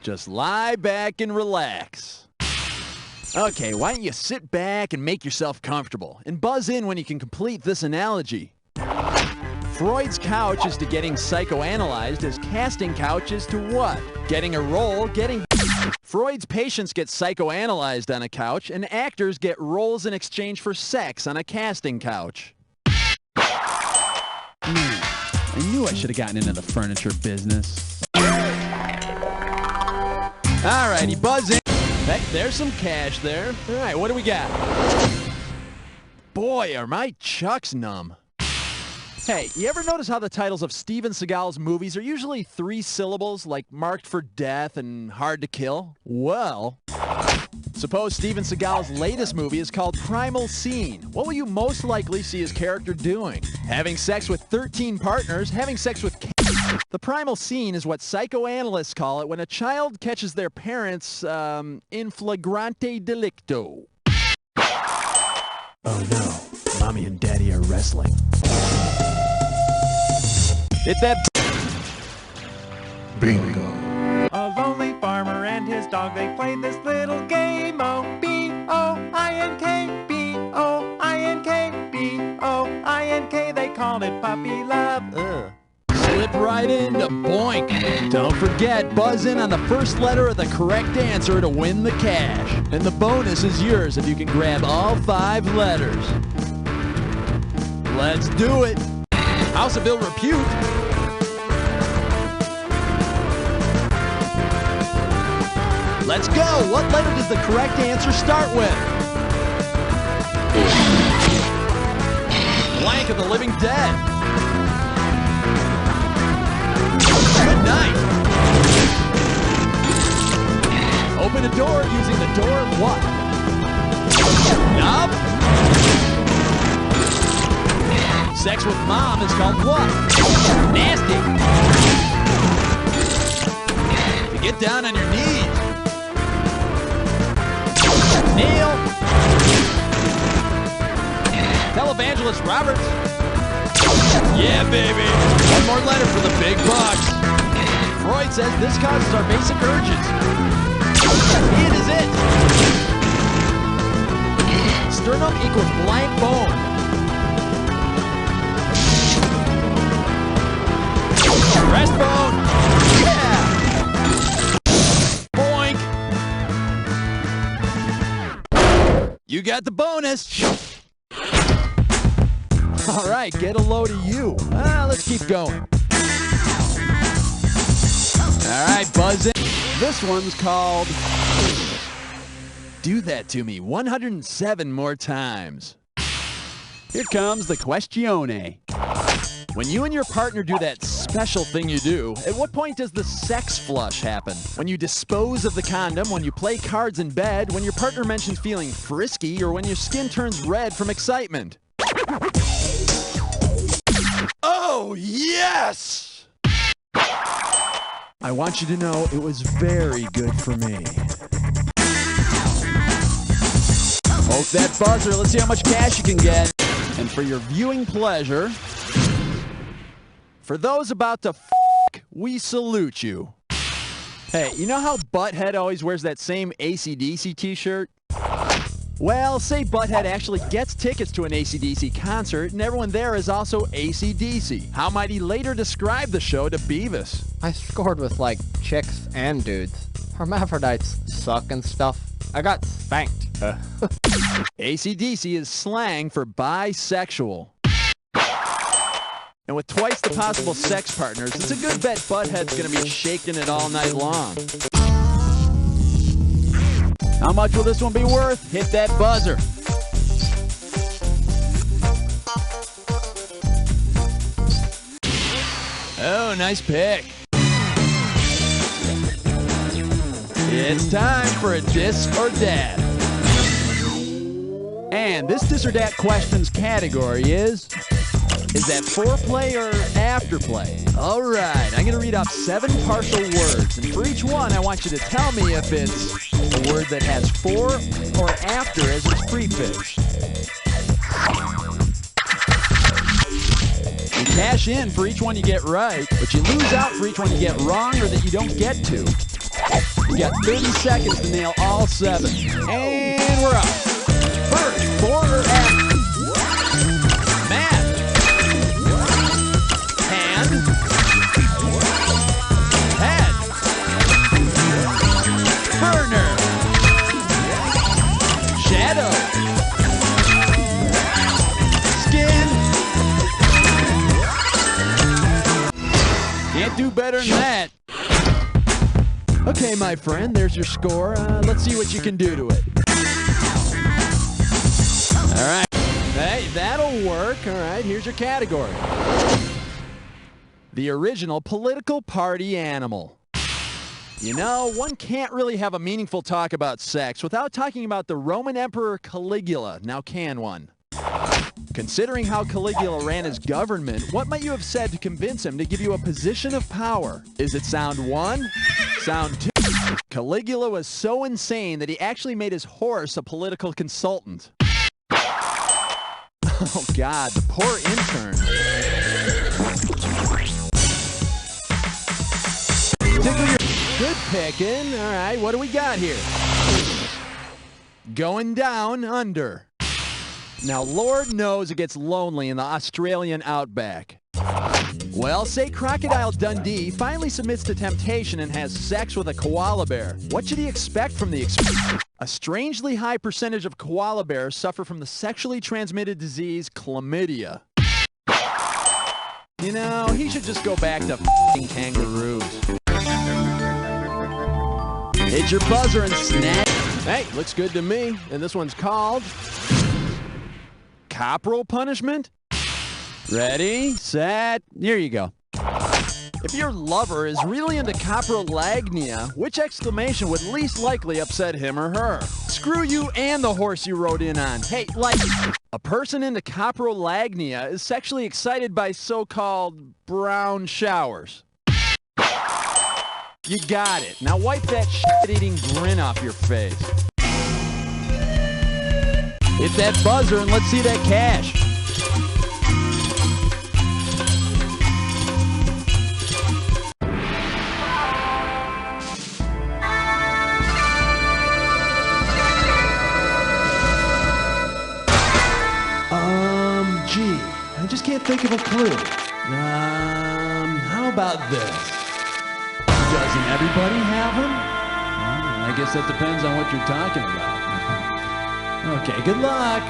Just lie back and relax. Okay, why don't you sit back and make yourself comfortable, and buzz in when you can complete this analogy. Freud's couch is to getting psychoanalyzed as casting couch is to what? Getting a role, getting... Freud's patients get psychoanalyzed on a couch, and actors get roles in exchange for sex on a casting couch. I knew I should have gotten into the furniture business. Alrighty, buzz in. Heck, there's some cash there. Alright, what do we got? Boy, are my chucks numb. Hey, you ever notice how the titles of Steven Seagal's movies are usually 3 syllables, like Marked for Death and Hard to Kill? Well, suppose Steven Seagal's latest movie is called Primal Scene. What will you most likely see his character doing? Having sex with 13 partners, having sex with... The primal scene is what psychoanalysts call it when a child catches their parents, in flagrante delicto. Oh no, Mommy and Daddy are wrestling. Hit that...
Bingo.
A lonely farmer and his dog, they played this little game. O-B-O-I-N-K, B-O-I-N-K, B-O-I-N-K. They called it puppy love. Ugh.
Slip right into boink. Don't forget, buzz in on the first letter of the correct answer to win the cash. And the bonus is yours if you can grab all 5 letters. Let's do it. House of Ill Repute. Let's go. What letter does the correct answer start with? Blank of the Living Dead. Good night. Open a door using the door of what? Knob? Sex with mom is called what? Nasty. To get down on your knees. Neil. Televangelist Roberts. Yeah, baby. One more letter for the big bucks. Freud says this causes our basic urges. It is it. Sternum equals blank bone. Breastbone. Yeah. Boink. You got the bonus. All right, get a load of you. Let's keep going. All right, buzz in. This one's called Do That To Me 107 more times. Here comes the questione. When you and your partner do that special thing you do, at what point does the sex flush happen? When you dispose of the condom, when you play cards in bed, when your partner mentions feeling frisky, or when your skin turns red from excitement? Oh, yes! I want you to know it was very good for me. Poke that buzzer. Let's see how much cash you can get. And for your viewing pleasure, for those about to f***, we salute you. Hey, you know how Butthead always wears that same AC/DC t-shirt? Well, say Butthead actually gets tickets to an AC/DC concert, and everyone there is also AC/DC. How might he later describe the show to Beavis?
I scored with, like, chicks and dudes. Hermaphrodites suck and stuff. I got spanked.
AC/DC is slang for bisexual. And with twice the possible sex partners, it's a good bet Butthead's gonna be shaking it all night long. How much will this one be worth? Hit that buzzer. Oh, nice pick. It's time for a Dis or Dat. And this Dis or Dat questions category is that foreplay or afterplay? All right, I'm going to read off 7 partial words, and for each one, I want you to tell me if it's a word that has fore or after as its prefix. You cash in for each one you get right, but you lose out for each one you get wrong or that you don't get to. You got 30 seconds to nail all 7. And we're up. First, fore or after? Matt. Hand. Head. better than that. Okay, my friend, there's your score. Let's see what you can do to it. All right. Hey, that'll work. All right, here's your category. The original political party animal. You know, one can't really have a meaningful talk about sex without talking about the Roman Emperor Caligula. Now can one? Considering how Caligula ran his government, what might you have said to convince him to give you a position of power? Is it sound one? Sound two? Caligula was so insane that he actually made his horse a political consultant. Oh God, the poor intern. Tickle your good picking. All right, what do we got here? Going down under. Now, Lord knows it gets lonely in the Australian outback. Well, say Crocodile Dundee finally submits to temptation and has sex with a koala bear. What should he expect from the experience? A strangely high percentage of koala bears suffer from the sexually transmitted disease chlamydia. You know, he should just go back to f***ing kangaroos. Hit your buzzer and snap. Hey, looks good to me. And this one's called Corporal Punishment. Ready, set, here you go. If your lover is really into coprolagnia, which exclamation would least likely upset him or her? Screw you and the horse you rode in on. Hey, like, a person into coprolagnia is sexually excited by so-called brown showers. You got it. Now wipe that shit-eating grin off your face. Hit that buzzer and let's see that cash.
Gee, I just can't think of a clue. How about this? Doesn't everybody have them?
Well, I guess that depends on what you're talking about.
Okay, good luck.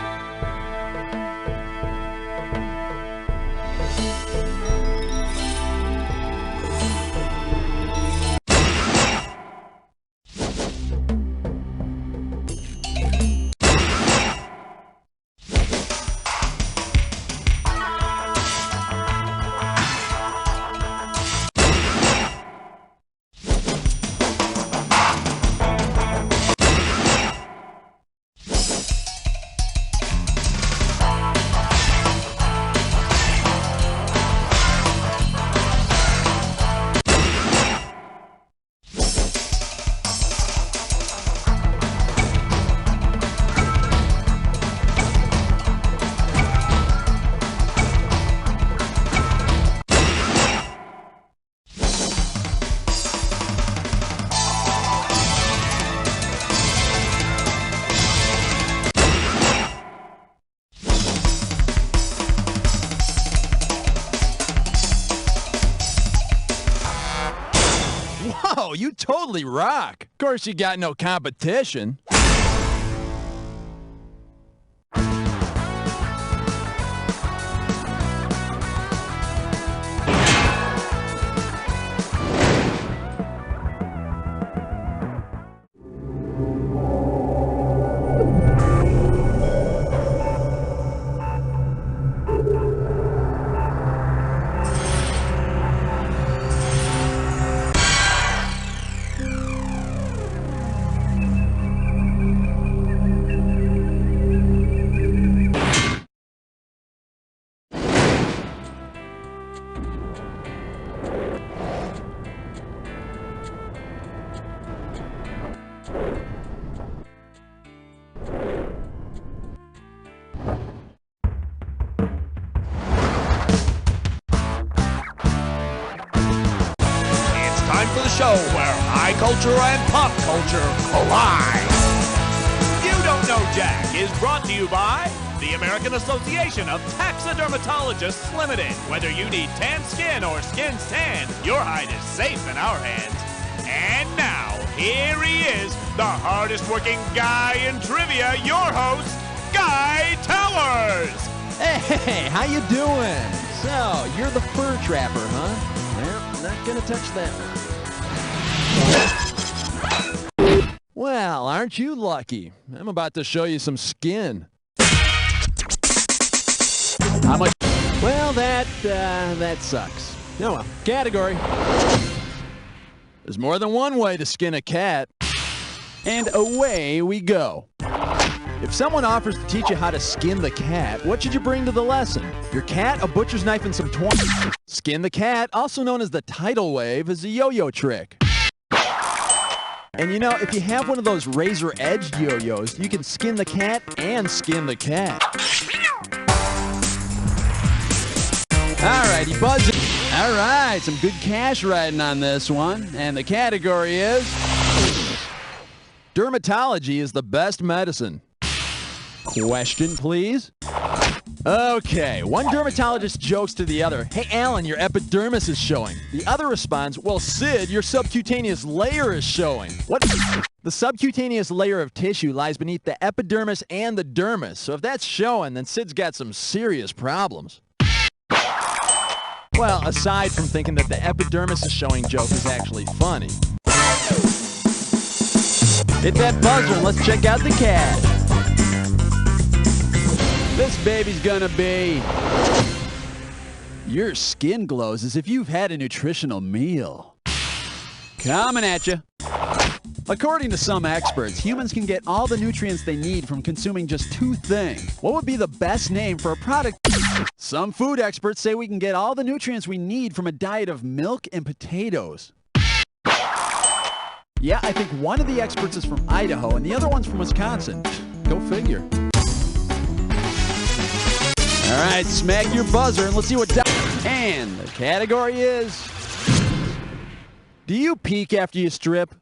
Whoa, you totally rock. Of course, you got no competition.
For the show where high culture and pop culture collide. You Don't Know Jack is brought to you by the American Association of Taxidermatologists Limited. Whether you need tan skin or skin's tan, your hide is safe in our hands. And now, here he is, the hardest working guy in trivia, your host, Guy Towers.
Hey, how you doing? So, you're the fur trapper, huh? Well, not gonna touch that one. Well, aren't you lucky? I'm about to show you some skin. How much? Well, that sucks. Oh well. Category. There's more than one way to skin a cat. And away we go. If someone offers to teach you how to skin the cat, what should you bring to the lesson? Your cat, a butcher's knife, and some twine. Skin the cat, also known as the tidal wave, is a yo-yo trick. And you know, if you have one of those razor-edged yo-yos, you can skin the cat and skin the cat. Alrighty, buzzing. Alright, some good cash riding on this one. And the category is... dermatology is the best medicine. Question, please. Okay, one dermatologist jokes to the other, "Hey, Alan, your epidermis is showing." The other responds, "Well, Sid, your subcutaneous layer is showing." What? The subcutaneous layer of tissue lies beneath the epidermis and the dermis, so if that's showing, then Sid's got some serious problems. Well, aside from thinking that the epidermis is showing joke is actually funny. Hit that buzzer and let's check out the cat. This baby's gonna be... Your skin glows as if you've had a nutritional meal. Coming at you. According to some experts, humans can get all the nutrients they need from consuming just two things. What would be the best name for a product? Some food experts say we can get all the nutrients we need from a diet of milk and potatoes. Yeah, I think one of the experts is from Idaho and the other one's from Wisconsin. Go figure. All right, smack your buzzer and let's see what... And the category is... Do you peek after you strip?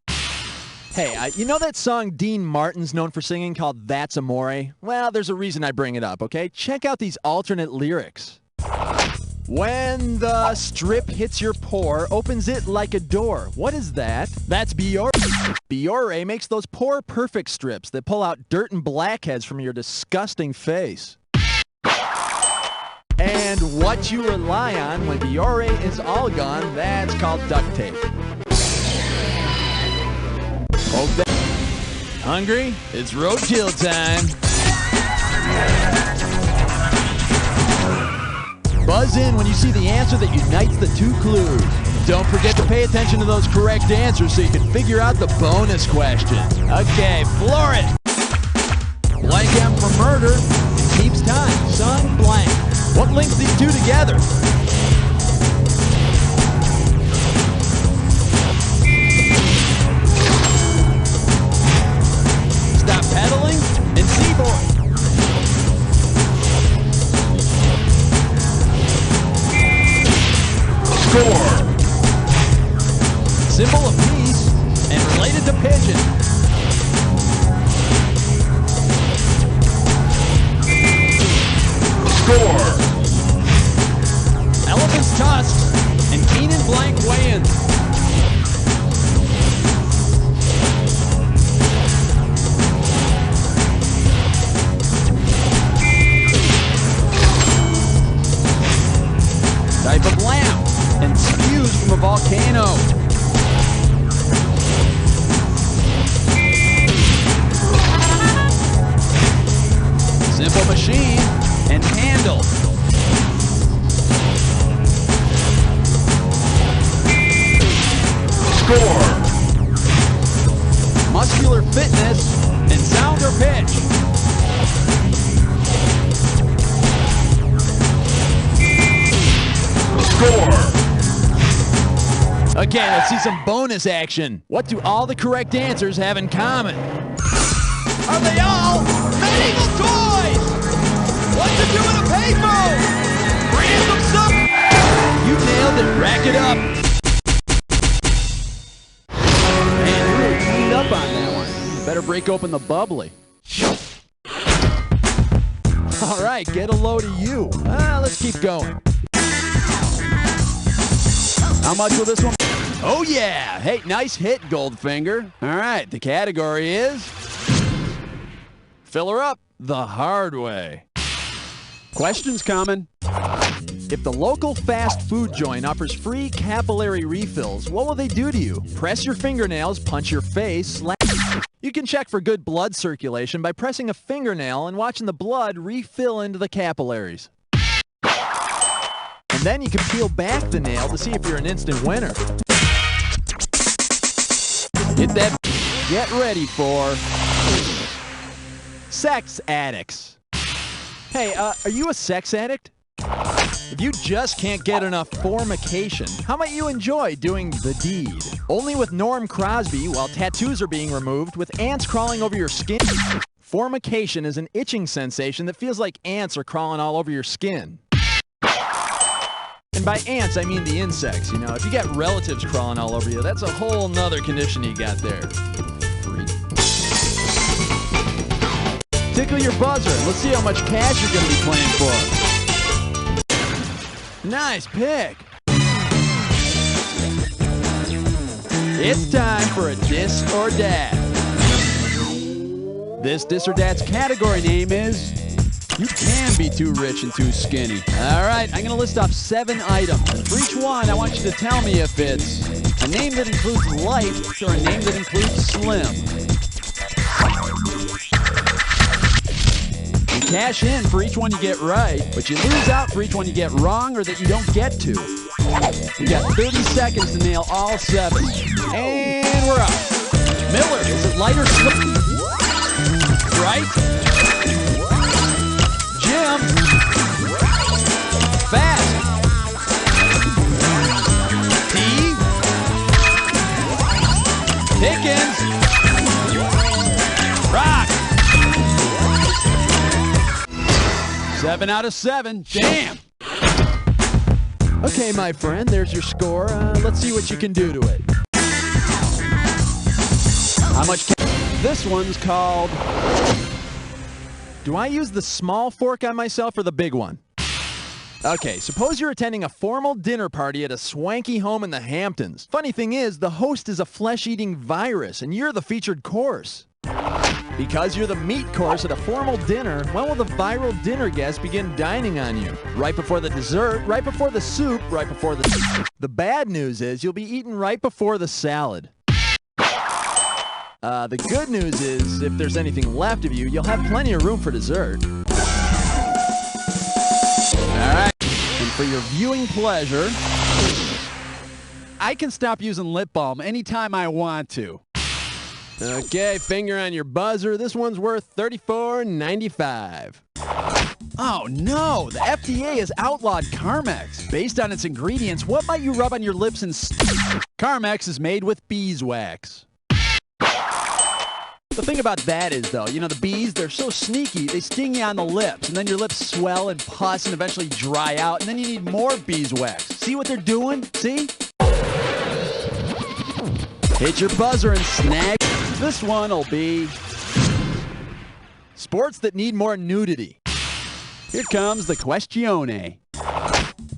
Hey, you know that song Dean Martin's known for singing called That's Amore? Well, there's a reason I bring it up, okay? Check out these alternate lyrics. When the strip hits your pore, opens it like a door. What is that? That's Biore. Biore makes those pore perfect strips that pull out dirt and blackheads from your disgusting face. And what you rely on when Biore is all gone, that's called duct tape. Hungry? It's roadkill time. Buzz in when you see the answer that unites the two clues. Don't forget to pay attention to those correct answers so you can figure out the bonus question. Okay, floor it. Blank M for murder. It keeps time. Son, blank. What links these two together? Stop pedaling and seaboard. Score. Symbol of peace and related to pigeon. Score. Elephant's tusks and Keenan blank weigh-ins. Type of lamp and spews from a volcano. Simple machine and handle. Score. Muscular fitness and sound or pitch. Score. Okay, let's see some bonus action. What do all the correct answers have in common? Are they all medieval toys? What to do in a payphone? Random stuff. You nailed it. Rack it up. Man, you really cleaned up on that one. You better break open the bubbly. All right, get a load of you. Let's keep going. How much will this one? Oh, yeah. Hey, nice hit, Goldfinger. All right, the category is... Fill her up the hard way. Questions coming. If the local fast food joint offers free capillary refills, what will they do to you? Press your fingernails, punch your face, slap. You can check for good blood circulation by pressing a fingernail and watching the blood refill into the capillaries. And then you can peel back the nail to see if you're an instant winner. Get ready for sex addicts. Hey, are you a sex addict? If you just can't get enough formication, how might you enjoy doing the deed? Only with Norm Crosby, while tattoos are being removed, with ants crawling over your skin. Formication is an itching sensation that feels like ants are crawling all over your skin. And by ants, I mean the insects, you know. If you get relatives crawling all over you, that's a whole nother condition you got there. Freak. Tickle your buzzer. Let's see how much cash you're going to be playing for. Nice pick. It's time for a Dis or Dat. This Dis or Dat's category name is You Can Be Too Rich and Too Skinny. All right, I'm going to list off 7 items. And for each one, I want you to tell me if it's a name that includes light or a name that includes slim. You cash in for each one you get right, but you lose out for each one you get wrong or that you don't get to. You got 30 seconds to nail all 7. And we're up. Miller, is it light or slim? Right? Jim. Fast. T. Pickens. Rock. 7 out of 7. Damn. Okay, my friend, there's your score. Let's see what you can do to it. How much? This one's called... Do I use the small fork on myself or the big one? Okay, suppose you're attending a formal dinner party at a swanky home in the Hamptons. Funny thing is, the host is a flesh-eating virus, and you're the featured course. Because you're the meat course at a formal dinner, when will the viral dinner guest begin dining on you? Right before the dessert, right before the soup, right before the... The bad news is you'll be eaten right before the salad. The good news is, if there's anything left of you, you'll have plenty of room for dessert. Alright, and for your viewing pleasure, I can stop using lip balm anytime I want to. Okay, finger on your buzzer. This one's worth $34.95. Oh no, the FDA has outlawed Carmex. Based on its ingredients, what might you rub on your lips instead? Carmex is made with beeswax. The thing about that is, though, you know, the bees, they're so sneaky, they sting you on the lips, and then your lips swell and pus and eventually dry out, and then you need more beeswax. See what they're doing? See? Hit your buzzer and snag. This one will be sports that need more nudity. Here comes the questione.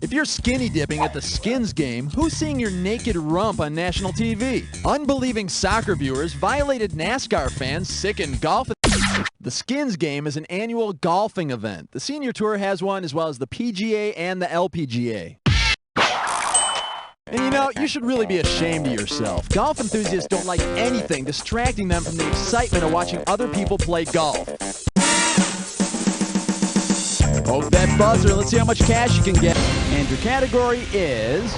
If you're skinny dipping at the Skins game, who's seeing your naked rump on national TV? Unbelieving soccer viewers, violated NASCAR fans, sickened golf. The Skins game is an annual golfing event. The Senior Tour has one, as well as the PGA and the LPGA. And you know, you should really be ashamed of yourself. Golf enthusiasts don't like anything distracting them from the excitement of watching other people play golf. Poke that buzzer. Let's see how much cash you can get. And your category is...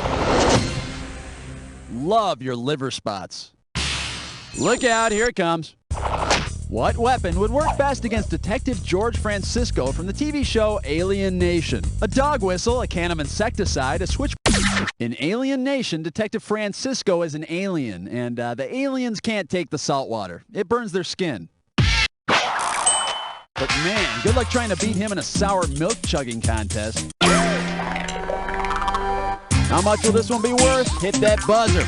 Love your liver spots. Look out, here it comes. What weapon would work best against Detective George Francisco from the TV show Alien Nation? A dog whistle, a can of insecticide, a switch... In Alien Nation, Detective Francisco is an alien, and the aliens can't take the salt water. It burns their skin. But man, good luck trying to beat him in a sour milk chugging contest. How much will this one be worth? Hit that buzzer.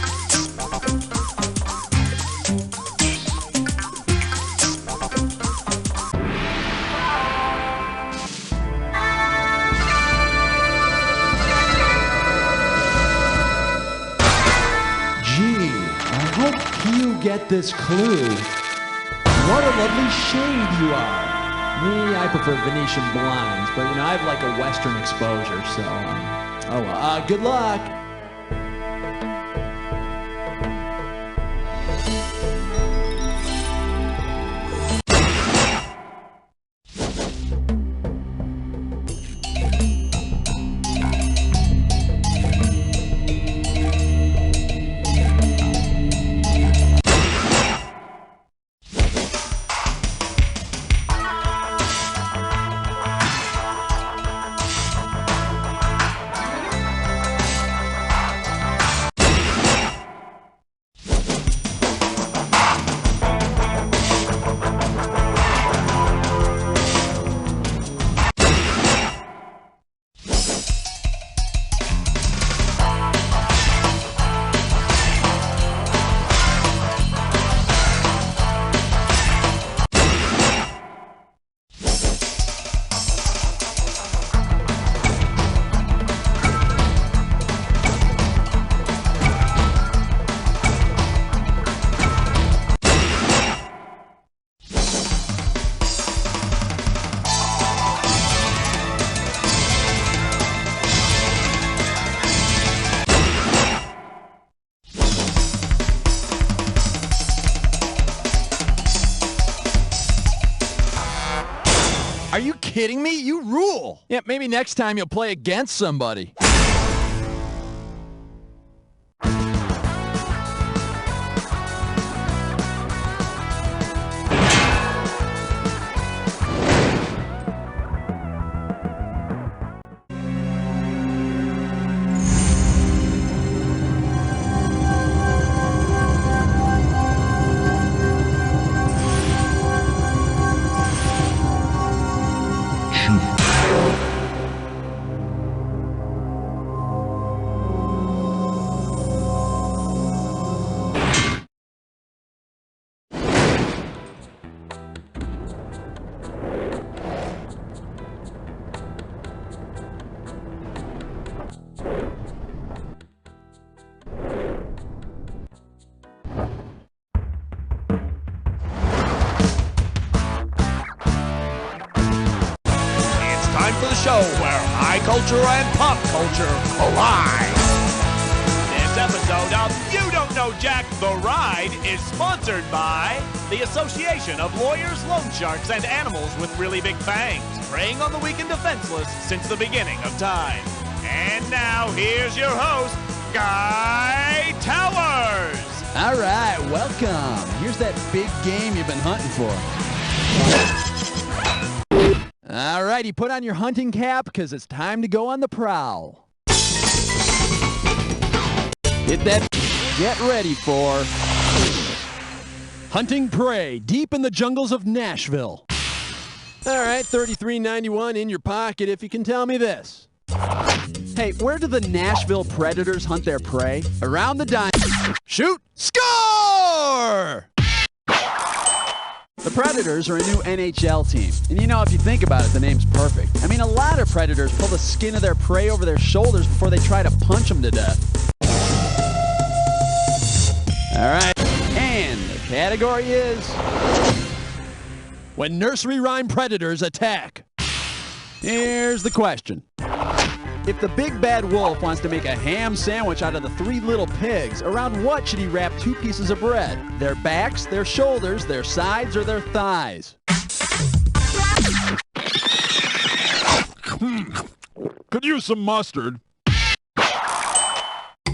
Gee, I hope you get this clue. What a lovely shade you are. Me, I prefer Venetian blinds, but you know, I have like a Western exposure, so...
Oh, well, good luck. Are you kidding me? You rule! Yeah, maybe next time you'll play against somebody.
For the show where high culture and pop culture collide. This episode of You Don't Know Jack the Ride is sponsored by the Association of Lawyers, Loan Sharks, and Animals with Really Big Fangs, preying on the weak and defenseless since the beginning of time. And now, here's your host, Guy Towers.
All right, welcome. Here's that big game you've been hunting for. All righty, put on your hunting cap, because it's time to go on the prowl. Hit that. Get ready for hunting prey deep in the jungles of Nashville. All right, $33.91 in your pocket if you can tell me this. Hey, where do the Nashville Predators hunt their prey? Around the dime. Shoot! Score! The Predators are a new NHL team. And you know, if you think about it, the name's perfect. I mean, a lot of predators pull the skin of their prey over their shoulders before they try to punch them to death. All right. And the category is when nursery rhyme predators attack. Here's the question. If the big bad wolf wants to make a ham sandwich out of the three little pigs, around what should he wrap two pieces of bread? Their backs, their shoulders, their sides, or their thighs?
Could use some mustard.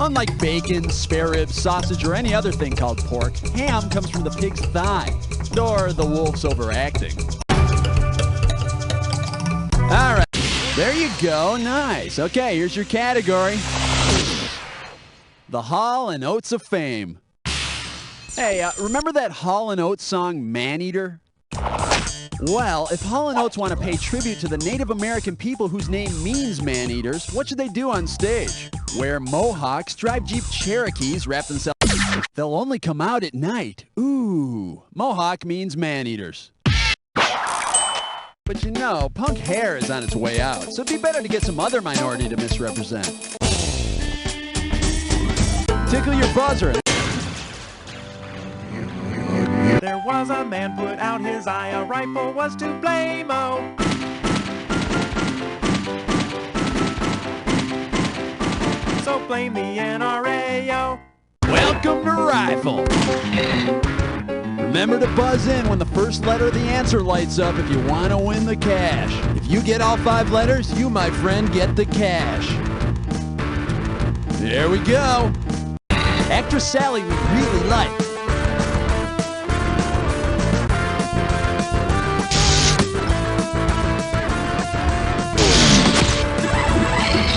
Unlike bacon, spare ribs, sausage, or any other thing called pork, ham comes from the pig's thigh, or the wolf's overacting. All right. There you go. Nice. Okay, here's your category. The Hall & Oates of Fame. Hey, remember that Hall & Oates song, Man-Eater? Well, if Hall & Oates want to pay tribute to the Native American people whose name means man-eaters, what should they do on stage? Wear mohawks, drive Jeep Cherokees, wrap themselves... They'll only come out at night. Ooh, mohawk means man-eaters. But you know, punk hair is on its way out, so it'd be better to get some other minority to misrepresent. Tickle your buzzer.
There was a man put out his eye, a rifle was to blame-o. so blame the NRA, yo.
Welcome to Rifle. Remember to buzz in when the first letter of the answer lights up if you want to win the cash. If you get all 5 letters, you, my friend, get the cash. There we go. Actress Sally we really like.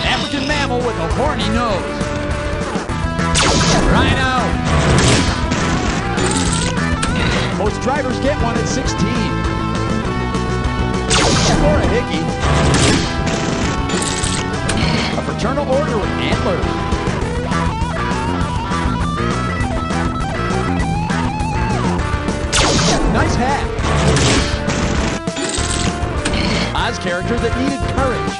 African mammal with a horny nose. Rhino. Most drivers get one at 16. Or a hickey. A fraternal order with antlers. Nice hat. Oz character that needed courage.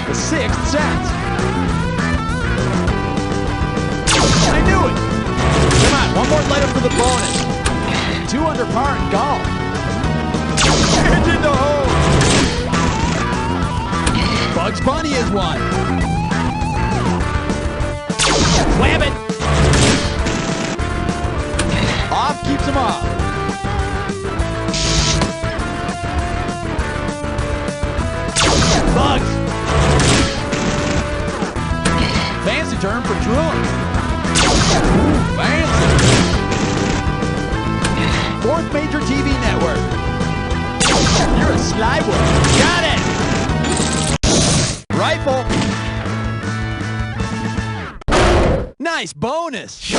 The Sixth Sense. I knew it. Come on, one more letter for the bonus. 2 under par in golf. And in the hole. Bugs Bunny is one. Wham it. Off keeps him off. Bugs. Fancy term for drunk. Fancy. 4th major TV network. You're a sly one. Got it. Rifle. Nice bonus.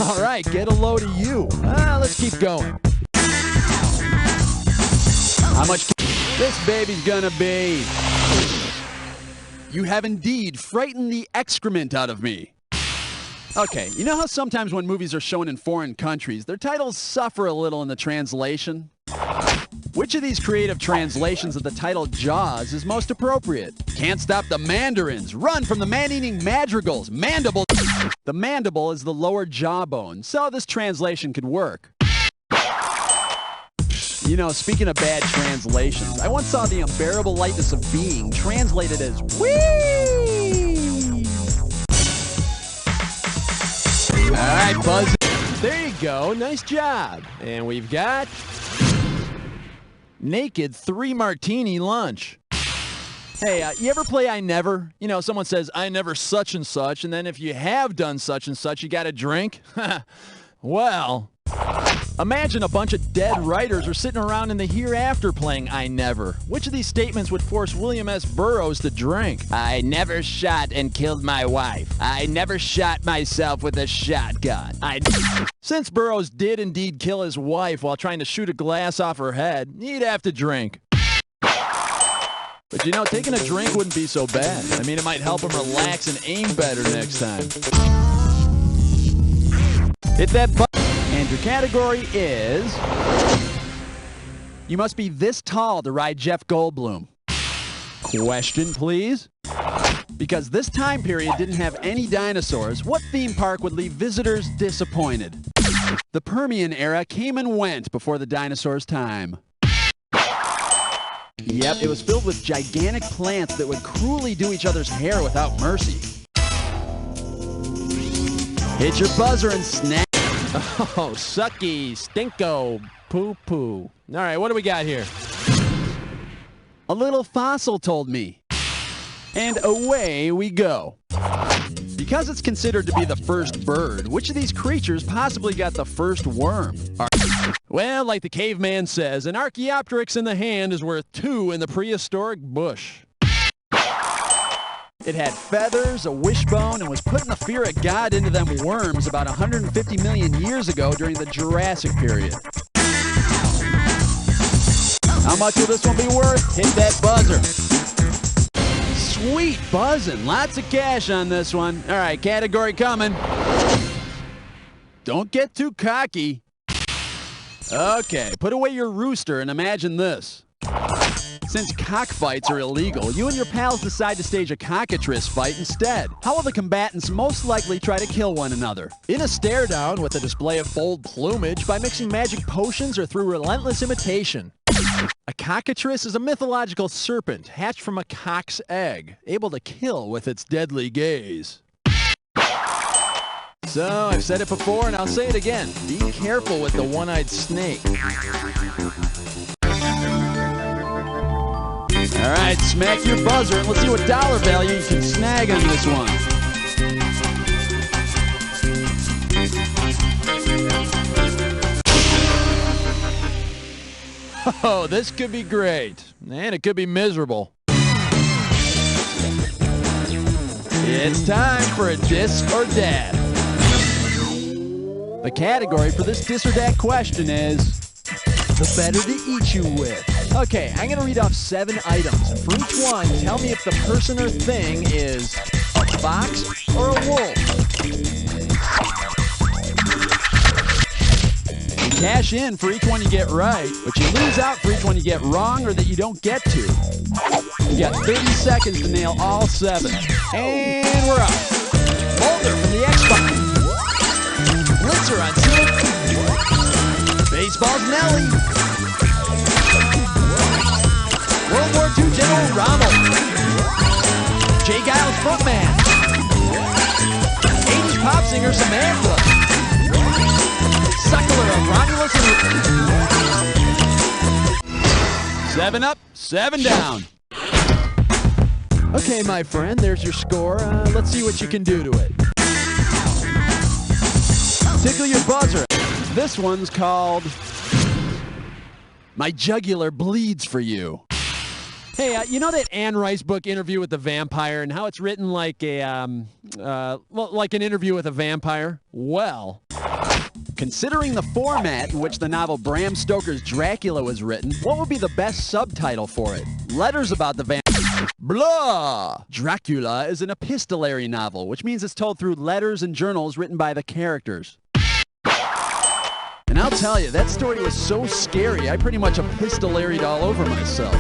All right, get a load of you. Let's keep going. How much this baby's gonna be? You have indeed frightened the excrement out of me. Okay, you know how sometimes when movies are shown in foreign countries, their titles suffer a little in the translation? Which of these creative translations of the title Jaws is most appropriate? Can't stop the mandarins. Run from the man-eating madrigals. Mandible. The mandible is the lower jawbone, so this translation could work. You know, speaking of bad translations, I once saw The Unbearable Lightness of Being translated as whee! All right, Buzz. There you go. Nice job. And we've got naked 3 martini lunch. Hey, you ever play I Never? You know, someone says, I never such and such, and then if you have done such and such, you got a drink? Well, imagine a bunch of dead writers are sitting around in the hereafter playing I Never. Which of these statements would force William S. Burroughs to drink? I never shot and killed my wife. I never shot myself with a shotgun. Since Burroughs did indeed kill his wife while trying to shoot a glass off her head, he'd have to drink. But you know, taking a drink wouldn't be so bad. I mean, it might help him relax and aim better next time. Hit that button. And your category is... You must be this tall to ride Jeff Goldblum. Question, please. Because this time period didn't have any dinosaurs, what theme park would leave visitors disappointed? The Permian era came and went before the dinosaurs' time. Yep, it was filled with gigantic plants that would cruelly do each other's hair without mercy. Hit your buzzer and snap. Oh, sucky, stinko, poo-poo. All right, what do we got here? A little fossil told me. And away we go. Because it's considered to be the first bird, which of these creatures possibly got the first worm? Well, like the caveman says, an Archaeopteryx in the hand is worth 2 in the prehistoric bush. It had feathers, a wishbone, and was putting the fear of God into them worms about 150 million years ago during the Jurassic period. How much will this one be worth? Hit that buzzer. Sweet buzzing. Lots of cash on this one. All right, category coming. Don't get too cocky. Okay, put away your rooster and imagine this. Since cockfights are illegal, you and your pals decide to stage a cockatrice fight instead. How will the combatants most likely try to kill one another? In a stare down with a display of bold plumage, by mixing magic potions, or through relentless imitation. A cockatrice is a mythological serpent hatched from a cock's egg, able to kill with its deadly gaze. So, I've said it before and I'll say it again. Be careful with the one-eyed snake. Alright, smack your buzzer and let's see what dollar value you can snag on this one. Oh, this could be great. And it could be miserable. It's time for a Dis or Dat. The category for this Dis or Dat question is the better to eat you with. Okay, I'm going to read off 7 items. And for each one, tell me if the person or thing is a fox or a wolf. You cash in for each one you get right, but you lose out for each one you get wrong or that you don't get to. You got 30 seconds to nail all 7. And we're up. Boulder from the X-Box. Blitzer on Seal. Baseball's Nelly. World War II General Rommel. Jay Giles frontman. 80s pop singer Samantha. Suckler of Romulus and 7 up, 7 down. Okay, my friend, there's your score. Let's see what you can do to it. Tickle your buzzer. This one's called My Jugular Bleeds for You. Hey, you know that Anne Rice book, Interview with the Vampire, and how it's written like like an interview with a vampire? Well, considering the format in which the novel Bram Stoker's Dracula was written, what would be the best subtitle for it? Letters about the vampire. Blah! Dracula is an epistolary novel, which means it's told through letters and journals written by the characters. And I'll tell you, that story was so scary, I pretty much epistolaried all over myself.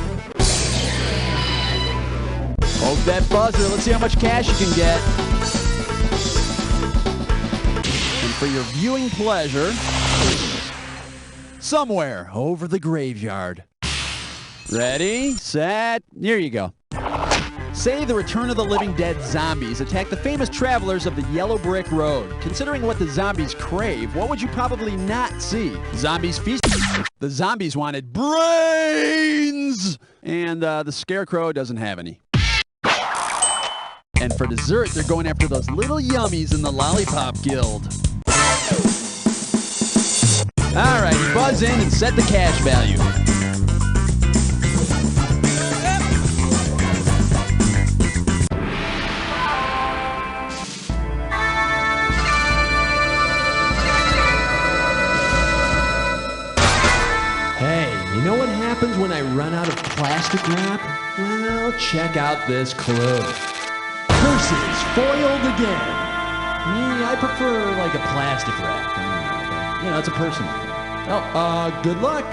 Poke that buzzer, let's see how much cash you can get. And for your viewing pleasure, somewhere over the graveyard. Ready, set, here you go. Say the Return of the Living Dead zombies attack the famous travelers of the Yellow Brick Road. Considering what the zombies crave, what would you probably not see? Zombies feast. The zombies wanted brains! And the Scarecrow doesn't have any. And for dessert, they're going after those little yummies in the Lollipop Guild. Alright, buzz in and set the cash value.
You know what happens when I run out of plastic wrap? Well, check out this clue. Curses foiled again. Me, I prefer like a plastic wrap. You know, it's a personal thing. Well, good luck.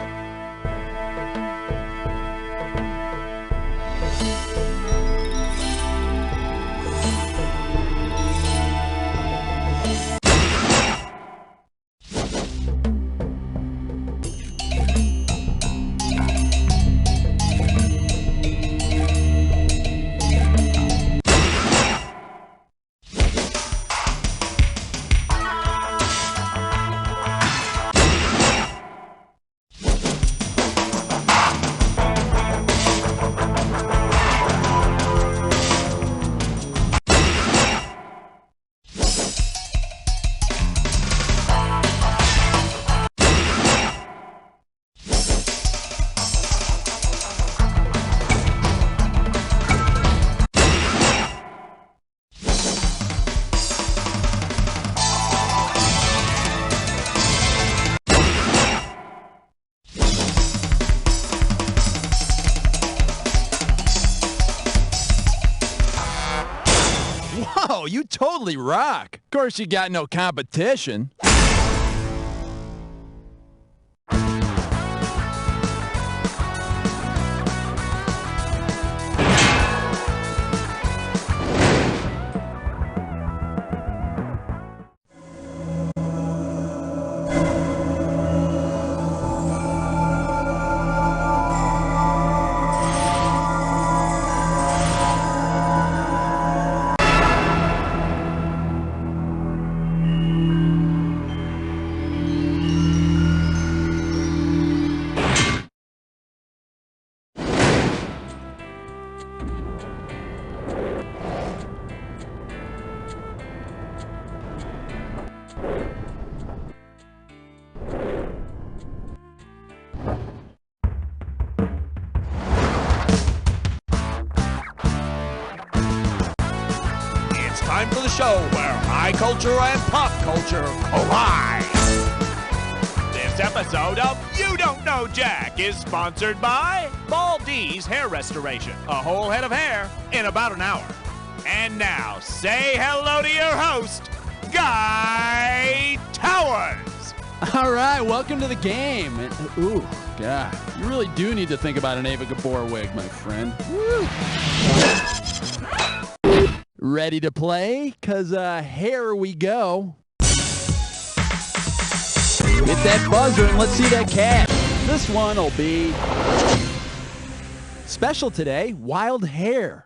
Whoa, you totally rock. Of course, you got no competition.
show where high culture and pop culture collide. This episode of You Don't Know Jack is sponsored by Baldy's Hair Restoration. A whole head of hair in about an hour. And now, say hello to your host, Guy Towers.
All right, welcome to the game. Ooh, God, you really do need to think about an Ava Gabor wig, my friend. Woo. Ready to play? Because here we go. Hit that buzzer and let's see that cat. This one will be special today, wild hair.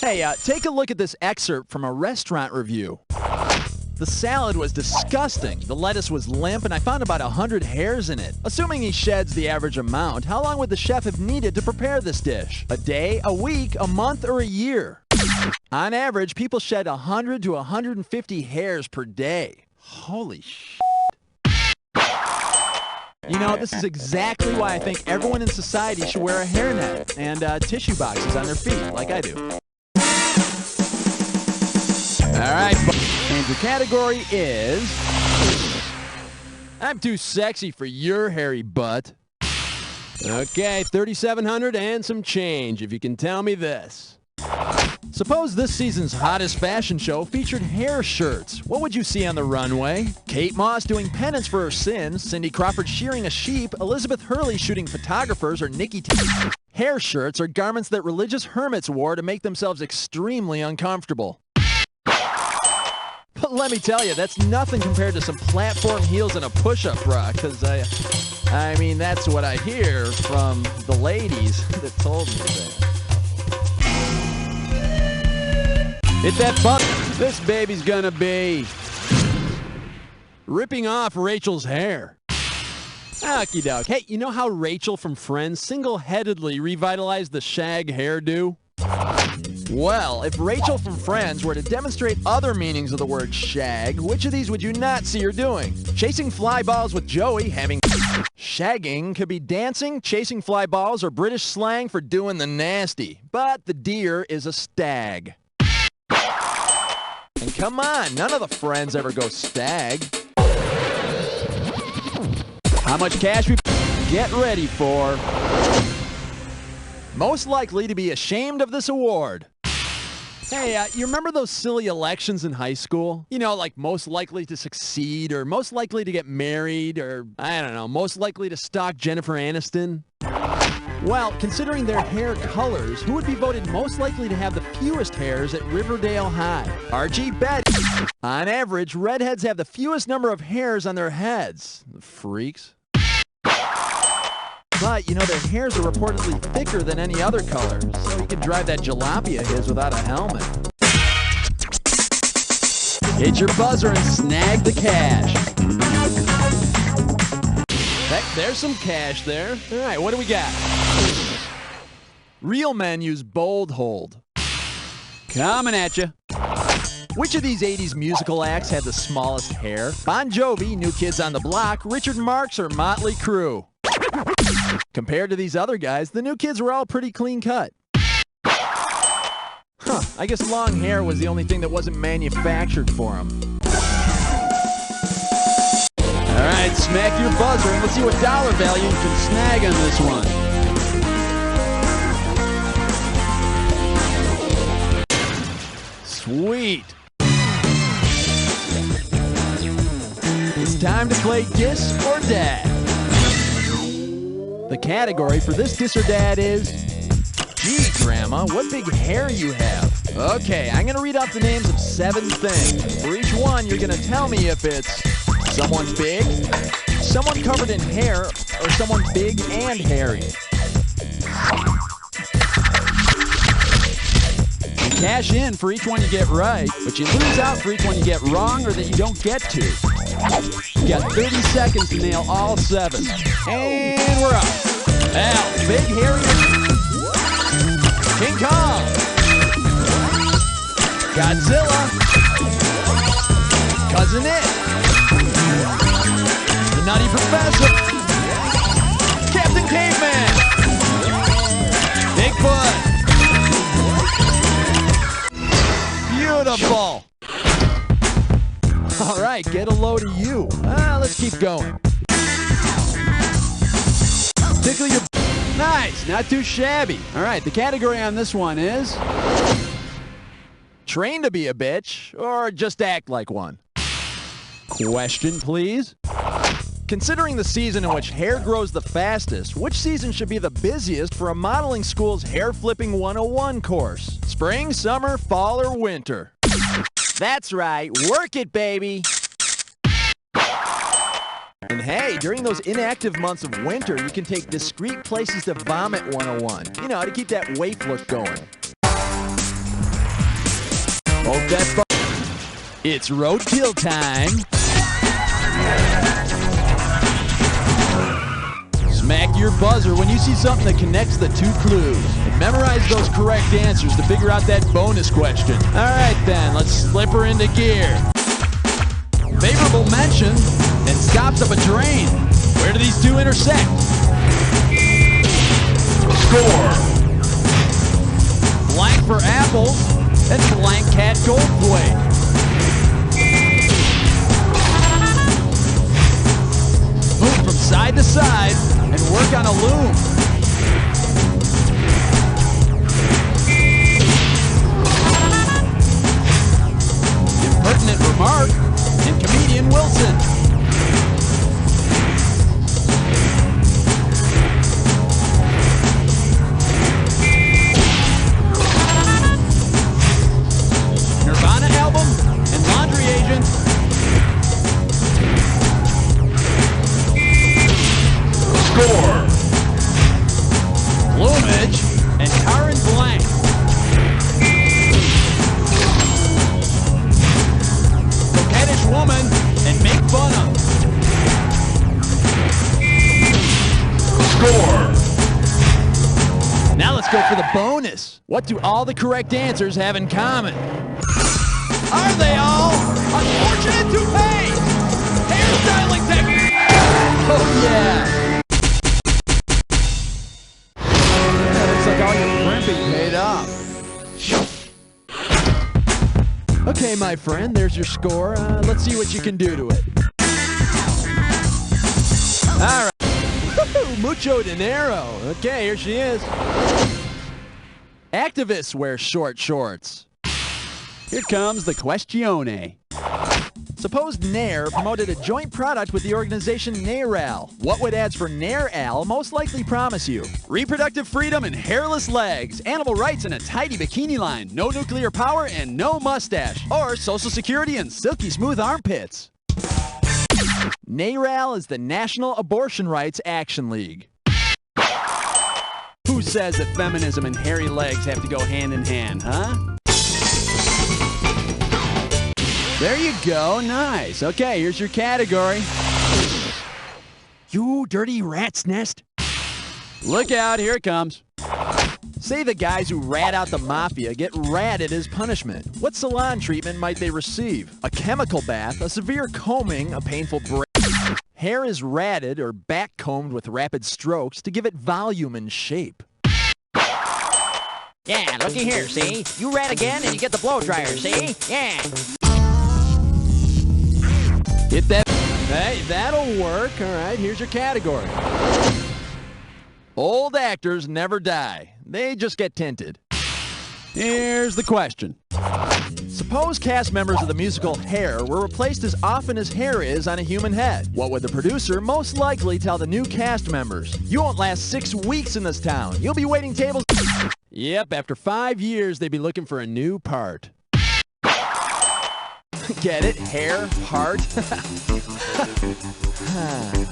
Hey, take a look at this excerpt from a restaurant review. The salad was disgusting, the lettuce was limp, and I found about 100 hairs in it. Assuming he sheds the average amount, how long would the chef have needed to prepare this dish? A day, a week, a month, or a year? On average, people shed 100 to 150 hairs per day. Holy shit. You know, this is exactly why I think everyone in society should wear a hairnet and tissue boxes on their feet, like I do. All right, and your category is I'm too sexy for your hairy butt. Okay, 3,700 and some change, if you can tell me this. Suppose this season's hottest fashion show featured hair shirts. What would you see on the runway? Kate Moss doing penance for her sins, Cindy Crawford shearing a sheep, Elizabeth Hurley shooting photographers, or Nikki Hair shirts are garments that religious hermits wore to make themselves extremely uncomfortable. But let me tell you, that's nothing compared to some platform heels and a push-up bra, because I mean, that's what I hear from the ladies that told me that. Hit that button. This baby's gonna be ripping off Rachel's hair. Okie doke. Hey, you know how Rachel from Friends single-headedly revitalized the shag hairdo? Well, if Rachel from Friends were to demonstrate other meanings of the word shag, which of these would you not see her doing? Chasing fly balls with Joey, having shagging could be dancing, chasing fly balls, or British slang for doing the nasty. But the deer is a stag. And come on, none of the Friends ever go stag. How much cash we get ready for? Most likely to be ashamed of this award. Hey, you remember those silly elections in high school? You know, like most likely to succeed, or most likely to get married, or, I don't know, most likely to stalk Jennifer Aniston? Well, considering their hair colors, who would be voted most likely to have the fewest hairs at Riverdale High? Archie, Betty. On average, redheads have the fewest number of hairs on their heads. Freaks. But, you know, their hairs are reportedly thicker than any other color, so you can drive that jalopy of his without a helmet. Hit your buzzer and snag the cash. Heck, there's some cash there. All right, what do we got? Real men use bold hold. Coming at you. Which of these 80s musical acts had the smallest hair? Bon Jovi, New Kids on the Block, Richard Marx, or Motley Crue? Compared to these other guys, the New Kids were all pretty clean cut. Huh, I guess long hair was the only thing that wasn't manufactured for them. All right, smack your buzzer and let's see what dollar value you can snag on this one. Sweet. It's time to play Dis or Dad. The category for this Dis or Dad is, gee, Grandma, what big hair you have. Okay, I'm going to read off the names of 7 things. For each one, you're going to tell me if it's someone big, someone covered in hair, or someone big and hairy. You cash in for each one you get right, but you lose out for each one you get wrong or that you don't get to. You got 30 seconds to nail all 7. And we're up. Al, big hairy King Kong, Godzilla, Cousin It, the Nutty Professor, Captain Caveman, Bigfoot. Beautiful. right, get a load of you. Let's keep going. Tickle your... Nice, not too shabby. All right, the category on this one is... train to be a bitch, or just act like one. Question, please. Considering the season in which hair grows the fastest, which season should be the busiest for a modeling school's Hair Flipping 101 course? Spring, summer, fall, or winter? That's right, work it, baby! And hey, during those inactive months of winter, you can take discreet places to vomit 101. You know, to keep that waif look going. Hold that It's roadkill time. Smack your buzzer when you see something that connects the two clues. And memorize those correct answers to figure out that bonus question. Alright then, let's slip her into gear. Favorable mention and stops up a train. Where do these two intersect? Score! Blank for apples and blank cat gold plate. Move from side to side and work on a loom. Impertinent remark and comedian Wilson. Nirvana album and laundry agent. Score! Plumage and Karen Blank. Coquettish woman and make fun of. Score! Now let's go for the bonus. What do all the correct answers have in common? Are they all unfortunate toupees? Hairstyling technique! Oh yeah! Looks like all your primping paid off. Okay, my friend, there's your score. Let's see what you can do to it. All right. Mucho dinero. Okay, here she is. Activists wear short shorts. Here comes the questione. Suppose Nair promoted a joint product with the organization NAIRAL. What would ads for NAIRAL most likely promise you? Reproductive freedom and hairless legs, animal rights and a tidy bikini line, no nuclear power and no mustache, or Social Security and silky smooth armpits. NAIRAL is the National Abortion Rights Action League. Who says that feminism and hairy legs have to go hand in hand, huh? There you go, nice. Okay, here's your category. You dirty rat's nest. Look out, here it comes. Say the guys who rat out the mafia get ratted as punishment. What salon treatment might they receive? A chemical bath, a severe combing, a painful break. Hair is ratted or back combed with rapid strokes to give it volume and shape.
Yeah, looky here, see? You rat again and you get the blow dryer, see? Yeah.
Hit that. Hey, that'll work. All right, here's your category. Old actors never die. They just get tinted. Here's the question. Suppose cast members of the musical Hair were replaced as often as hair is on a human head. What would the producer most likely tell the new cast members? You won't last 6 weeks in this town. You'll be waiting tables. Yep, after 5 years, they'd be looking for a new part. Get it? Hair, part?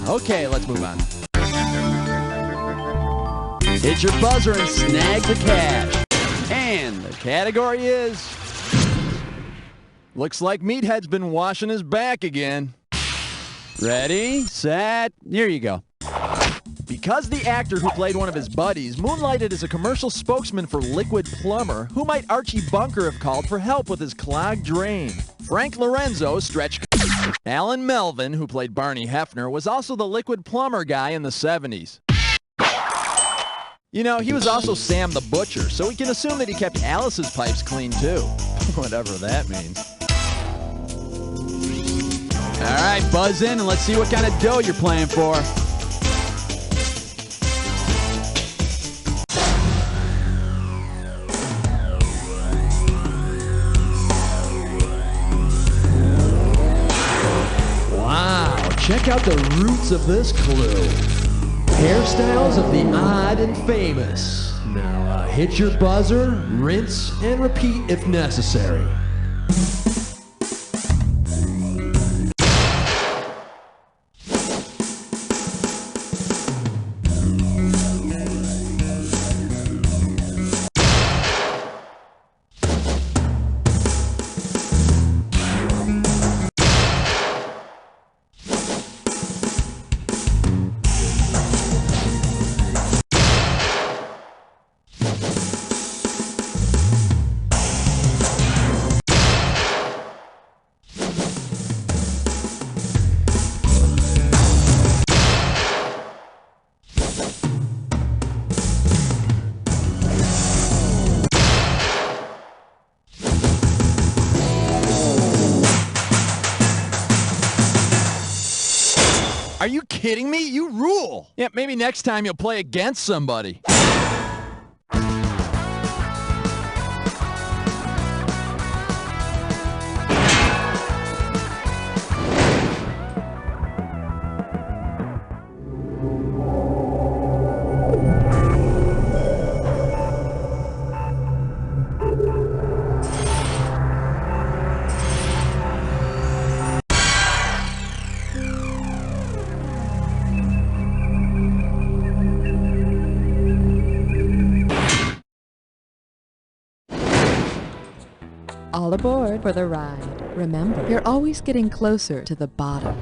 Okay, let's move on. Hit your buzzer and snag the cash. And the category is... Looks like Meathead's been washing his back again. Ready, set, here you go. Because the actor who played one of his buddies moonlighted as a commercial spokesman for Liquid Plumber, who might Archie Bunker have called for help with his clogged drain? Frank Lorenzo stretched... Alan Melvin, who played Barney Hefner, was also the Liquid Plumber guy in the 70s. You know, he was also Sam the Butcher, so we can assume that he kept Alice's pipes clean too. Whatever that means. All right, buzz in and let's see what kind of dough you're playing for.
Wow, check out the roots of this clue. Hairstyles of the odd and famous. Now hit your buzzer, rinse, and repeat if necessary.
Are you kidding me? You rule. Yeah, maybe next time you'll play against somebody.
All aboard for the ride. Remember, you're always getting closer to the bottom.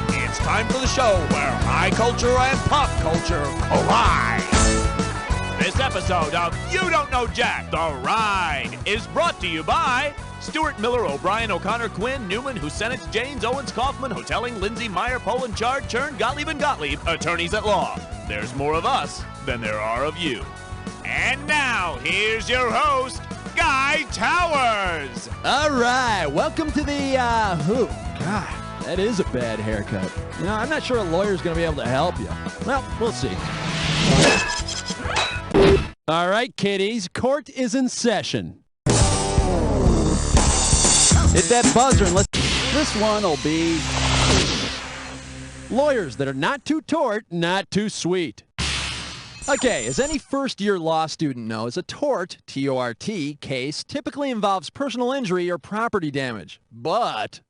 It's time for the show where high culture and pop culture collide. This episode of You Don't Know Jack, The Ride, is brought to you by Stuart Miller, O'Brien, O'Connor, Quinn, Newman, Husenitz, Janes, Owens, Kaufman, Hotelling, Lindsay, Meyer, Poland, Chard, Chern, Gottlieb, and Gottlieb, attorneys at law. There's more of us than there are of you. And now, here's your host, Guy Towers.
All right, welcome to the, God, that is a bad haircut. You know, I'm not sure a lawyer's going to be able to help you. Well, we'll see. All right, kiddies, court is in session. Hit that buzzer and this one will be lawyers that are not too tort, not too sweet. Okay, as any first-year law student knows, a tort, T-O-R-T, case typically involves personal injury or property damage. But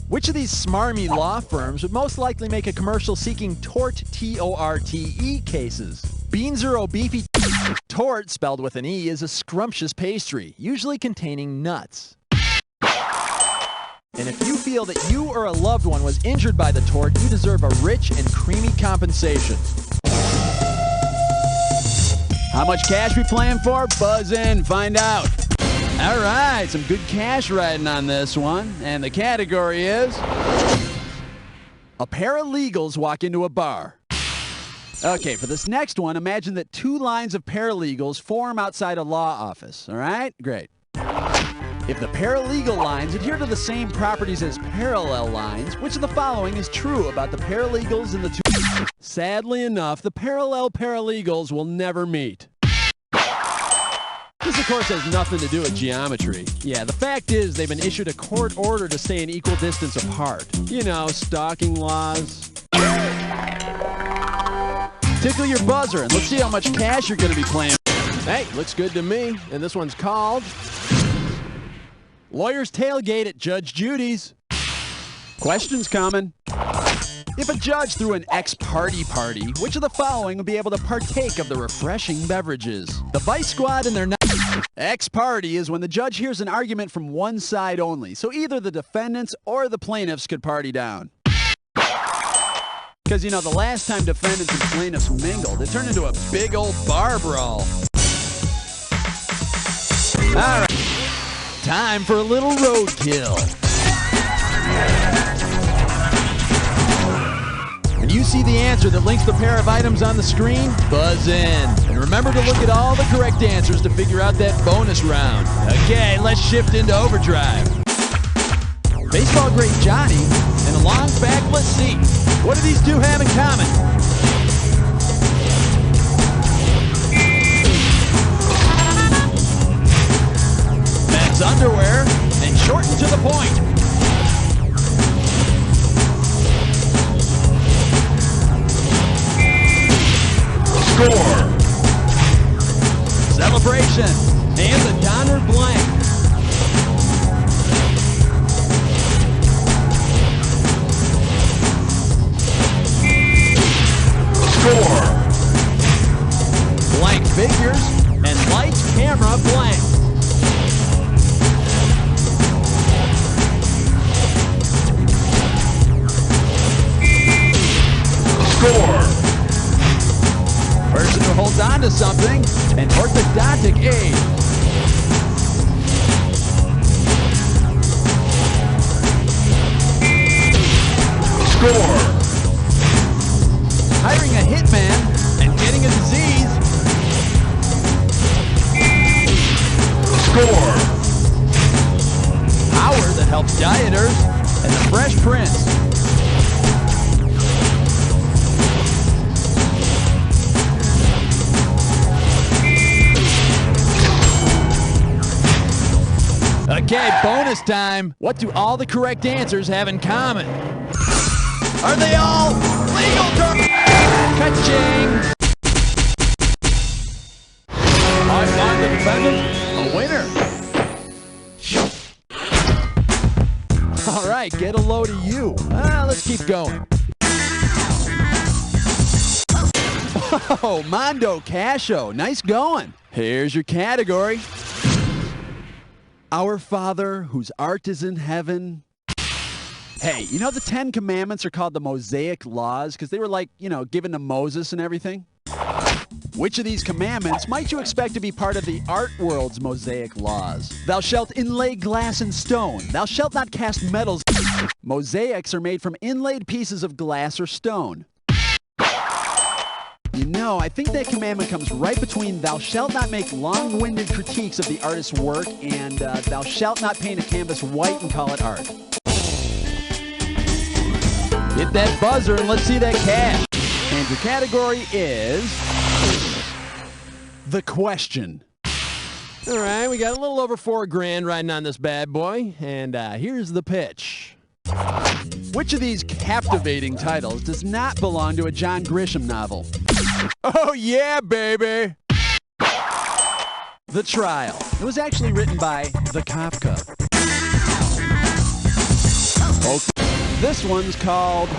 which of these smarmy law firms would most likely make a commercial seeking tort, T-O-R-T-E cases? Beanzer O'Beefy tort, spelled with an E, is a scrumptious pastry, usually containing nuts. And if you feel that you or a loved one was injured by the tort, you deserve a rich and creamy compensation. How much cash we playing for? Buzz in, find out. All right, some good cash riding on this one. And the category is a pair of legals walk into a bar. Okay, for this next one, imagine that two lines of paralegals form outside a law office. All right? Great. If the paralegal lines adhere to the same properties as parallel lines, which of the following is true about the paralegals in the two? Sadly enough, the parallel paralegals will never meet. This, of course, has nothing to do with geometry. Yeah, the fact is they've been issued a court order to stay an equal distance apart. You know, stalking laws. Tickle your buzzer and let's see how much cash you're going to be playing.
Hey, looks good to me. And this one's called
Lawyers Tailgate at Judge Judy's. Questions coming. If a judge threw an ex-party party, which of the following would be able to partake of the refreshing beverages? The Vice Squad and their ex-party is when the judge hears an argument from one side only, so either the defendants or the plaintiffs could party down. Because, you know, the last time defendants and plaintiffs mingled, it turned into a big old bar brawl. All right. Time for a little roadkill. When you see the answer that links the pair of items on the screen, buzz in. And remember to look at all the correct answers to figure out that bonus round. Okay, let's shift into overdrive. Baseball great Johnny and a long backless seat. What do these two have in common? Men's underwear and shortened to the point. Score. Celebration and the Donner blank. Score. Blank figures and lights, camera, blank. Score. Person who holds on to something and orthodontic aid. Score. Hiring a hitman and getting a disease. Score. Power that helps dieters and the Fresh Prince. Okay, bonus time. What do all the correct answers have in common? Are they all legal terms? Ka-ching! I find the defendant a winner. All right, get a load of you. Let's keep going. Oh, Mondo Casho, nice going. Here's your category. Our Father, whose art is in heaven. Hey, you know the 10 Commandments are called the Mosaic Laws because they were like, given to Moses and everything? Which of these commandments might you expect to be part of the art world's Mosaic Laws? Thou shalt inlay glass and stone. Thou shalt not cast metals. Mosaics are made from inlaid pieces of glass or stone. I think that commandment comes right between thou shalt not make long-winded critiques of the artist's work and thou shalt not paint a canvas white and call it art. Hit that buzzer and let's see that cash. And your category is the question. All right, we got a little over $4,000 riding on this bad boy, and here's the pitch. Which of these captivating titles does not belong to a John Grisham novel? Oh yeah, baby! The Trial. It was actually written by the Kafka. Okay. This one's called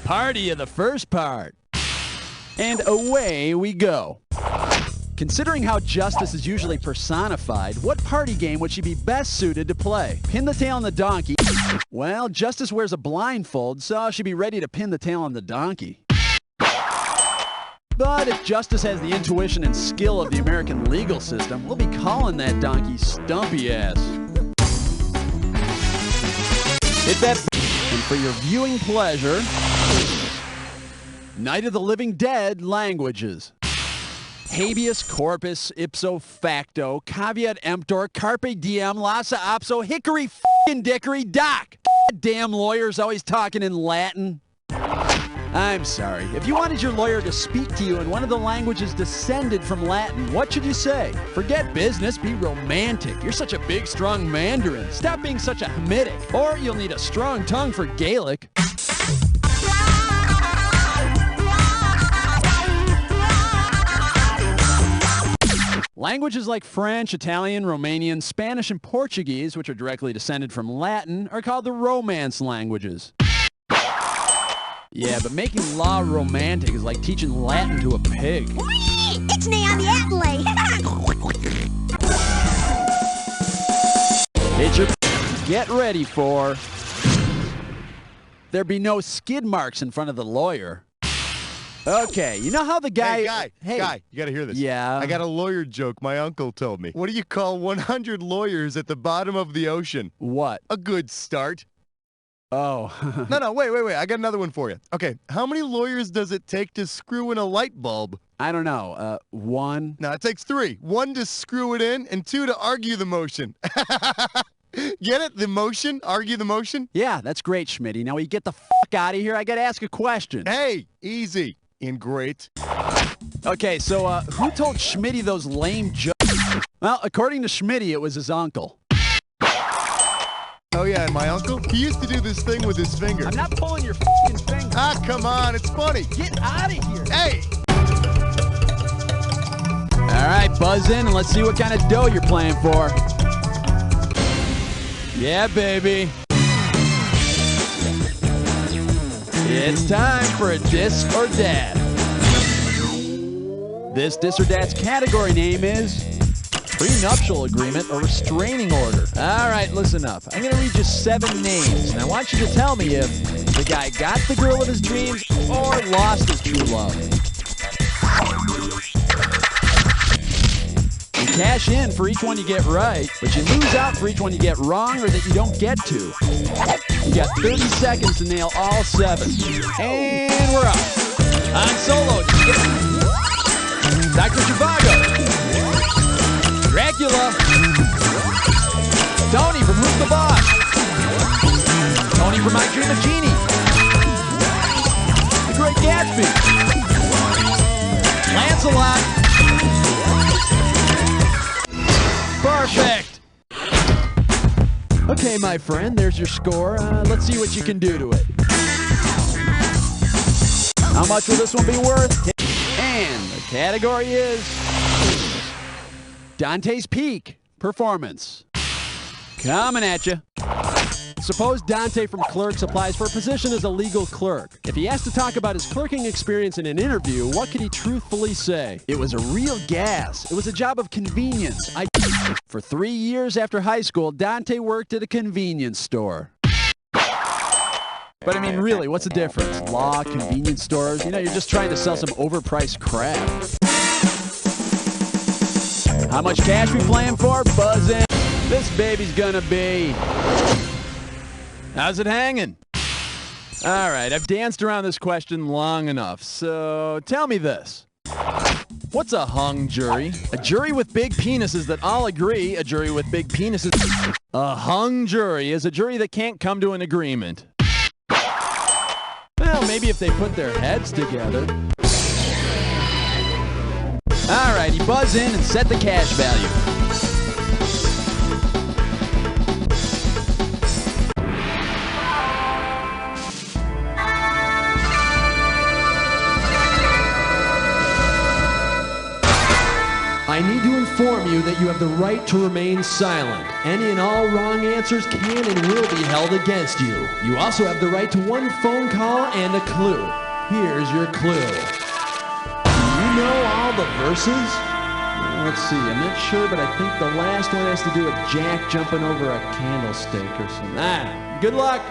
Party of the First Part. And away we go. Considering how justice is usually personified, what party game would she be best suited to play? Pin the tail on the donkey. Well, Justice wears a blindfold, so she'd be ready to pin the tail on the donkey. But if Justice has the intuition and skill of the American legal system, we'll be calling that donkey Stumpy Ass. Hit that and for your viewing pleasure, Night of the Living Dead languages. Habeas corpus, ipso facto, caveat emptor, carpe diem, lassa opso, hickory f***ing dickory doc. Damn lawyers always talking in Latin. I'm sorry. If you wanted your lawyer to speak to you in one of the languages descended from Latin, what should you say? Forget business, be romantic. You're such a big, strong Mandarin. Stop being such a Hamitic. Or you'll need a strong tongue for Gaelic. Languages like French, Italian, Romanian, Spanish, and Portuguese, which are directly descended from Latin, are called the Romance languages. Yeah, but making law romantic is like teaching Latin to a pig.
It's me on the Adelaide.
It's your... Get ready for... There be no skid marks in front of the lawyer. Okay, you know how the guy...
Hey, guy, you gotta hear this.
Yeah?
I got a lawyer joke my uncle told me. What do you call 100 lawyers at the bottom of the ocean?
What?
A good start. Oh. No, wait. I got another one for you. Okay, how many lawyers does it take to screw in a light bulb?
I don't know. 1?
No, it takes 3. 1 to screw it in, and 2 to argue the motion. Get it? The motion? Argue the motion?
Yeah, that's great, Schmitty. Now, will you get the fuck out of here? I gotta ask a question.
Hey, easy. In great.
Okay, so who told Schmitty those lame jokes? Well, according to Schmitty, it was his uncle.
Oh yeah, and my uncle? He used to do this thing with his finger.
I'm not pulling your fucking finger.
Ah, come on, it's funny.
Get out of here.
Hey!
All right, buzz in and let's see what kind of dough you're playing for. Yeah, baby. It's time for a Dis or Dat.
This Dis or Dat's category name is prenuptial agreement or restraining order.
All right, listen up. I'm going to read you 7 names, and I want you to tell me if the guy got the girl of his dreams or lost his true love. You cash in for each one you get right, but you lose out for each one you get wrong or that you don't get to. You got 30 seconds to nail all 7. And we're up. On solo, did you get it? Dr. Zhivago. Dracula. Tony from Who's the Boss? Tony from I Dream of Jeannie. The Great Gatsby. Lancelot. Perfect. Okay, my friend, there's your score. Let's see what you can do to it. How much will this one be worth? And the category is Dante's Peak Performance. Coming at you. Suppose Dante from Clerks applies for a position as a legal clerk. If he has to talk about his clerking experience in an interview, what could he truthfully say? It was a real gas. It was a job of convenience. For 3 years after high school, Dante worked at a convenience store. But I mean, really, what's the difference? Law, convenience stores, you're just trying to sell some overpriced crap. How much cash we playing for? Buzz in. This baby's gonna be... How's it hanging? All right, I've danced around this question long enough, so tell me this. What's a hung jury? A jury with big penises that all agree. A jury with big penises. A hung jury is a jury that can't come to an agreement. Well, maybe if they put their heads together. All righty, buzz in and set the cash value.
I need to inform you that you have the right to remain silent. Any and all wrong answers can and will be held against you. You also have the right to 1 phone call and a clue. Here's your clue. Do you know all the verses? Let's see, I'm not sure, but I think the last one has to do with Jack jumping over a candlestick or something. Good luck.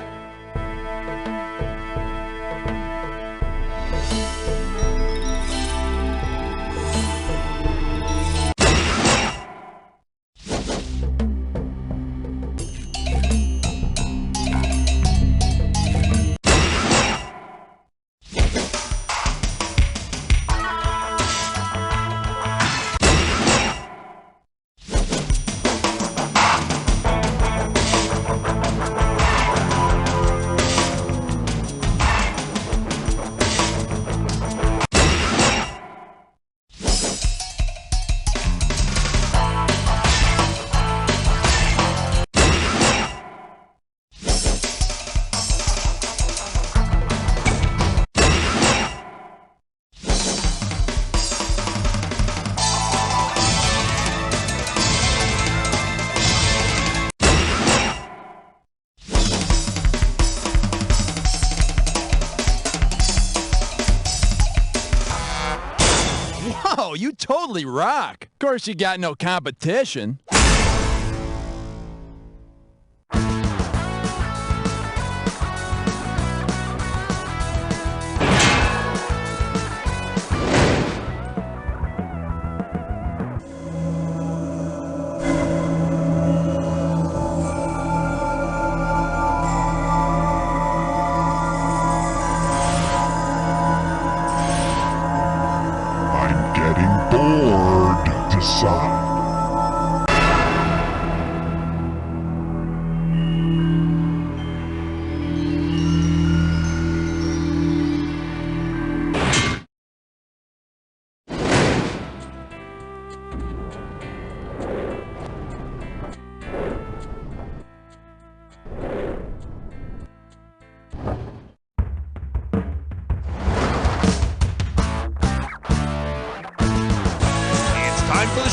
Whoa, you totally rock. Of course, you got no competition.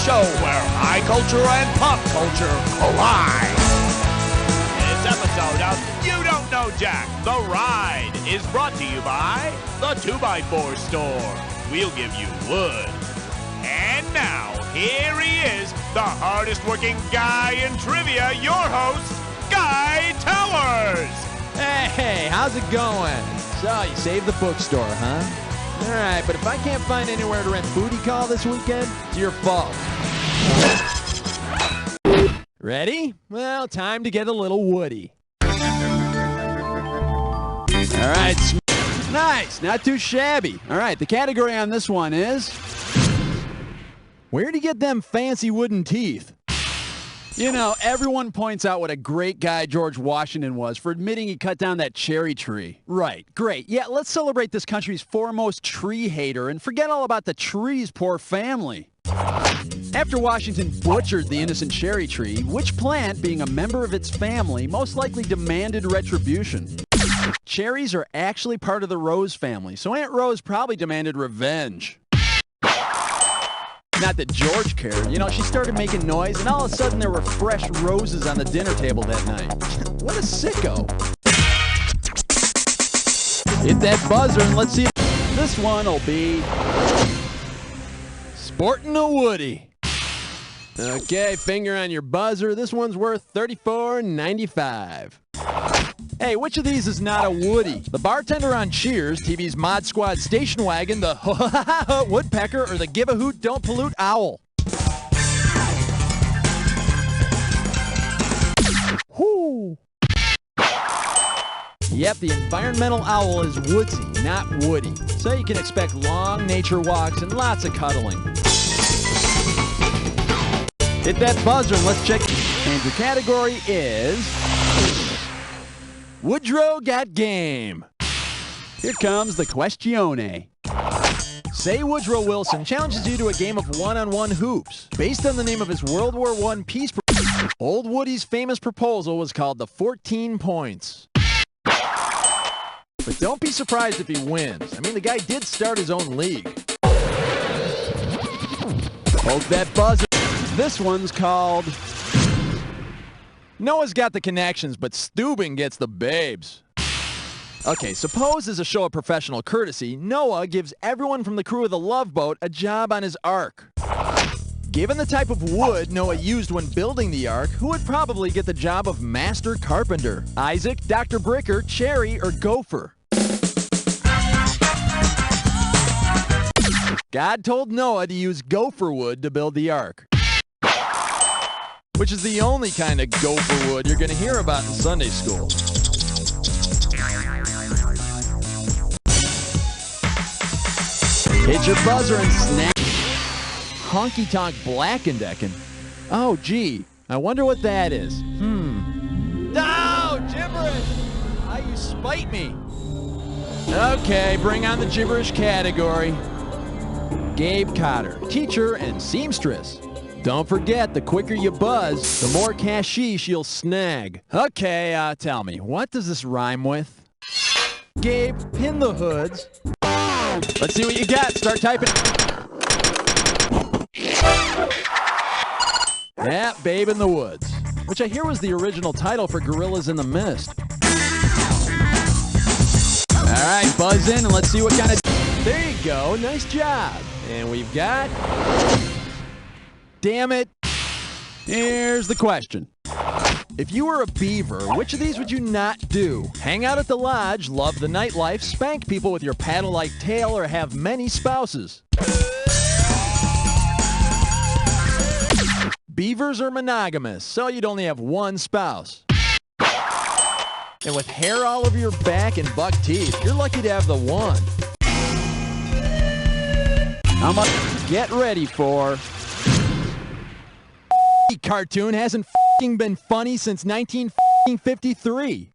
show where high culture and pop culture collide. This episode of You Don't Know Jack, The Ride, is brought to you by the 2x4 store. We'll give you wood. And now, here he is, the hardest working guy in trivia, your host, Guy Towers.
Hey, how's it going? So, you saved the bookstore, huh? Alright, but if I can't find anywhere to rent booty call this weekend, it's your fault. Ready? Well, time to get a little woody. Alright, nice, not too shabby. Alright, the category on this one is... Where'd he get them fancy wooden teeth? You know, everyone points out what a great guy George Washington was for admitting he cut down that cherry tree. Right, great. Yeah, let's celebrate this country's foremost tree hater and forget all about the tree's poor family. After Washington butchered the innocent cherry tree, which plant, being a member of its family, most likely demanded retribution? Cherries are actually part of the rose family, so Aunt Rose probably demanded revenge. Not that George cared. You know, she started making noise, and all of a sudden there were fresh roses on the dinner table that night. What a sicko. Hit that buzzer, and let's see if this one will be... Sporting a Woody. Okay, finger on your buzzer. This one's worth $34.95. Hey, which of these is not a Woody? The bartender on Cheers, TV's Mod Squad station wagon, the woodpecker, or the give a hoot, don't pollute owl? Whoo! Yep, the environmental owl is woodsy, not woody. So you can expect long nature walks and lots of cuddling. Hit that buzzer and let's check. And your category is... Woodrow got game. Here comes the questione. Say Woodrow Wilson challenges you to a game of one-on-one hoops. Based on the name of his World War I peace proposal, Old Woody's famous proposal was called the 14 points. But don't be surprised if he wins. I mean, the guy did start his own league. Poke that buzzer. This one's called... Noah's got the connections, but Steuben gets the babes. Okay, suppose as a show of professional courtesy, Noah gives everyone from the crew of the Love Boat a job on his ark. Given the type of wood Noah used when building the ark, who would probably get the job of master carpenter? Isaac, Dr. Bricker, Cherry, or Gopher? God told Noah to use gopher wood to build the ark. Which is the only kind of gopher wood you're going to hear about in Sunday school. Hit your buzzer and snap. Honky-tonk Black and Deckin'. Oh, gee. I wonder what that is. No! Gibberish! How you spite me. Okay, bring on the gibberish category. Gabe Cotter, teacher and seamstress. Don't forget, the quicker you buzz, the more cashish you'll snag. Okay, tell me, what does this rhyme with? Gabe, pin the hoods. Let's see what you got. Start typing. Yeah, Babe in the Woods, which I hear was the original title for Gorillas in the Mist. All right, buzz in and let's see what kind of... There you go. Nice job. And we've got... Damn it. Here's the question. If you were a beaver, which of these would you not do? Hang out at the lodge, love the nightlife, spank people with your paddle-like tail, or have many spouses? Beavers are monogamous, so you'd only have one spouse. And with hair all over your back and buck teeth, you're lucky to have the one. I'm up. Get ready for... Cartoon hasn't been funny since 1953.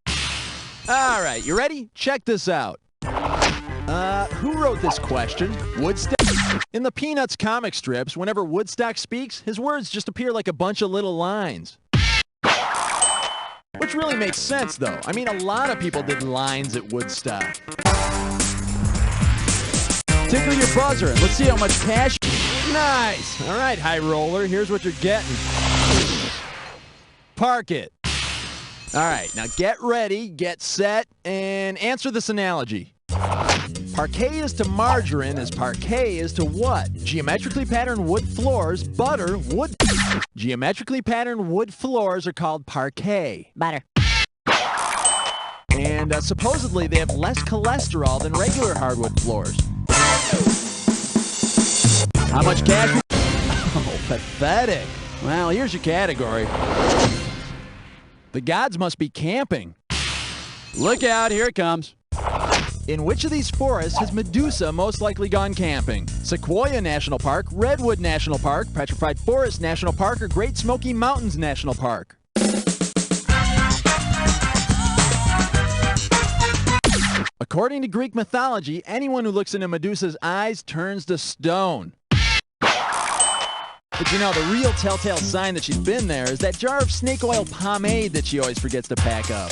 All right, you ready? Check this out. Who wrote this question? Woodstock? In the Peanuts comic strips, whenever Woodstock speaks, his words just appear like a bunch of little lines. Which really makes sense, though. I mean, a lot of people did lines at Woodstock. Tickle your buzzer and let's see how much cash... Nice. All right, high roller, here's what you're getting. Park it. All right, now get ready, get set, and answer this analogy. Parquet is to margarine as parquet is to what? Geometrically patterned wood floors, butter, wood. Geometrically patterned wood floors are called parquet.
Butter.
And supposedly they have less cholesterol than regular hardwood floors. How much cash? Oh, pathetic. Well, here's your category. The gods must be camping. Look out, here it comes. In which of these forests has Medusa most likely gone camping? Sequoia National Park, Redwood National Park, Petrified Forest National Park, or Great Smoky Mountains National Park? According to Greek mythology, anyone who looks into Medusa's eyes turns to stone. But you know, the real telltale sign that she's been there is that jar of snake oil pomade that she always forgets to pack up.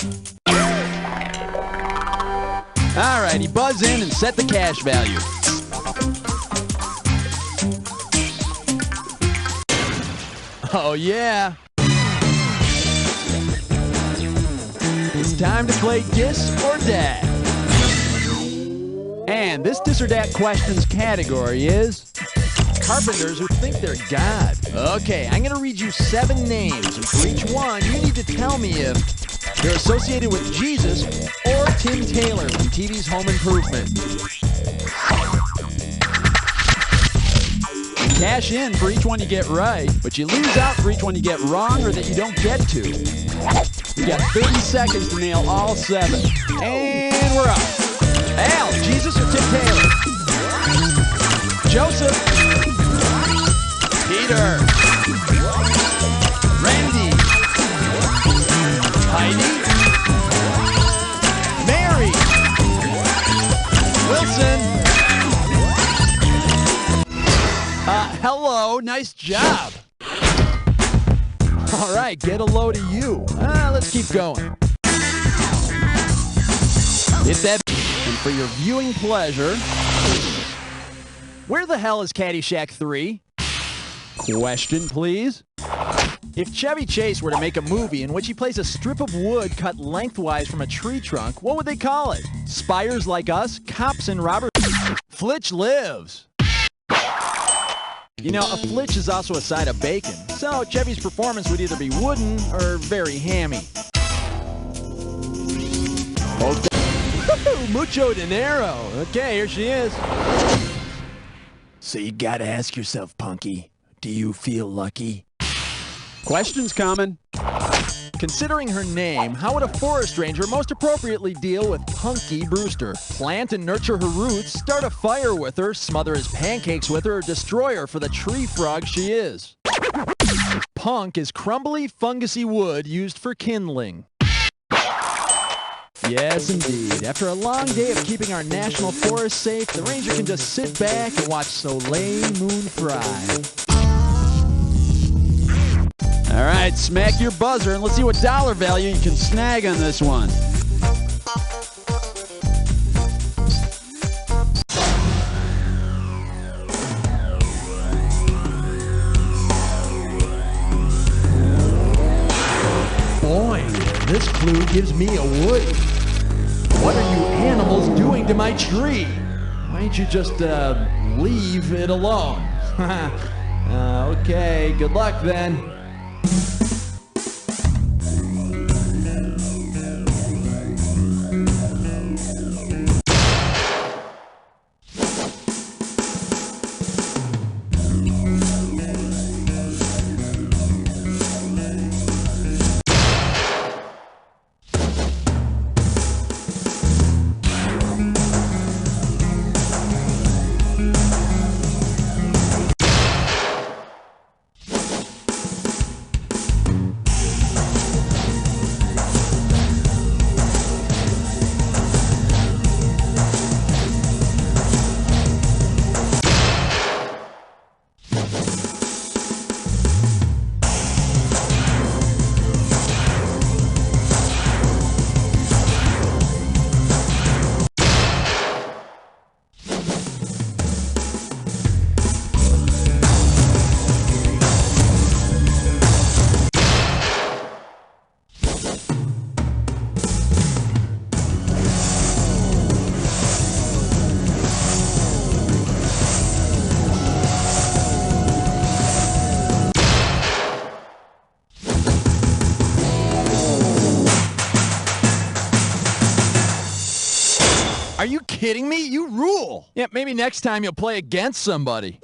Alrighty, buzz in and set the cash value. Oh yeah. It's time to play Dis or Dat. And this Dis or Dat questions category is carpenters who think they're God. Okay, I'm going to read you 7 names, and for each one, you need to tell me if they're associated with Jesus or Tim Taylor from TV's Home Improvement. You cash in for each one you get right, but you lose out for each one you get wrong or that you don't get to. You got 30 seconds to nail all 7. And we're up. Al, Jesus or Tim Taylor? Joseph. Peter. Randy. Heidi. Mary. Wilson. Hello, nice job. All right, get a load of you. Let's keep going. Hit that. And for your viewing pleasure, where the hell is Caddyshack 3? Question, please. If Chevy Chase were to make a movie in which he plays a strip of wood cut lengthwise from a tree trunk, what would they call it? Spires Like Us? Cops and Robbers? Flitch Lives. You know, a flitch is also a side of bacon, so Chevy's performance would either be wooden or very hammy. Okay. Mucho dinero. Okay, here she is. So you gotta ask yourself, Punky, do you feel lucky? Questions coming. Considering her name, how would a forest ranger most appropriately deal with Punky Brewster? Plant and nurture her roots, start a fire with her, smother his pancakes with her, or destroy her for the tree frog she is? Punk is crumbly, fungusy wood used for kindling. Yes, indeed. After a long day of keeping our national forest safe, the ranger can just sit back and watch Soleil Moon fry. All right, smack your buzzer and let's see what dollar value you can snag on this one.
Boy, this clue gives me a woody. What are you animals doing to my tree? Why don't you just leave it alone? Okay, good luck then.
Are you kidding me? You rule. Yeah, maybe next time you'll play against somebody.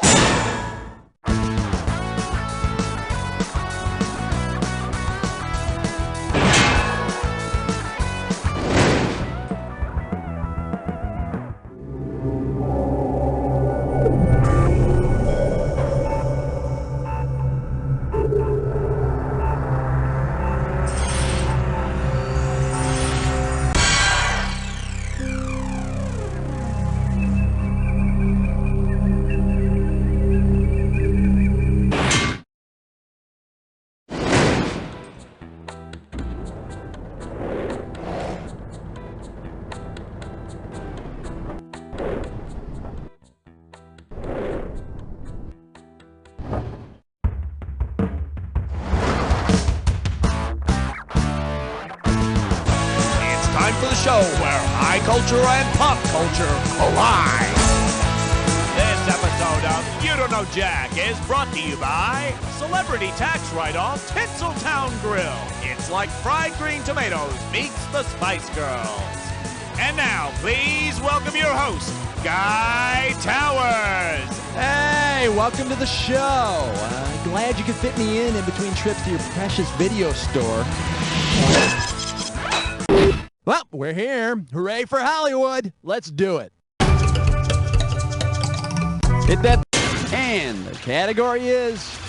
Show where high culture and pop culture collide. This episode of You Don't Know Jack is brought to you by Celebrity Tax Write-Off Tinseltown Grill. It's like fried green tomatoes meets the Spice Girls. And now, please welcome your host, Guy Towers.
Hey, welcome to the show. Glad you could fit me in between trips to your precious video store. Well, we're here. Hooray for Hollywood. Let's do it. Hit that. And the category is...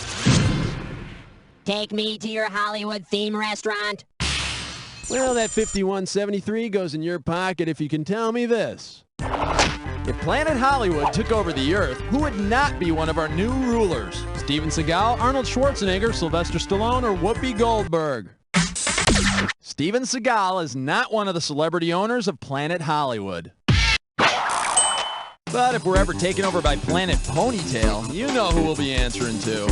Take me to your Hollywood theme restaurant.
Well, that 5173 goes in your pocket if you can tell me this. If Planet Hollywood took over the Earth, who would not be one of our new rulers? Steven Seagal, Arnold Schwarzenegger, Sylvester Stallone, or Whoopi Goldberg? Steven Seagal is not one of the celebrity owners of Planet Hollywood. But if we're ever taken over by Planet Ponytail, you know who we'll be answering to.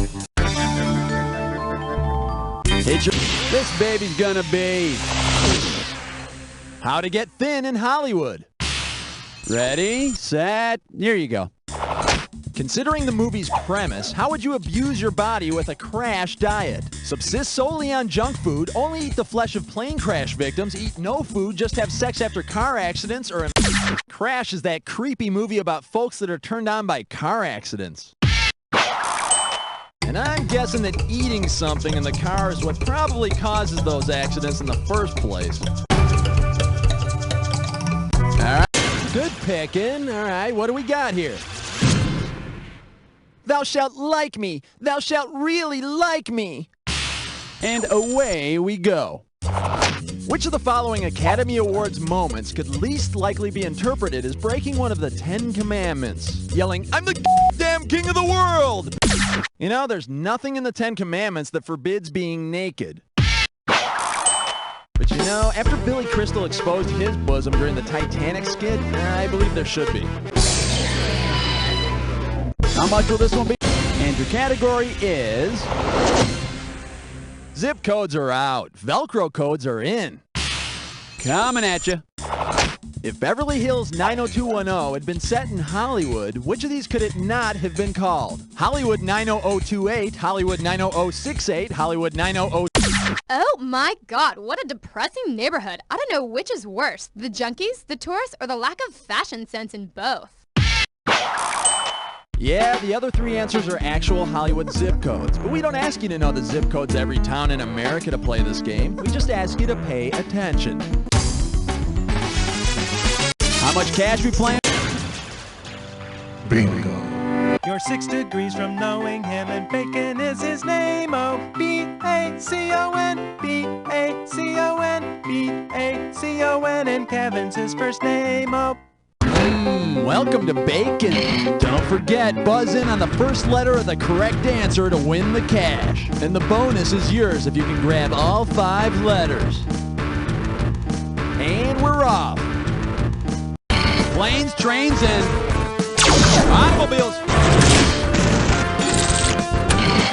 This baby's gonna be... How to get thin in Hollywood. Ready, set, here you go. Considering the movie's premise, how would you abuse your body with a crash diet? Subsist solely on junk food, only eat the flesh of plane crash victims, eat no food, just have sex after car accidents, or Crash is that creepy movie about folks that are turned on by car accidents. And I'm guessing that eating something in the car is what probably causes those accidents in the first place. Alright, good picking. Alright, what do we got here? Thou shalt like me. Thou shalt really like me. And away we go. Which of the following Academy Awards moments could least likely be interpreted as breaking one of the 10 Commandments? Yelling, I'm the damn king of the world! You know, there's nothing in the 10 Commandments that forbids being naked. But you know, after Billy Crystal exposed his bosom during the Titanic skid, I believe there should be. How much will this one be? And your category is... Zip codes are out. Velcro codes are in. Coming at you. If Beverly Hills 90210 had been set in Hollywood, which of these could it not have been called? Hollywood 90028, Hollywood 90068, Hollywood 900...
Oh my god, what a depressing neighborhood. I don't know which is worse, the junkies, the tourists, or the lack of fashion sense in both.
Yeah, the other three answers are actual Hollywood zip codes, but we don't ask you to know the zip codes of every town in America to play this game. We just ask you to pay attention. How much cash we playing?
Bingo. You're 6 degrees from knowing him, and Bacon is his name. Oh, B-A-C-O-N, B-A-C-O-N, B-A-C-O-N, and Kevin's his first name. Oh.
Welcome to Bacon. Don't forget, buzz in on the first letter of the correct answer to win the cash. And the bonus is yours if you can grab all 5 letters. And we're off. Planes, trains, and automobiles.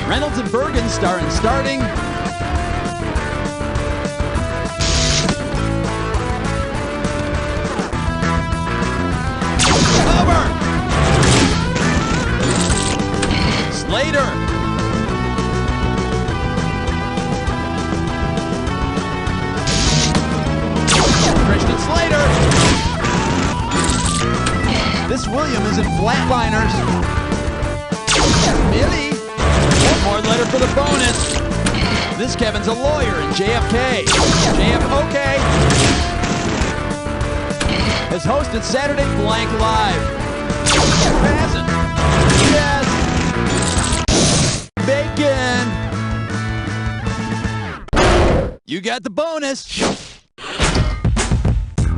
Reynolds and Bergen starting. Slater! Christian Slater! William is in Flatliners. Millie. One more letter for the bonus. This Kevin's a lawyer in JFK. JFK has hosted Saturday Blank Live. Hasn't. Yes. Bacon. You got the bonus.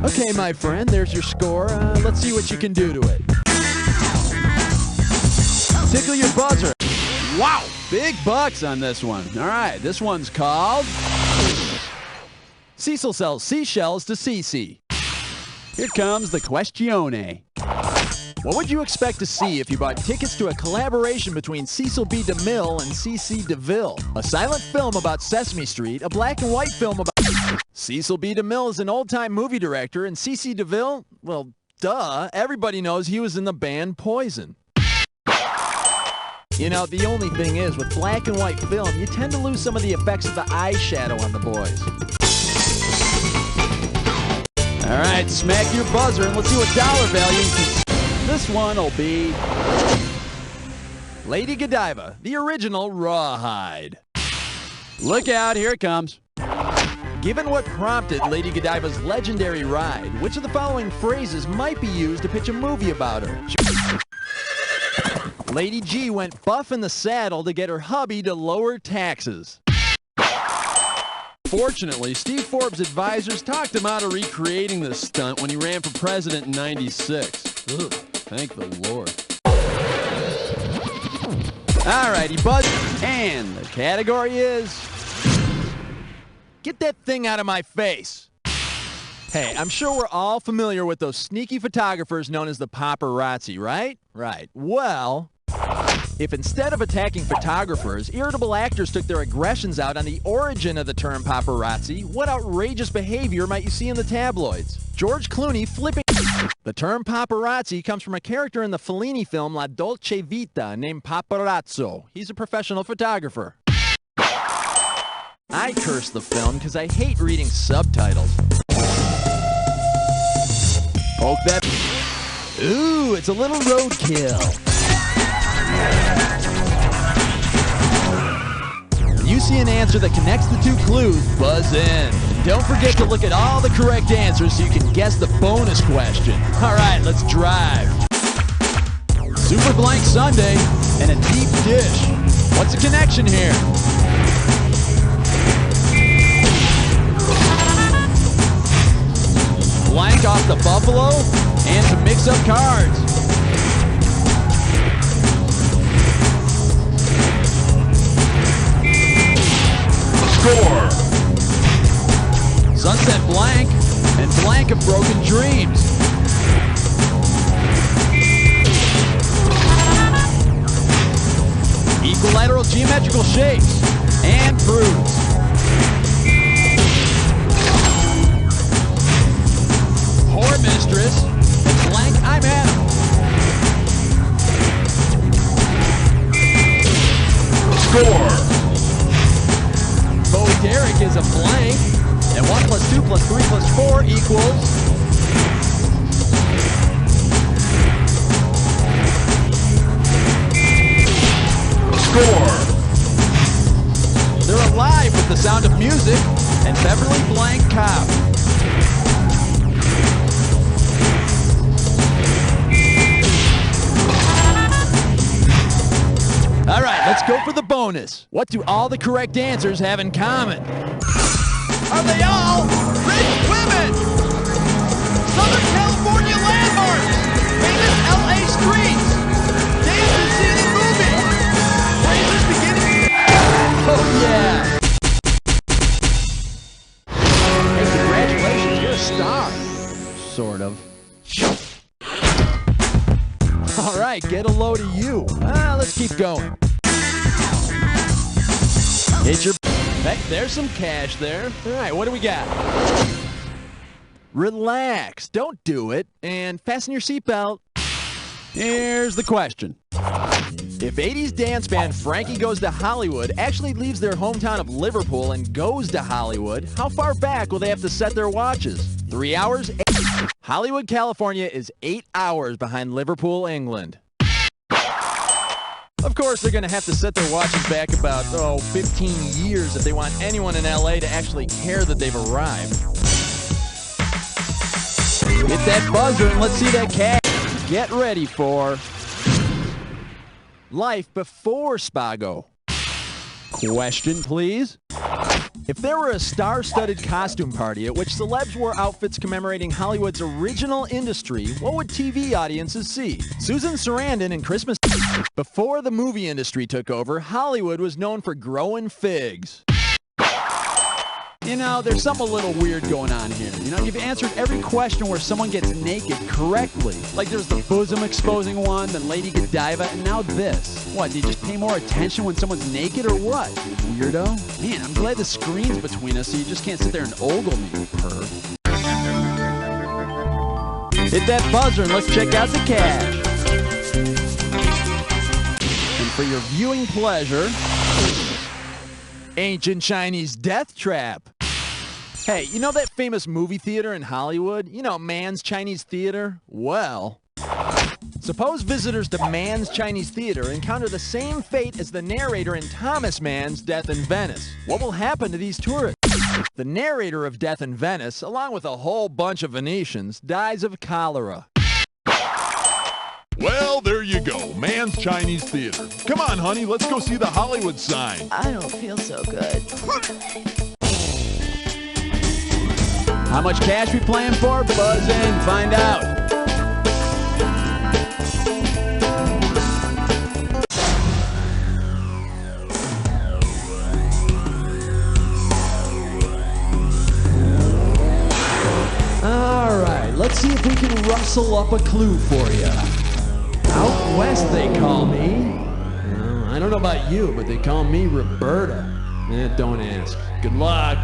Okay, my friend, there's your score. Let's see what you can do to it. Tickle your buzzer. Wow, big bucks on this one. All right, this one's called Cecil sells seashells to Cece. Here comes the questione. What would you expect to see if you bought tickets to a collaboration between Cecil B. DeMille and C.C. DeVille? A silent film about Sesame Street, a black and white film about... Cecil B. DeMille is an old-time movie director, and C.C. DeVille, well, duh, everybody knows he was in the band Poison. You know, the only thing is, with black and white film, you tend to lose some of the effects of the eyeshadow on the boys. All right, smack your buzzer, and let's see what dollar value you can... This one will be Lady Godiva, the original Rawhide. Look out, here it comes. Given what prompted Lady Godiva's legendary ride, which of the following phrases might be used to pitch a movie about her? Lady G went buff in the saddle to get her hubby to lower taxes. Fortunately, Steve Forbes' advisors talked him out of recreating this stunt when he ran for president in '96. Ugh, thank the Lord. All right, he buzzed, and the category is... Get that thing out of my face. Hey, I'm sure we're all familiar with those sneaky photographers known as the paparazzi, right? Right. Well, if instead of attacking photographers, irritable actors took their aggressions out on the origin of the term paparazzi, what outrageous behavior might you see in the tabloids? George Clooney flipping... The term paparazzi comes from a character in the Fellini film La Dolce Vita named Paparazzo. He's a professional photographer. I curse the film because I hate reading subtitles. Poke that... Ooh, it's a little roadkill. When you see an answer that connects the two clues, buzz in. Don't forget to look at all the correct answers so you can guess the bonus question. All right, let's drive. Super Blank Sunday and a deep dish. What's the connection here? Blank off the buffalo and to mix up cards. Score. Sunset Blank and Blank of Broken Dreams. Equilateral geometrical shapes and fruits. Whore Mistress and Blank I'm Adam. Score. Bo Derek is a blank. And 1 + 2 + 3 + 4 equals... Score! They're alive with the sound of music and Beverly Blank Cop. All right, let's go for the bonus. What do all the correct answers have in common? Are they all rich women? Southern California landmarks, famous LA streets, dances seen in movies, phrases beginning. Oh yeah! Hey, congratulations, you're a star. Sort of. All right, get a load of you. Let's keep going. Hit your... Hey, there's some cash there. All right, what do we got? Relax, don't do it, and fasten your seatbelt. Here's the question. If 80s dance band Frankie Goes to Hollywood actually leaves their hometown of Liverpool and goes to Hollywood, how far back will they have to set their watches? 3 hours? Hollywood, California is 8 hours behind Liverpool, England. Of course, they're going to have to set their watches back about, 15 years if they want anyone in LA to actually care that they've arrived. Hit that buzzer and let's see that cash. Get ready for life before Spago. Question, please. If there were a star-studded costume party at which celebs wore outfits commemorating Hollywood's original industry, what would TV audiences see? Susan Sarandon in Christmas. Before the movie industry took over, Hollywood was known for growing figs. You know, there's something a little weird going on here. You know, you've answered every question where someone gets naked correctly. Like there's the bosom exposing one, then Lady Godiva, and now this. What, do you just pay more attention when someone's naked or what? Weirdo. Man, I'm glad the screen's between us so you just can't sit there and ogle me, perv. Hit that buzzer and let's check out the cash. And for your viewing pleasure, ancient Chinese death trap. Hey, you know that famous movie theater in Hollywood? You know, Mann's Chinese Theater? Well, suppose visitors to Mann's Chinese Theater encounter the same fate as the narrator in Thomas Mann's Death in Venice. What will happen to these tourists? The narrator of Death in Venice, along with a whole bunch of Venetians, dies of cholera.
Well, there you go. Mann's Chinese Theater. Come on, honey, let's go see the Hollywood sign.
I don't feel so good.
How much cash we playing for? Buzz in, find out.
All right, let's see if we can rustle up a clue for you. Out west, they call me. I don't know about you, but they call me Roberta. Don't ask. Good luck.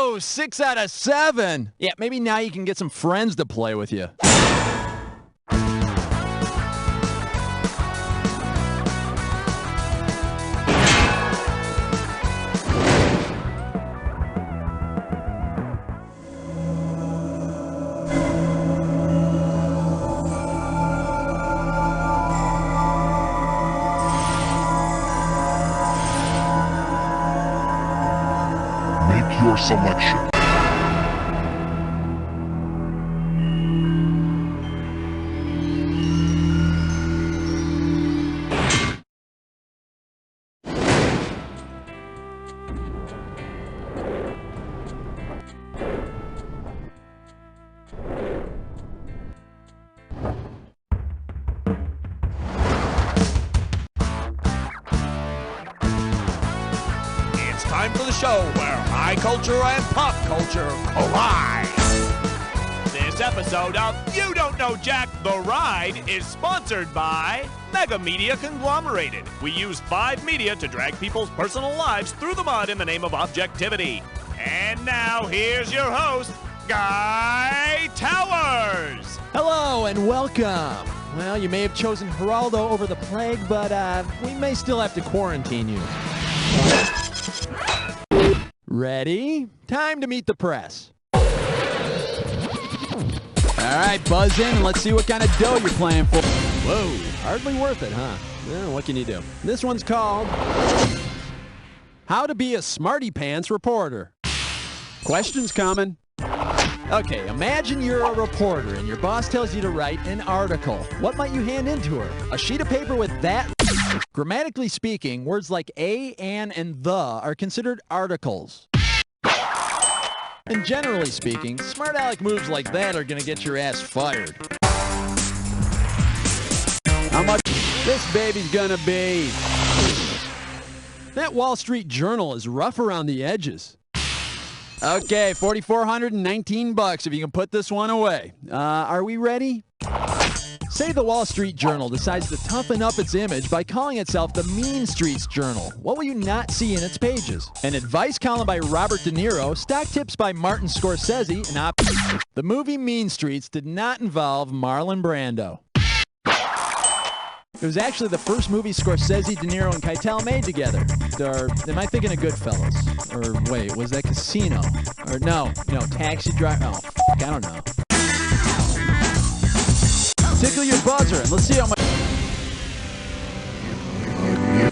Oh, 6 out of 7. Yeah, maybe now you can get some friends to play with you.
Make your selection.
Time for the show where high culture and pop culture collide. This episode of You Don't Know Jack the Ride is sponsored by Mega Media Conglomerated. We use 5 media to drag people's personal lives through the mud in the name of objectivity. And now here's your host, Guy Towers.
Hello and welcome. Well, you may have chosen Geraldo over the plague, but we may still have to quarantine you. Ready? Time to meet the press. All right, buzz in and let's see what kind of dough you're playing for. Whoa, hardly worth it, huh? Well, what can you do? This one's called How to be a smarty pants reporter. Questions coming. Okay, imagine you're a reporter and your boss tells you to write an article. What might you hand in to her? A sheet of paper with that? Grammatically speaking, words like a, an, and the are considered articles. And generally speaking, smart aleck moves like that are gonna get your ass fired. How much this baby's gonna be? That Wall Street Journal is rough around the edges. Okay, $4,419 if you can put this one away. Are we ready? Say the Wall Street Journal decides to toughen up its image by calling itself the Mean Streets Journal. What will you not see in its pages? An advice column by Robert De Niro, stock tips by Martin Scorsese, and the movie Mean Streets did not involve Marlon Brando. It was actually the first movie Scorsese, De Niro, and Keitel made together. Or am I thinking of Goodfellas? Or wait, was that Casino? Or no, Taxi Driver. Oh, I don't know. Tickle your buzzer and let's see how much.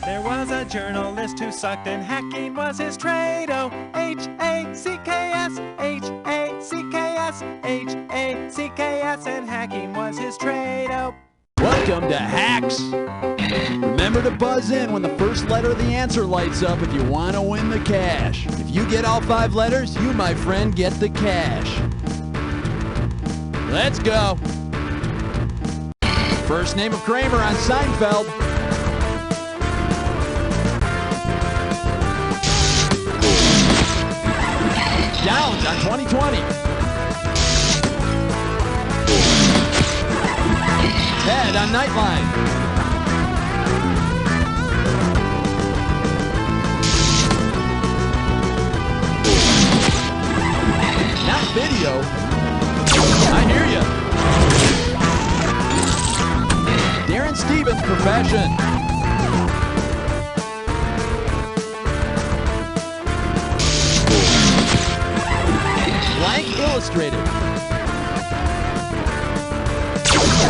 There was a journalist who sucked and hacking was his trade. Oh, H-A-C-K-S, H-A-C-K-S, H-A-C-K-S, and hacking was his trade. Oh.
Welcome to Hacks. Remember to buzz in when the first letter of the answer lights up if you want to win the cash. If you get all 5 letters, you, my friend, get the cash. Let's go. First name of Kramer on Seinfeld. Downs on 2020. Ted on Nightline. Not video. I hear you. Darren Stevens, Profession. Blank Illustrated.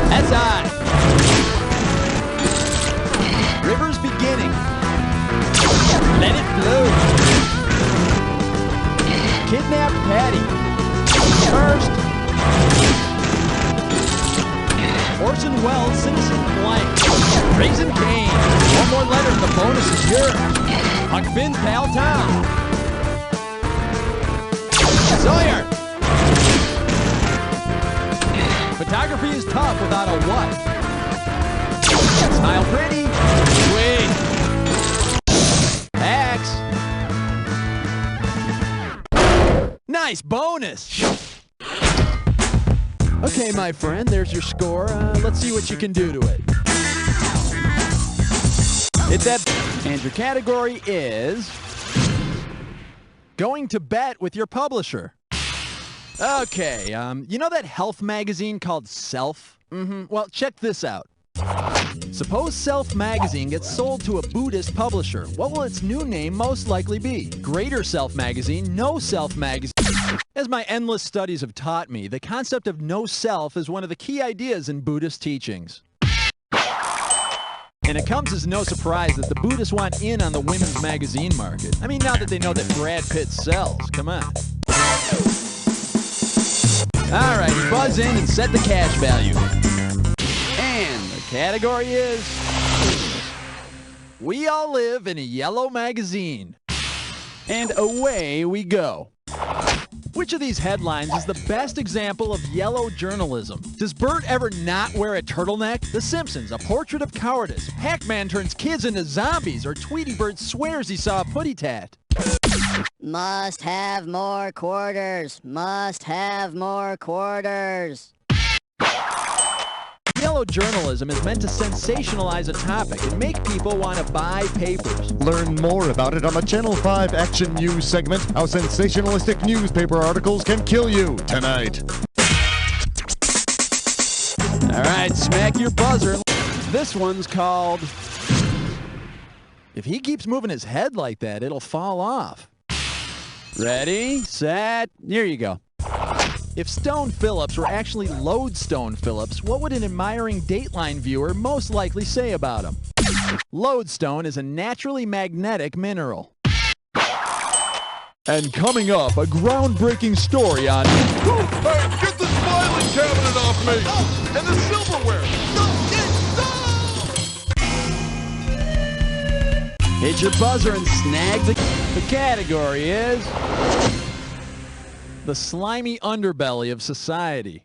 SI. River's Beginning. Let It Flow. Kidnapped Patty. First. Orson Welles, Citizen Blank. Raising Cane. One more letter and the bonus is yours. Huck Finn's Pal Tom. Sawyer. Photography is tough without a what? Smile pretty. Sweet. Hacks. Nice bonus. Okay, my friend, there's your score. Let's see what you can do to it. Hit that. And your category is going to bet with your publisher. Okay, you know that health magazine called Self? Well, check this out. Suppose Self magazine gets sold to a Buddhist publisher. What will its new name most likely be? Greater Self magazine, No Self magazine. As my endless studies have taught me, the concept of no self is one of the key ideas in Buddhist teachings. And it comes as no surprise that the Buddhists want in on the women's magazine market. I mean, now that they know that Brad Pitt sells, come on. All right, buzz in and set the cash value. And the category is We All Live in a Yellow Magazine. And away we go. Which of these headlines is the best example of yellow journalism? Does Bert ever not wear a turtleneck? The Simpsons, a portrait of cowardice. Pac-Man turns kids into zombies, or Tweety Bird swears he saw a putty tat.
Must have more quarters. Must have more quarters.
Yellow journalism is meant to sensationalize a topic and make people want to buy papers.
Learn more about it on the Channel 5 Action News segment, How Sensationalistic Newspaper Articles Can Kill You, tonight.
All right, smack your buzzer. This one's called If He Keeps Moving His Head Like That, It'll Fall Off. Ready, set, here you go. If Stone Phillips were actually Lodestone Phillips, what would an admiring Dateline viewer most likely say about him? Lodestone is a naturally magnetic mineral. And coming up, a groundbreaking story on...
Hey, get the filing cabinet off me! Oh, and the silverware!
Hit your buzzer and snag the category is... the slimy underbelly of society.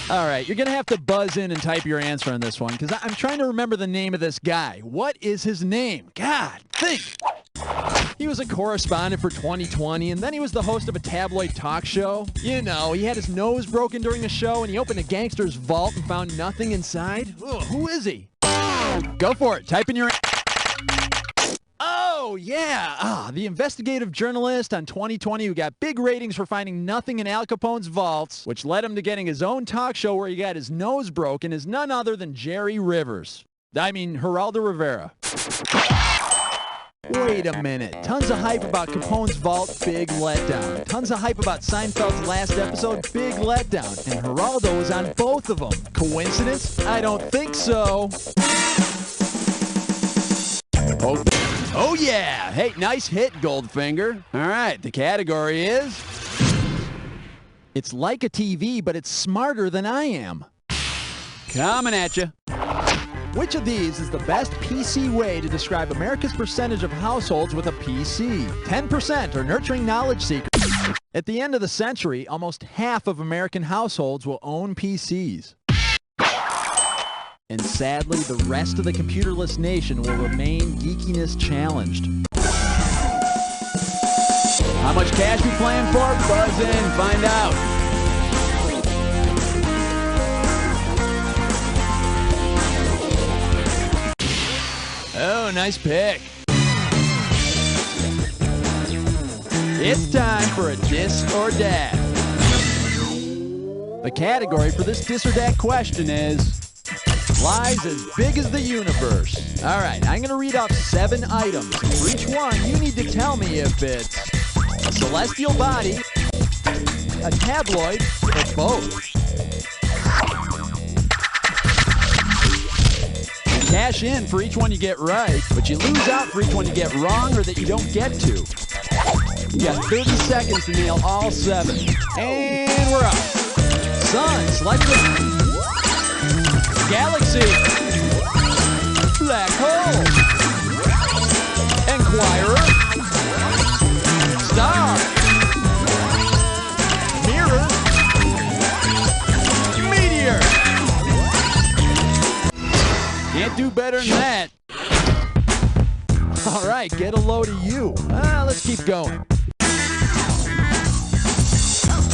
All right, you're going to have to buzz in and type your answer on this one, because I'm trying to remember the name of this guy. What is his name? God, think! He was a correspondent for 2020, and then he was the host of a tabloid talk show. You know, he had his nose broken during a show, and he opened a gangster's vault and found nothing inside. Ugh, who is he? Go for it. Type in your... Oh, yeah. The investigative journalist on 2020 who got big ratings for finding nothing in Al Capone's vaults, which led him to getting his own talk show where he got his nose broken, is none other than Jerry Rivers. I mean, Geraldo Rivera. Wait a minute. Tons of hype about Capone's vault, big letdown. Tons of hype about Seinfeld's last episode, big letdown. And Geraldo was on both of them. Coincidence? I don't think so. Oh yeah! Hey, nice hit, Goldfinger. All right, the category is... it's like a TV, but it's smarter than I am. Coming at you. Which of these is the best PC way to describe America's percentage of households with a PC? 10% are nurturing knowledge seekers. At the end of the century, almost half of American households will own PCs. And sadly, the rest of the computerless nation will remain geekiness challenged. How much cash we playing for? Buzz in, find out. Oh, nice pick. It's time for a Dis or Dat. The category for this Dis or Dat question is... lies as big as the universe. All right, I'm going to read off 7 items. For each one, you need to tell me if it's a celestial body, a tabloid, or both. You cash in for each one you get right, but you lose out for each one you get wrong or that you don't get to. You got 30 seconds to nail all 7. And we're up. Sun, celestial... galaxy, black hole, Enquirer, star, mirror, meteor. Can't do better than that. All right, get a load of you. Let's keep going.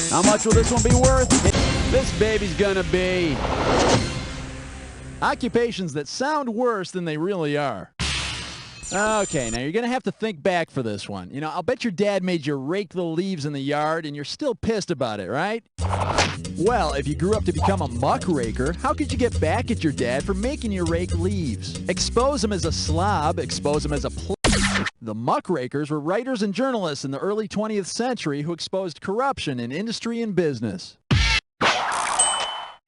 How much will this one be worth? This baby's gonna be... occupations that sound worse than they really are. Okay, now you're going to have to think back for this one. You know, I'll bet your dad made you rake the leaves in the yard and you're still pissed about it, right? Well, if you grew up to become a muckraker, how could you get back at your dad for making you rake leaves? Expose him as a slob, expose him as a The muckrakers were writers and journalists in the early 20th century who exposed corruption in industry and business.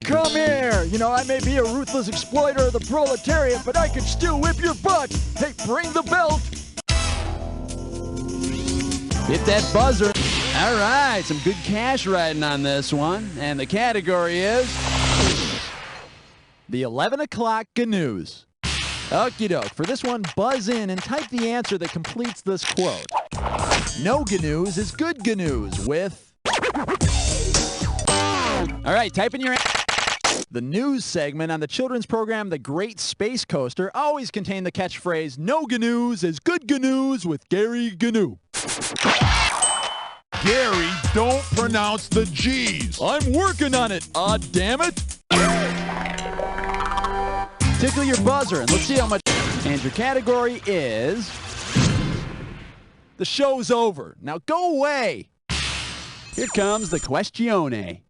Come here! You know, I may be a ruthless exploiter of the proletariat, but I can still whip your butt! Hey, bring the belt! Hit that buzzer. All right, some good cash riding on this one. And the category is... the 11 o'clock GNews. Okie doke. For this one, buzz in and type the answer that completes this quote. No GNews is good GNews with... All right, type in your... The news segment on the children's program The Great Space Coaster always contained the catchphrase, no GNews is good GNews with Gary GNU.
Gary, don't pronounce the G's.
I'm working on it, damn it. Tickle your buzzer and let's see how much... And your category is... the show's over. Now go away. Here comes the questione.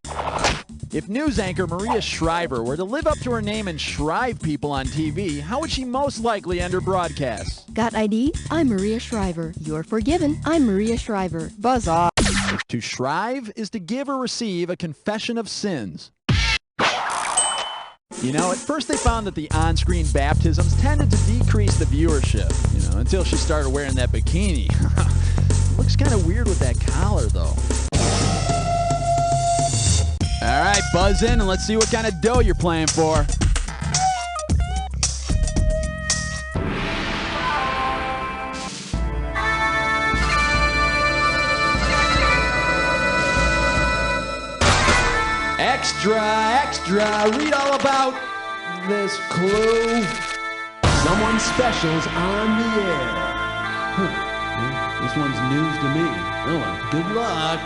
If news anchor Maria Shriver were to live up to her name and shrive people on TV, how would she most likely end her broadcasts?
Got ID? I'm Maria Shriver. You're forgiven. I'm Maria Shriver. Buzz off.
To shrive is to give or receive a confession of sins. You know, at first they found that the on-screen baptisms tended to decrease the viewership, you know, until she started wearing that bikini. Looks kind of weird with that collar, though. All right, buzz in and let's see what kind of dough you're playing for. Extra, extra, read all about this clue.
Someone special's on the air. Huh. This one's news to me. Oh, well, good luck.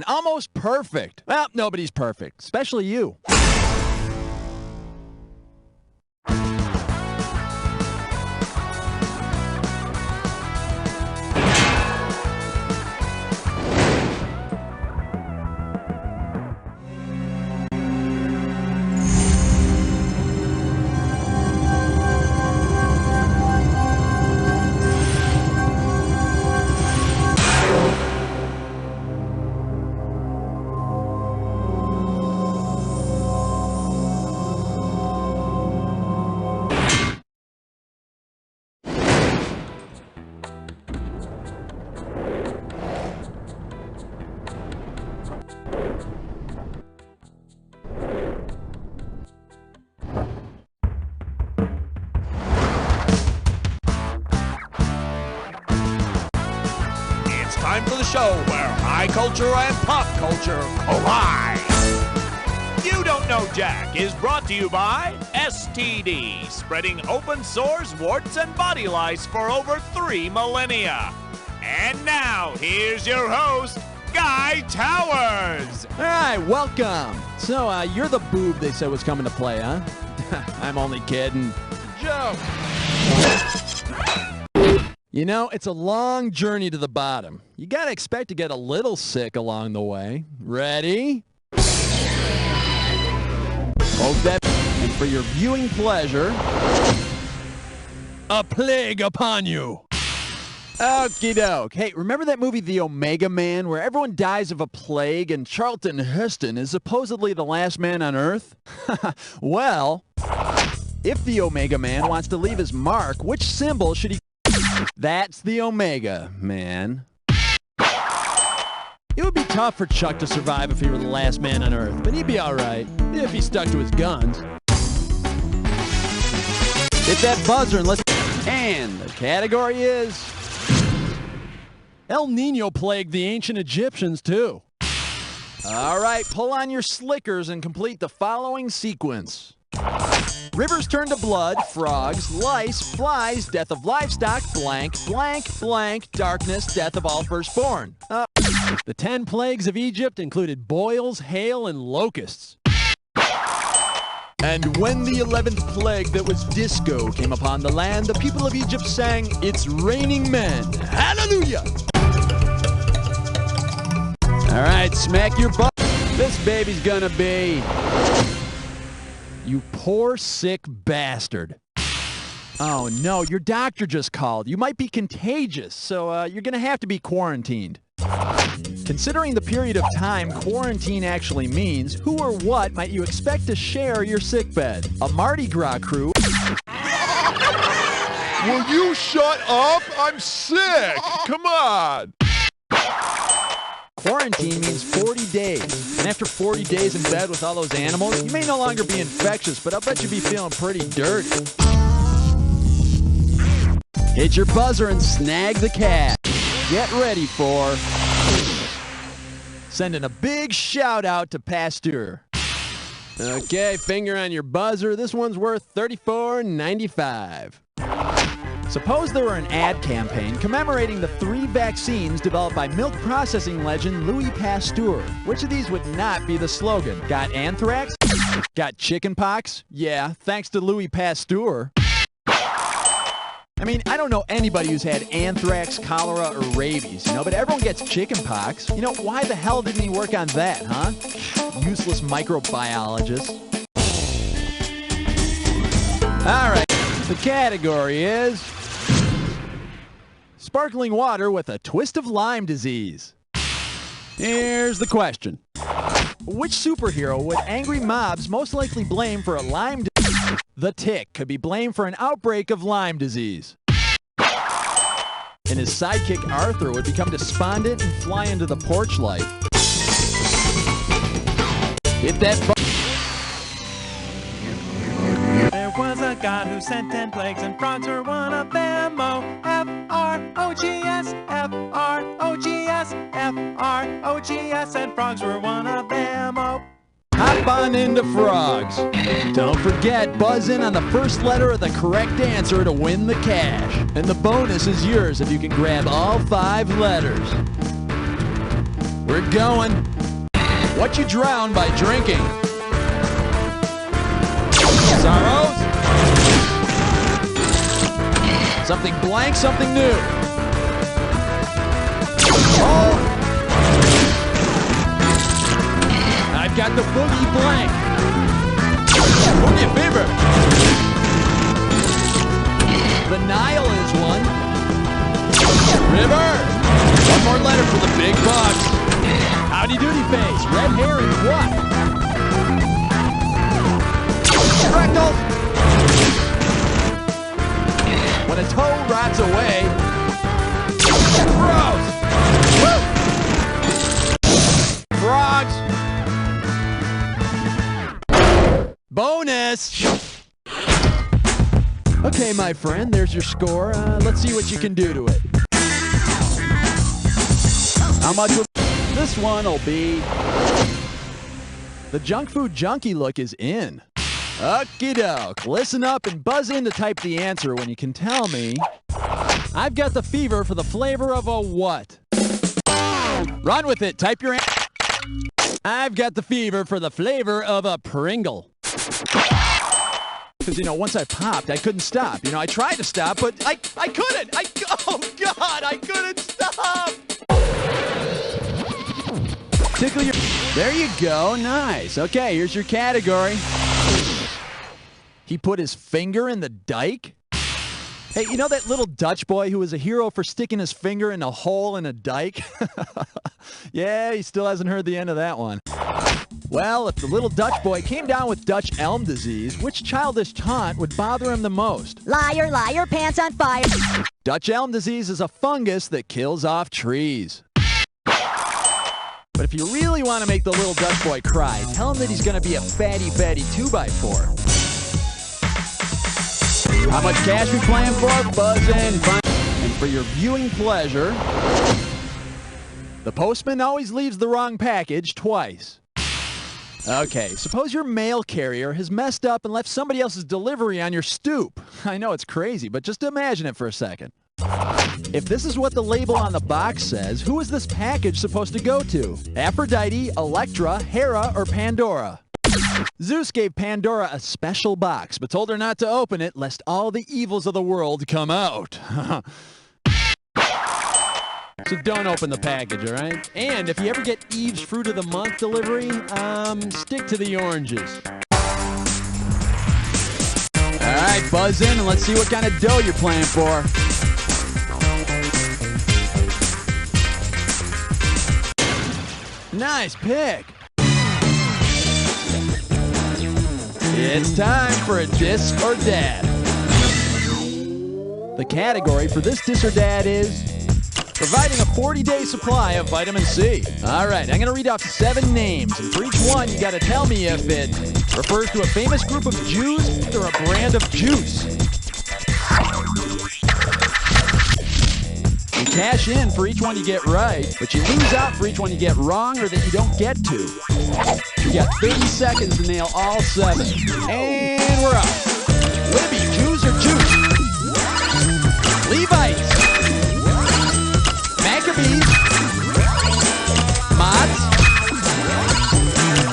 Almost perfect. Well, nobody's perfect, especially you.
Time for the show where high culture and pop culture collide. You Don't Know Jack is brought to you by STD, spreading open sores, warts, and body lice for over 3 millennia. And now, here's your host, Guy Towers.
All right, welcome. So, you're the boob they said was coming to play, huh? I'm only kidding. Joke. You know, it's a long journey to the bottom. You gotta expect to get a little sick along the way. Ready? Hold that for your viewing pleasure. A plague upon you. Okie doke. Hey, remember that movie The Omega Man where everyone dies of a plague and Charlton Heston is supposedly the last man on Earth? Well, if the Omega Man wants to leave his mark, which symbol should he... That's the Omega Man. It would be tough for Chuck to survive if he were the last man on Earth, but he'd be alright if he stuck to his guns. Hit that buzzer and let's... And the category is... El Nino plagued the ancient Egyptians too. Alright, pull on your slickers and complete the following sequence. Rivers turn to blood, frogs, lice, flies, death of livestock, blank, blank, blank, darkness, death of all firstborn. The 10 plagues of Egypt included boils, hail, and locusts. And when the 11th plague that was disco came upon the land, the people of Egypt sang, "It's raining men." Hallelujah! All right, smack your butt. This baby's gonna be... You poor, sick bastard. Oh, no, your doctor just called. You might be contagious, so you're going to have to be quarantined. Considering the period of time quarantine actually means, who or what might you expect to share your sickbed? A Mardi Gras crew?
Will you shut up? I'm sick. Come on.
Quarantine means 40 days. And after 40 days in bed with all those animals, you may no longer be infectious, but I'll bet you'll be feeling pretty dirty. Hit your buzzer and snag the cat. Get ready for... sending a big shout out to Pasteur. Okay, finger on your buzzer. This one's worth $34.95. Suppose there were an ad campaign commemorating the 3 vaccines developed by milk processing legend Louis Pasteur. Which of these would not be the slogan? Got anthrax? Got chicken pox? Yeah, thanks to Louis Pasteur. I mean, I don't know anybody who's had anthrax, cholera, or rabies, but everyone gets chicken pox. Why the hell didn't he work on that, huh? Useless microbiologist. All right, the category is sparkling water with a twist of Lyme disease. Here's the question. Which superhero would angry mobs most likely blame for a Lyme disease? The Tick could be blamed for an outbreak of Lyme disease. And his sidekick Arthur would become despondent and fly into the porch light. Hit that
There was a god who sent 10 plagues, and frogs were one of them. Oh, F-R-O-G-S, F-R-O-G-S, F-R-O-G-S, and frogs were one of them. Oh.
Hop on into frogs. Don't forget, buzz in on the first letter of the correct answer to win the cash. And the bonus is yours if you can grab all 5 letters. We're going. What you drown by drinking? Sorrows? Something blank, something new. Oh! I've got the boogie blank. Boogie fever. The Nile is one. River. One more letter for the big bucks. Howdy doody face. Red herring. What? Rectal. When a toe rots away. Gross. Woo. Frogs. Bonus! Okay, my friend, there's your score. Let's see what you can do to it. How much will... This one will be... The junk food junkie look is in. Okie doke. Listen up and buzz in to type the answer when you can tell me. I've got the fever for the flavor of a what? Run with it. Type your answer. I've got the fever for the flavor of a Pringle. Because, once I popped, I couldn't stop. I tried to stop, but I couldn't. Oh, God, I couldn't stop. Tickle your... There you go. Nice. Okay, here's your category. He put his finger in the dike? Hey, that little Dutch boy who was a hero for sticking his finger in a hole in a dike? Yeah, he still hasn't heard the end of that one. Well, if the little Dutch boy came down with Dutch elm disease, which childish taunt would bother him the most?
Liar, liar, pants on fire.
Dutch elm disease is a fungus that kills off trees. But if you really want to make the little Dutch boy cry, tell him that he's going to be a fatty 2x4. How much cash we playing for? Buzz in. And for your viewing pleasure, the postman always leaves the wrong package twice. Okay, suppose your mail carrier has messed up and left somebody else's delivery on your stoop. I know it's crazy, but just imagine it for a second. If this is what the label on the box says, who is this package supposed to go to? Aphrodite, Electra, Hera, or Pandora? Zeus gave Pandora a special box, but told her not to open it lest all the evils of the world come out. So don't open the package, all right? And if you ever get Eve's Fruit of the Month delivery, stick to the oranges. All right, buzz in and let's see what kind of dough you're playing for. Nice pick. It's time for a disc or dad. The category for this Dis or Dad is providing a 40-day supply of vitamin C. All right, I'm going to read off 7 names, and for each one, you got to tell me if it refers to a famous group of Jews or a brand of juice. You cash in for each one you get right, but you lose out for each one you get wrong or that you don't get to. You got 30 seconds to nail all 7. And we're off. Libby, Jews or juice? Levites. Maccabees. Mods.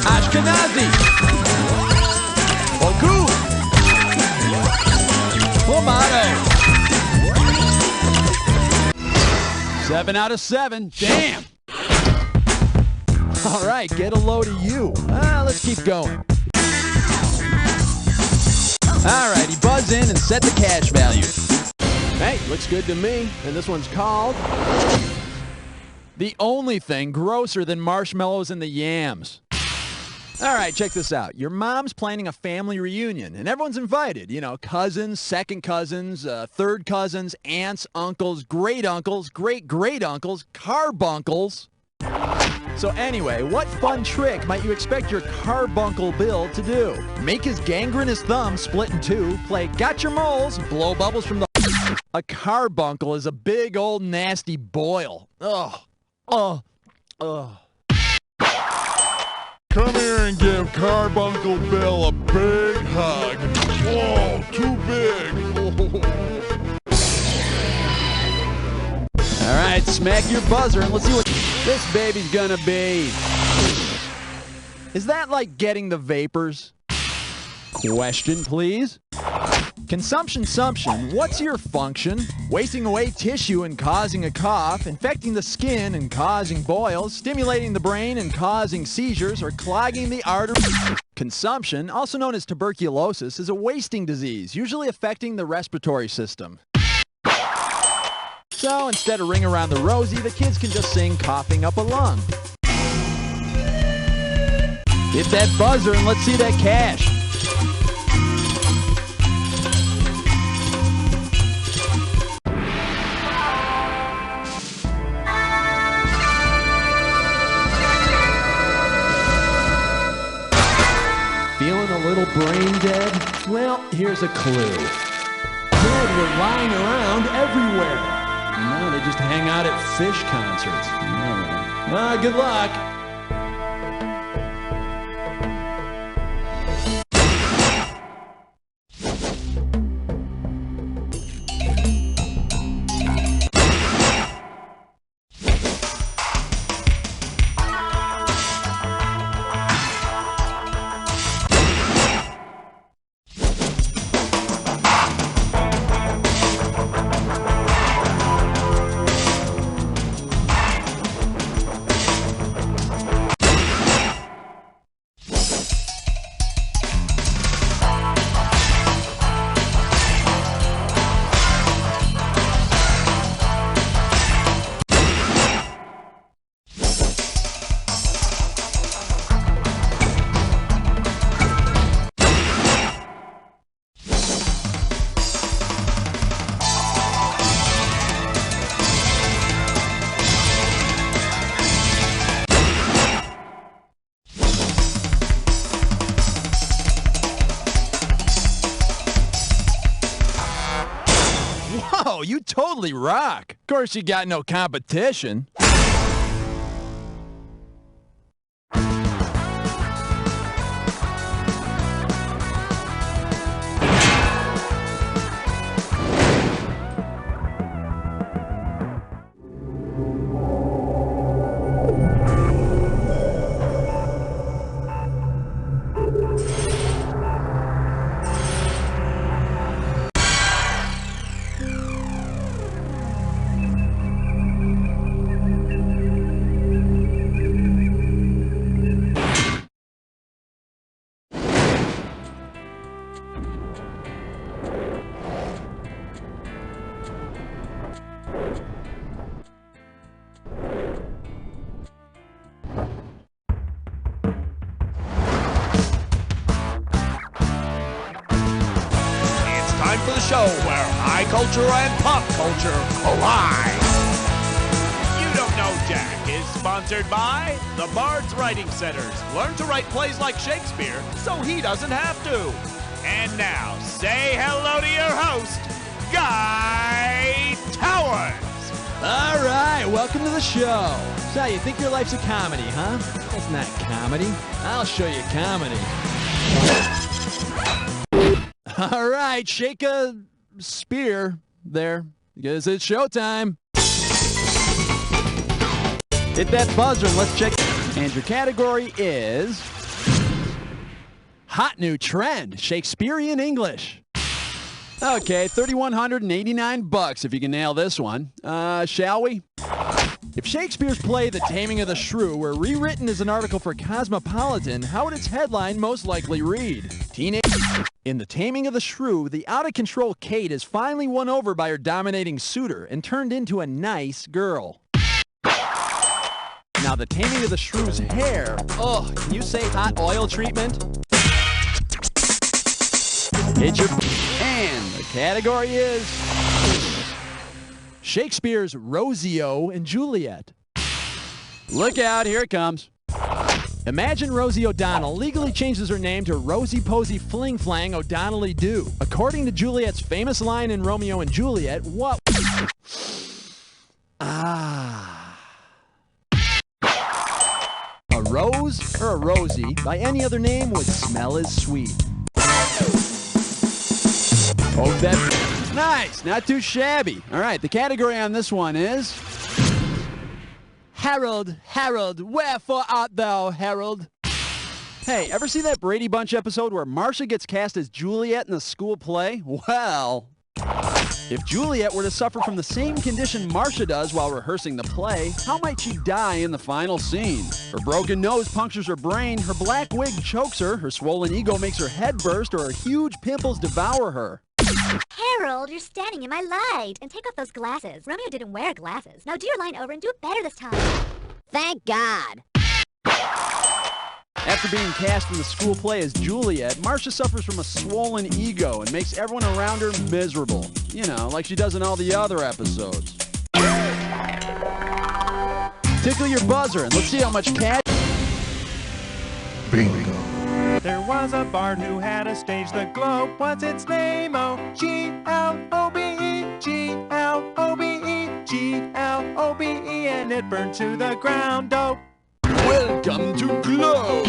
Ashkenazi. Bogu. Clamato. 7 out of 7. Damn. All right, get a load of you. Let's keep going. All right, he buzz in and set the cash value.
Hey, looks good to me. And this one's called
The Only Thing Grosser Than Marshmallows and the Yams. All right, check this out. Your mom's planning a family reunion, and everyone's invited. You know, cousins, second cousins, third cousins, aunts, uncles, great-uncles, great-great-uncles, carbuncles. So anyway, what fun trick might you expect your carbuncle Bill to do? Make his gangrenous thumb split in 2, play Got Your Moles, blow bubbles from the... A carbuncle is a big old nasty boil. Ugh. Ugh. Ugh.
Come here and give Carbuncle Bill a big hug. Whoa, too big.
All right, smack your buzzer and let's see what this baby's gonna be. Is that like getting the vapors? Question, please. Consumption, what's your function? Wasting away tissue and causing a cough, infecting the skin and causing boils, stimulating the brain and causing seizures, or clogging the arteries. Consumption, also known as tuberculosis, is a wasting disease, usually affecting the respiratory system. So instead of Ring Around the Rosie, the kids can just sing Coughing Up a Lung. Hit that buzzer and let's see that cash.
feeling a little brain dead? Well, here's a clue. Dead were lying around everywhere. No, they just hang out at Fish concerts. Good luck.
Whoa, you totally rock. Of course, you got no competition.
where high culture and pop culture collide. You Don't Know Jack is sponsored by the Bard's Writing Centers. Learn to write plays like Shakespeare so he doesn't have to. And now, say hello to your host, Guy Towers.
All right, welcome to the show. So, you think your life's a comedy, huh? That's not comedy. I'll show you comedy. All right, shake a spear there, because it's showtime. Hit that buzzer and let's check. And your category is hot new trend, Shakespearean English. Okay, $3,189 if you can nail this one. Shall we? If Shakespeare's play, The Taming of the Shrew, were rewritten as an article for Cosmopolitan, how would its headline most likely read? In The Taming of the Shrew, the out-of-control Kate is finally won over by her dominating suitor and turned into a nice girl. Now, The Taming of the Shrew's hair, can you say hot oil treatment? Hit your... And the category is Shakespeare's Romeo and Juliet. Look out, here it comes. Imagine Rosie O'Donnell legally changes her name to Rosie Posey Fling Flang O'Donnelly Do. According to Juliet's famous line in Romeo and Juliet, what... A rose or a Rosie by any other name would smell as sweet. Oh, that... Nice, not too shabby. All right, the category on this one is... Harold, Harold, wherefore art thou, Harold? Hey, ever see that Brady Bunch episode where Marcia gets cast as Juliet in the school play? Well, if Juliet were to suffer from the same condition Marcia does while rehearsing the play, how might she die in the final scene? Her broken nose punctures her brain, her black wig chokes her, her swollen ego makes her head burst, or her huge pimples devour her.
Harold, you're standing in my light. And take off those glasses. Romeo didn't wear glasses. Now do your line over and do it better this time.
Thank God.
After being cast in the school play as Juliet, Marcia suffers from a swollen ego and makes everyone around her miserable. You know, like she does in all the other episodes. Tickle your buzzer and let's see how much cash...
Bingo.
There was a bard who had a stage, the Globe. What's its name? Oh, Globe, Globe, and it burned to the ground. Oh.
Welcome to Globe.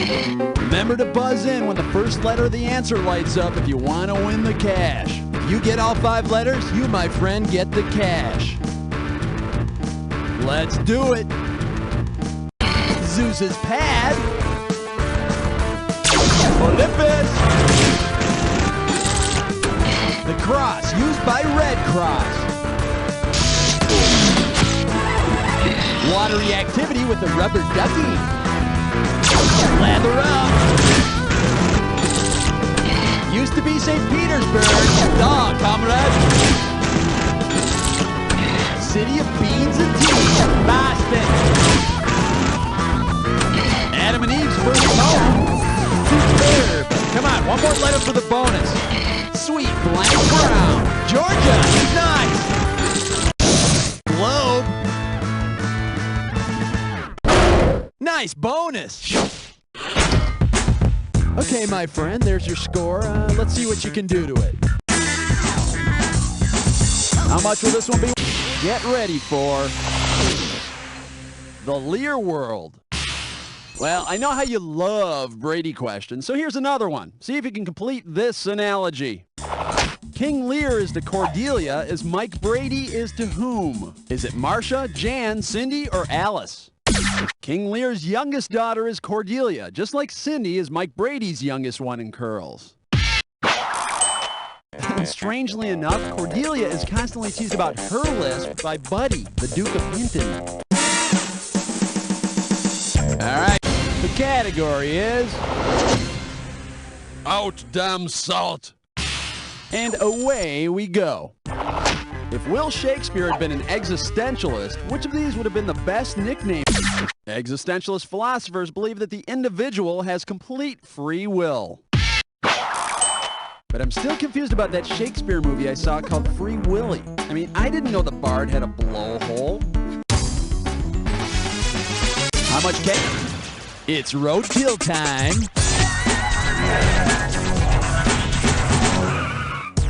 Remember to buzz in when the first letter of the answer lights up if you want to win the cash. If you get all 5 letters, you, my friend, get the cash. Let's do it. Zeus's pad. Olympus. The cross used by Red Cross. Water reactivity with the rubber ducky. Lather up. Used to be St. Petersburg. Dog, comrade. City of beans and tea. Boston. Adam and Eve's first home. Superb. Come on, one more letter for the bonus. Sweet blank brown. Georgia. Nice. Globe. Nice bonus. Okay, my friend, there's your score. Let's see what you can do to it. How much will this one be? Get ready for the Lear World. Well, I know how you love Brady questions, so here's another one. See if you can complete this analogy. King Lear is to Cordelia as Mike Brady is to whom? Is it Marcia, Jan, Cindy, or Alice? King Lear's youngest daughter is Cordelia, just like Cindy is Mike Brady's youngest one in curls. And strangely enough, Cordelia is constantly teased about her lisp by Buddy, the Duke of Hinton. All right, the category is...
Out damn salt.
And away we go. If Will Shakespeare had been an existentialist, which of these would have been the best nickname? Existentialist philosophers believe that the individual has complete free will. But I'm still confused about that Shakespeare movie I saw called Free Willy. I mean, I didn't know the bard had a blowhole. How much cake?
It's roadkill time.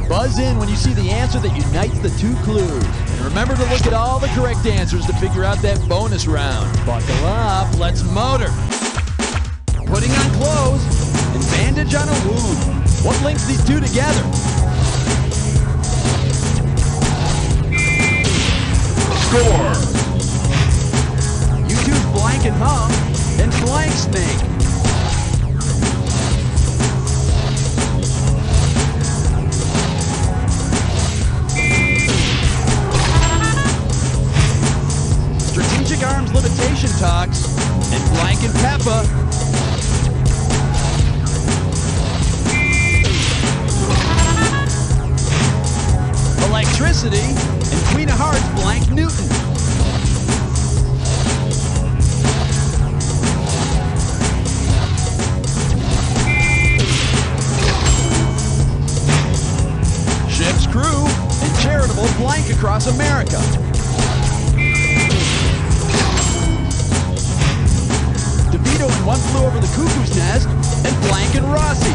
Buzz in when you see the answer that unites the two clues. And remember to look at all the correct answers to figure out that bonus round. Buckle up, let's motor. Putting on clothes and bandage on a wound. What links these two together?
Score!
You choose blank and hum and blank snake.
Strategic arms limitation talks and blank and Peppa. Electricity and Queen of Hearts blank Newton. Ship's crew and charitable blank across America. DeVito and One Flew Over the Cuckoo's Nest and blank and Rossi.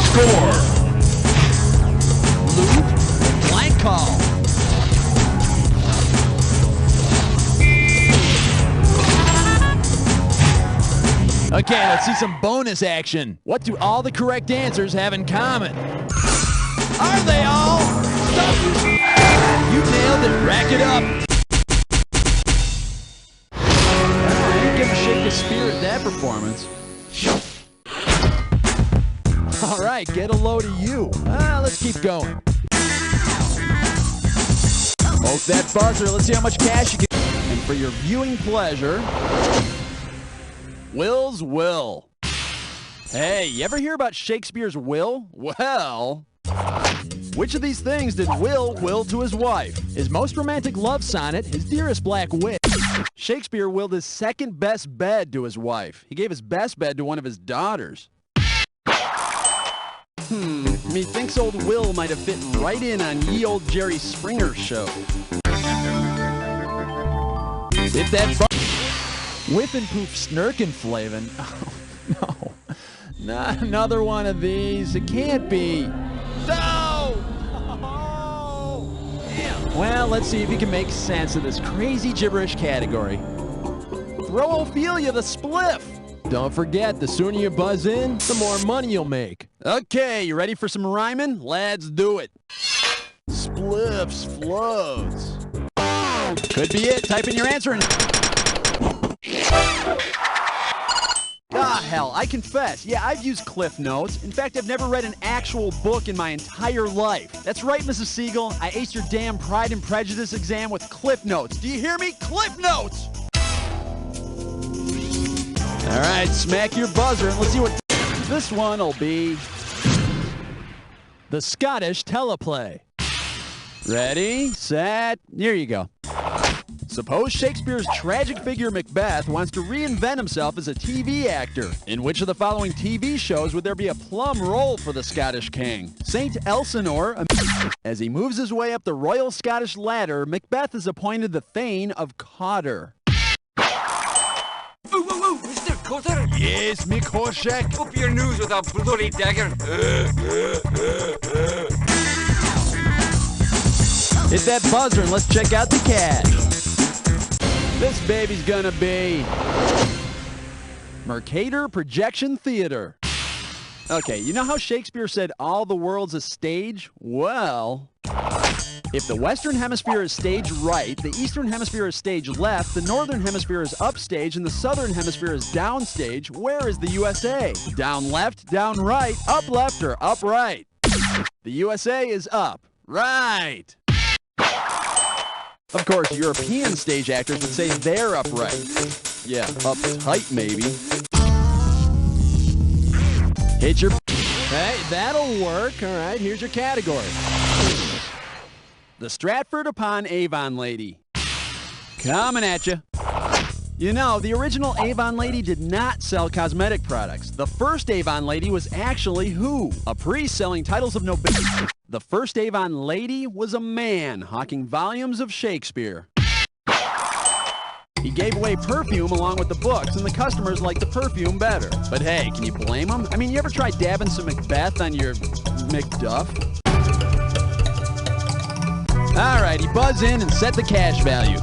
Score!
Loop and blank call. Okay, let's see some bonus action. What do all the correct answers have in common? Are they all? You nailed it. Rack it up.
You give a shake of spirit that performance.
All right, get a load of you. Let's keep going. Poke that buzzer. Let's see how much cash you get.
And for your viewing pleasure,
Will's will. Hey, you ever hear about Shakespeare's will? Well, which of these things did Will to his wife? His most romantic love sonnet, his dearest black witch. Shakespeare willed his second best bed to his wife. He gave his best bed to one of his daughters.
Methinks old Will might have fit right in on ye old Jerry Springer's show.
Hit that Whiff and poof snirkin' flavin'. Oh, no. Not another one of these. It can't be. No! Oh! Well, let's see if you can make sense of this crazy gibberish category. Throw Ophelia the spliff. Don't forget, the sooner you buzz in, the more money you'll make. Okay, you ready for some rhyming? Let's do it. Spliffs floats. Could be it. Type in your answer and... Ah, hell, I confess. Yeah, I've used Cliff Notes. In fact, I've never read an actual book in my entire life. That's right, Mrs. Siegel. I aced your damn Pride and Prejudice exam with Cliff Notes. Do you hear me? Cliff Notes! All right, smack your buzzer and let's see what... This one will be... the Scottish teleplay. Ready, set, here you go. Suppose Shakespeare's tragic figure Macbeth wants to reinvent himself as a TV actor. In which of the following TV shows would there be a plum role for the Scottish king? Saint Elsinore. As he moves his way up the Royal Scottish ladder, Macbeth is appointed the Thane of Cawdor.
Ooh, ooh, ooh, Mr. Cotter!
Yes, Mick Horshack.
Up your nose with a bloody dagger.
Hit that buzzer and let's check out the cash. This baby's gonna be Mercator Projection Theater. Okay, you know how Shakespeare said all the world's a stage? Well, if the Western Hemisphere is stage right, the Eastern Hemisphere is stage left, the Northern Hemisphere is upstage, and the Southern Hemisphere is downstage, where is the USA? Down left, down right, up left, or up right? The USA is up. Right. Of course, European stage actors would say they're upright. Yeah, uptight maybe. Hit your... Hey, that'll work. All right, here's your category. The Stratford-upon-Avon lady. Coming at you. You know, the original Avon lady did not sell cosmetic products. The first Avon lady was actually who? A priest selling titles of nobility. The first Avon lady was a man hawking volumes of Shakespeare. He gave away perfume along with the books, and the customers liked the perfume better. But hey, can you blame him? I mean, you ever try dabbing some Macbeth on your McDuff? All right, he buzz in and set the cash value.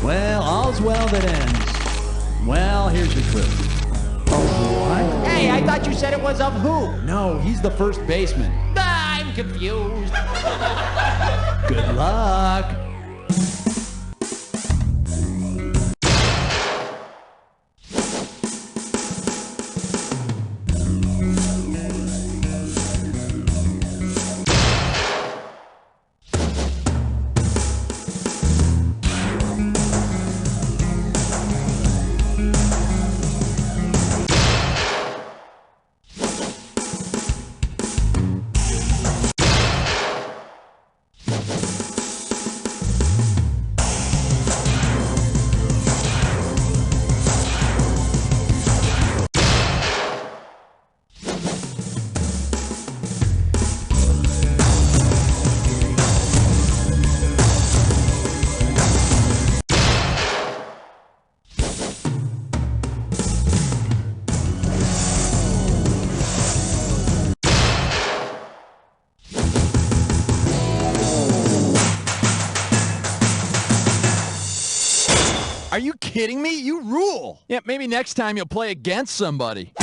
Well, all's well that ends. Well, here's your clue. Oh, what?
Hey, I thought you said it was of who?
No, he's the first baseman.
I'm confused.
Good luck.
Are you kidding me? You rule. Yeah, maybe next time you'll play against somebody.